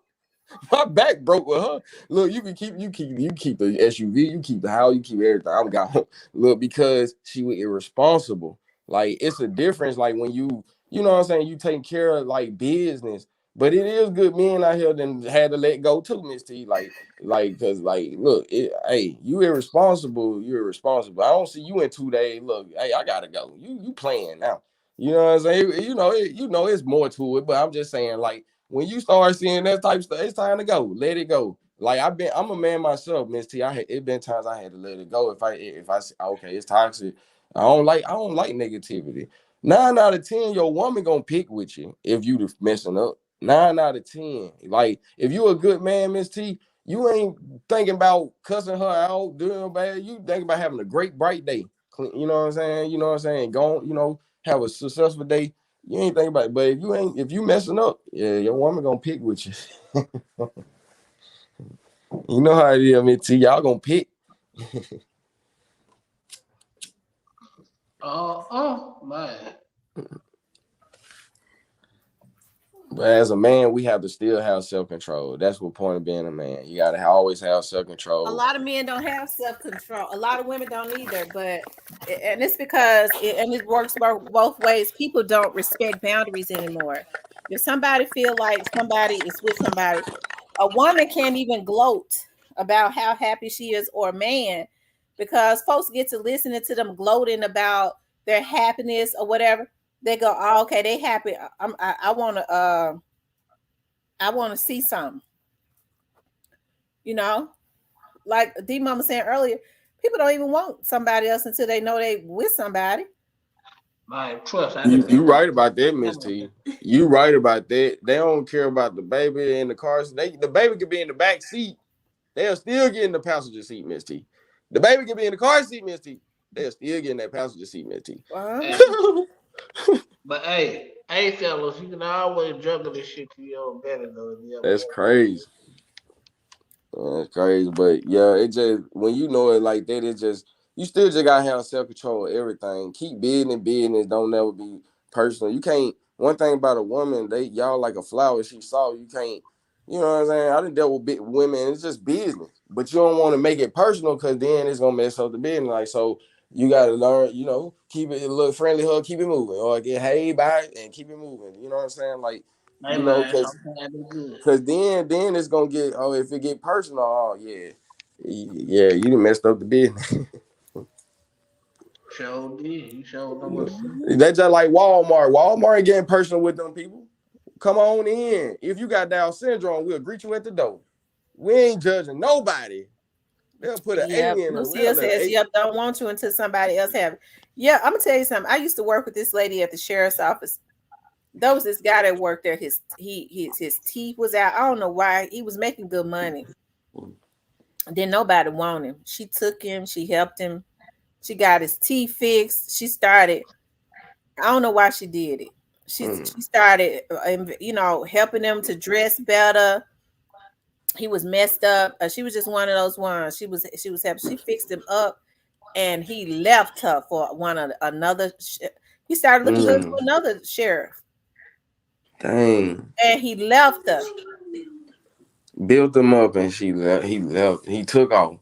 My back broke with her. Look, you keep the SUV, you keep the house, you keep everything. I'm gone. Look, because she was irresponsible. Like, it's a difference. Like, when you know what I'm saying, you taking care of like business. But it is good men out here that had to let go too, Miss T. Because look, hey, you irresponsible. You're irresponsible. I don't see you in 2 days. Look, hey, I gotta go. You playing now. You know what I'm saying? You know, it's more to it. But I'm just saying, like, when you start seeing that type of stuff, it's time to go. Let it go. Like, I'm a man myself, Miss T. It been times I had to let it go. If I okay, it's toxic. I don't like negativity. 9 out of 10, your woman gonna pick with you if you the messing up. 9 out of 10. Like, if you a good man, Miss T, you ain't thinking about cussing her out, doing bad. You think about having a great bright day. You know what I'm saying? You know what I'm saying? Go, have a successful day. You ain't thinking about it. But if you messing up, yeah, your woman gonna pick with you. You know how it is, Miss T. Y'all gonna pick. Man. But as a man, we have to still have self-control. That's what point of being a man. You gotta always have self-control. A lot of men don't have self-control. A lot of women don't either. And it's because it works both ways. People don't respect boundaries anymore. If somebody feel like somebody is with somebody, a woman can't even gloat about how happy she is, or a man, because folks get to listening to them gloating about their happiness or whatever. They go, "Oh, okay, they happy. I want to see something." You know, like D Mama saying earlier, people don't even want somebody else until they know they with somebody. My trust. You right about that, Miss T. You right about that. They don't care about the baby in the car. The baby could be in the back seat. They'll still get in the passenger seat, Miss T. The baby could be in the car seat, Miss T. They'll still get in that passenger seat, Miss T. But hey, fellas, you can always juggle this shit to your own better though. That's crazy. That's crazy. But yeah, it just, when you know it like that, it just, you still just gotta have self-control of everything. Keep business, don't never be personal. You can't, one thing about a woman, y'all like a flower, she saw, you can't, you know what I'm saying? I done dealt with big women, it's just business. But you don't want to make it personal because then it's gonna mess up the business. Like, so you gotta learn, keep it a little friendly hug, keep it moving. Or get hey, bye, and keep it moving. You know what I'm saying? Like, Hey man, sometimes it's good. Cause then it's gonna get, if it get personal, yeah, you done messed up the business. Sure did. You sure know what's That's just like Walmart. Walmart ain't getting personal with them people. Come on in. If you got Down syndrome, we'll greet you at the door. We ain't judging nobody. They'll put an Yep. alien, a Lucia real says, yep, don't want you until somebody else have it. Yeah, I'm gonna tell you something. I used to work with this lady at the sheriff's office. There was this guy that worked there. His teeth was out. I don't know why. He was making good money. Then nobody wanted him. She took him. She helped him. She got his teeth fixed. She started. I don't know why she did it. She started, helping him to dress better. He was messed up. She was just one of those ones. She was happy. She fixed him up, and he left her for another. He started looking good for another sheriff. Dang. And he left her. Built them up, and he left. He took off.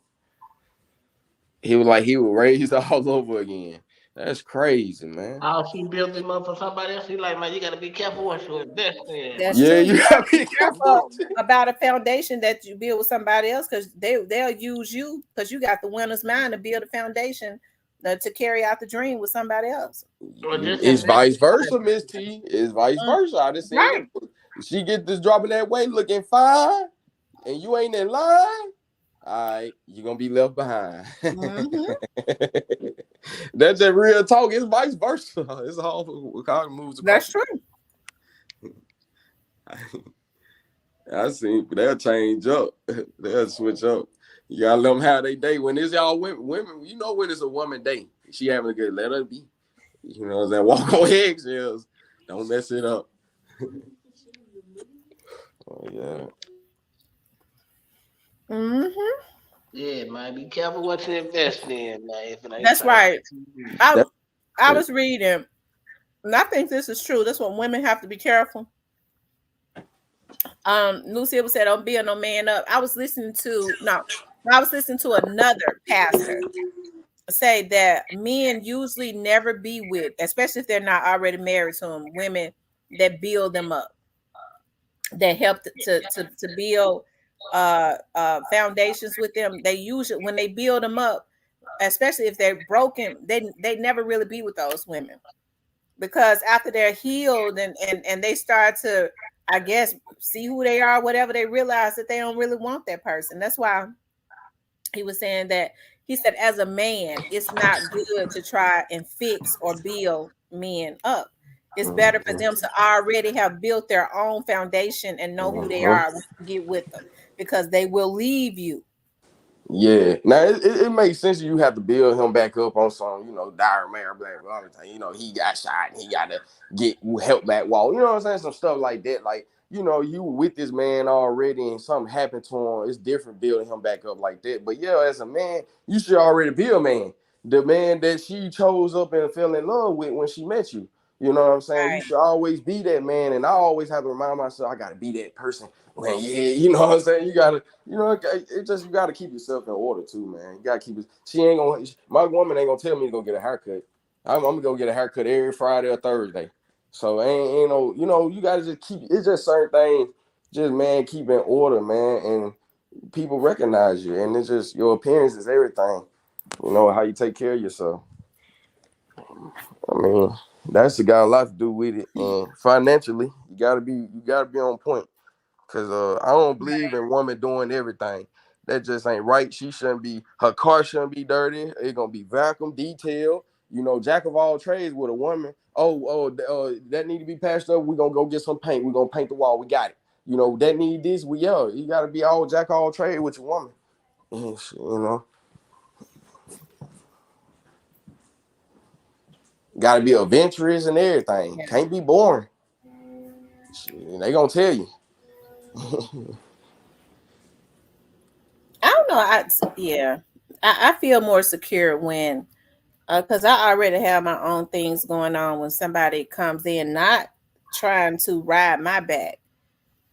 He was raised all over again. That's crazy, man. how she built him up for somebody else. He like, man, you gotta be careful what you invest in. That's Yeah, true. you gotta be careful about a foundation that you build with somebody else, because they'll use you because you got the winner's mind to build a foundation to carry out the dream with somebody else. It's vice versa, Miss T. It's vice versa. I just said she get this dropping that weight looking fine, and you ain't in line. All right, you're gonna be left behind. That's a real talk. It's vice versa. It's all kind of moves. That's true. I see. They'll change up. They'll switch up. You gotta let them have their day. When it's y'all women, you know when it's a woman day. She having a good, let her be. You know what I'm saying? Walk on eggshells. Don't mess it up. Oh yeah. Yeah, man, be careful what you invest in, man. That's right. I was reading, and I think this is true. That's what women have to be careful. Lucy said, "Don't build no man up." I was listening to another pastor say that men usually never be with, especially if they're not already married to them, women that build them up, that help to build foundations with them. They usually, when they build them up, especially if they're broken, they never really be with those women, because after they're healed and they start to, I guess, see who they are, whatever, they realize that they don't really want that person. That's why he was saying that. He said, as a man, it's not good to try and fix or build men up. It's better for them to already have built their own foundation and know who they are when you get with them, because they will leave you. Yeah. Now it makes sense. You have to build him back up on some, dire Mary Black, everything. He got shot and he got to get help back wall. You know what I'm saying? Some stuff like that. Like, you were with this man already and something happened to him. It's different building him back up like that. But yeah, as a man, you should already be a man. The man that she chose up and fell in love with when she met you. You know what I'm saying? Right. You should always be that man. And I always have to remind myself, I got to be that person. Man, yeah, you know what I'm saying? You got to, you got to keep yourself in order too, man. You got to keep it. My woman ain't going to tell me to go get a haircut. I'm going to go get a haircut every Friday or Thursday. So ain't no, you got to just keep, it's just certain things, just, man, keep in order, man. And people recognize you. And it's just, your appearance is everything. How you take care of yourself. I mean, that's got a lot to do with it. And financially, you gotta be on point. Cause I don't believe in women doing everything. That just ain't right. Her car shouldn't be dirty. It's gonna be vacuum detailed. Jack of all trades with a woman. That need to be patched up. We're gonna go get some paint. We're gonna paint the wall. We got it. That need this. You gotta be all jack of all trade with your woman. Got to be adventurous and everything. Yeah. Can't be boring. They gonna tell you. I don't know. I feel more secure when, because I already have my own things going on. When somebody comes in, not trying to ride my back,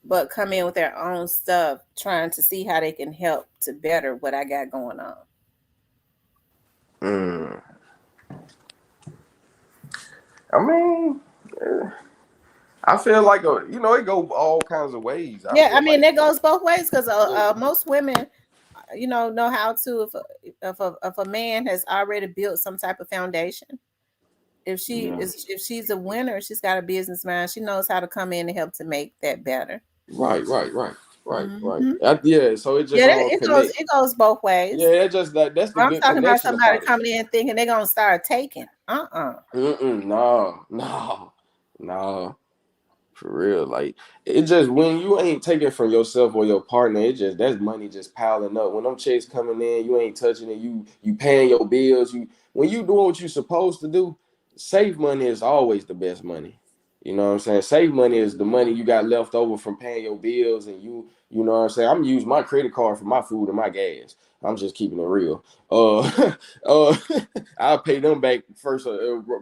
but come in with their own stuff, trying to see how they can help to better what I got going on. Mm. I mean, I feel like it go all kinds of ways. I Yeah, I feel mean, like it goes both ways because most women, know how to, if a man has already built some type of foundation. yeah. If she's a winner, she's got a business mind. She knows how to come in and help to make that better. Right. Hmm. Yeah, so it just Yeah, all it goes connect. both ways. Yeah, that's the I'm good talking about connection somebody about it. coming in thinking they're gonna start taking. No. For real, like it just when you ain't taking from yourself or your partner, it just that's money just piling up. When them checks coming in, you ain't touching it. You paying your bills. You when you doing what you supposed to do, safe money is always the best money. You know what I'm saying? Safe money is the money you got left over from paying your bills, and you know what I'm saying. I'm using my credit card for my food and my gas. I'm just keeping it real. Uh, I'll pay them back first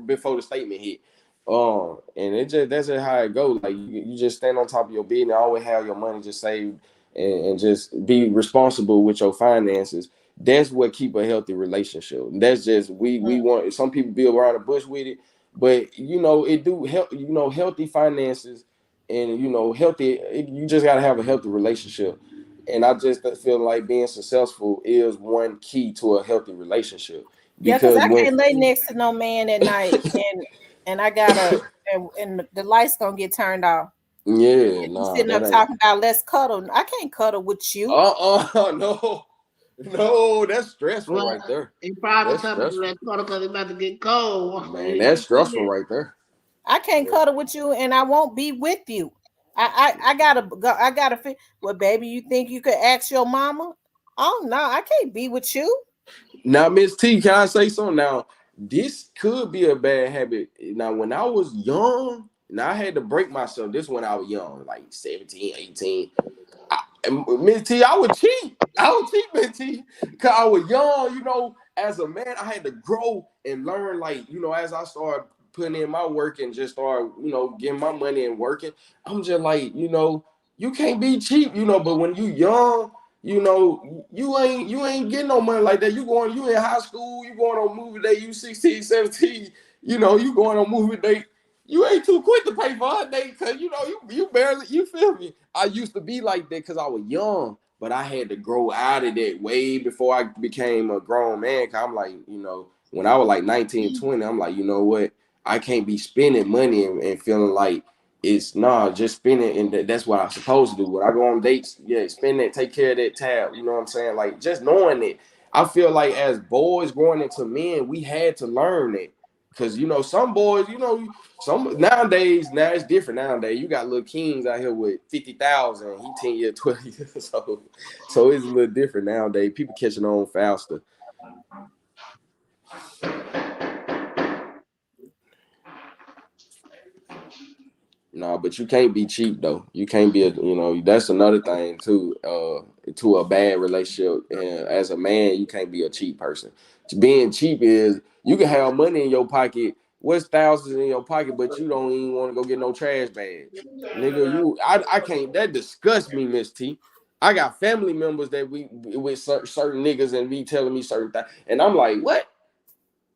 before the statement hit. And that's just how it goes. Like you just stand on top of your business, always have your money just saved, and just be responsible with your finances. That's what keep a healthy relationship. That's just we want. Some people build around the bush with it, but it do help. Healthy finances, and healthy. You just gotta have a healthy relationship. And I just feel like being successful is one key to a healthy relationship Yeah, because because I when can't lay next to no man at night and I gotta and the lights gonna get turned off. yeah, And you nah, sitting that up ain't. talking about let's cuddle. I can't cuddle with you. No, that's stressful Well, right there. he probably That's tell people stressful, that quarter because it's about to get cold. man. That's stressful right there. I can't Yeah. cuddle with you and I won't be with you. I gotta go. I gotta fit. Well, baby, you think you could ask your mama? Oh no, I can't be with you. Now, Miss T, can I say something? Now, this could be a bad habit. Now, when I was young, now I had to break myself. This when I was young, like 17, 18. And Miss T, I would cheat. Miss T, because I was young. As a man, I had to grow and learn. Like, as I started putting in my work and just started, getting my money and working, I'm just like, you can't be cheap, But when you young, you ain't getting no money like that. You in high school, you going on movie day, you 16, 17, you going on movie day. You ain't too quick to pay for her date because you barely, you feel me. I used to be like that because I was young, but I had to grow out of that way before I became a grown man. Cause I'm like, when I was like 19, 20, I'm like, you know what? I can't be spending money and feeling like it's just spending, and that's what I'm supposed to do. When I go on dates, yeah, spend that, take care of that tab. You know what I'm saying? Like just knowing it. I feel like as boys growing into men, we had to learn it. Cause some boys, some nowadays, now it's different nowadays. You got little kings out here with 50,000. He 10 years, 12 years. So it's a little different nowadays. People catching on faster. No, but you can't be cheap though. You can't be that's another thing too. To a bad relationship, and as a man, you can't be a cheap person. Being cheap is you can have money in your pocket, what's thousands in your pocket, but you don't even want to go get no trash bags, nigga. I can't. That disgusts me, Miss T. I got family members that we with certain niggas and be telling me certain things, and I'm like, what?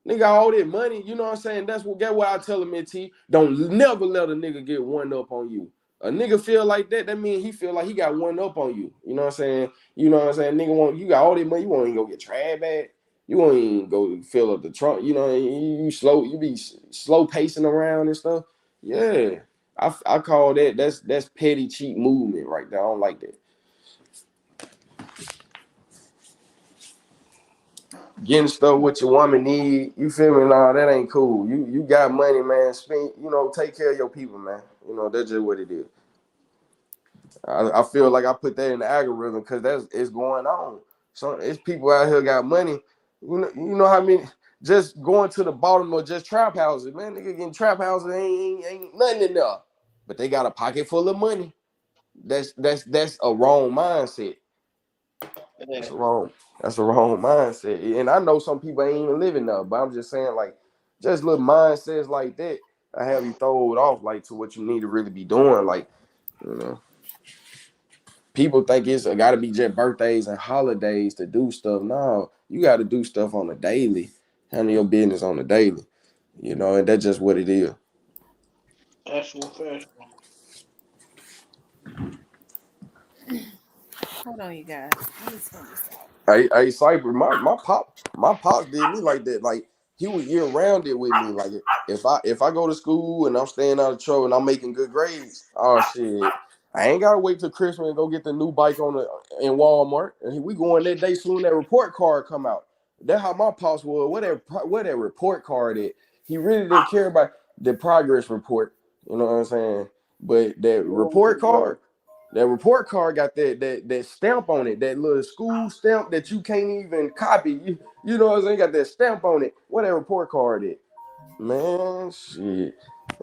Nigga, all that money, you know what I'm saying? Get what I tell him, T. Don't never let a nigga get one up on you. A nigga feel like that means he feel like he got one up on you. You know what I'm saying? Nigga you got all that money, you won't even go get trash bag. You won't even go fill up the trunk. You be slow pacing around and stuff. Yeah. I call that's petty cheap movement right there. I don't like that. Getting stuff what your woman need, you feel me? Nah, that ain't cool. You got money, man. Spend, take care of your people, man. That's just what it is. I feel like I put that in the algorithm because it's going on. So it's people out here got money. You know how many just going to the bottom of just trap houses, man. Nigga getting trap houses ain't nothing in there, but they got a pocket full of money. That's a wrong mindset. That's a wrong. That's a wrong mindset. And I know some people ain't even living there, but I'm just saying, like, just little mindsets like that, I have you throw it off, like, to what you need to really be doing. Like, you know, people think it's got to be just birthdays and holidays to do stuff. No, you got to do stuff on a daily. Handle your business on a daily. You know, and that's just what it is. Actual fashion. Hold on, you guys. Let me turn this off. I Cyber, my pops did me like that. Like he was year round it with me. Like if I go to school and I'm staying out of trouble and I'm making good grades, oh shit. I ain't gotta wait till Christmas and go get the new bike in Walmart. And we going that day soon that report card come out. That's how my pops was. What that report card at? He really didn't care about the progress report. You know what I'm saying? But that report card got that stamp on it, that little school stamp that you can't even copy. You know what I'm saying? Got that stamp on it. What that report card is? Man, shit.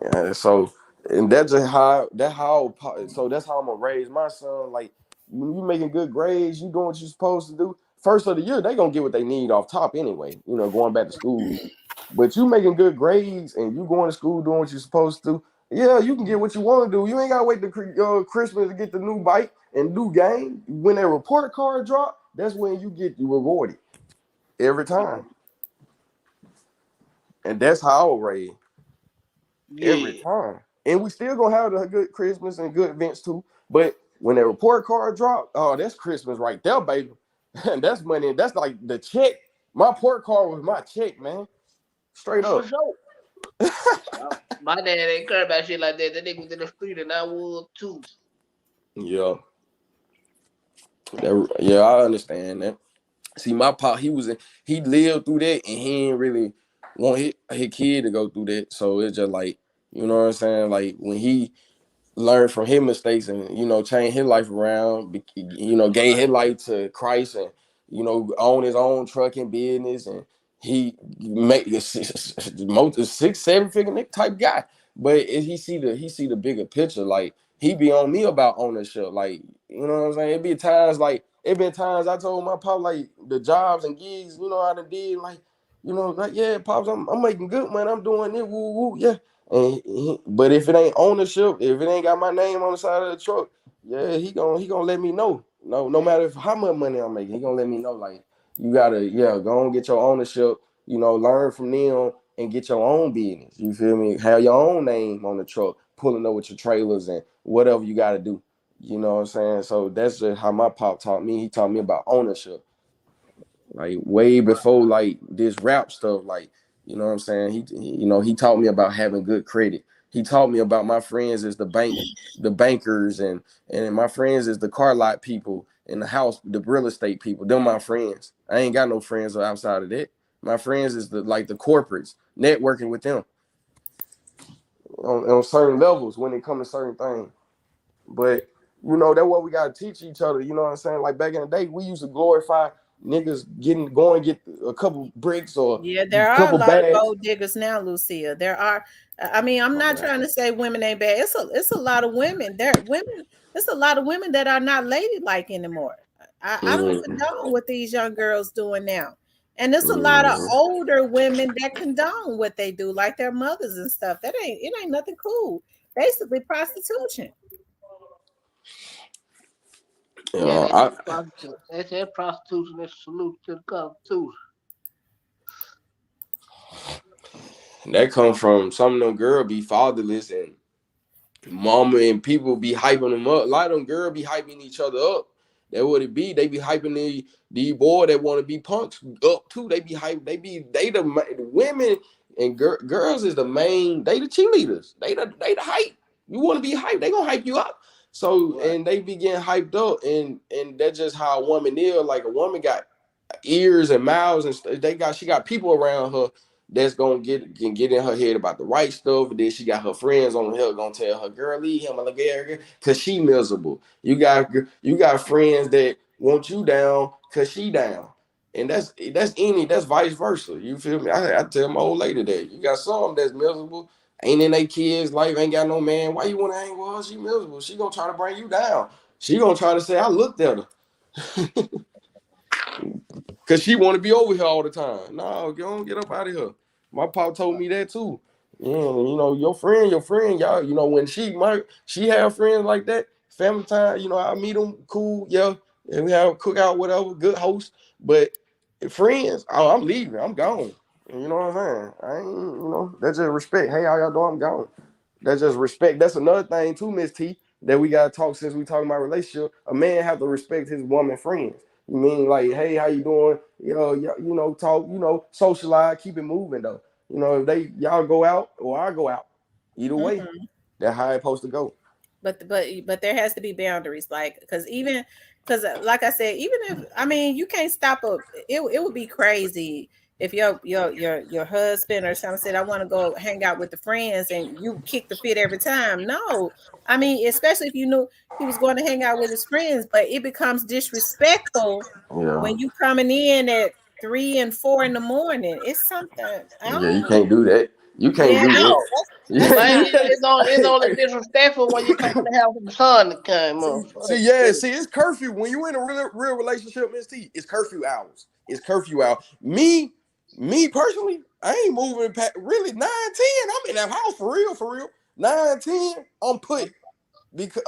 Yeah, so and that's just so that's how I'm gonna raise my son. Like when you making good grades, you doing what you're supposed to do. First of the year, they gonna get what they need off top anyway. You know, going back to school. But you making good grades and you going to school doing what you're supposed to do. Yeah, you can get what you want to do. You ain't gotta wait to Christmas to get the new bike and new game. When that report card drop, that's when you get rewarded every time. And that's how I was raised every Yeah. time. And we still gonna have a good Christmas and good events too. But when that report card drop, oh, that's Christmas right there, baby. And that's money. That's like the check. My report card was my check, man. Straight For up. sure. My dad ain't care about shit like that. That nigga was in the street and I was too. Yeah. Yeah, I understand that. See, my pop, he lived through that, and he didn't really want his kid to go through that. So it's just like, you know what I'm saying? Like when he learn from his mistakes and change his life around, gave his life to Christ and own his own trucking business, and he make a six seven figure type guy. But he see the bigger picture. Like he be on me about ownership. Like you know what I'm saying. It been times I told my pop like the jobs and gigs I done did like yeah, pops, I'm making good money. I'm doing it. Woo woo yeah. But if it ain't ownership, if it ain't got my name on the side of the truck, yeah, he gonna let me know. No matter how much money I'm making, he gonna let me know. Like you gotta, go and get your ownership. Learn from them and get your own business. You feel me? Have your own name on the truck, pulling up with your trailers and whatever you gotta do. You know what I'm saying? So that's just how my pop taught me. He taught me about ownership. Like way before like this rap stuff, like you know what I'm saying. He taught me about having good credit. He taught me about my friends as the bankers, and my friends as the car lot people and the house, the real estate people. They're my friends. I ain't got no friends outside of that. My friends is the corporates, networking with them on certain levels when it comes to certain things. But that's what we gotta teach each other. You know what I'm saying? Like back in the day, we used to glorify niggas get a couple bricks or Yeah, a there are a couple lot of bags. gold diggers now, Lucia. There are. I mean, I'm not trying to say women ain't bad. It's a lot of women. It's a lot of women that are not ladylike anymore. I don't Mm, condone what these young girls doing now. And it's a lot of mm. older women that condone what they do, like their mothers and stuff. It ain't nothing cool. Basically prostitution. You Yeah, know, they I say prostitution. They say prostitution. That's a salute to the Constitution. that come from some of them girls be fatherless and mama and people be hyping them up. A lot of them girls be hyping each other up. That what it be. They be hyping the boy that want to be punks up too. They be hype. The women and girls is the main. They the cheerleaders. They the hype. You want to be hyped, they gonna hype you up. So Right. and they be getting hyped up, and that's just how a woman is. Like a woman got ears and mouths and she got people around her that's gonna get in her head about the right stuff, and then she got her friends on her gonna tell her, girl, leave him, like, cause she miserable. You got friends that want you down cause she down. And that's vice versa. You feel me? I tell my old lady that you got some that's miserable, ain't in their kids' life, ain't got no man. Why you want to hang with her? She miserable. She gonna try to bring you down. She gonna try to say I looked at her. Cause she want to be over here all the time. No, get up out of here. My pop told me that too. Yeah, you know, your friend, y'all, you know, when she have friends like that, family time, you know, I meet them, cool, yeah, and we have a cookout, whatever, good host. But friends, oh, I'm leaving, I'm gone. You know what I'm saying? I ain't, you know, that's just respect. Hey, how y'all doing? I'm gone. That's just respect. That's another thing too, Miss T, that we gotta talk since we talking about relationship. A man have to respect his woman friends. You mean like, hey, how you doing? You know, talk, you know, socialize, keep it moving though. You know, if y'all go out or I go out, either way, Mhm. that's how it's supposed to go. But there has to be boundaries, like because like I said, even if I mean you can't stop it would be crazy if your husband or something said I want to go hang out with the friends and you kick the fit every time. No, I mean especially if you knew he was going to hang out with his friends, but it becomes disrespectful Yeah, when you coming in at 3 and 4 in the morning. It's something I yeah, you don't. can't do that. You can't Yeah, do no, that. that's Man, not. it's only disrespectful when you come in the house and the sun came up. See, it's curfew. When you in a real relationship, Miss T, it's curfew hours. It's curfew hour. Me personally, I ain't moving past really 9, 10. I'm in that house for real. 9, 10, I'm put because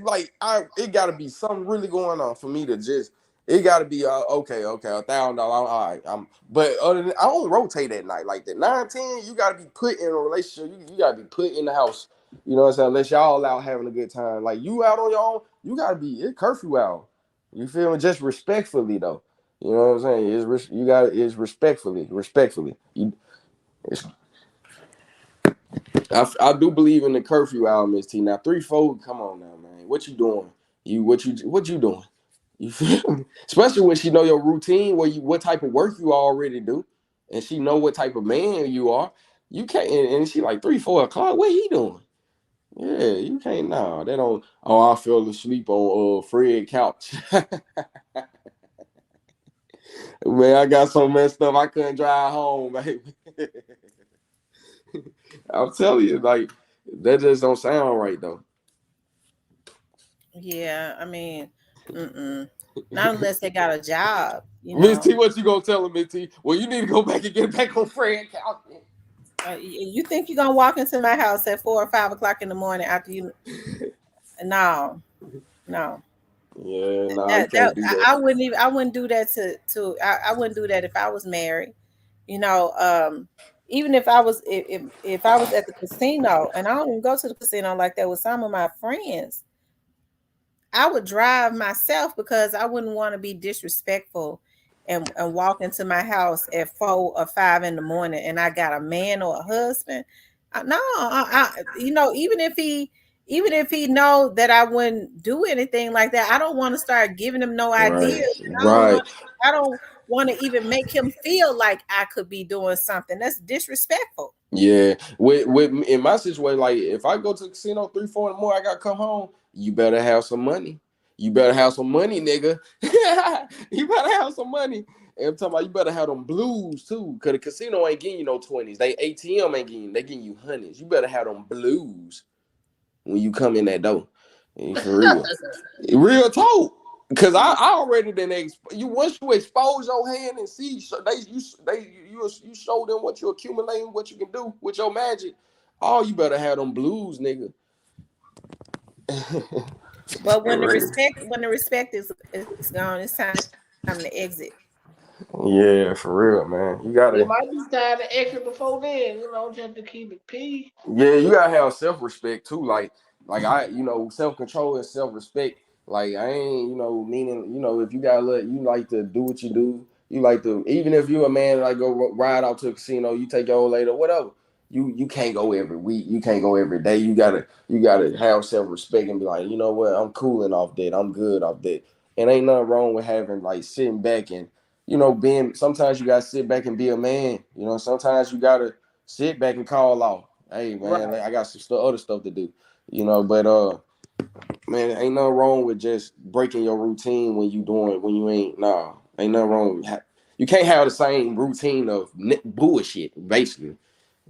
like it gotta be something really going on for me to just it gotta be okay, $1,000. All right. But other than I don't rotate at night like that. 9, 10, you gotta be put in a relationship. You gotta be put in the house. You know what I'm saying? Unless y'all out having a good time. Like you out on your own, you gotta be it's curfew hour. You feel me? Just respectfully though. You know what I'm saying? It's respectfully. It's, I do believe in the curfew hour, Miss T. Now 3, 4, come on now, man. What you doing? What you doing? You feel me? Especially when she know your routine, what type of work you already do, and she know what type of man you are. You can't, and she like 3, 4 o'clock. What he doing? Yeah, you can't. Nah, they don't. Oh, I fell asleep on Fred couch. Man, I got so messed up I couldn't drive home, baby. I'm telling you, like that just don't sound right though. Yeah, I mean, not unless they got a job, you Miss know. T, what you gonna tell him, Miss T? Well, you need to go back and get back on Fred couch. You think you're gonna walk into my house at 4 or 5 o'clock in the morning after you? No, no. Yeah, nah, you That can't do that. I wouldn't do that I wouldn't do that if I was married. You know, even if I was at the casino, and I don't even go to the casino like that with some of my friends, I would drive myself because I wouldn't want to be disrespectful and walk into my house at 4 or 5 in the morning and I got a man or a husband. No, you know, even if he know that I wouldn't do anything like that, I don't want to start giving him no Right, ideas. right. I don't want to even make him feel like I could be doing something. That's disrespectful. Yeah, with in my situation, like if I go to the casino 3, 4 in the morning, I gotta come home. You better have some money. You better have some money, nigga. You better have some money. And I'm talking about you better have them blues too, cause the casino ain't getting you no 20s. They ATM ain't getting they getting you hundreds. You better have them blues when you come in that door. For real. Real talk. Cause I already done you once you expose your hand and see you show them what you're accumulating, what you can do with your magic. Oh, you better have them blues, nigga. But Real. when the respect is gone, it's time to exit. Yeah, for real, man. You It gotta might be time to exit before then, just to keep it peace. Yeah, you gotta have self-respect too. Like I, self-control and self-respect. Like I ain't, meaning, if you gotta you like to do what you do, you like to, even if you a man like go ride out to a casino, you take your old lady or whatever. You can't go every week, you can't go every day. You gotta have self-respect and be like, you know what, I'm cooling off that, I'm good off that. And ain't nothing wrong with having like sitting back and being sometimes you gotta sit back and be a man. Sometimes you gotta sit back and call off. Hey man, Right. like, I got some other stuff to do, But man, ain't nothing wrong with just breaking your routine when you ain't. Nah, ain't nothing wrong. You can't have the same routine of bullshit, basically.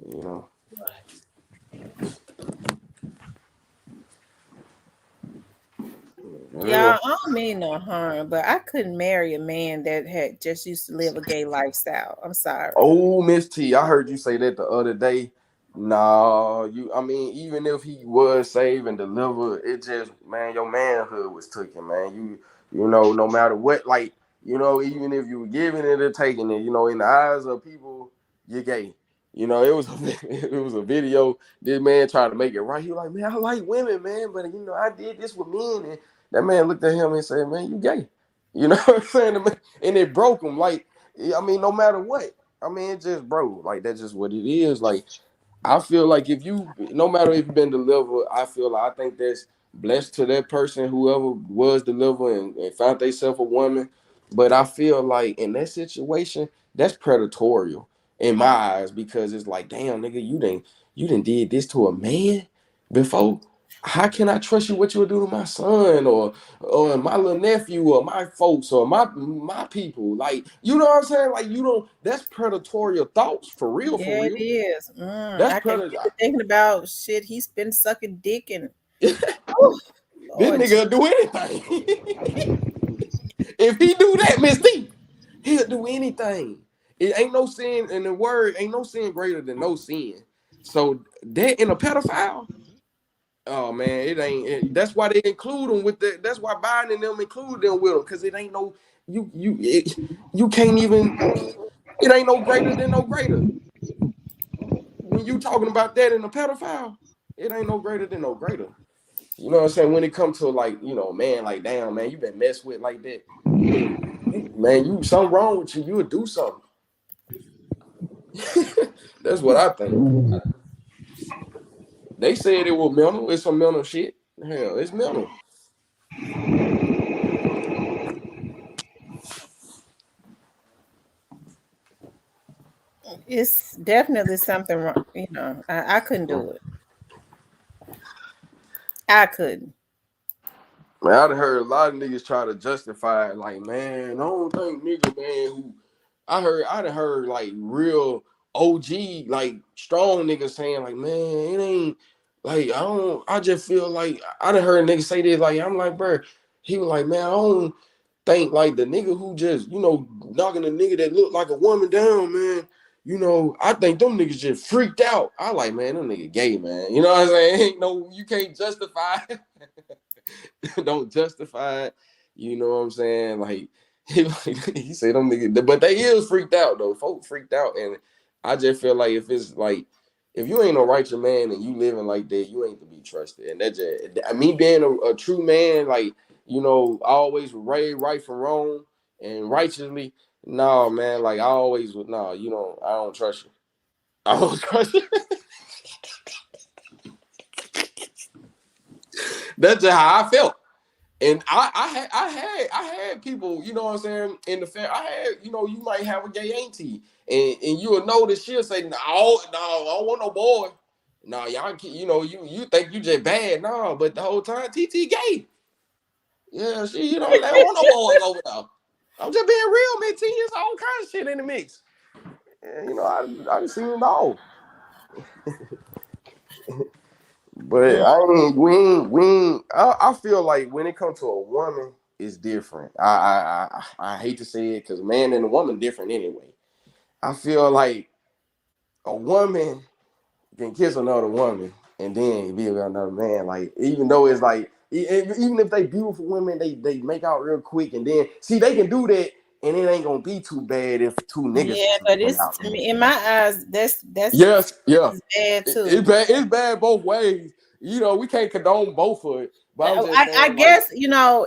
You know. Yeah, I don't mean no harm, but I couldn't marry a man that had just used to live a gay lifestyle. I'm sorry. Oh, Miss T, I heard you say that the other day. Nah, I mean, even if he was saved and delivered, it just, man, your manhood was taken, man. You know, no matter what, like, you know, even if you were giving it or taking it, you know, in the eyes of people, you're gay. You know, it was a video. This man tried to make it right. He was like, man, I like women, man, but you know, I did this with men, and that man looked at him and said, man, you gay. You know what I'm saying? And it broke him. Like, I mean, no matter what. I mean, it just, bro, like that's just what it is. Like, I feel like if you, no matter if you've been delivered, I think that's blessed to that person, whoever was delivered and found themselves a woman. But I feel like in that situation, that's predatory in my eyes because it's like, damn, nigga, you didn't did this to a man before. How can I trust you what you'll do to my son or my little nephew or my folks or my people? Like, you know what I'm saying? Like, you don't, that's predatory thoughts for real, for Yeah, it real. is. That's I can predatory. keep thinking about shit. He's been sucking dick and This Lord, nigga will do anything. If he do that, Miss T, he'll do anything. It ain't no sin in the word, ain't no sin greater than no sin. So that in a pedophile, oh man, that's why they include them with the. That's why Biden and them include them with them because it ain't no you can't even. It ain't no greater than no greater. When you talking about that in a pedophile, it ain't no greater than no greater. You know what I'm saying? When it comes to like, you know, man, like damn, man, you been messed with like that. Man, you something wrong with you. You would do something. That's what I think. They said it was mental. It's some mental shit. Hell, it's mental. it's definitely something wrong. You know, I couldn't do it. I couldn't. Man, I'd heard a lot of niggas try to justify it, like, man, I don't think nigga, man, who I'd heard like real OG, like strong niggas saying, like, man, it ain't like I just feel like I done heard niggas say this, like, I'm like, bro, he was like, man, I don't think like the nigga who just, you know, knocking a nigga that look like a woman down, man. You know, I think them niggas just freaked out. I like, man, them nigga gay, man. You know what I'm saying? Ain't no, you can't justify don't justify it. You know what I'm saying? Like he said them niggas, but they is freaked out though. Folk freaked out, and I just feel like if it's like if you ain't no righteous man and you living like that, you ain't to be trusted. And that just me being a true man, like you know, always right from wrong and righteously. No, man, like I always would. No, you don't. I don't trust you. I don't trust you. That's just how I felt. And I had people, you know what I'm saying, in the fair. I had, you know, you might have a gay auntie, and you will know that she'll say, no, I don't want no boy. No, y'all, you know, you think you just bad, no, but the whole time TT gay. Yeah, she, you know, they don't want no boys over there. I'm just being real, man. There's all kinds of shit in the mix. And, you know, I seen it all. But I feel like when it comes to a woman, it's different. I hate to say it because man and a woman different anyway. I feel like a woman can kiss another woman and then be with another man. Like even though it's like even if they beautiful women, they make out real quick and then see they can do that and it ain't gonna be too bad if two niggas Yeah, but hang it's out. to me in my eyes that's Yes, yeah. bad too. It's bad both ways. You know, we can't condone both of it. But I'm just I saying, like, guess you know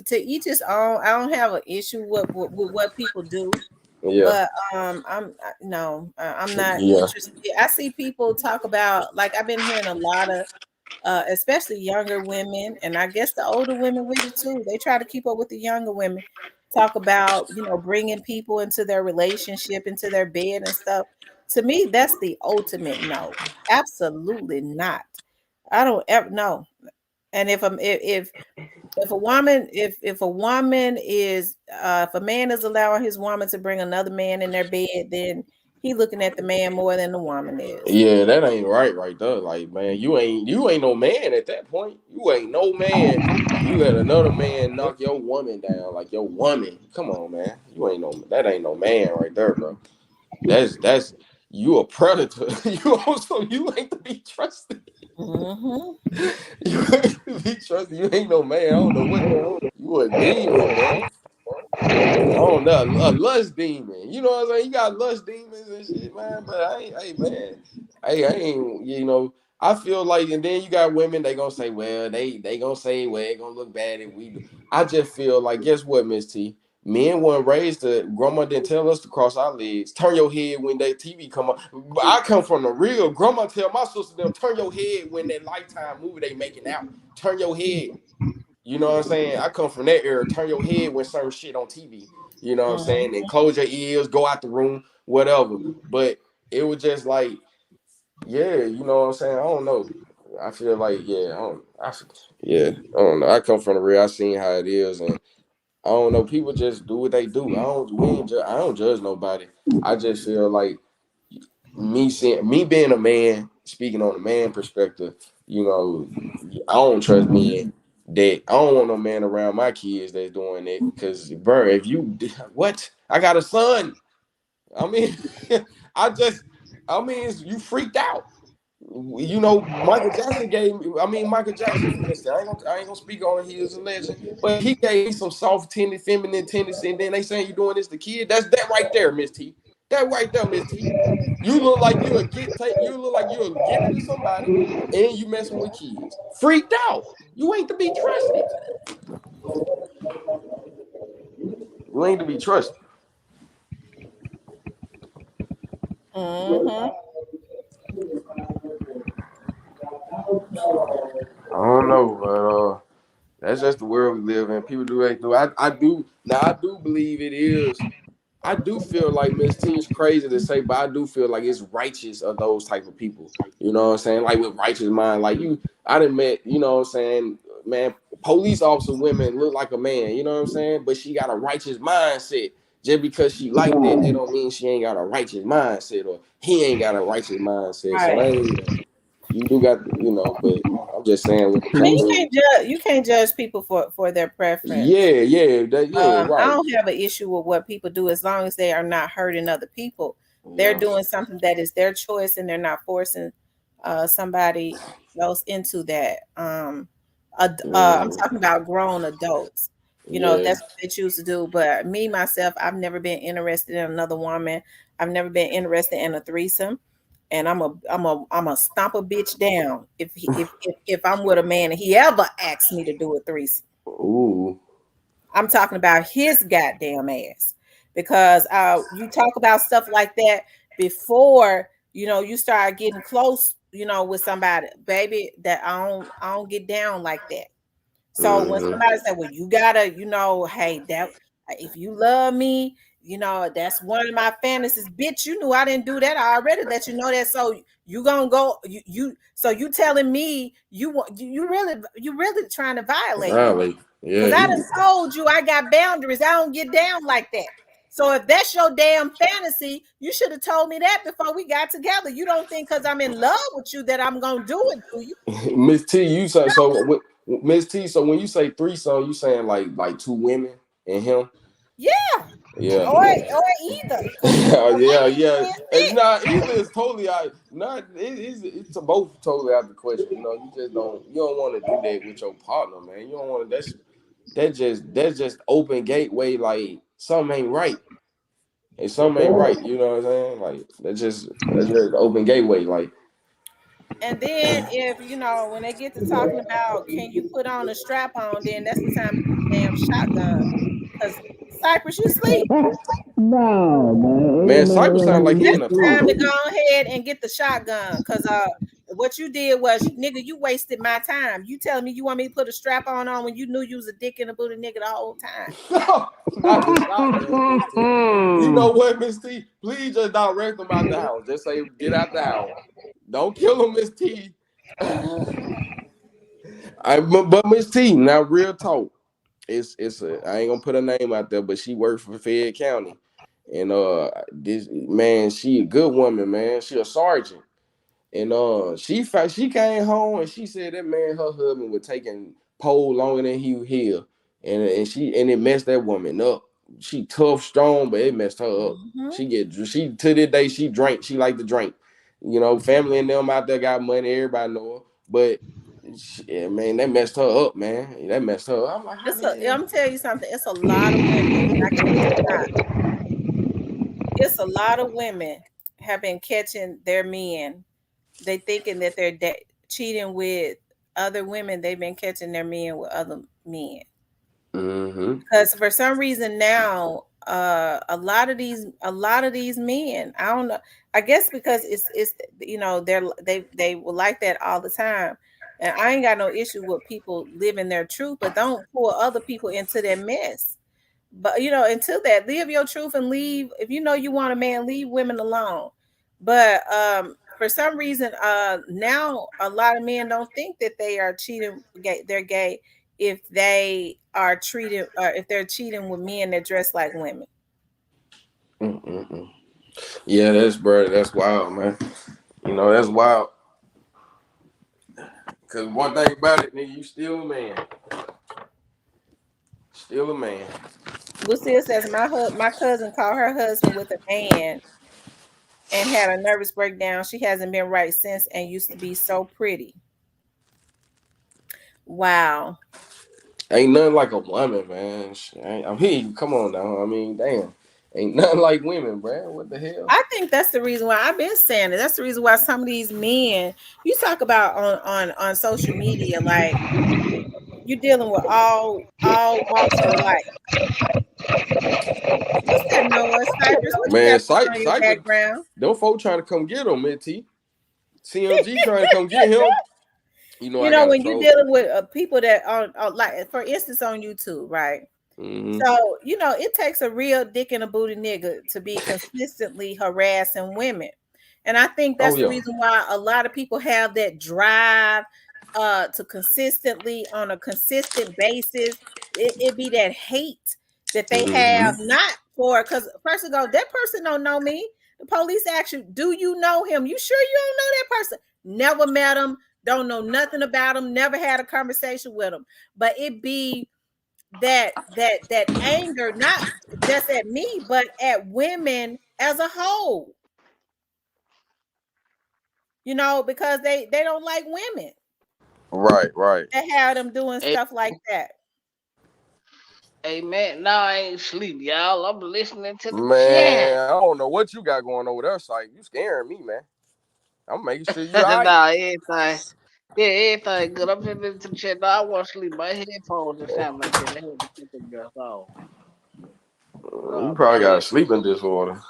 to each his own. I don't have an issue with what people do, yeah, but no, I'm not yeah, interested. I see people talk about like I've been hearing a lot of especially younger women, and I guess the older women with it too. They try to keep up with the younger women. Talk about bringing people into their relationship, into their bed and stuff. To me, that's the ultimate no. Absolutely not. I don't ever know. And if a woman if a woman is if a man is allowing his woman to bring another man in their bed, then he looking at the man more than the woman is. yeah. That ain't right there. Like, man, you ain't no man at that point. You ain't no man. you let another man knock your woman down, like your woman. Come on, man. That ain't no man right there, bro. That's you a predator. You ain't to be trusted. Mm-hmm. You ain't to be trusted. You ain't no man. I don't know what you a demon, man. I don't know, a lust demon. You know what I'm saying? You got lust demons and shit, man. But man, I ain't, I feel like, and then you got women, they gonna say, well, they gonna say, well, it gonna look bad if we do. I just feel like, guess what, Miss T? Men weren't raised to, grandma didn't tell us to cross our legs, turn your head when that TV come on. I come from the real, grandma tell my sister them, turn your head when that Lifetime movie they making out. Turn your head. You know what I'm saying? I come from that era. Turn your head when certain shit on TV. You know what I'm saying? And close your ears, go out the room, whatever. But it was just like, yeah, you know what I'm saying? I don't know. I feel like, I don't know. I come from the real. I seen how it is, and I don't know. People just do what they do. I don't judge nobody. I just feel like me being a man, speaking on a man perspective, I don't trust men that I don't want no man around my kids that's doing it. Cause bro, if you what? I got a son. I mean, you freaked out. Michael Jackson, for instance, I ain't gonna speak on it. He is a legend, but he gave me some soft tended, feminine tendency, and then they saying you doing this to kid. That's that right there, Miss T. That right there, Miss T. You look like you look like you'll give it to somebody, and you messing with kids. Freaked out. You ain't to be trusted. You ain't to be trusted. Mm-hmm. I don't know, but that's just the world we live in. People do what they do. I do believe it is. I do feel like Miss T is crazy to say, but I do feel like it's righteous of those type of people. You know what I'm saying? Like with righteous mind. Like I done met, you know what I'm saying, man, police officer women look like a man, you know what I'm saying? But she got a righteous mindset. Just because she like that, they don't mean she ain't got a righteous mindset or he ain't got a righteous mindset. So Right. you do got, but I'm just saying when it And comes to you can't judge people for their preference. right. I don't have an issue with what people do as long as they are not hurting other people. They're Yeah. doing something that is their choice and they're not forcing somebody else into that. I'm Mm, talking about grown adults. yeah. That's what they choose to do. But me, myself, I've never been interested in another woman. I've never been interested in a threesome. And I'm a stomp a bitch down if I'm with a man and he ever asks me to do a threesome. Ooh. I'm talking about his goddamn ass because you talk about stuff like that before you start getting close, with somebody, baby. That I don't get down like that. So when Mm-hmm. somebody said, "Well, you gotta, hey, that if you love me, that's one of my fantasies." Bitch, you knew I didn't do that. I already let you know that. So you gonna go? So you telling me you really trying to violate me? Golly. Because Yeah, I done told you I got boundaries. I don't get down like that. So if that's your damn fantasy, you should have told me that before we got together. You don't think because I'm in love with you that I'm gonna do it, do you? Miss T, you say so. Miss T, so when you say threesome, you saying like two women and him? Yeah, Yeah, or yeah. either. Because Yeah. And shit. nah, either is totally out. Not it's a both totally out the question. You just don't want to do that with your partner, man. You don't want to. That's just open gateway. Like something ain't right. And something ain't right. You know what I'm saying? Like that's just open gateway. Like And then if when they get to talking about can you put on a strap on, then that's the time to get the damn shotgun. Because Cypress, you sleep. No, man, Cypress sound like he That's in a the time tuba. to go ahead and get the shotgun. Cause what you did was, nigga, you wasted my time. You telling me you want me to put a strap on when you knew you was a dick in a booty nigga the whole time. Not the shotgun, Miss T. You know what, Miss T? Please just direct him out the house. Just say, get out the house. Don't kill him, Miss T. But Miss T, now real talk. I ain't gonna put her name out there, but she worked for Fayette County. And this man, she a good woman, man. She a sergeant. And she came home and she said that man, her husband was taking pole longer than he healed, and it messed that woman up. She tough, strong, but it messed her up. Mm-hmm. She to this day she drank. She like to drink. You know, family and them out there got money. Everybody know her, but man, that messed her up, man. That messed her up. I'm like, how the hell? I'm telling you something. It's a lot of women. And I kid you not. It's a lot of women have been catching their men. They thinking that they're cheating with other women. They've been catching their men with other men. Mm-hmm. Because for some reason now, a lot of these men, I don't know. I guess because it's you know they will like that all the time. And I ain't got no issue with people living their truth, but don't pull other people into their mess. But you know, until that, live your truth and leave. If you know you want a man, leave women alone. But for some reason, now a lot of men don't think that they are cheating. They're gay if they are treated, or if they're cheating with men that dress like women. Mm-mm-mm. Yeah, that's wild, man. You know, that's wild. Cause one thing about it, nigga, you still a man. Still a man. Lucille says my cousin called her husband with a man and had a nervous breakdown. She hasn't been right since and used to be so pretty. Wow. Ain't nothing like a woman, man. I mean, come on now. I mean, damn. Ain't nothing like women, bro. What the hell? I think that's the reason why I've been saying it. That's the reason why some of these men you talk about on social media, like you're dealing with all walks of life. What's that, Noah? Cypress, what you Man, got going on in your background? them folks trying to come get him, man. CMG trying to come get him. You know, You I know, got when you're dealing with people that are like, for instance, on YouTube, right? Mm-hmm. So, you know, it takes a real dick and a booty nigga to be consistently harassing women. And I think that's the reason why a lot of people have that drive to consistently, on a consistent basis, it be that hate that they have, not for, because first of all, that person don't know me. The police ask you, do you know him? You sure you don't know that person? Never met him, don't know nothing about him, never had a conversation with him. But it be that anger, not just at me, but at women as a whole. You know, because they don't like women. Right. They have them doing stuff like that. Hey man, no, I ain't sleep, y'all. I'm listening to the Man, chat. I don't know what you got going over there, Syke. You scaring me, man. I'm making sure you all right. Nah, everything good. I'm just listening to the chat. No, I want to sleep. My headphones just sound like that. I had to put them just off. You No, my probably got a head. sleeping disorder.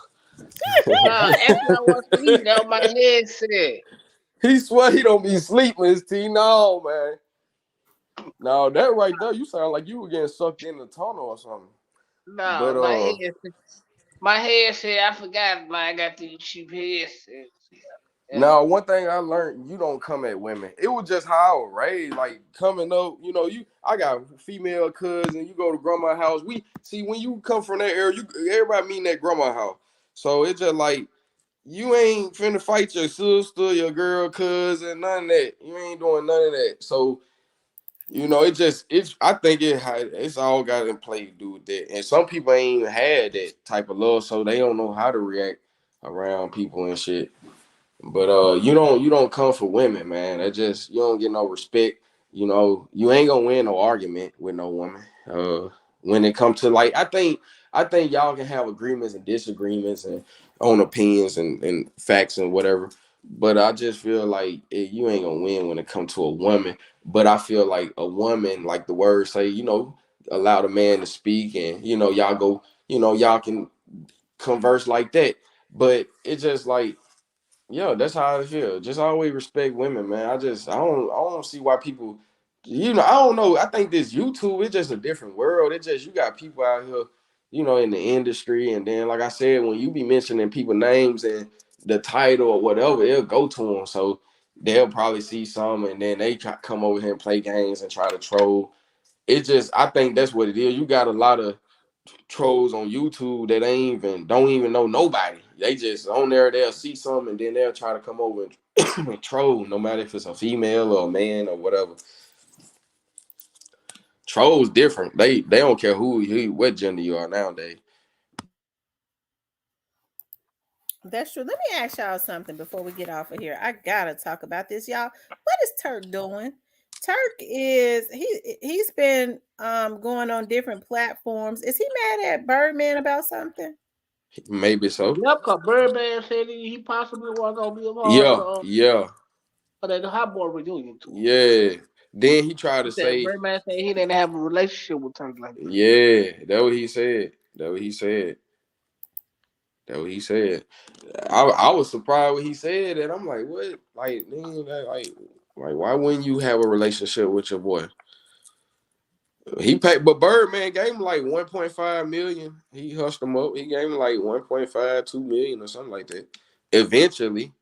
Nah, after I was sleep, that was my headset. He swear he don't be sleeping, his T. No, man. No, that right there, you sound like you were getting sucked in the tunnel or something. No, But my headset. I forgot. Man, I got these cheap headsets. Yeah. now one thing I learned, you don't come at women. It was just how I was raised. Like coming up, you know, I got female cousins. You go to grandma's house. We see when you come from that area, everybody meeting at grandma's house. So it's just like you ain't finna fight your sister, your girl, cousin, none of that. You ain't doing none of that. So you know, I think it's all got in play to do with that. And some people ain't even had that type of love, so they don't know how to react around people and shit. But you don't come for women, man. That just you don't get no respect. You know, you ain't gonna win no argument with no woman. When it comes to like, I think y'all can have agreements and disagreements and on opinions and facts and whatever. But I just feel like you ain't gonna win when it comes to a woman. But I feel like a woman, like the words say, allow the man to speak, and y'all go, y'all can converse like that. But it's just like, yeah, that's how I feel. Just always respect women, man. I don't see why people, I don't know. I think this YouTube is just a different world. It just, you got people out here, in the industry, and then like I said, when you be mentioning people names and the title or whatever, it'll go to them. So they'll probably see some, and then they come over here and play games and try to troll. I think that's what it is. You got a lot of trolls on YouTube that don't even know nobody. They just on there, they'll see something and then they'll try to come over and, and troll, no matter if it's a female or a man or whatever. Trolls different. They don't care what gender you are nowadays. That's true. Let me ask y'all something before we get off of here. I gotta talk about this, y'all. What is Turk doing? Turk is he's been going on different platforms. Is he mad at Birdman about something? Maybe so. Yep, because Birdman said he possibly was gonna be a part of the Hot Boy reunion tour. Yeah. Then he tried to say Birdman said he didn't have a relationship with Turk like that. Yeah, that's what he said. I was surprised when he said that. I'm like, what? Like, why wouldn't you have a relationship with your boy? He paid, but Birdman gave him like 1.5 million. He hushed him up. He gave him like 1.5, 2 million or something like that. Eventually,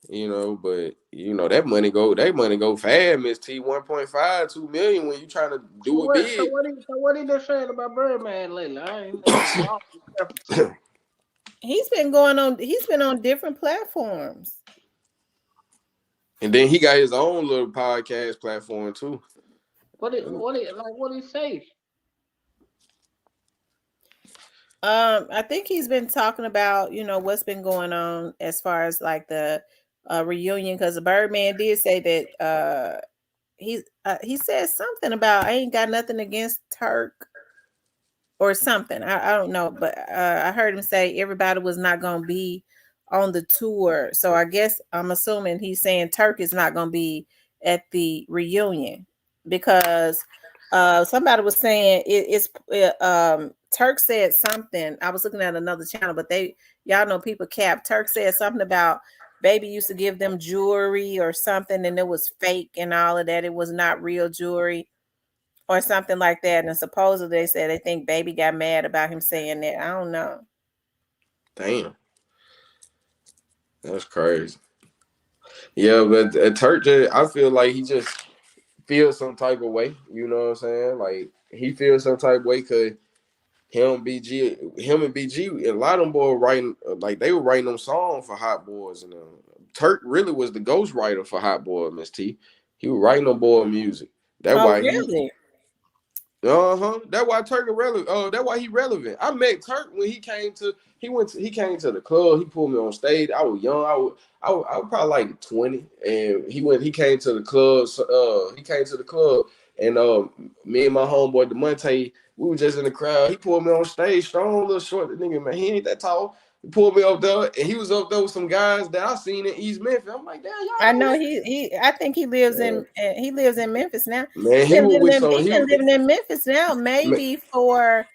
but that money go fast, Miss T. 1.5, 2 million when you trying to do it big. So what he been saying about Birdman lately? He's been on different platforms. And then he got his own little podcast platform too. What he say? I think he's been talking about, what's been going on as far as like the reunion, because the Birdman did say that he said something about I ain't got nothing against Turk or something. I don't know, but I heard him say everybody was not going to be on the tour. So I guess I'm assuming he's saying Turk is not going to be at the reunion because somebody was saying Turk said something. I was looking at another channel, but y'all know people cap. Turk said something about Baby used to give them jewelry or something, and it was fake and all of that. It was not real jewelry or something like that. And supposedly they said they think Baby got mad about him saying that. I don't know. Damn. That's crazy. Yeah, but Turk, I feel like he just feels some type of way. You know what I'm saying? Like, he feels some type of way because him and BG, a lot of them boys writing, like, they were writing them songs for Hot Boys. And Turk really was the ghostwriter for Hot Boy, Miss T. He was writing them boy music. That's why really? That's why Turk relevant. That's why he relevant. I met Turk when he came to the club. He pulled me on stage. I was young. I was probably like 20, and he came to the club. And me and my homeboy DeMonte, we were just in the crowd. He pulled me on stage, strong little short nigga, man. He ain't that tall. He pulled me up there, and he was up there with some guys that I seen in East Memphis. I'm like, damn, y'all. I know I think he lives in Memphis now. Man, he's been living in Memphis now, maybe because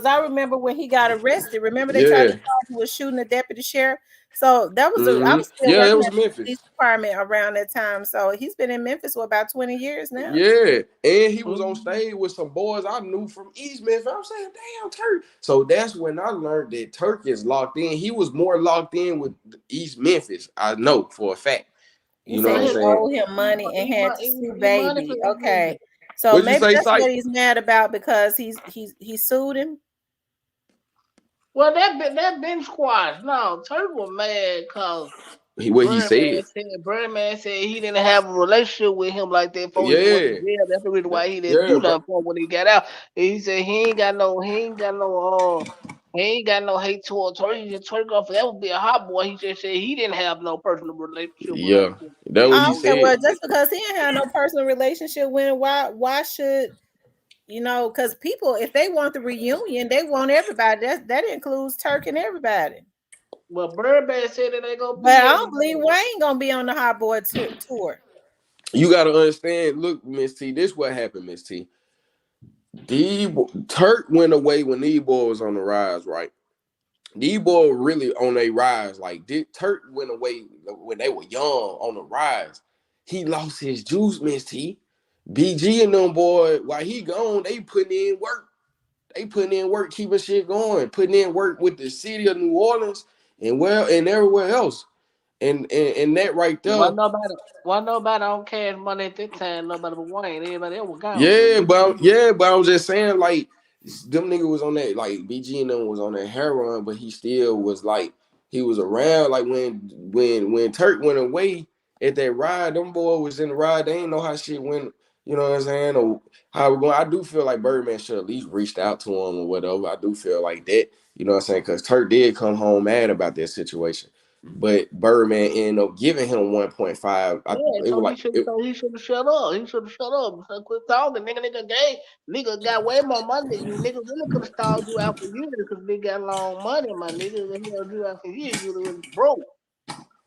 I remember when he got arrested. Remember they tried to charge him with shooting a deputy sheriff. So that was I was still working at the police department around that time. So he's been in Memphis for about 20 years now. Yeah, and he was on stage with some boys I knew from East Memphis. I'm saying, damn, Turk. So that's when I learned that Turk is locked in. He was more locked in with East Memphis. I know for a fact. You know what I'm saying? Owed him money and had to sue Baby. Okay, so maybe that's what he's mad about because he sued him. Well, that been squashed. No, Turk was mad because Birdman said he didn't have a relationship with him like that before he went to jail. That's the reason why he didn't do nothing for him when he got out. And he said he ain't got no hate towards Turk. He just Turk off. That would be a Hot Boy. He just said he didn't have no personal relationship with him. That's what he said. Well, just because he didn't have no personal relationship with him, why should because people, if they want the reunion, they want everybody. That includes Turk and everybody. Well, Birdman said that they gonna be. But I don't believe Wayne gonna be on the Hot Boy tour. You gotta understand. Look, Miss T, this what happened, Miss T. Turk went away when these boys was on the rise, right? These boys really on a rise. Like Turk went away when they were young on the rise. He lost his juice, Miss T. BG and them boy, while he gone, they putting in work. Keeping shit going, putting in work with the city of New Orleans and everywhere else. And that right there. Why nobody on Cash Money at that time? Nobody but Wayne. Everybody else was gone. But I'm just saying, like, them niggas was on that, like, BG and them was on that heroin, but he still was like, he was around. Like when Turk went away at that ride, them boys was in the ride. They ain't know how shit went. You know what I'm saying? Or how we're going. I do feel like Birdman should at least reached out to him or whatever. I do feel like that. You know what I'm saying? Because Turk did come home mad about that situation. But Birdman ended up giving him 1.5. Yeah, It was like so he should have shut up. He should have shut up. So quit talking, nigga got way more money than you. Nigga really could have stalled you out for years because they got long money, my nigga. They held you out for years. You would have broke.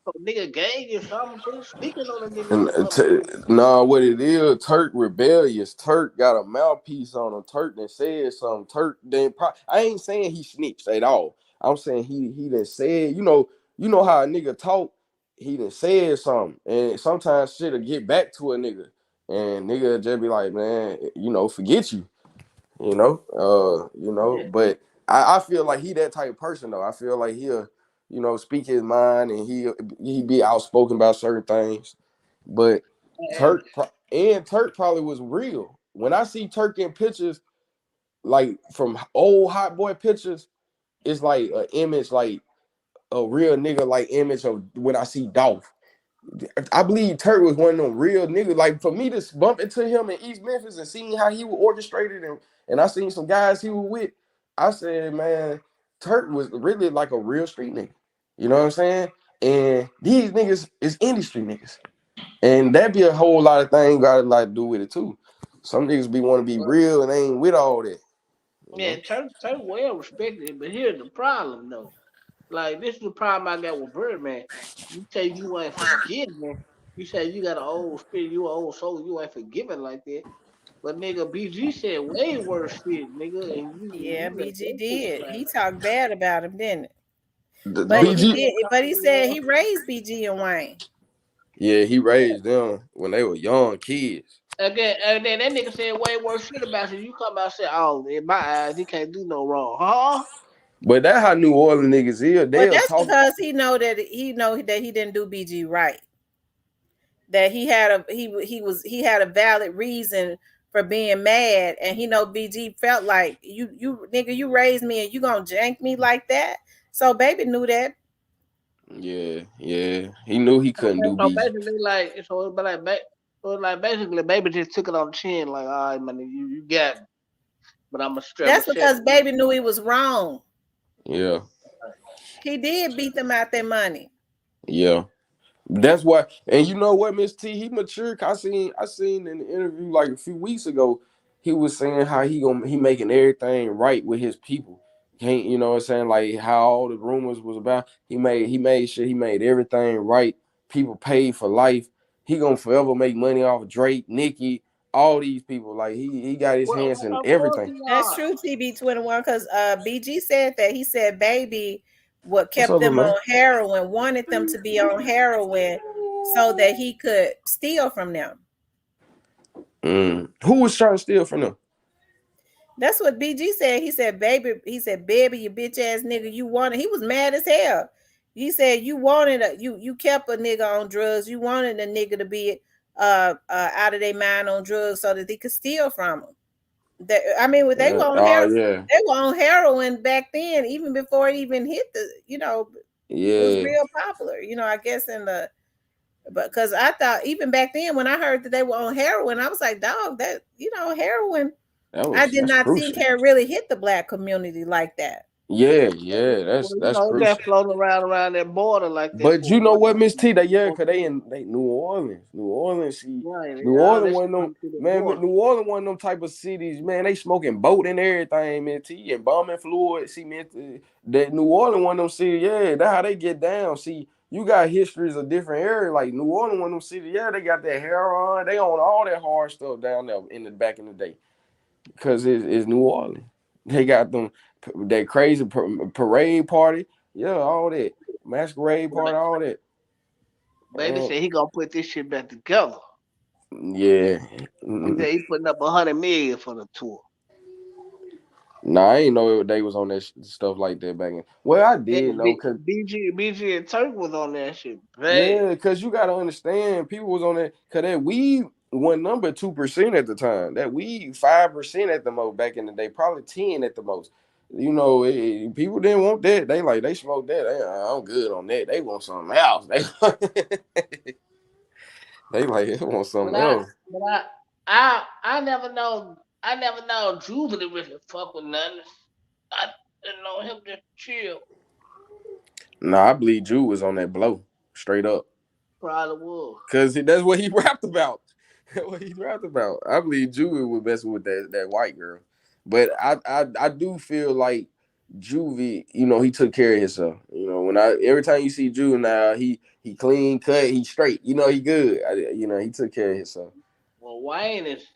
So nigga gave you something. Quit speaking on a nigga in public. nah, what it is, Turk rebellious. Turk got a mouthpiece on him. Turk done said something. Turk then I ain't saying he snitched at all. I'm saying he done said, you know how a nigga talk, he done said something. And sometimes shit'll get back to a nigga. And nigga just be like, man, forget you. Yeah. But I feel like he that type of person though. I feel like he'll, speak his mind and he be outspoken about certain things. But And Turk probably was real. When I see Turk in pictures, like from old hot boy pictures, it's like an image, like a real nigga, like image of when I see Dolph. I believe Turk was one of them real niggas. Like for me to bump into him in East Memphis and seeing how he was orchestrated and I seen some guys he was with, I said, man, Turk was really like a real street nigga. You know what I'm saying? And these niggas is industry niggas. And that be a whole lot of things got a lot to do with it too. Some niggas be want to be real and they ain't with all that. yeah, Turk well respected, but here's the problem though. Like this is the problem I got with Birdman. You say you ain't forgiving. You say you got an old spirit, you an old soul, you ain't forgiving like that. But nigga, BG said way worse shit, nigga, and Yeah, you let BG that shit did. slide. He talked bad about him, didn't it? The But No, he he BG, did. said But he said something. he raised BG and Wayne. yeah, he raised them when they were young kids. Again, and then that nigga said way worse shit about you. You come out and say, "Oh, in my eyes, he can't do no wrong," huh? But that how New Orleans niggas is. Well, They'll that's talk. because he know that he didn't do BG right. That he had a valid reason for being mad, and he know BG felt like you nigga, you raised me and you gonna jank me like that. So baby knew that. Yeah, yeah. He knew he couldn't do So BG. basically, so it's like basically, baby just took it on the chin, like, "All right, man, you got me, but I'm a strap a That's check." because baby knew he was wrong. Yeah, He did beat them out their money. yeah. That's why, and you know what, Miss T, he matured. I seen in the interview like a few weeks ago, he was saying how he making everything right with his people. You know what I'm saying? Like how all the rumors was about. He made sure he made everything right. People paid for life. He gonna forever make money off of Drake, Nicki, all these people. Like he got his Well, hands in of course everything. he That's are. true, TB21, because BG said that. He said baby what What's kept up, little them man? on heroin, wanted them to be on heroin so that he could steal from them. Who was trying to steal from them? That's what BG said. He said, baby, you bitch ass nigga, you wanted. He was mad as hell. He said you wanted you kept a nigga on drugs. You wanted a nigga to be out of their mind on drugs so that they could steal from them. I mean, they were on Oh heroin. yeah, They were on heroin back then, even before it even hit the. It was yeah. real popular. I guess but because I thought even back then when I heard that they were on heroin, I was like, dog, that heroin. I did That's not think crucial. had really hit the black community like that. Yeah, yeah. That's Well, that's it got crucial. floating around that border like that But for you a know while. what, Miss T, cause they in New Orleans. New Orleans, see, Right, New all Orleans that one shit of them come through the man, border. New Orleans one of them type of cities, man. They smoking boat and everything, Miss T, and bombing fluid. See, man, that New Orleans one of them cities, yeah, that's how they get down. See, you got histories of different areas, like New Orleans one of them cities, yeah, they got that heroin, they own all that hard stuff down there in the back in the day, cause it's New Orleans. They got them that crazy parade party, yeah, all that masquerade party, all that. Baby said he gonna put this shit back together. Yeah. He said he putting up 100 million for the tour. Nah, I ain't know they was on that stuff like that back in. Well, I Yeah, did know, cause BG and Turk was on that shit. Bad. yeah, cause you gotta understand, people was on that, cause that weed went number 2% at the time. That weed 5% at the most back in the day, probably 10 at the most. People didn't want that. They smoked that. I'm good on that. They want something else. They like they want But something I, else. but I, I never know. I never know Jubilee really fuck with nothing. I didn't know him just chill. Nah, I believe Drew was on that blow straight up. Probably was. Cause that's what he rapped about. That's what he rapped about. I believe Juvie was messing with that white girl. But I do feel like Juvie, he took care of himself. When every time you see Juvie now, he clean cut, he straight. He good. He took care of himself. Well, Wayne is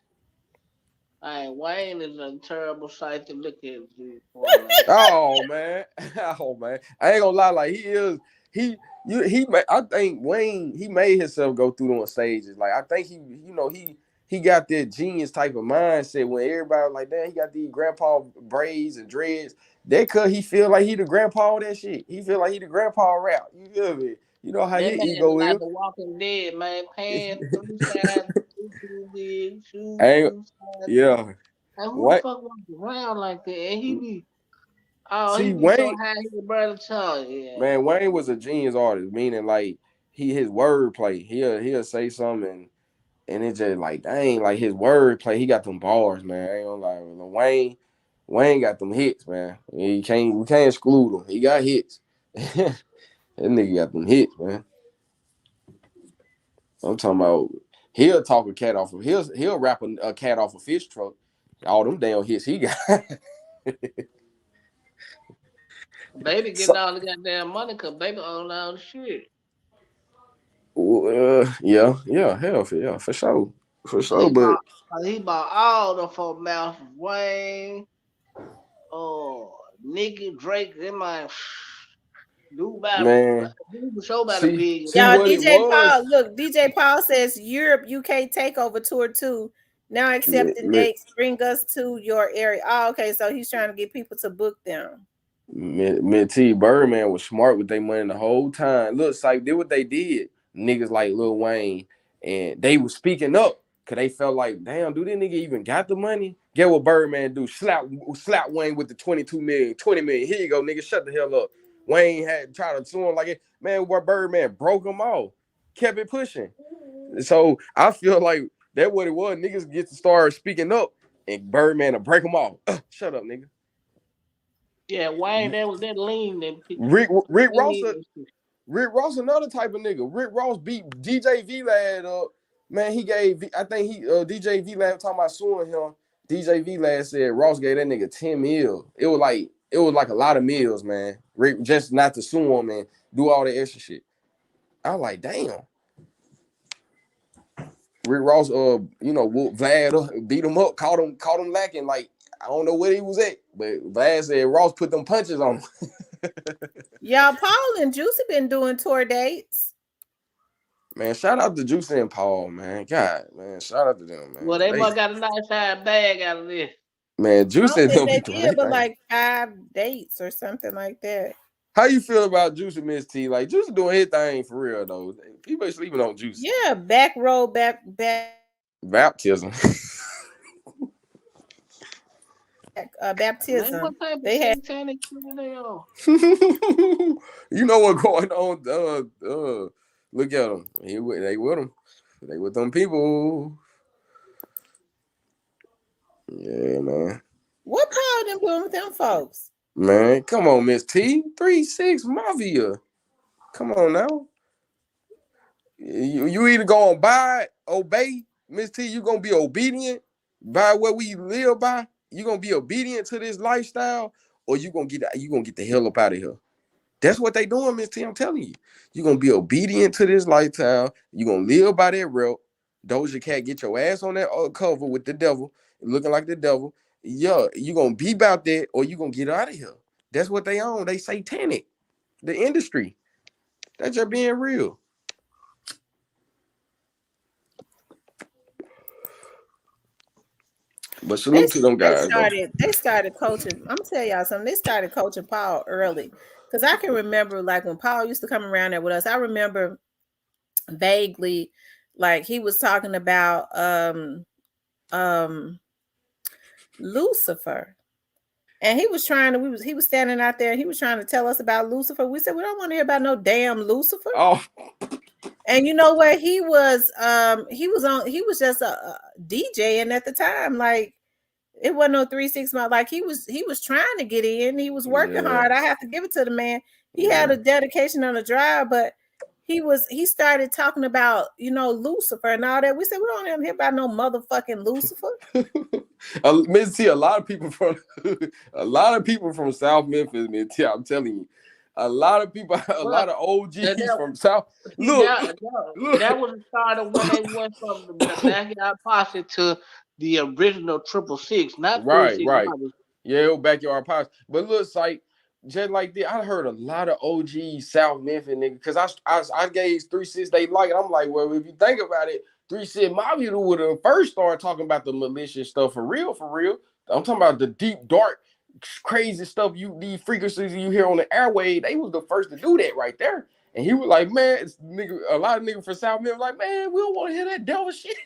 a terrible sight to look at. Oh man, oh man, I ain't gonna lie. Like I think Wayne he made himself go through on stages. Like I think he got that genius type of mindset when everybody like that. He got these grandpa braids and dreads. That cause he feel like he the grandpa of that shit. He feel like he the grandpa of rap. You feel me? You know how That your man ego like is. The Walking Dead, man. Pants, 3 sides, 2 big, shoes, Ain't 2 sides. yeah. And who the What? fuck walks around like that? And he be, he See, be so Wayne, high, he can barely talk. Yeah. man, Wayne was a genius artist, meaning like his wordplay. He'll say something and it's just like dang, like his wordplay. He got them bars, man. I ain't gonna lie. Wayne got them hits, man. We can't exclude him. He got hits. That nigga got them hits, man. I'm talking about he'll talk a cat off of he'll rap a cat off a fish truck. All them damn hits he got. Baby getting all the goddamn money because baby own all the shit. Yeah, hell for sure. For sure, but He bought all the folk mouths. Wayne, Nicki, Drake, they might do man, show about a see billion. Y'all, what it DJ was. Paul, look, DJ Paul says Europe UK takeover tour 2 now accepting Me, dates. Bring us to your area. Oh, okay, so he's trying to get people to book them. T Birdman was smart with their money the whole time. Look, Sype did what they did. Niggas like Lil Wayne, and they was speaking up because they felt like, damn, do this nigga even got the money? Get what Birdman do? Slap Wayne with the 22 million, 20 million. Here you go, nigga. Shut the hell up. Wayne had tried to sue him like it. Man, what Birdman broke him off, kept it pushing. So I feel like that's what it was. Niggas get to start speaking up, and Birdman will break them off. Shut up, nigga. Yeah, Wayne, that was that lean. Rick Ross, another type of nigga. Rick Ross beat DJ V-Lad up. Man, DJ V-Lad talking about suing him. DJ V-Lad said Ross gave that nigga 10 mil. It was like a lot of meals, man. Rick just not to sue him and do all the extra shit. I was like, damn. Rick Ross, whooped Vlad up, beat him up, caught him lacking. Like, I don't know where he was at, but Vlad said Ross put them punches on him. Y'all, Paul and Juicy been doing tour dates. Man, shout out to Juicy and Paul, man. God, man, shout out to them, man. Well, they must got a nice size bag out of this. Man, Juicy I and don't them think they did, but like 5 dates or something like that. How you feel about Juicy, Miss T? Like Juicy doing his thing for real though. People sleeping on Juicy. Yeah, back row, back baptism. Baptism. Man, what type of They had satanic shit they on? You know what going on? Look at them. They with them. They with them people. Yeah, man. What Paul them doing with them folks? Man, come on, Miss T. 3-6 Mafia. Come on now. You either gonna buy, obey, Miss T. You gonna be obedient by what we live by. You gonna be obedient to this lifestyle, or you gonna get the hell up out of here. That's what they doing, Miss T. I'm telling you. You're gonna be obedient to this lifestyle. You're gonna live by that route. Doja Cat, get your ass on that cover with the devil, looking like the devil. Yeah, you gonna be about that, or you gonna get out of here. That's what they own. They satanic. The industry. That's just being real. But salute to them guys. They started coaching. I'm gonna tell y'all something. They started coaching Paul early. Because I can remember like when Paul used to come around there with us, I remember vaguely like he was talking about Lucifer. And he was standing out there, he was trying to tell us about Lucifer. We said, we don't want to hear about no damn Lucifer. Oh. And you know what? He was just DJing at the time. Like it wasn't no 3 6 months. Like he was trying to get in. He was working Yeah. hard. I have to give it to the man. He Yeah. had a dedication on the drive, but he started talking about, Lucifer and all that. We said we don't even hear about no motherfucking Lucifer. Miss T, a lot of people from South Memphis, Miss T, I'm telling you, a lot of people, lot of OGs from South. Look, that was the start of when they went from the Backyard Posse to the original 666, not right. 3-6. Yeah, it was Backyard Posse. But looks like just like that, I heard a lot of OG South Memphis niggas because I gave 3 6 they like it. I'm like, well, if you think about it, 3 6 Mafia would have first started talking about the malicious stuff for real. I'm talking about the deep, dark, crazy stuff these frequencies you hear on the airway. They was the first to do that right there. And he was like, man, a lot of niggas from South Memphis like, man, we don't want to hear that devil shit.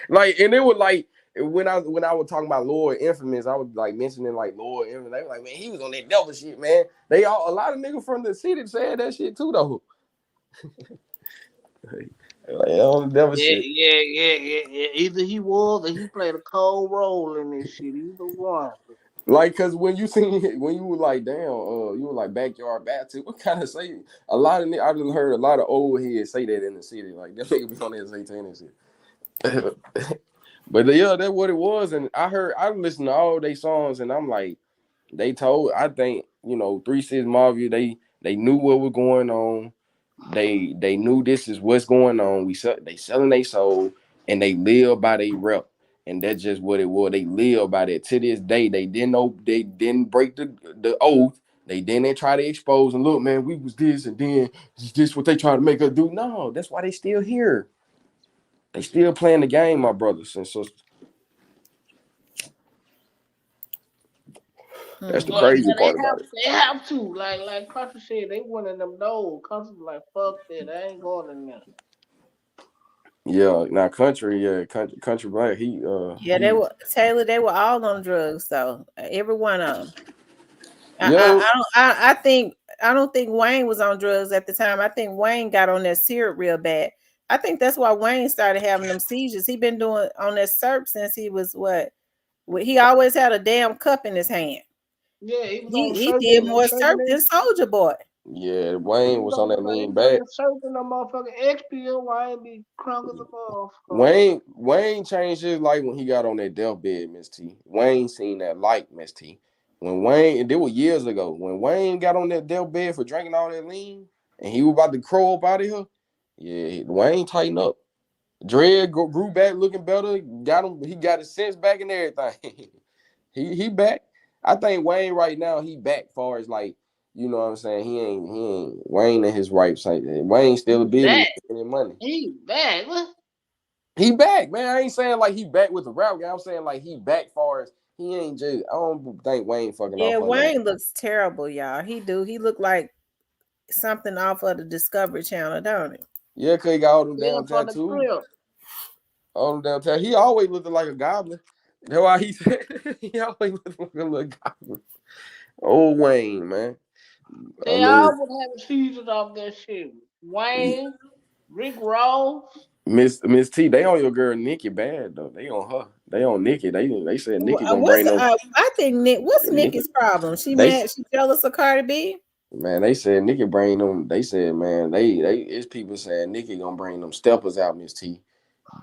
Like, and it was like, when I was talking about Lord Infamous, I was like mentioning like Lord Infamous. They were like, man, he was on that devil shit, man. A lot of niggas from the city said that shit too, though. Like, on the devil shit. Yeah. Either he was or he played a cold role in this shit. Either one. Like, cause when you were like, damn, you were like Backyard Baptist. What kind of say? A lot of I just heard a lot of old heads say that in the city. Like that nigga be on that satanic shit. But yeah, that's what it was. And I listened to all their songs, and I'm like, I think 3 6 Mafia, they knew what was going on. They knew this is what's going on. They selling their soul, and they live by their rep. And that's just what it was. They live by that. To this day, they didn't break the oath. They didn't try to expose and look, man, we was this, and then this what they try to make us do. No, that's why they still here. They still playing the game, my brothers and sisters. That's the crazy part about it. They have to. Like Country said, they one of them no. Country like, fuck that. I ain't going in there. Yeah, now Country Black, they were Taylor, they were all on drugs, though. Every one of them. I don't think Wayne was on drugs at the time. I think Wayne got on that syrup real bad. I think that's why Wayne started having them seizures. He been doing on that syrup since he was he always had a damn cup in his hand. Yeah, he did more syrup than Soulja Boy. Yeah, Wayne was on that lean back. Certain motherfucking XPL, Wayne be crunk as a ball. Wayne changed his life when he got on that deathbed, Miss T. Wayne seen that light, Miss T. When Wayne, and it was years ago, when Wayne got on that deathbed for drinking all that lean, and he was about to crow up out of here, yeah, Wayne tightened up. Dread grew back looking better. He got his sense back and everything. he back. I think Wayne right now, he back far as like, you know what I'm saying? He ain't Wayne in his right side. Wayne still a business making money. He back. What? He back, man. I ain't saying like he back with the rap guy. I'm saying like he back far as he ain't just. I don't think Wayne fucking. Yeah, Wayne looks terrible, y'all. He do. He look like something off of the Discovery Channel, don't he? Yeah, cause he got all them damn tattoos. All them damn tattoos. He always looked like a goblin. That's why he said he always looked like a little goblin. Old Wayne, man. They all would have seasons off that shit. Wayne, Rick Ross. Miss T, they on your girl Nikki bad though. They on her. They on Nikki. They said Nikki gonna bring them. I think what's Nikki's problem? She mad? She jealous of Cardi B? Man, they said Nikki bring them. They said, man, it's people saying Nikki gonna bring them steppers out, Miss T.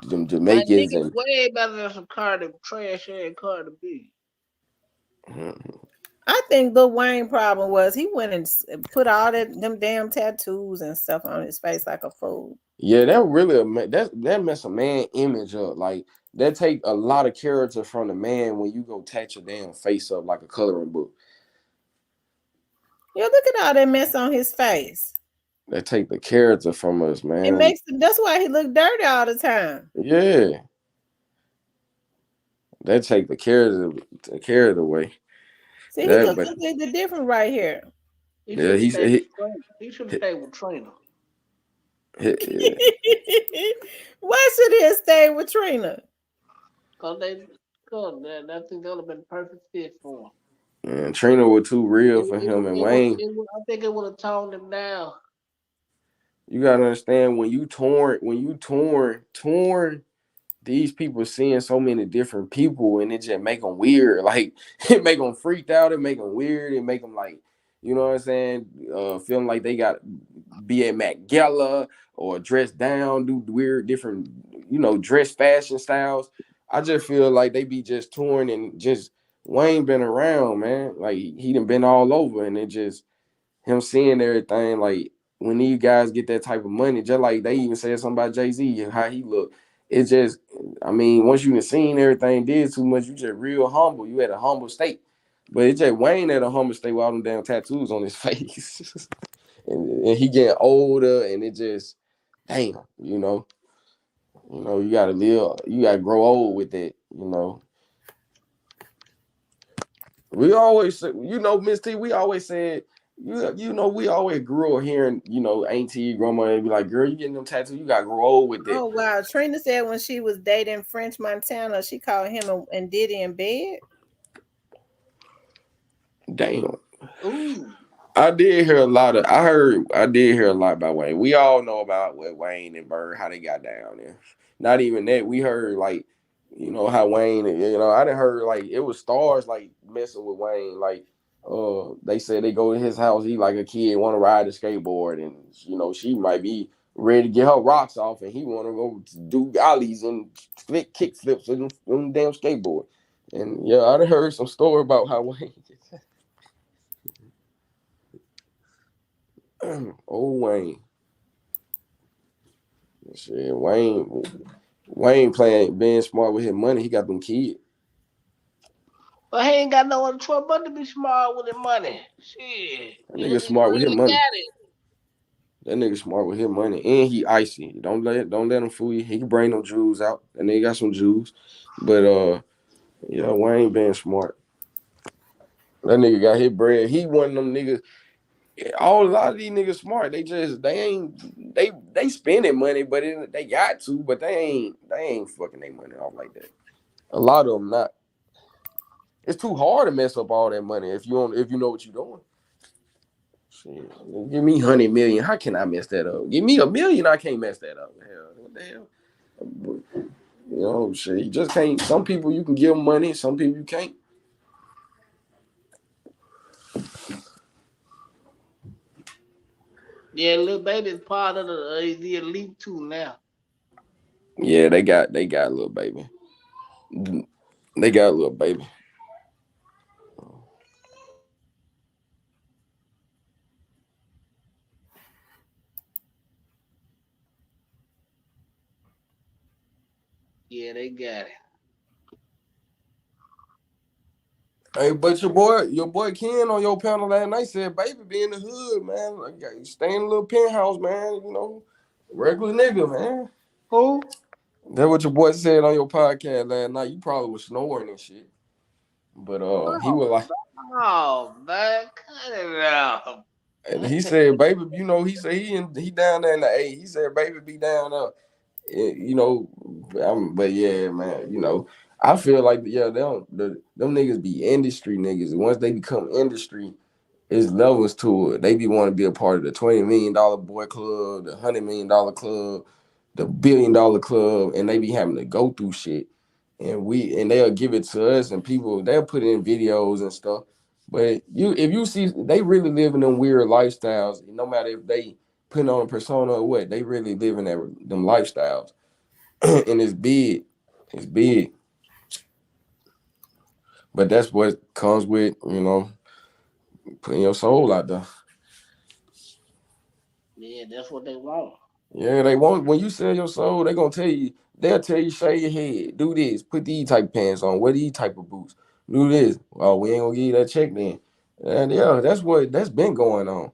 Them Jamaicans and way better than some trash ass Cardi B. Mm-hmm. I think the Wayne problem was he went and put all them damn tattoos and stuff on his face like a fool. Yeah, that really that mess a man image up. Like that take a lot of character from the man when you go tat your damn face up like a coloring book. Yeah, look at all that mess on his face. That take the character from us, man. It makes him. That's why he look dirty all the time. Yeah, that take the character away. See, he looks completely different right here. He should have stayed with Trina. Why should he stay with Trina? Because I think that would have been a perfect fit for him. And Trina was too real for him and Wayne. I think it would have toned him down. You gotta understand when you torn, these people seeing so many different people, and it just make them weird. Like it make them freaked out. It make them weird. It make them like, you know what I'm saying? Feeling like they got be at Met Gala or dress down, do weird different, dress fashion styles. I just feel like they be just touring and just Wayne been around, man. Like he done been all over, and it just him seeing everything. Like when these guys get that type of money, just like they even said something about Jay-Z and how he look. It's just, I mean, once you done seen everything did too much, you just real humble. You at a humble state. But it's just Wayne at a humble state with all them damn tattoos on his face. and he getting older, and it just, damn, you gotta live, you gotta grow old with it. We always say, Miss T, we always said, we always grew up hearing, auntie, grandma, and be like, girl, you getting them tattoos, you gotta grow old with it. Oh wow. Trina said when she was dating French Montana, she called him and Diddy in bed. Damn. Ooh. I did hear a lot about Wayne. We all know about what Wayne and Bird, how they got down there. Not even that. We heard like, how Wayne, I didn't heard like it was stars like messing with Wayne. Like they said they go to his house, he like a kid want to ride a skateboard, and she might be ready to get her rocks off, and he want to go do ollies and kick flips on them damn skateboard. And yeah, I done heard some story about how Wayne old Wayne. Shit, Wayne playing being smart with his money. He got them kids. But he ain't got no other choice but to be smart with his money. Shit. That nigga smart with his money. That nigga smart with his money. And he icy. Don't let him fool you. He can bring them jewels out. And they got some jewels. But Wayne being smart. That nigga got his bread. He one of them niggas. A lot of these niggas smart. They spending money, but they got to, but they ain't fucking their money off like that. A lot of them not. It's too hard to mess up all that money if you know what you're doing. Shit, give me 100 million. How can I mess that up? Give me $1 million. I can't mess that up. Hell, what the hell? Shit. You just can't. Some people you can give them money. Some people you can't. Yeah, Lil Baby is part of the elite too now. Yeah, they got Lil Baby. They got Lil Baby. Yeah, they got it. Hey, but your boy Ken on your panel last night said, "Baby, be in the hood, man. Like, you stay in a little penthouse, man. Regular nigga, man." Who? That's what your boy said on your podcast last night. You probably was snoring and shit, but he was like, "Oh man, cut it out." And he said, "Baby, he said he down there in the A. He said, baby, be down there, but yeah, man, I feel like them niggas be industry niggas. Once they become industry, it's levels to it. They be want to be a part of the $20 million boy club, the $100 million club, the $1 billion club, and they be having to go through shit. And they'll give it to us, and people they'll put it in videos and stuff. But if you see, they really live in them weird lifestyles. No matter if they put on a persona or what, they really live in them lifestyles, and it's big. It's big. But that's what comes with putting your soul out there. Yeah, that's what they want. Yeah, they want. When you sell your soul, they'll tell you, shave your head, do this, put these type of pants on, wear these type of boots, do this. Oh, we ain't gonna give you that check then. And yeah, that's been going on.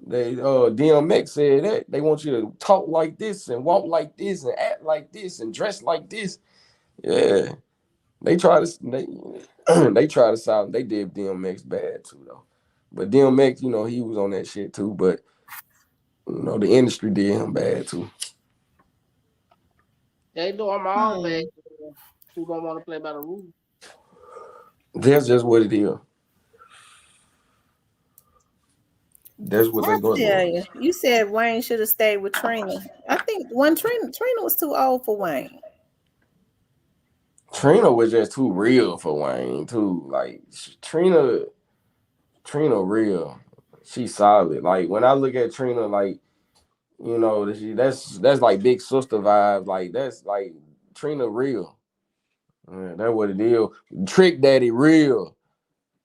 They DMX said that they want you to talk like this and walk like this and act like this and dress like this. Yeah. They try to sound they did DMX bad too though. But DMX, he was on that shit too, but the industry did him bad too. They doing my own bad. Who don't want to play by the rules? That's just what it is. That's what they're going to do. You said Wayne should have stayed with Trina. I think Trina was too old for Wayne. Trina was just too real for Wayne, too. Like Trina real. She's solid. Like when I look at Trina, like, you know, that's like big sister vibes. Like that's like Trina real. Yeah, that's what it is. Trick Daddy real.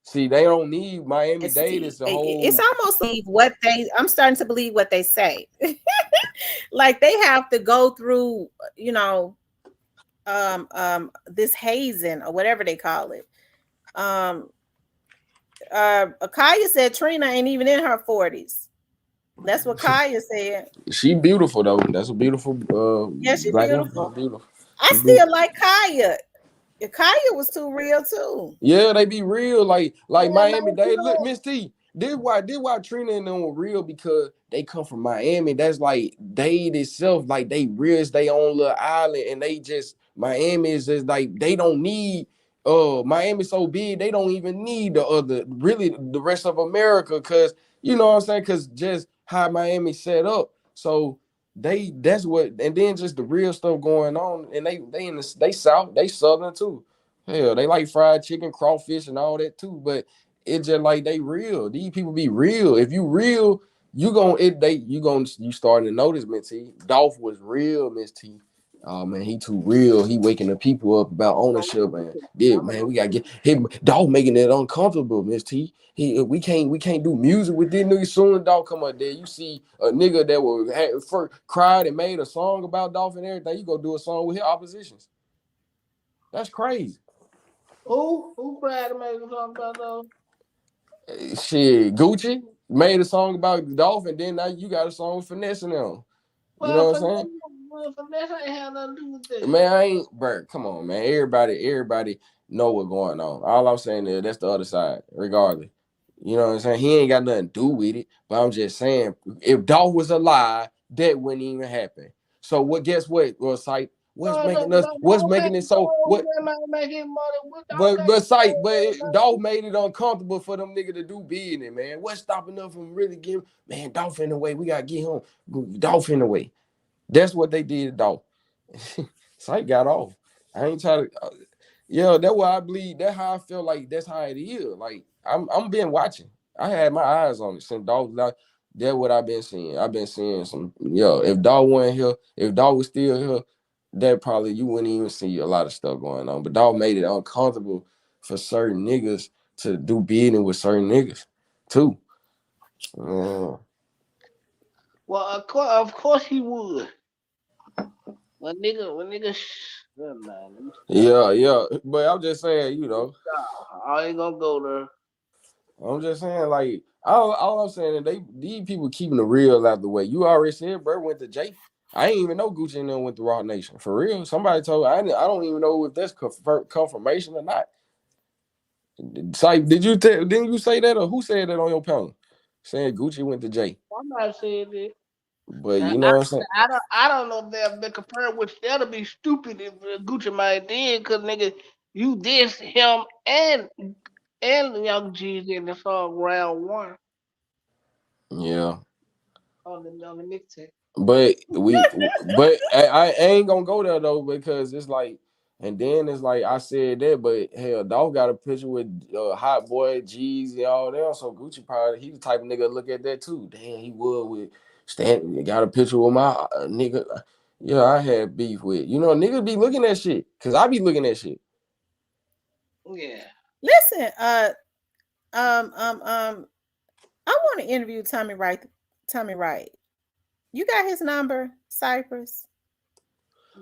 See, they don't need Miami-Dade. It's a It's whole. almost like what they. I'm starting to believe what they say. Like they have to go through, you know, this hazing or whatever they call it. Kaya said Trina ain't even in her 40s. That's what Kaya said. She beautiful though. That's a beautiful. Yeah, she's black beautiful. woman. Beautiful. I still like Kaya. Kaya was too real too. Yeah, they be real. Like Miami-Dade. no. Look, Miss T. Did why Trina and them were real because they come from Miami. That's like Dade itself. Like they real as they own little island, and they just Miami is just like they don't need. Miami's so big they don't even need the rest of America, because you know what I'm saying, because just how Miami set up. So that's what, and then just the real stuff going on, and they south, they southern too. Hell, they like fried chicken, crawfish, and all that too. But it's just like they real. These people be real. If you real, you starting to notice, Miss T. Dolph was real, Miss T. Oh man, he too real. He waking the people up about ownership, man. Yeah, man, we gotta get him. Dog making it uncomfortable, Miss T. We can't do music with this nigga. Soon as Dog come up there, you see a nigga that first cried and made a song about Dolph and everything. You go do a song with his oppositions. That's crazy. Who cried and made a song about those? Shit, Gucci made a song about Dolph, and then now you got a song with Finesse in them. You know what I'm saying? Finesse ain't have nothing to do with that. Man, I ain't, Bert. Come on, man. Everybody know what's going on. All I'm saying is that's the other side, regardless. You know what I'm saying? He ain't got nothing to do with it. But I'm just saying, if Dolph was alive, that wouldn't even happen. So what? Guess what? Well, Sight, what's making it so? What? But Sight, Dolph made it uncomfortable for them niggas to do business, man. What's stopping them from really giving? Man, Dolph in the way. We gotta get him. Dolph in the way. That's what they did, Dolph. Sight got off. I ain't trying to. Yeah, that's why I believe. That's how I feel like. That's how it is. Like I'm been watching. I had my eyes on it since Dolph. That's what I've been seeing. I've been seeing some. If Dolph wasn't here, if Dolph was still here, that probably you wouldn't even see a lot of stuff going on. But Dolph made it uncomfortable for certain niggas to do business with certain niggas too. Well, of course he would. When niggas, yeah. But I'm just saying, I ain't gonna go there. I'm just saying, like, all I'm saying is these people keeping the real out the way. You already said, bro, went to Jake. I ain't even know Gucci and them went to Roc Nation. For real. Somebody told me. I don't even know if that's confirmation or not. Like, didn't you say that, or who said that on your panel? Saying Gucci went to Jake. Somebody said it. But you know what I'm saying? I don't know if they've been compared, which that'll be stupid if Gucci might did, because nigga, you dissed him and Young Jeezy in the song Round One. Yeah. On the mixtape. But I ain't gonna go there though, because it's like, and then it's like I said that, but hell, Dolph got a picture with Hot Boy, G's, and all that. So Gucci probably he the type of nigga to look at that too. Damn, he would with Stanton. Got a picture with my nigga. Yeah, I had beef with. Niggas be looking at shit, cause I be looking at shit. Yeah. Listen, I want to interview Tommy Wright. Tommy Wright. You got his number, Cypress?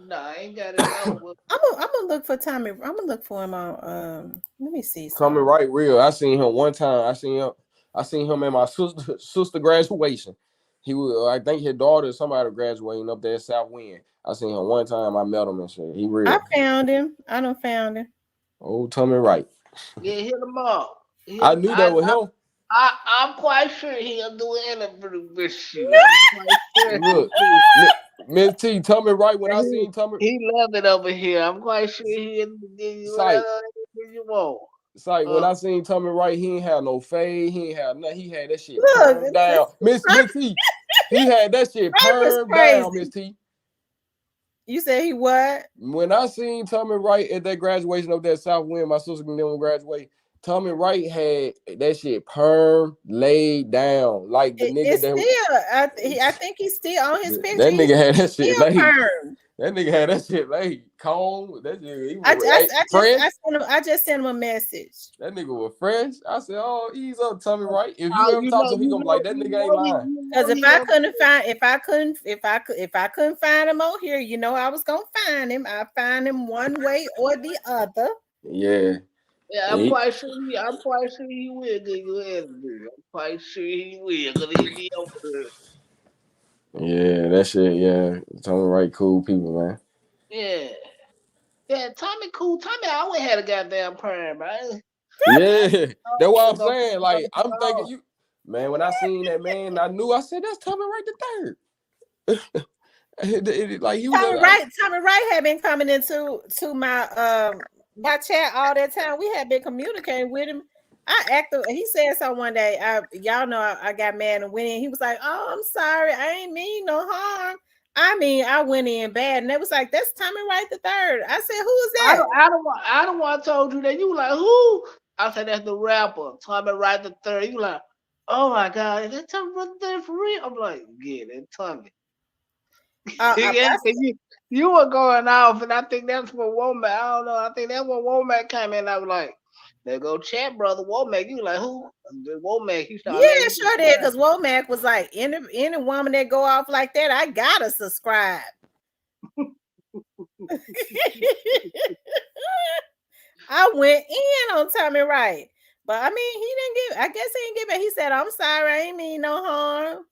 No, I ain't got it. I'm gonna look for Tommy. I'm gonna look for him on. Let me see. Tommy Wright, real. I seen him one time. I seen him at my sister graduation. He was, I think his daughter, somebody graduating up there at South Wind. I seen him one time. I met him and shit. He real. I found him. I done found him. Oh, Tommy Wright. Yeah, hit him up. I knew that was him. I'm quite sure he'll do an interview with you. Look, Miss T, Tommy Wright, when I seen Tommy, he loved it over here. I'm quite sure he'll give you whatever you want. It's like when I seen Tommy Wright, he ain't had no fade, he ain't had nothing. He had that shit Look, permed down. Miss T, he had that shit permed down, Miss T. You said he what? When I seen Tommy Wright at that graduation of that South Wind, my sister and them graduate. Tommy Wright had that shit perm laid down like the nigga It's that still. I think he's still on his picture. that nigga had that shit still laid. permed. That nigga had that shit laid. Comb. That shit. He I was fresh. just sent him a message. That nigga was fresh. I said, "Oh, ease up, Tommy Wright." If you ever talk to him, he gonna be like, "That nigga ain't lying." Because if I couldn't find him on here, you know I was gonna find him. I find him one way or the other. Yeah. Yeah, I'm quite sure he will get your ass beat. I'm quite sure he will, cause he be over there. Yeah, that shit. Yeah, Tommy Wright, cool people, man. Yeah. Yeah, Tommy cool. Tommy always had a goddamn perm, man. Yeah, that's what I'm saying. Like, I'm thinking you, man. When I seen that man, I knew. I said, "That's Tommy Wright the third." Like he was Tommy Wright had been coming into my chat all that time. We had been communicating with him. He said so one day. Y'all know I got mad and went in. He was like, "Oh, I'm sorry. I ain't mean no harm. I mean, I went in bad." And they was like, "That's Tommy Wright the third." I said, "Who is that?" I don't want to told you that. You were like, who? I said, that's the rapper, Tommy Wright the third. You like, oh my God, is that Tommy Wright the third for real? I'm like, yeah, that's Tommy. You were going off, and I think that's what Womack. I don't know. I think that's what Womack came in. I was like, "There go chat, brother Womack." You like who? Womack. He started. Yeah, sure did. Because Womack was like, any woman that go off like that, I gotta subscribe. I went in on Tommy Wright, but I mean, he didn't give. I guess he didn't give it. He said, "I'm sorry, I ain't mean no harm."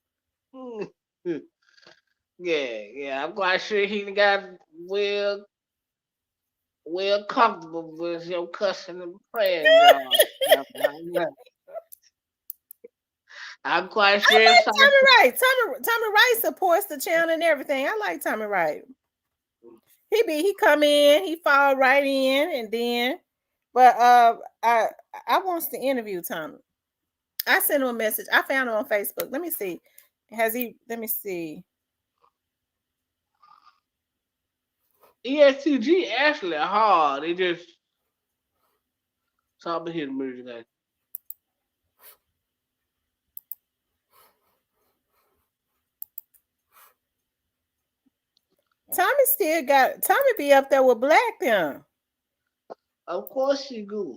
Yeah, I'm quite sure he got well comfortable with your cussing and praying. I'm quite sure. I like Tommy Wright. Tommy Wright supports the channel and everything. I like Tommy Wright. He come in, he fall right in, and then, but I wants to interview Tommy. I sent him a message. I found him on Facebook. Let me see. Let me see. ESTG actually hard. They just saw me hear the music. Guys. Tommy be up there with Black them. Of course she good.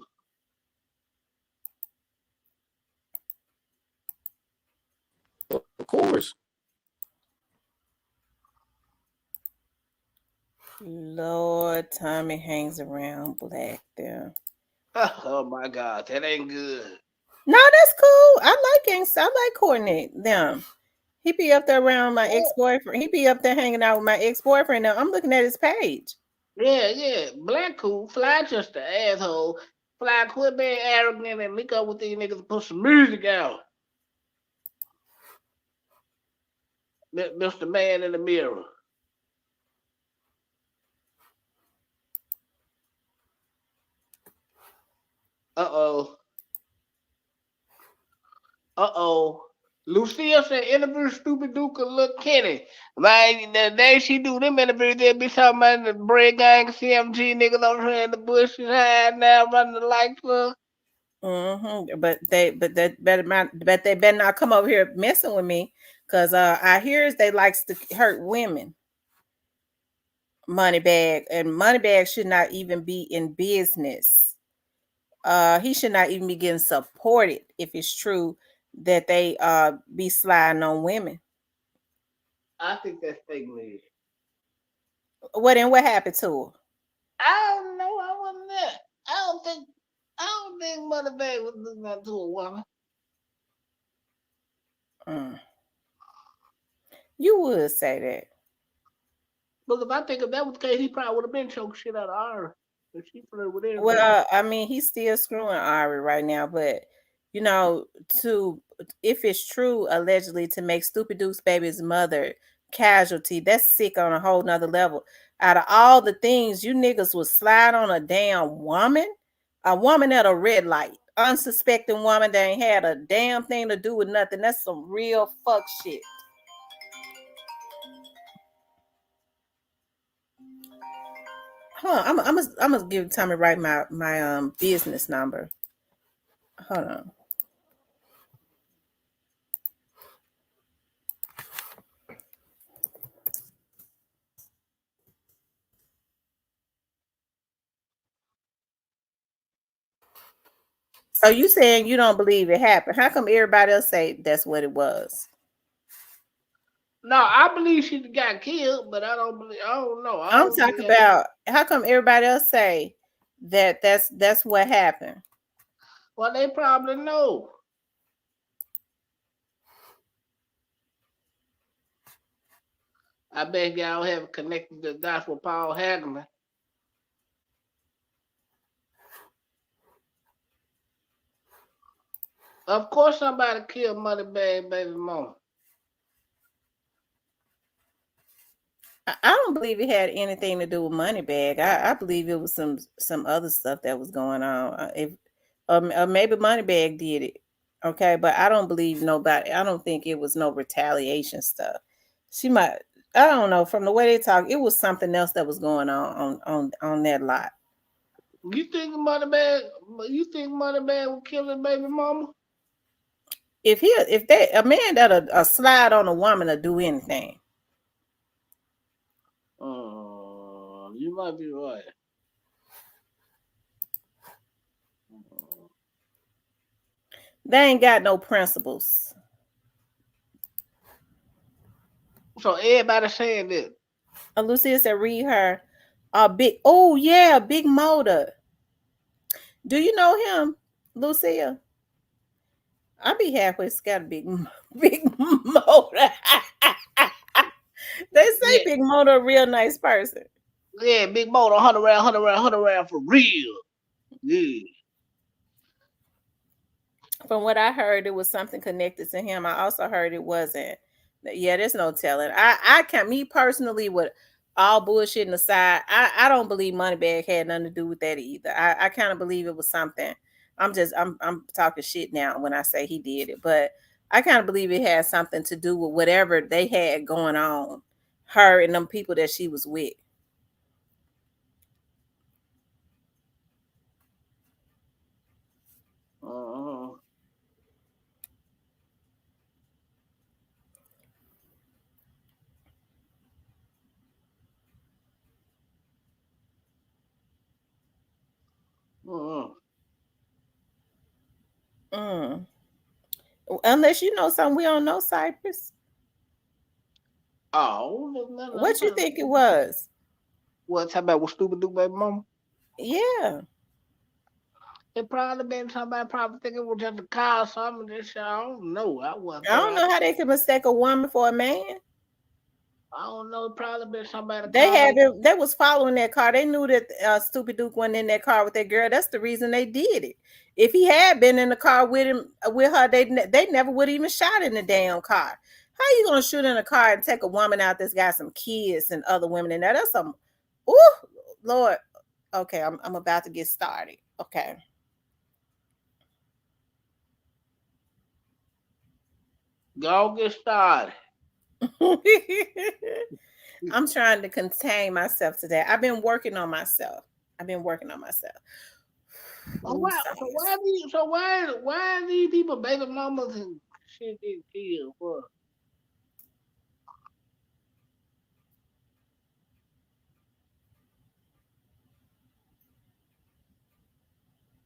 Of course. Lord, Tommy hangs around Black them. Oh my God, that ain't good. No, that's cool. I like gangsta. I like coordinate them. He be up there around my ex-boyfriend. He be up there hanging out with my ex-boyfriend. Now I'm looking at his page. Yeah. Black cool. Fly just the asshole. Fly quit being arrogant and link up with these niggas and put some music out. Mr. Man in the Mirror. Uh-oh. Lucille said interview Stupid Duke and Lil Kenny. Man, the day she do them interviews, they be talking about the bread gang CMG niggas over here in the bushes hiding now running the lights for. But they better not come over here messing with me, because I hear they likes to hurt women. Moneybag should not even be in business. He should not even be getting supported if it's true that they be sliding on women. I think that's fake news. What happened to her? I don't know. I wasn't there. I don't think Moneybag was doing that to a woman. You would say that. But if I think if that was the case, he probably would have been choking shit out of Ari. If she flirted with him. Well, I mean, he's still screwing Ari right now, but you know, if it's true, allegedly, to make Stupid Duke's baby's mother casualty, that's sick on a whole nother level. Out of all the things you niggas would slide on a damn woman, a woman at a red light, unsuspecting woman that ain't had a damn thing to do with nothing. That's some real fuck shit. Hold on, I'm gonna give Tommy right my business number. Hold on. So you saying you don't believe it happened? How come everybody else say that's what it was? No, I believe she got killed, but I don't believe. I don't know. I I'm don't talking believe. about how come everybody else say that that's what happened? Well, they probably know. I bet y'all have connected the dots with Paul Hagman. Of course, somebody killed Moneybag baby mama. I don't believe it had anything to do with Moneybag. I believe it was some other stuff that was going on. If or maybe Moneybag did it. Okay, but I don't believe nobody. I don't think it was no retaliation stuff. She might. I don't know. From the way they talk, it was something else that was going on that lot. You think Moneybag? You think Moneybag would kill his baby mama? If a man that a slide on a woman to do anything. You might be right. They ain't got no principles. So everybody saying this. Lucia said, read her. Big. Oh yeah, Big Motor. Do you know him, Lucia? I be halfway scared of Big Motor. They say Yeah. Big Motor a real nice person. Yeah, Big Motor, 100 round for real. Yeah. From what I heard, it was something connected to him. I also heard it wasn't. Yeah, there's no telling. I can't. Me personally, with all bullshitting aside, I don't believe Moneybag had nothing to do with that either. I kind of believe it was something. I'm talking shit now when I say he did it, but I kind of believe it had something to do with whatever they had going on, her and them people that she was with. Mm. Unless you know something we don't know, Cypress. Oh, What you think it was? What, talking about what stupid do baby mama? Yeah. It probably been somebody probably thinking it was just a car or something. This shit, I don't know. I don't know how they could mistake a woman for a man. I don't know. It probably been somebody. They was following that car. They knew that Stupid Duke went in that car with that girl. That's the reason they did it. If he had been in the car with her, they never would even shot in the damn car. How you gonna shoot in a car and take a woman out that's got some kids and other women in there? That's some. Ooh, Lord. Okay, I'm about to get started. Okay. Go get started. I'm trying to contain myself today. I've been working on myself. Oh, wow. So why are these people baby mamas and shit get killed for?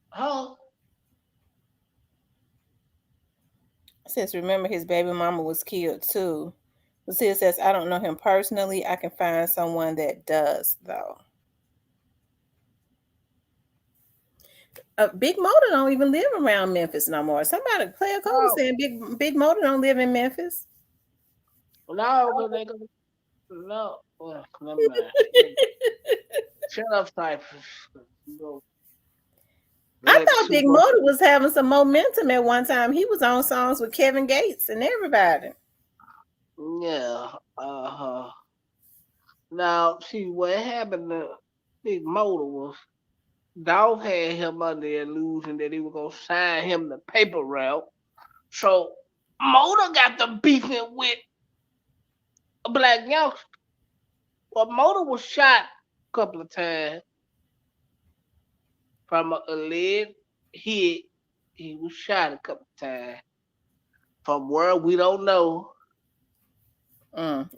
Huh? Says remember his baby mama was killed too. Lucia says I don't know him personally. I can find someone that does though. Big Motor don't even live around Memphis no more. Somebody play a code saying Big Motor don't live in Memphis. No, they go. No, well, never mind. Shut up, Cypress. I thought Big Motor was having some momentum at one time. He was on songs with Kevin Gates and everybody. Yeah. Now, see what happened to Big Motor was Dog had him under the illusion that he was gonna sign him the paper route. So Motor got the beefing with a black youngster. Well, Motor was shot couple of times from a lead hit. He was shot a couple of times from where we don't know.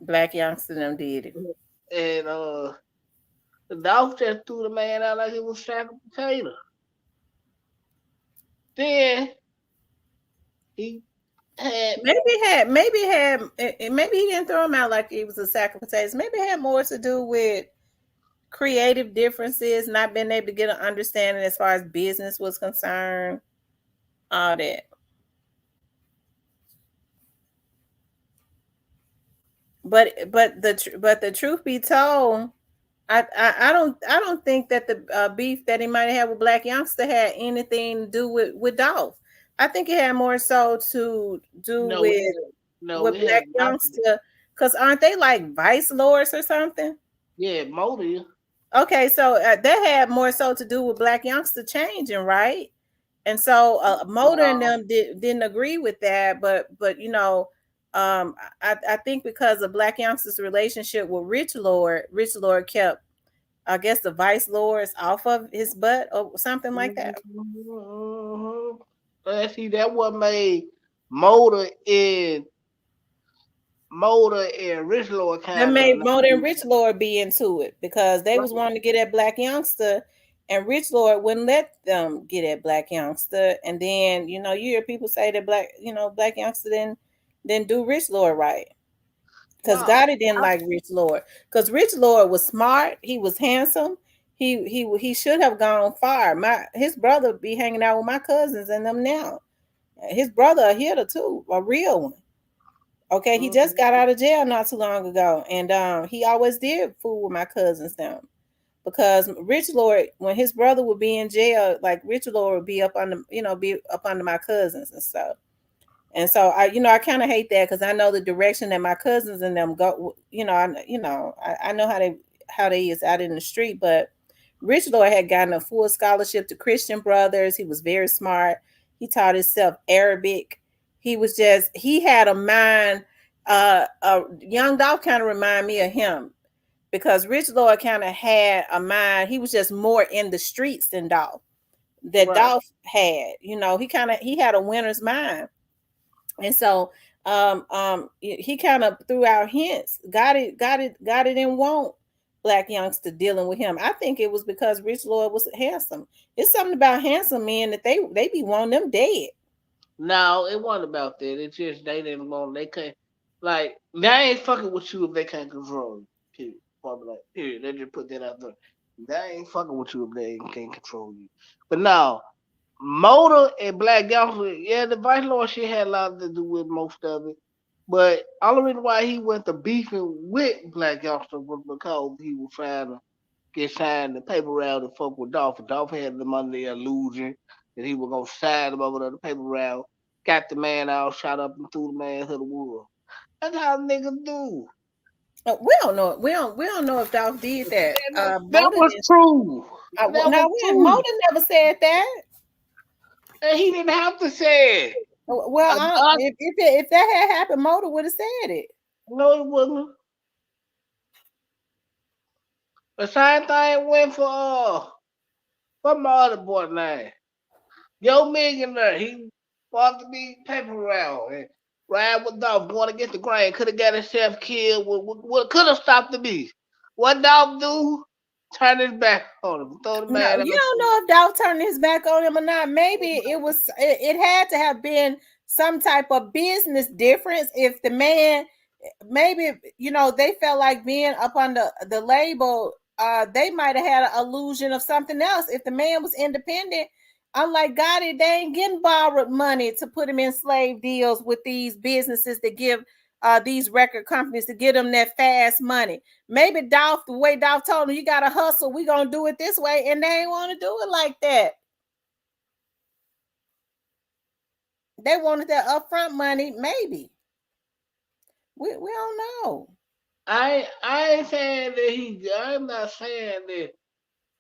Black youngster them did it. And the dog just threw the man out like it was a sack of potato. Then he had Maybe he didn't throw him out like he was a sack of potatoes. Maybe it had more to do with creative differences, not being able to get an understanding as far as business was concerned, all that. But the truth be told, I don't think that the beef that he might have with Black Youngster had anything to do with Dolph. I think it had more so to do no, with we Black had Youngster, because aren't they like vice lords or something? yeah, Modi. Okay, so that had more so to do with Black Youngster changing, right? And so Motor and them didn't agree with that, but you know, I think because of Black Youngster's relationship with Rich Lord kept, I guess, the vice lords off of his butt or something like that. Let's see, that what made Motor and Rich Lord That kind made of Motor and Rich Lord be into it because they was wanting to get at Black Youngster, and Rich Lord wouldn't let them get at Black Youngster. And then, you know, you hear people say that Black Youngster didn't do Rich Lord right. Because Gotti didn't like Rich Lord. Because Rich Lord was smart, he was handsome, he should have gone far. His brother be hanging out with my cousins and them now. His brother a hitter too, a real one. Okay, he just got out of jail not too long ago, and he always did fool with my cousins them. Because Rich Lord, when his brother would be in jail, like Rich Lord would be up under my cousins and stuff. And so I kind of hate that because I know the direction that my cousins and them go. I know how they is out in the street. But Rich Lord had gotten a full scholarship to Christian Brothers. He was very smart. He taught himself Arabic. He had a mind. Young Dolph kind of remind me of him because Rich Lord kind of had a mind. He was just more in the streets than Dolph. That Dolph had, he had a winner's mind. And so he kind of threw out hints. Got it and won't Black Youngster dealing with him. I think it was because Rich Lord was handsome. It's something about handsome men that they be wanting them dead. No, it wasn't about that. It's just they didn't want. They can't like they ain't fucking with you if they can't control you. Period. Like, period. They just put that out there. They ain't fucking with you if they can't control you. But now, Motor and Black Youngster, yeah, the Vice Lord shit had a lot to do with most of it. But all the reason why he went to beefing with Black Youngster was because he was trying to get signed the paper route to fuck with Dolph. Dolph had them under the illusion that he was gonna sign him over the paper route. Got the man out, shot up and threw the man to the wall. That's how niggas do. We don't know. We don't know if Dolph did that. That was true. Motor never said that. And he didn't have to say it. Well, if that had happened, Motor would have said it. No, it wasn't. The same thing went for my other boy name. Yo Millionaire. He wanted to be paper round and ride with Dolph, going to get the grain. Could have got himself killed. What could have stopped the beast? What Dolph do? Turn his back on him. Throw the man. You don't know if Dolph turned his back on him or not. Maybe it had to have been some type of business difference. If the man, maybe, they felt like being up on the label, they might have had an illusion of something else. If the man was independent, unlike Gotti, they ain't getting borrowed money to put him in slave deals with these businesses that give these record companies to get them that fast money. Maybe Dolph, the way Dolph told him, you got to hustle, we going to do it this way, and they ain't want to do it like that. They wanted that upfront money, maybe. We don't know. I ain't saying that I'm not saying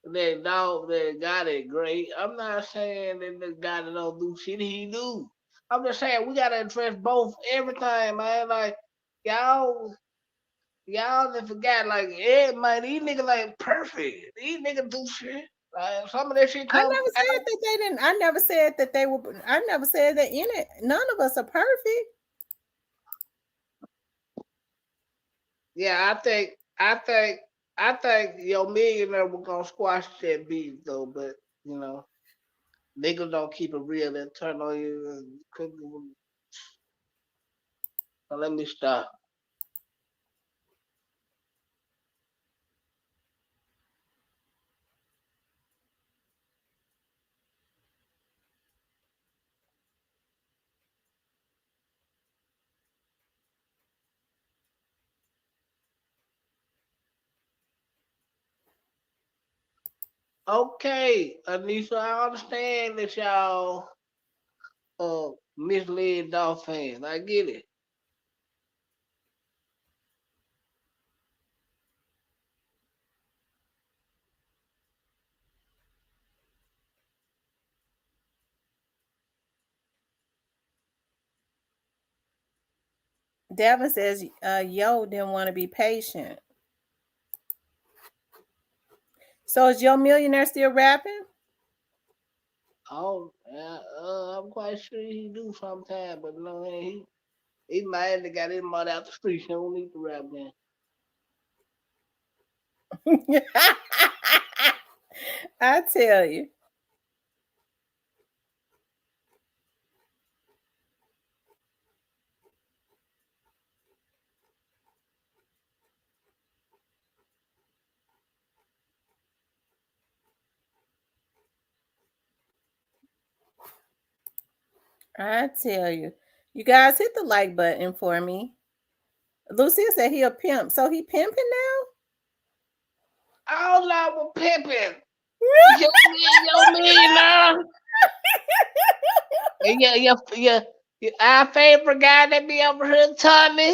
that Dolph that got it great. I'm not saying that the guy that don't do shit he do. I'm just saying we gotta address both everything, man. Like y'all y'all done forgot, like, yeah, man, these niggas ain't perfect. These niggas do shit. Like, some of that shit I comes never out. said that they didn't. I never said that they were. I never said that in it. None of us are perfect. Yeah, I think your millionaire was gonna squash that beef though, but you know, niggas don't keep it real and turn on you and cook. So let me stop. Okay, Anisha, I understand that y'all misled Dolph fans. I get it. Devin says, "Yo didn't want to be patient." So is Yo Millionaire still rapping? Oh, I'm quite sure he do sometime, but no, he might have got his mother out the street. He don't need to rap then. I tell you. I tell you. You guys hit the like button for me. Lucille said he a pimp. So he pimping now? All I was pimping. Yo, millionaire. Yeah, our favorite guy that be over here, Tommy.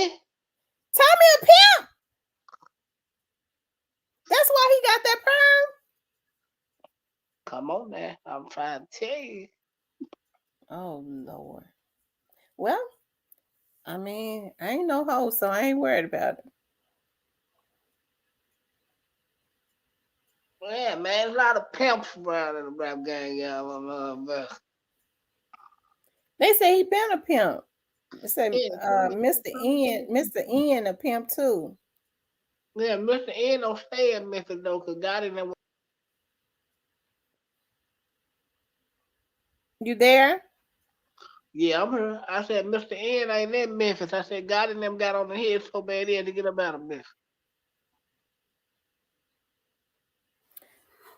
Tommy a pimp. That's why he got that perm. Come on now, I'm trying to tell you. Oh Lord. Well, I mean, I ain't no hoe, so I ain't worried about it. Yeah, man, there's a lot of pimps around in the rap gang, y'all. They say he been a pimp. They say Yeah, Mr. Ian a pimp too. yeah, Mr. N don't stay in Memphis though, cause God in them. You there? Yeah, I'm here. I said Mr. N ain't in Memphis. I said God in them got on the head so bad he had to get up out of Memphis.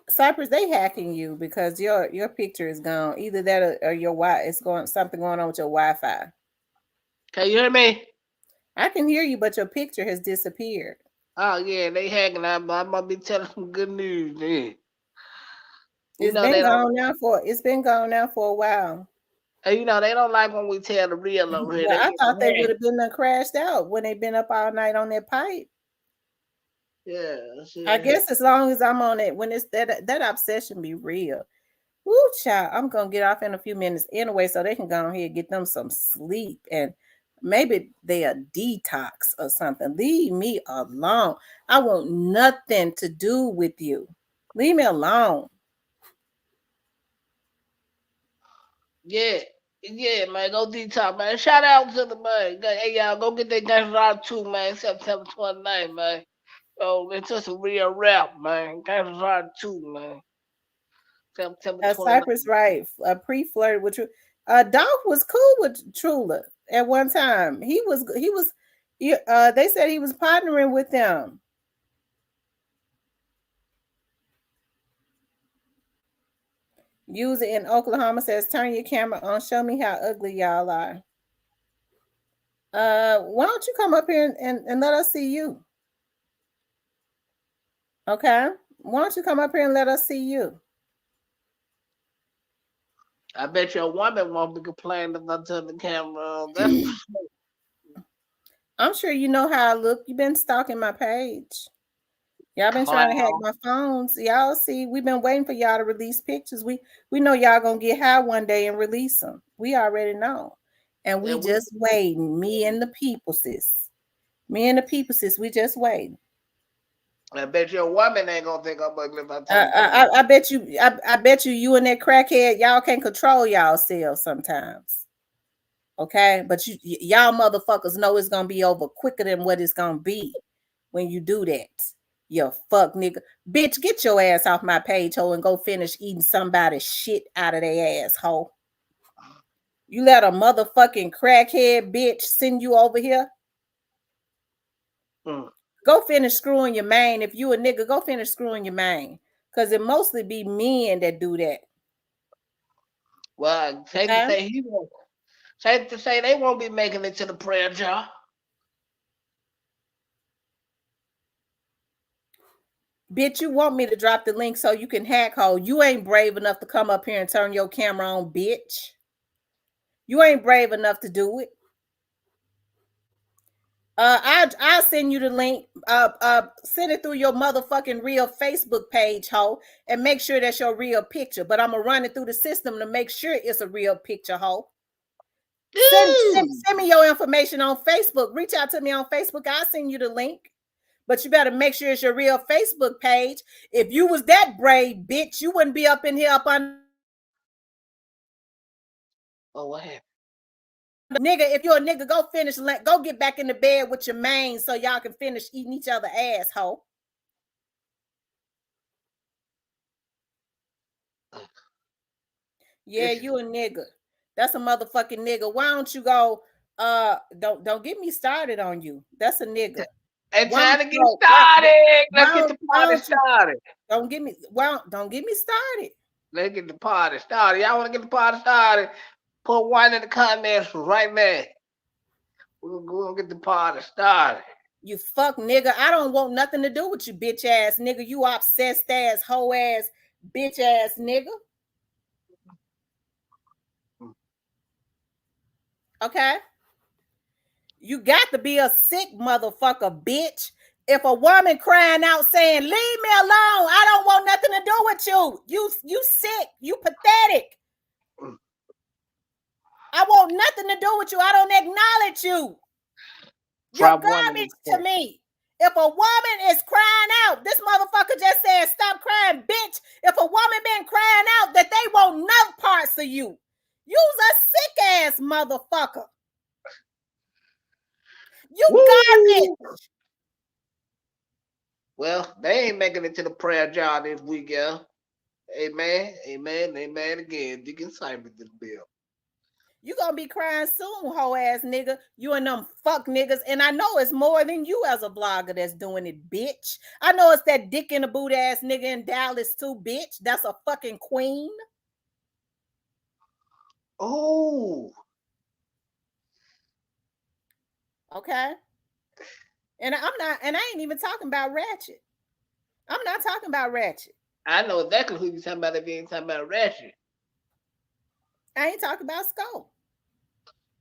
Cypress, they hacking you because your picture is gone. Either that or your Wi it's going something going on with your Wi-Fi. Can you hear me? I can hear you, but your picture has disappeared. Oh yeah, they hacking. I might be telling some good news then. You It's know been they don't. gone now for a while. You know they don't like when we tell the real over here. Well, They I get thought they would mad. have been crashed out when they've been up all night on that pipe. Yeah, I see. guess as long as I'm on it, when it's that obsession be real. Woo, child, I'm gonna get off in a few minutes anyway, so they can go ahead and get them some sleep and maybe they a detox or something. Leave me alone. I want nothing to do with you. Leave me alone. Yeah, yeah, man. Go detox, man. Shout out to the man. Hey, y'all, go get that Gangsta Ride 2, man. September 29th, man. Oh, it's just a real rap, man. Gangsta Ride 2, man. September 29th. Cypress right. Pre-flirted with you. Dolph was cool with Trula at one time. They said he was partnering with them. User in Oklahoma says, turn your camera on. Show me how ugly y'all are. Why don't you come up here and let us see you? Okay. Why don't you come up here and let us see you? I bet your woman won't be complaining if I turn the camera on. That's for sure. I'm sure you know how I look. You've been stalking my page. Y'all been trying to hack my phones. Y'all see, we've been waiting for y'all to release pictures. We know y'all gonna get high one day and release them. We already know. And we just waiting. Me and the people, sis. Me and the people, sis, we just waiting. I bet your woman ain't gonna think I'm ugly if I tell you. I bet you. I bet you and that crackhead, y'all can't control y'allselves sometimes. Okay, but y'all motherfuckers know it's gonna be over quicker than what it's gonna be when you do that. You fuck nigga, bitch, get your ass off my page, hoe, and go finish eating somebody's shit out of their asshole. You let a motherfucking crackhead bitch send you over here. Go finish screwing your man. If you a nigga, go finish screwing your man. Cause it mostly be men that do that. Well, safe to say he won't. Safe to say they won't be making it to the prayer jar. Bitch, you want me to drop the link so you can hack hoe. You ain't brave enough to come up here and turn your camera on, bitch. You ain't brave enough to do it. I'll send you the link. Send it through your motherfucking real Facebook page, hoe, and make sure that's your real picture. But I'm gonna run it through the system to make sure it's a real picture, hoe. Send me your information on Facebook. Reach out to me on Facebook. I'll send you the link. But you better make sure it's your real Facebook page. If you was that brave, bitch, you wouldn't be up in here up on. Oh, what happened? Nigga, if you're a nigga, go finish. Go get back in the bed with your man so y'all can finish eating each other asshole. Yeah, you a nigga. That's a motherfucking nigga. Why don't you go? Don't get me started on you. That's a nigga. And trying to get started. Let's get the party started. Don't get me started. Let's get the party started. Y'all want to get the party started? Put one in the comments right now. We're gonna get the party started. You fuck nigga. I don't want nothing to do with you, bitch ass nigga. You obsessed ass, hoe ass, bitch ass nigga. Okay? You got to be a sick motherfucker, bitch. If a woman crying out saying, leave me alone, I don't want nothing to do with you. You sick. You pathetic. I want nothing to do with you. I don't acknowledge you. You're garbage to me. If a woman is crying out, this motherfucker just said, stop crying, bitch. If a woman been crying out that they want no parts of you, you's a sick ass motherfucker. You garbage. Well, they ain't making it to the prayer jar this week, y'all. Amen, amen, amen again. Deacon Simon this bill. You gonna be crying soon, hoe ass nigga. You and them fuck niggas. And I know it's more than you as a blogger that's doing it, bitch. I know it's that dick in the boot ass nigga in Dallas too, bitch. That's a fucking queen. Oh. Okay. And I ain't even talking about Ratchet. I'm not talking about Ratchet. I know exactly who you're talking about if you ain't talking about Ratchet. I ain't talking about Skull.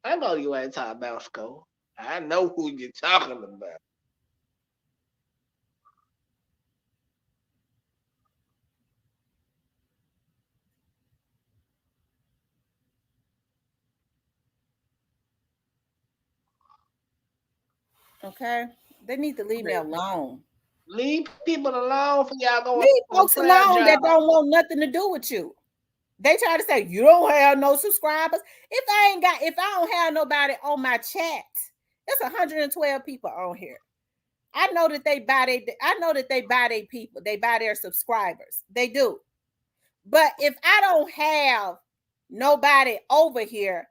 I know you ain't talking about Skull. I know who you're talking about. Okay? They need to leave me alone. Leave people alone for y'all going. Leave folks alone that don't want nothing to do with you. They try to say you don't have no subscribers. If I don't have nobody on my chat, there's 112 people on here. I know that they buy their people, they buy their subscribers. They do. But if I don't have nobody over here,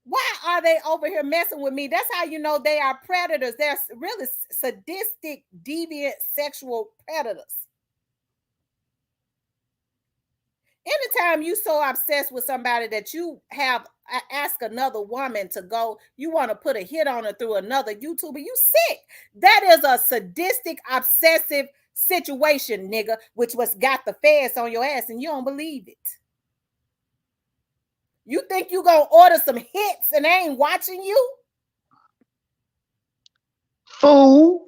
why are they over here messing with me? That's how you know they are predators. They're really sadistic, deviant, sexual predators. Anytime you so obsessed with somebody that you have ask another woman to go, you want to put a hit on her through another YouTuber, you sick. That is a sadistic, obsessive situation, nigga, which was got the feds on your ass and you don't believe it. You think you gonna order some hits and they ain't watching you? Fool.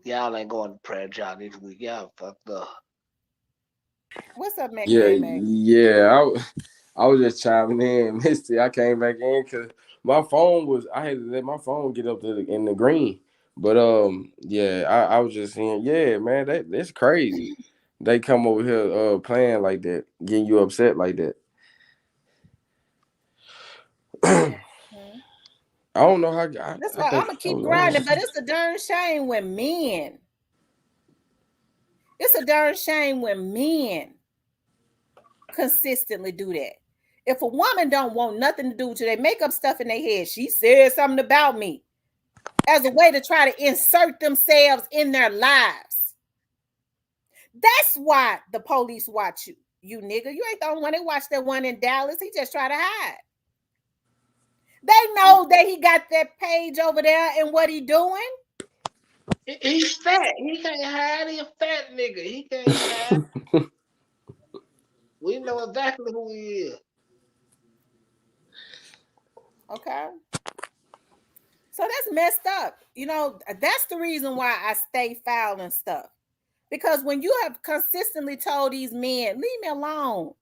Y'all ain't going to prayer jar this week. Y'all fucked up. What's up, Mac? Yeah. I was just chiming in, Misty. I came back in because my phone was. I had to let my phone get up to in the green. But yeah, I was just saying, yeah, man, that's crazy. They come over here playing like that, getting you upset like that. Mhm. I don't know how. That's I why I'm think gonna I keep grinding, was. but it's a darn shame when men. It's a darn shame when men consistently do that. If a woman don't want nothing to do with you, they make up stuff in their head. She said something about me as a way to try to insert themselves in their lives. That's why the police watch you. You nigga, you ain't the only one. They watched that one in Dallas. He just tried to hide. They know that he got that page over there and what he doing. He's fat. He can't hide. He a fat nigga. He can't hide. We know exactly who he is. Okay. So that's messed up. You know, that's the reason why I stay foul and stuff. Because when you have consistently told these men, leave me alone.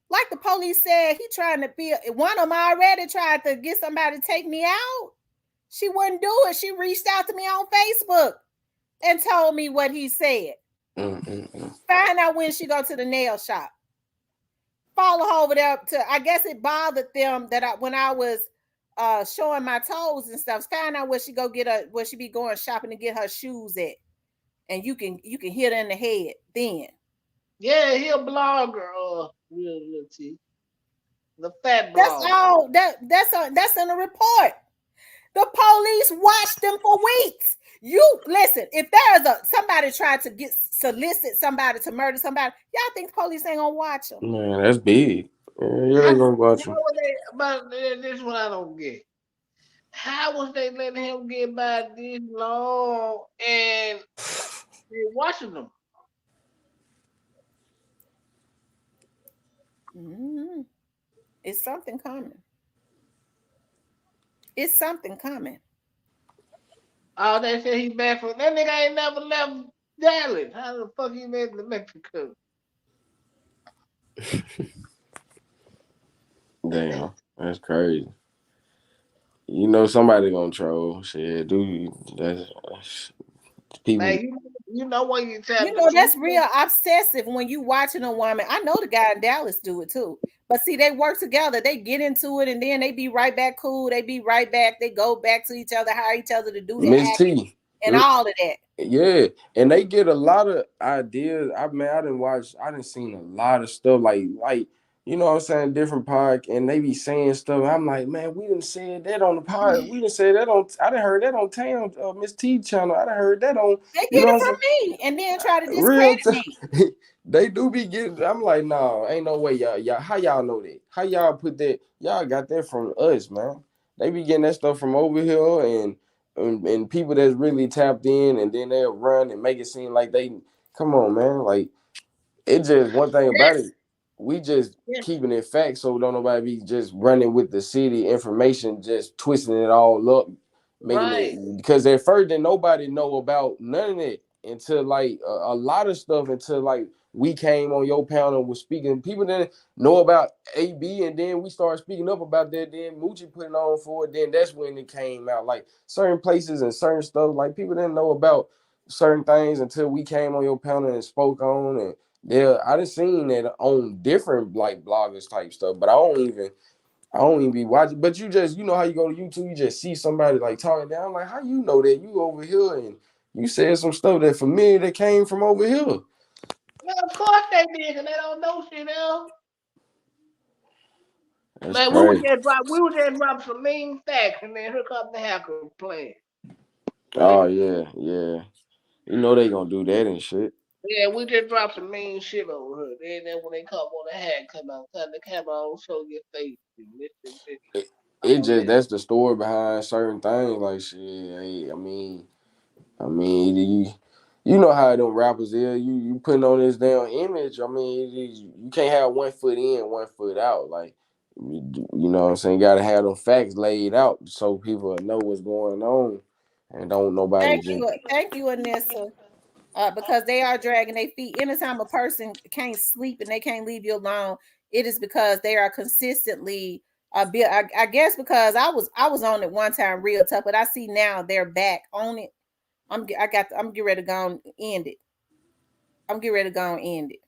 Like the police said, he trying to be one of them already tried to get somebody to take me out. She wouldn't do it. She reached out to me on Facebook and told me what he said. Find out when she go to the nail shop. Follow her over there to, I guess it bothered them that when I was showing my toes and stuff. Find out where she go get her, where she be going shopping to get her shoes at. And you can hit her in the head then. Yeah, he a blogger, real T. The fat blogger. That's all that's in the report. The police watched them for weeks. You listen, if there's somebody tried to solicit somebody to murder somebody, y'all think the police ain't gonna watch them? Man, that's big. Yeah, they gonna watch you. But this is what I don't get. How was they letting him get by this long and they watching them? Mm-hmm. It's something coming. It's something coming. Oh, they said he back from that nigga ain't never left Dallas. How the fuck he made to Mexico? Damn, that's crazy. You know somebody gonna troll. Shit, dude. That's people. Man, you know what you tell You know that's real obsessive when you watching a woman. I know the guy in Dallas do it too. But see, they work together. They get into it, and then they be right back cool. They be right back. They go back to each other, hire each other to do the Miss acting T. and all of that. Yeah, and they get a lot of ideas. I didn't seen a lot of stuff like you know what I'm saying, different pod, and they be saying stuff. I'm like, man, we didn't say that on the pod. We didn't say that on. I didn't heard that on Tam Miss T channel. I didn't heard that on. They You get know it from me, and then try to real discredit me. They do be getting. I'm like, no, ain't no way, y'all. How y'all know that? How y'all put that? Y'all got that from us, man. They be getting that stuff from over here, and people that's really tapped in, and then they'll run and make it seem like they. Come on, man. Like it just one thing about it. We just keeping it facts, so don't nobody be just running with the city information, just twisting it all up, making it because at first then nobody know about none of it until like a lot of stuff until like we came on your panel and was speaking. People didn't know about AB, and then we started speaking up about that. Then Moochie put it on for it. Then that's when it came out. Like certain places and certain stuff, like people didn't know about certain things until we came on your panel and spoke on and. Yeah, I done seen that on different like bloggers type stuff, but I don't even be watching. But you know how you go to YouTube, you just see somebody like talking down. Like, how you know that you over here and you said some stuff that familiar that came from over here? Yeah, of course they did, and they don't know shit else. That's Man, crazy. we would just drop some mean facts, and then here comes the hacker playing. Oh yeah. You know they gonna do that and shit. Yeah, we just drop some mean shit over here. Then when they come on the hat, come the camera on, show your face. It just that's the story behind certain things. Like shit, I mean, you know how them rappers is. You putting on this damn image. I mean, you can't have 1 foot in, 1 foot out. Like, you know what I'm saying? Got to have them facts laid out so people know what's going on, and don't nobody Thank you, Anissa. Because they are dragging their feet. Anytime a person can't sleep and they can't leave you alone, it is because they are consistently I guess because I was on it one time real tough, but I see now they're back on it. I'm getting ready to go and end it. I'm getting ready to go and end it.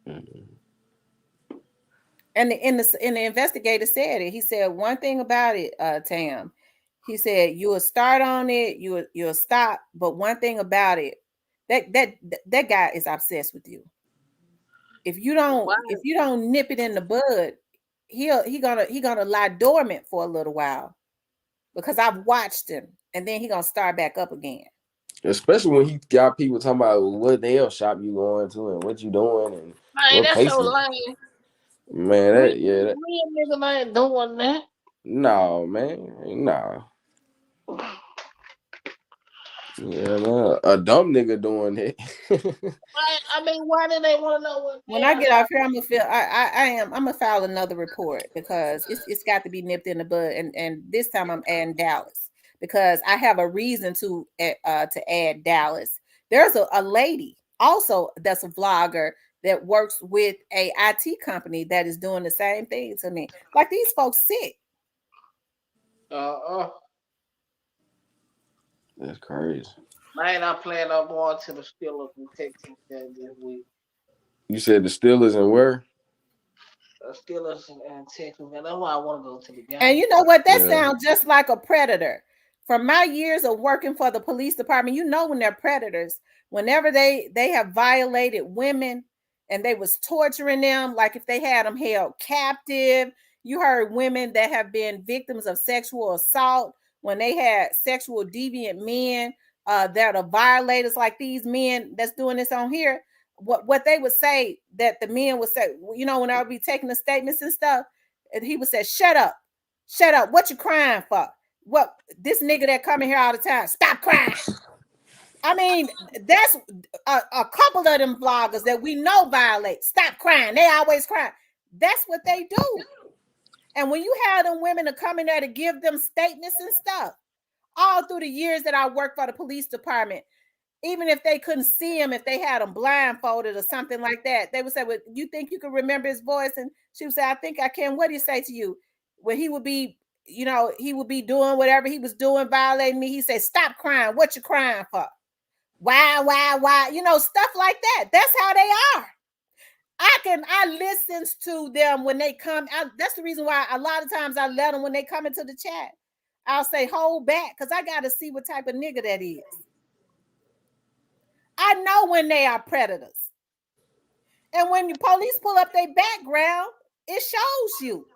Mm-hmm. And the investigator said it. He said one thing about it, Tam. He said you will start on it, you'll stop, but one thing about it, that guy is obsessed with you. If you don't nip it in the bud, he gonna lie dormant for a little while, because I've watched him, and then he gonna start back up again. Especially when he got people talking about what nail shop you going to and what you doing and Man, what that's so placement. lame. Man, that Real niggas ain't doing that. no, man, no. Yeah, man, a dumb nigga doing it. I mean, why do they want to know what? When I get off here, I'm gonna file another report, because it's got to be nipped in the bud, and this time I'm adding Dallas, because I have a reason to add Dallas. There's a lady also that's a vlogger that works with a IT company that is doing the same thing to me. Like, these folks sick. That's crazy. Man, I plan on going to the Steelers and Texans game this week. You said the Steelers and where? Steelers and Texans, and that's why I want to go to the game. And you know what? That sounds just like a predator. From my years of working for the police department, you know when they're predators, whenever they have violated women and they was torturing them, like if they had them held captive. You heard women that have been victims of sexual assault, when they had sexual deviant men that are violators, like these men that's doing this on here. What they would say, that the men would say, you know, when I would be taking the statements and stuff, and he would say, shut up, what you crying for? What, this nigga that coming here all the time, stop crying. I mean, that's a couple of them vloggers that we know violate. Stop crying. They always cry. That's what they do. And when you have them women to come in there to give them statements and stuff, all through the years that I worked for the police department, even if they couldn't see him, if they had him blindfolded or something like that, they would say, well, you think you can remember his voice? And she would say, I think I can. What do you say to you? When he would be, you know, he would be doing whatever he was doing, violating me. He said, stop crying. What you crying for? Why? You know, stuff like that. That's how they are. I listen to them when they come. That's the reason why a lot of times I let them, when they come into the chat, I'll say, hold back, because I got to see what type of nigga that is. I know when they are predators. And when the police pull up their background, it shows you.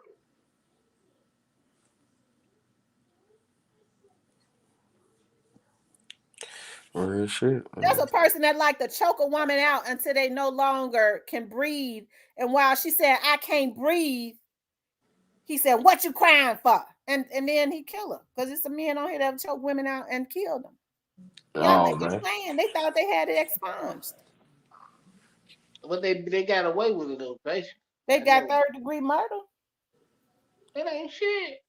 Real shit. There's a person that like to choke a woman out until they no longer can breathe. And while she said, I can't breathe, he said, what you crying for? And then he killed her, because it's a man on here that choke women out and killed them. Y'all think playing. They thought they had it expunged. But they got away with it though, basically. They got third-degree murder. It ain't shit.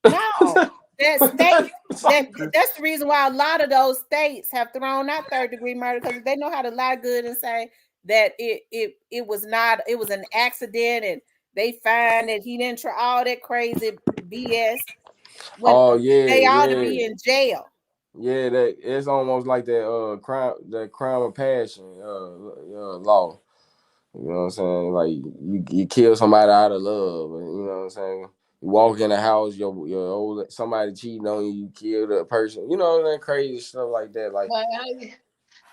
No. That's the reason why a lot of those states have thrown out third-degree murder, because they know how to lie good and say that it was an accident, and they find that he didn't try all that crazy BS. They ought to be in jail. Yeah, that it's almost like that crime of passion law. You know what I'm saying? Like you kill somebody out of love, you know what I'm saying? You walk in the house, your old somebody cheating on you, you kill the person. You know that crazy stuff like that. Like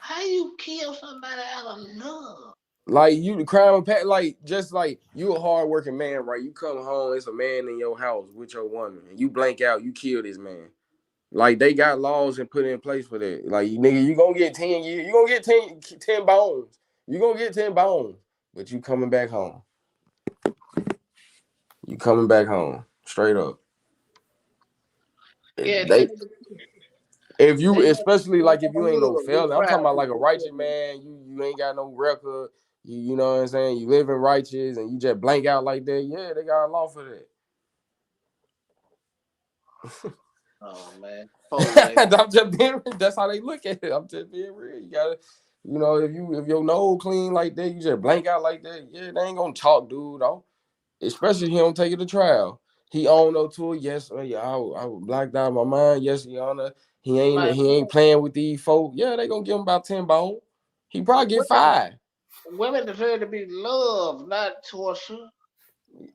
how you kill somebody out of love? Like you, the crime of like just like you a hardworking man, right? You come home, it's a man in your house with your woman, and you blank out, you kill this man. Like they got laws and put in place for that. Like nigga, you gonna get 10 years, you gonna get 10 bones. You gonna get 10 bones, but you coming back home. You coming back home, straight up. Yeah, if you, especially like if you ain't no felon, I'm talking about like a righteous man, you ain't got no record, you know what I'm saying? You living righteous and you just blank out like that. Yeah, they got a law for that. Oh man, I'm just being. That's how they look at it. I'm just being real. You know, if your nose clean like that, you just blank out like that. Yeah, they ain't gonna talk, dude. Though. Especially if he don't take it to trial. He owned up to it. Yes, yeah, I blacked out my mind. Yes, Your Honor. He ain't playing with these folk. Yeah, they gonna give him about 10 bones. He probably get 5. Women deserve to be loved, not tortured.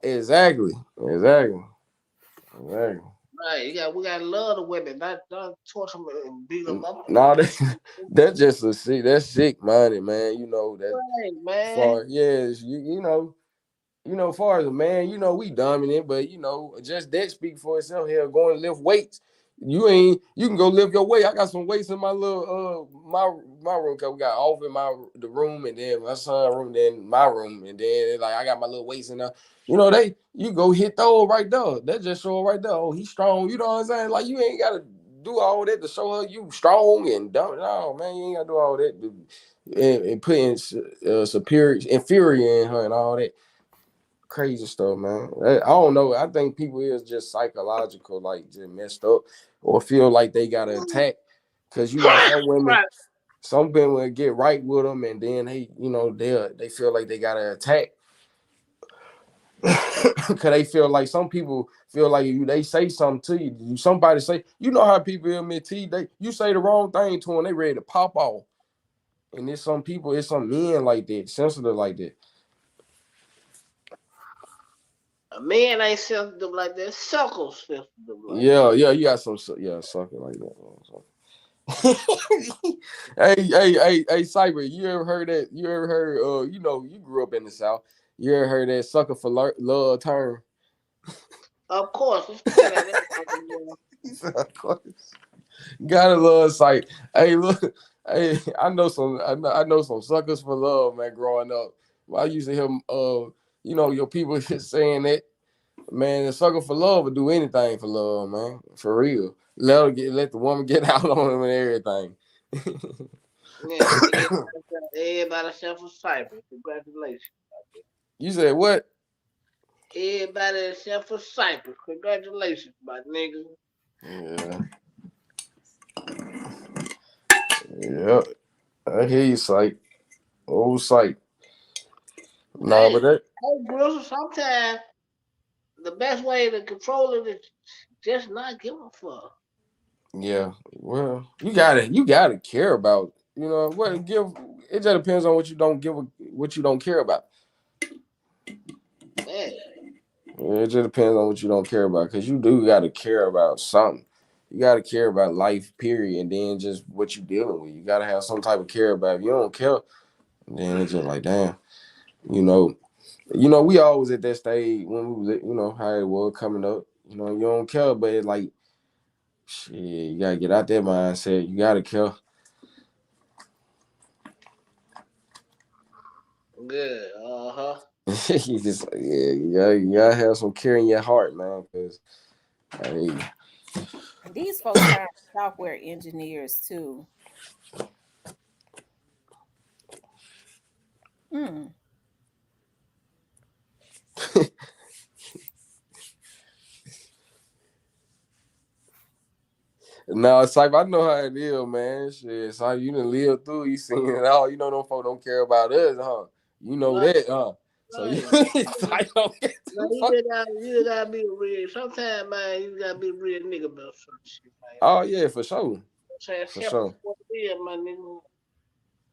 Exactly. Right, we gotta love the women, not torture them and beat them up. No, that's just that's sick minded, man. You know that. Right, man. For yes, you know, far as a man, you know, we dominant, but you know, just that speak for itself. Here, going to lift weights. You can go lift your weight. I got some weights in my little my room, cause we got off in the room, and then my son's room, then my room, and then like I got my little weights in there. You know, you go hit those right there. That just show right there. Oh, he's strong. You know what I'm saying? Like you ain't gotta do all that to show her you strong and dumb. No, man, you ain't gotta do all that and putting inferior in her and all that. Crazy stuff, man. I don't know. I think people is just psychological, like just messed up, or feel like they gotta attack. Cause you know some women get right with them, and then they feel like they gotta attack. Cause they feel like some people feel like they say something to you. Somebody say, you know how people admit to you, you say the wrong thing to them, they ready to pop off. And there's some people, it's some men like that, sensitive like that. A man ain't sensitive like that. Suckles sensitive like that. Yeah, you got some sucker like that. hey, Cyber, you ever heard that? You ever heard? You grew up in the South. You ever heard that sucker for love term? Of course. Of course. Gotta love sight. Hey, look. Hey, I know some suckers for love, man. Growing up, I used to hear your people saying that, man, a sucker for love would do anything for love, man. For real. Let the woman get out on him and everything. Everybody except for Cypress. Congratulations. You said what? Everybody except for Cypress. Congratulations, my nigga. Yeah. Yep. I hear you, Sight. Old Sight. No, but that. Hey, Bruce, sometimes the best way to control it is just not give a fuck. Yeah, well, you gotta care about, what it just depends on what you don't care about. Yeah. It just depends on what you don't care about, because you do gotta care about something. You gotta care about life, period, and then just what you're dealing with. You gotta have some type of care about. If you don't care, then it's just like, damn, we always at that stage when we was, how it was coming up. You don't care, but it's like, shit, you gotta get out that mindset. You gotta care. Good. You just you gotta have some care in your heart, man. Because these folks are software engineers too. No, it's like I know how it is, man. Shit, so you done live through, you seen it all. You know them folks don't care about us, huh? You know that, huh? So you gotta be real. Sometimes, man, you gotta be a real nigga about some shit, man. Oh yeah, for sure. For sure. My nigga.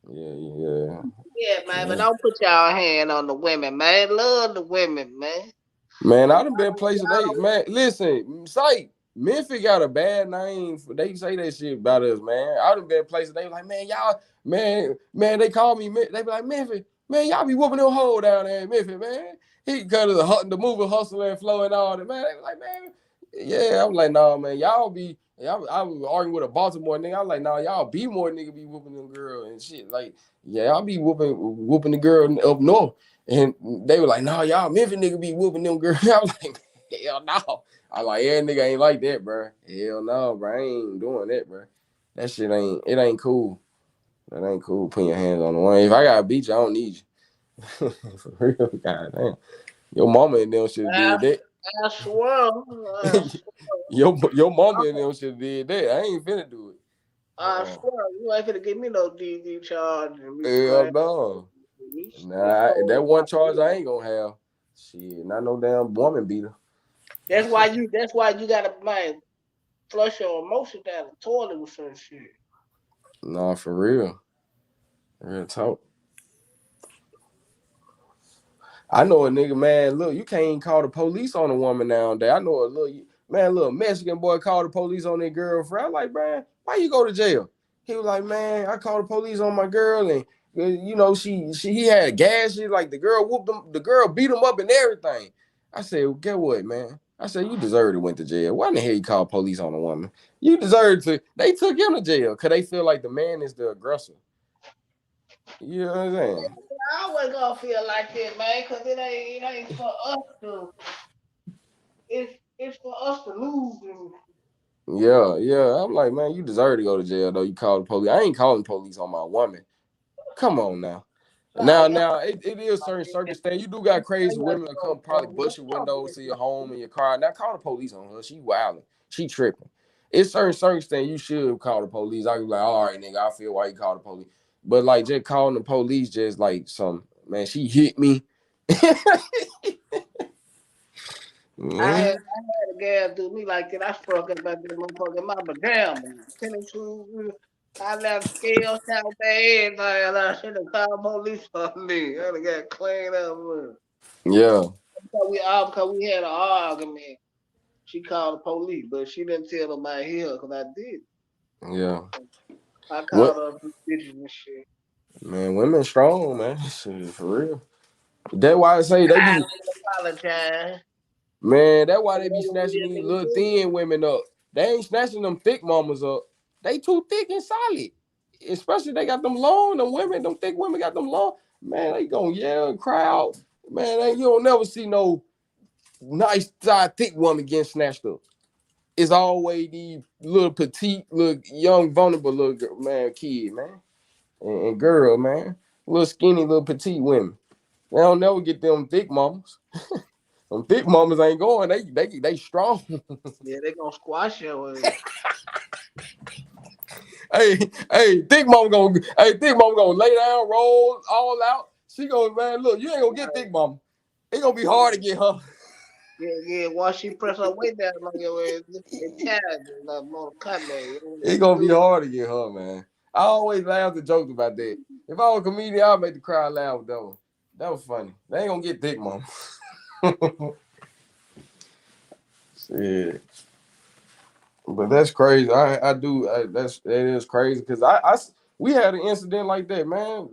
Yeah. Yeah, man, but don't put y'all hand on the women, man. Love the women, man. Man, I done been places man. Listen, Sight. Memphis got a bad name. They say that shit about us, man. I done been places they like, man, y'all, man, they call me. They be like, Memphis, man, y'all be whooping them hole down there in Memphis, man. He cut the movie Hustle and Flow and all that, man. They be like, man, yeah. I'm like, nah, man, I was arguing with a Baltimore nigga. I was like, nah, y'all be more nigga be whooping them girl and shit. Like, yeah, I'll be whooping the girl up north. And they were like, nah, y'all Memphis nigga be whooping them girls. I was like, hell no. I like, yeah, nigga ain't like that, bro. Hell no, bro. I ain't doing that, bro. That shit ain't cool. That ain't cool putting your hands on the one. If I got to beat you, I don't need you. For real, goddamn. Your mama and them should have did that. I swear. Your mama and them should have did that. I ain't finna do it. I swear, you ain't finna give me no DD charge and me Hell crying. no. Me Nah, so- that one charge I ain't gonna have. Shit, not no damn woman beater. That's why you gotta man flush your emotion down the toilet with some shit. Nah, for real. Real talk. I know a nigga, man. Look, you can't even call the police on a woman nowadays. I know a little Mexican boy called the police on their girlfriend. I'm like, man, why you go to jail? He was like, man, I called the police on my girl, and you know, he had gas. She like the girl whooped him, the girl beat him up and everything. I said, well, get what, man? I said, you deserve to went to jail. Why in the hell you call police on a woman? You deserve to. They took him to jail because they feel like the man is the aggressor. You know what I'm saying? I always gonna feel like that, man, because it ain't for us to. It's for us to lose. Yeah. I'm like, man, you deserve to go to jail, though. You call the police. I ain't calling police on my woman. Come on now. Now, it is certain circumstances. You do got crazy women that come probably bust your windows to your home and your car. Now, call the police on her. She wilding. She tripping. It's certain circumstances you should call the police. I be like, all right, nigga, I feel why you call the police. But, like, just calling the police just like man, she hit me. I had a gal do me like that. I struck up about that motherfucking mama. Damn, tennis shoes. I left scales out there and I should have called police on me. I got cleaned up. Yeah. Because we had an argument. She called the police, but she didn't tell them I here because I did. Yeah. I called her bitches and shit. Man, women strong, man. Shit, for real. That's why I say they be Apologize. Man, that's why they be snatching these little thin women up. They ain't snatching them thick mamas up. They too thick and solid. Especially they got them long, them women, them thick women got them long. Man, they gonna yell and cry out. Man, you don't never see no nice, thick woman getting snatched up. It's always these little petite, little young, vulnerable little girl, man, kid, man. And girl, man. Little skinny, little petite women. They don't never get them thick mamas. Them thick mamas ain't going. They strong. Yeah, they gonna squash your ass. Thick mama gonna lay down, roll all out. She gonna, man, look, you ain't gonna get thick mama. It's gonna be hard to get her. Yeah. While she press her way down on your ass, It's gonna be hard to get her, man. I always laugh and joke about that. If I was a comedian, I'd make the crowd laugh with that one. That was funny. They ain't gonna get thick mama. Shit. But that's crazy. That is crazy because we had an incident like that, man.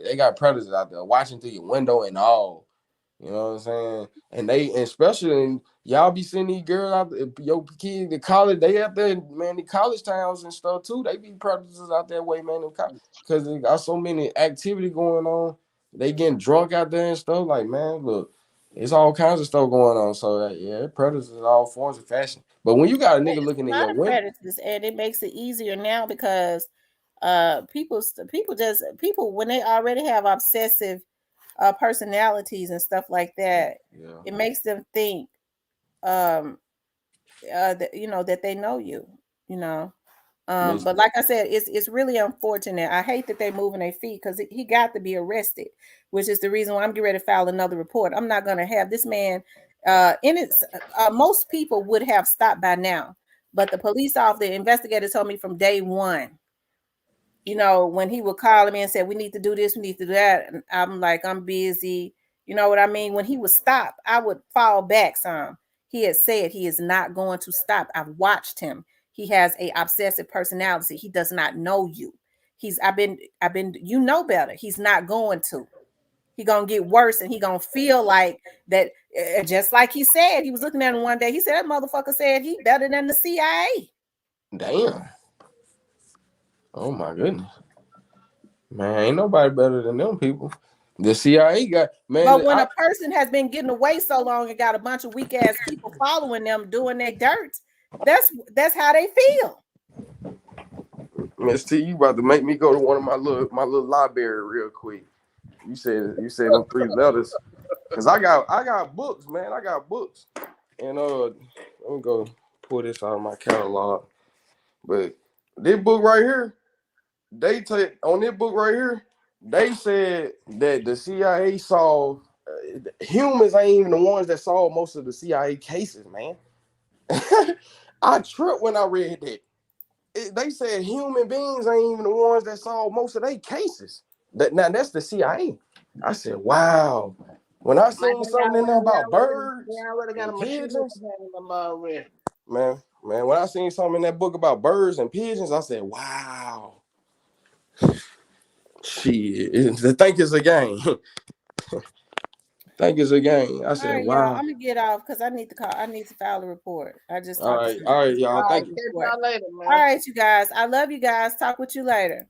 They got predators out there watching through your window and all. You know what I'm saying? And especially y'all be seeing these girls out there, your kids, the college, they out there, man, the college towns and stuff too. They be predators out that way, man, because they got so many activity going on. They getting drunk out there and stuff. Like, man, look. It's all kinds of stuff going on. So yeah, predators in all forms of fashion. But when you got a nigga looking in your window, predators, and it makes it easier now because people when they already have obsessive personalities and stuff like that, it makes them think that they know you. But like I said, it's really unfortunate. I hate that they're moving their feet because he got to be arrested, which is the reason why I'm getting ready to file another report. I'm not going to have this man in it. Most people would have stopped by now, but the investigator told me from day one, when he would call me and say, we need to do this, we need to do that. And I'm like, I'm busy. You know what I mean? When he would stop, I would fall back some. He had said he is not going to stop. I've watched him. He has a obsessive personality. He does not know you. I've been, you know better. He's not going to. He gonna get worse, and he gonna feel like that. Just like he said, he was looking at him one day. He said that motherfucker said he better than the CIA. Damn. Oh my goodness. Man, ain't nobody better than them people. The CIA got, man. But when a person has been getting away so long and got a bunch of weak ass people following them doing their dirt, that's how they feel. Miss T, you about to make me go to one of my little library real quick. You said them 3 letters. Cause I got books, man. I got books. And let me go pull this out of my catalog. But this book right here, they take on this book right here, they said that the CIA saw humans ain't even the ones that solved most of the CIA cases, man. I tripped when I read that. They said human beings ain't even the ones that solve most of their cases. Now that's the CIA. I said, wow. When I seen something in there about birds and pigeons, man, when I seen something in that book about birds and pigeons, I said, wow. Shit, think it's a game. Think it's a game. I All said, right, y'all. wow. I'm gonna get off because I need to call. I need to file a report. I just All talked to right, y'all. Thank you. Catch y'all later, man. All right, you guys. I love you guys. Talk with you later.